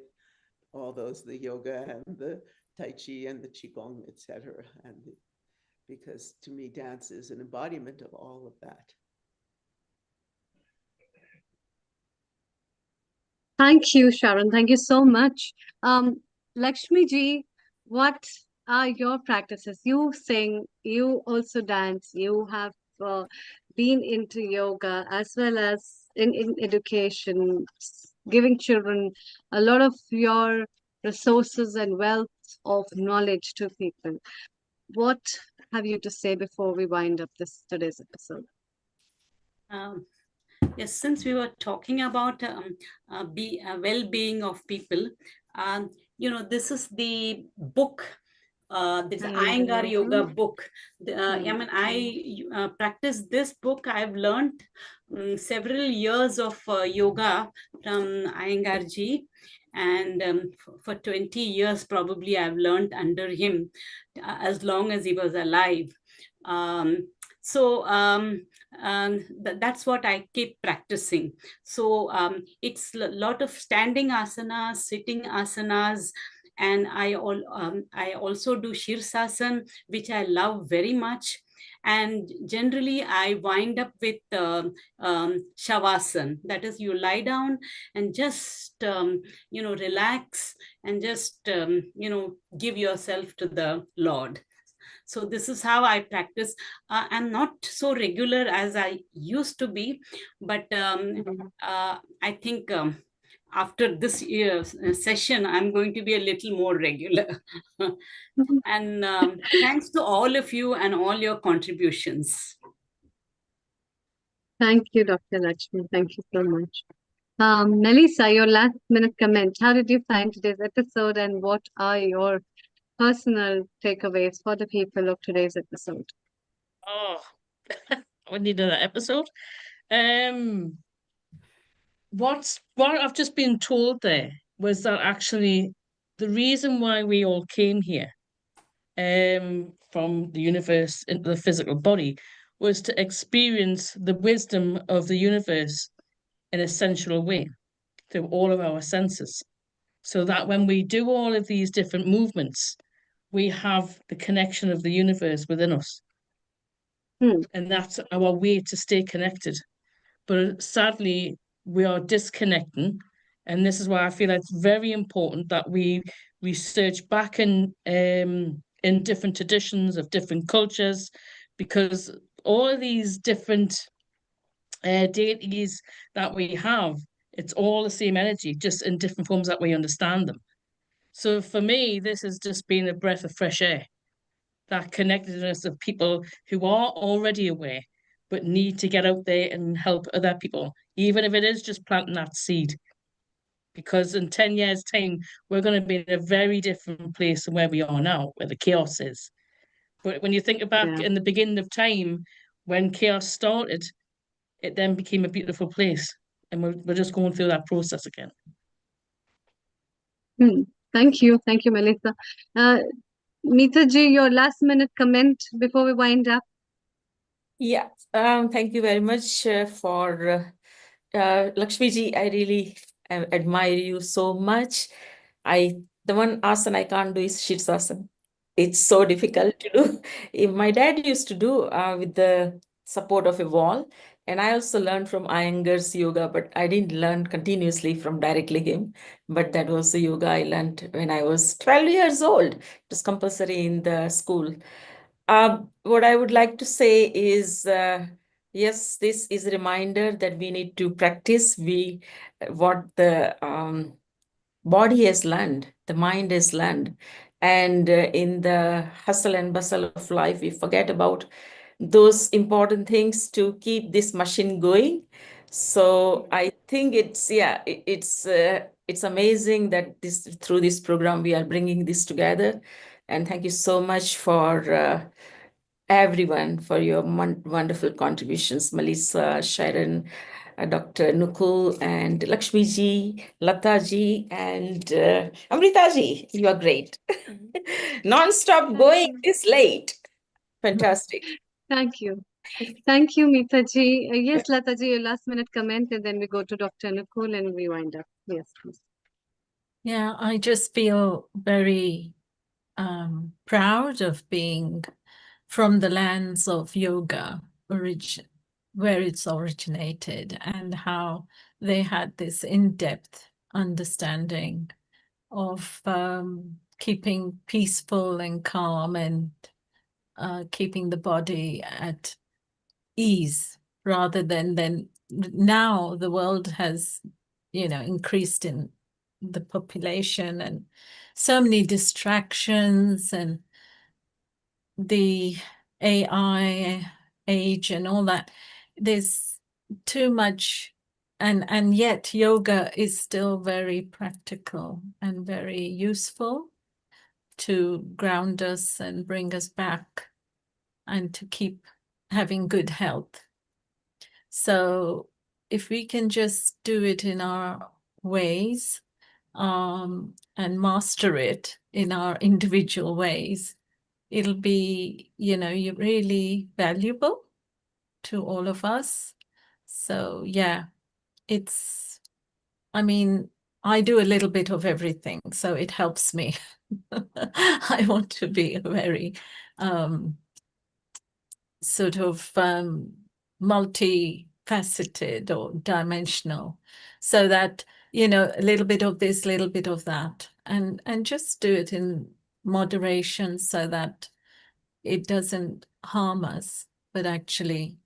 B: all those, the yoga and the Tai Chi and the Qigong, etc. And because to me, dance is an embodiment of all of that.
D: Thank you, Sharon. Thank you so much. Lakshmi ji, what are your practices? You sing, you also dance, you have been into yoga as well as in education, giving children a lot of your resources and wealth of knowledge to people. What have you to say before we wind up today's episode?
S: Yes, since we were talking about well-being of people, this is the book. This Iyengar Yoga book. I mean, I practice this book. I've learned several years of yoga from Iyengar ji, and for 20 years probably I've learned under him, as long as he was alive. That's what I keep practicing. So it's a lot of standing asanas, sitting asanas, and I also do Shirsasan, which I love very much. And generally, I wind up with Shavasana. That is, you lie down and just, relax and just, give yourself to the Lord. So this is how I practice. I'm not so regular as I used to be, but I think after this year's session, I'm going to be a little more regular. And thanks to all of you and all your contributions.
D: Thank you, Dr. Lakshmi. Thank you so much. Melissa, your last minute comment. How did you find today's episode and what are your personal takeaways for the people of today's episode?
L: Oh, we need another episode. What I've just been told there was that actually the reason why we all came here from the universe into the physical body was to experience the wisdom of the universe in a sensual way through all of our senses. So that when we do all of these different movements, we have the connection of the universe within us. And that's our way to stay connected. But sadly, we are disconnecting. And this is why I feel it's very important that we research back in different traditions of different cultures, because all of these different deities that we have, it's all the same energy, just in different forms that we understand them. So for me, this has just been a breath of fresh air, that connectedness of people who are already aware, but need to get out there and help other people, even if it is just planting that seed. Because in 10 years' time, we're going to be in a very different place than where we are now, where the chaos is. But when you think back in the beginning of time, when chaos started, it then became a beautiful place. And we're just going through that process again.
D: Thank you. Thank you, Melissa. Meeta ji, your last minute comment before we wind up.
U: Yeah, thank you very much for Lakshmi ji. I really admire you so much. The one asana I can't do is Shirsasana. It's so difficult to do. My dad used to do with the support of a wall. And I also learned from Iyengar's yoga, but I didn't learn continuously from directly him. But that was the yoga I learned when I was 12 years old. It was compulsory in the school. What I would like to say is, yes, this is a reminder that we need to practice what the body has learned, the mind has learned. And in the hustle and bustle of life, we forget about those important things to keep this machine going. So I think it's amazing that through this program we are bringing this together, and thank you so much for everyone for your wonderful contributions, Melissa, Sharon, Dr. Nukul, and Lakshmiji, Lataji, and Amritaji. You are great. Non-stop going this late. Fantastic.
D: Thank you. Thank you, Mitaji. Yes, Lataji, your last minute comment, and then we go to Dr. Nakul and we wind up. Yes, please.
T: Yeah, I just feel very proud of being from the lands of yoga, where it's originated, and how they had this in-depth understanding of keeping peaceful and calm and keeping the body at ease, rather than now the world has, increased in the population and so many distractions and the AI age and all that. There's too much, and yet yoga is still very practical and very useful to ground us and bring us back and to keep having good health. So if we can just do it in our ways, and master it in our individual ways, it'll be, you're really valuable to all of us. So yeah, I do a little bit of everything, so it helps me. I want to be a very sort of multifaceted or dimensional, so that, a little bit of this, little bit of that, and just do it in moderation so that it doesn't harm us, but actually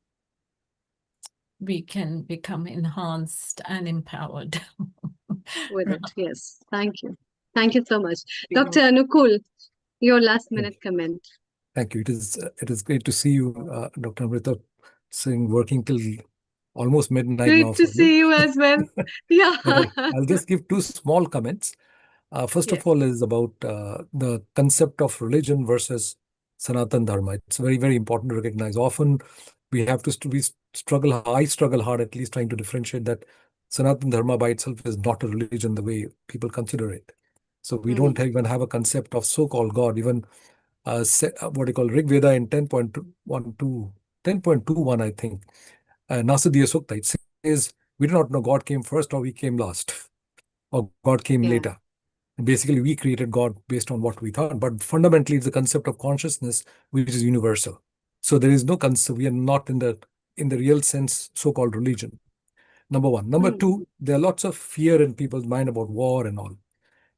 T: we can become enhanced and empowered.
D: With it, yes. Thank you. Thank you so much. Dr. Anukul, your last minute comment.
F: Thank you. It is great to see you, Dr. Amrita, working till almost midnight now.
D: Great to see you as well. Yeah.
F: I'll just give two small comments. First of all is about the concept of religion versus Sanatan Dharma. It's very, very important to recognize. Often we have to struggle. I struggle hard, at least, trying to differentiate that Sanatan Dharma by itself is not a religion the way people consider it. So we don't even have a concept of so-called God. Even what you call Rig Veda in 10.21, I think, Nasadiya Sukta, it says we do not know God came first or we came last or God came later. And basically, we created God based on what we thought. But fundamentally, it's the concept of consciousness, which is universal. So there is no concept. We are not in the real sense so-called religion. Number one. Number two, there are lots of fear in people's mind about war and all.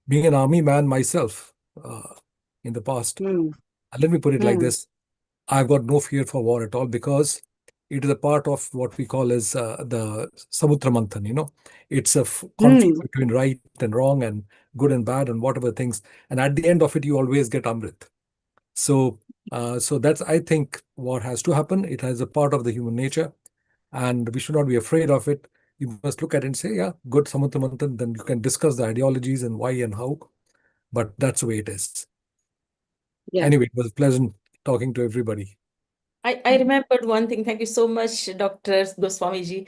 F: Being an army man myself in the past, let me put it like this. I've got no fear for war at all because it is a part of what we call as the Samutra Manthan, It's a conflict between right and wrong and good and bad and whatever things. And at the end of it, you always get Amrit. So that's, I think, what has to happen. It has a part of the human nature and we should not be afraid of it. You must look at it and say, yeah, good Samutra Manthan. Then you can discuss the ideologies and why and how. But that's the way it is.
D: Yeah.
F: Anyway, it was pleasant talking to everybody.
U: I remembered one thing. Thank you so much, Dr. Goswamiji.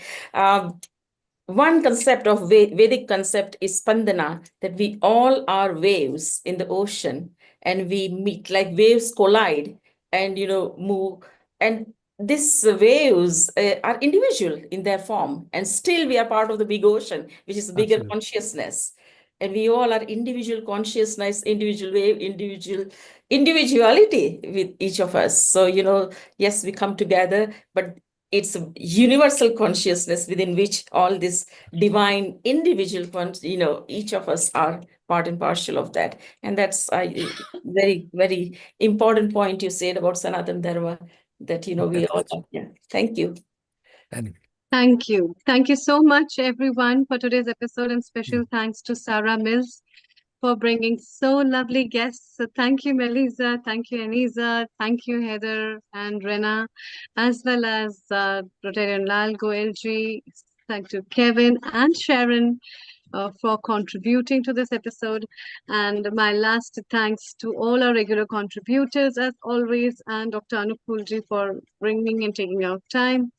U: One concept of Vedic concept is Spandana, that we all are waves in the ocean and we meet, like waves collide and, move. And these waves are individual in their form, and still we are part of the big ocean, which is bigger
F: Absolutely.
U: consciousness. And we all are individual consciousness, individual wave, individuality with each of us. So, yes, we come together, but it's a universal consciousness within which all this divine individual, each of us are part and parcel of that. And that's a very, very important point you said about Sanatan Dharma, that, we all are. Yeah. Thank you.
F: Anyway.
D: Thank you. Thank you so much, everyone, for today's episode, and special thanks to Sarah Mills for bringing so lovely guests. So thank you, Melissa. Thank you, Aniza. Thank you, Heather and Rena, as well as Rotarian Lal Goelji. Thanks to Kevin and Sharon for contributing to this episode. And my last thanks to all our regular contributors, as always, and Dr. Anupulji for bringing and taking out time.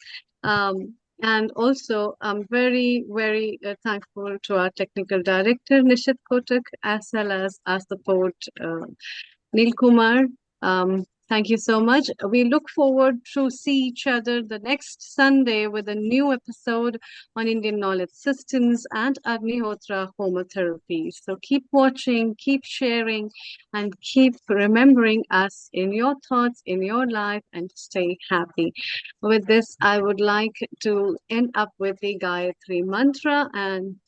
D: And also, I'm very, very thankful to our technical director, Nishit Kotak, as well as our support, Neil Kumar. Thank you so much. We look forward to see each other the next Sunday with a new episode on Indian knowledge systems and Agnihotra homotherapy. So keep watching, keep sharing, and keep remembering us in your thoughts, in your life, and stay happy. With this, I would like to end up with the Gayatri mantra, and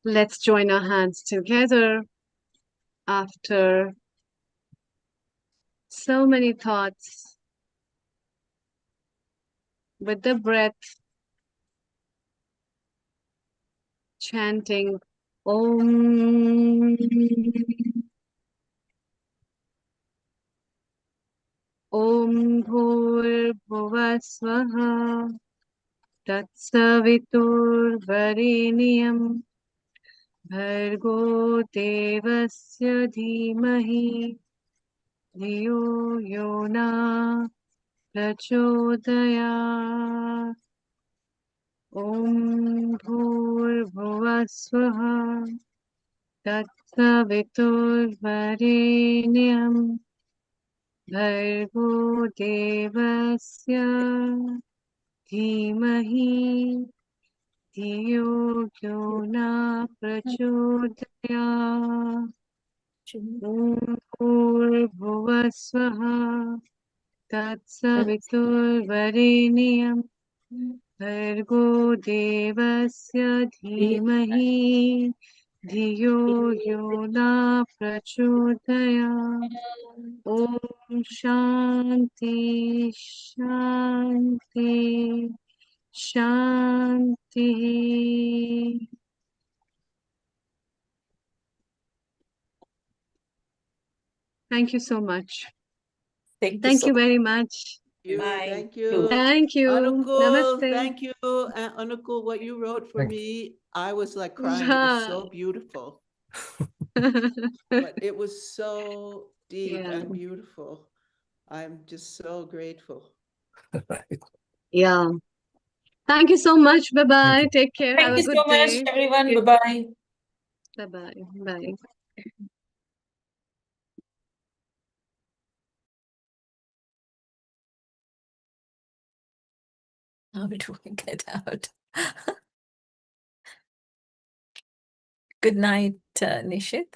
D: let's join our hands together after so many thoughts with the breath, chanting Om. Om Bhur Bhuva Swaha Tatsavitur Vareniyam Bhargo Devasya Dhimahi Dhiyo Yona Prachodaya. Om Bhur Bhuva Swaha Tatsavitur Vareniyam Bhargo Devasya Dhimahi Dhiyo Yona Prachodaya. Om Bhurбhuva Swaha Tatsavitur Vareniyam Bhargo Devasya Dhimahi Dhiyo Yona Prachodaya. Om Shanti Shanti Shanti. Thank you so much. Thank you very much.
B: Thank you.
D: Thank you.
B: Anukul,
D: Namaste.
B: thank you. Anukul, what you wrote for
F: Thank
B: me, I was like crying. It was so beautiful. But it was so deep
D: Yeah.
B: and beautiful. I'm just so grateful.
D: Yeah. Thank you so much. Bye-bye.
F: you.
D: Take care. Have
U: Thank
D: a
U: you
D: good
U: so much,
D: day.
U: everyone. Bye-bye.
D: Bye-bye. Bye.
T: How do we get out? Good night, Nishit.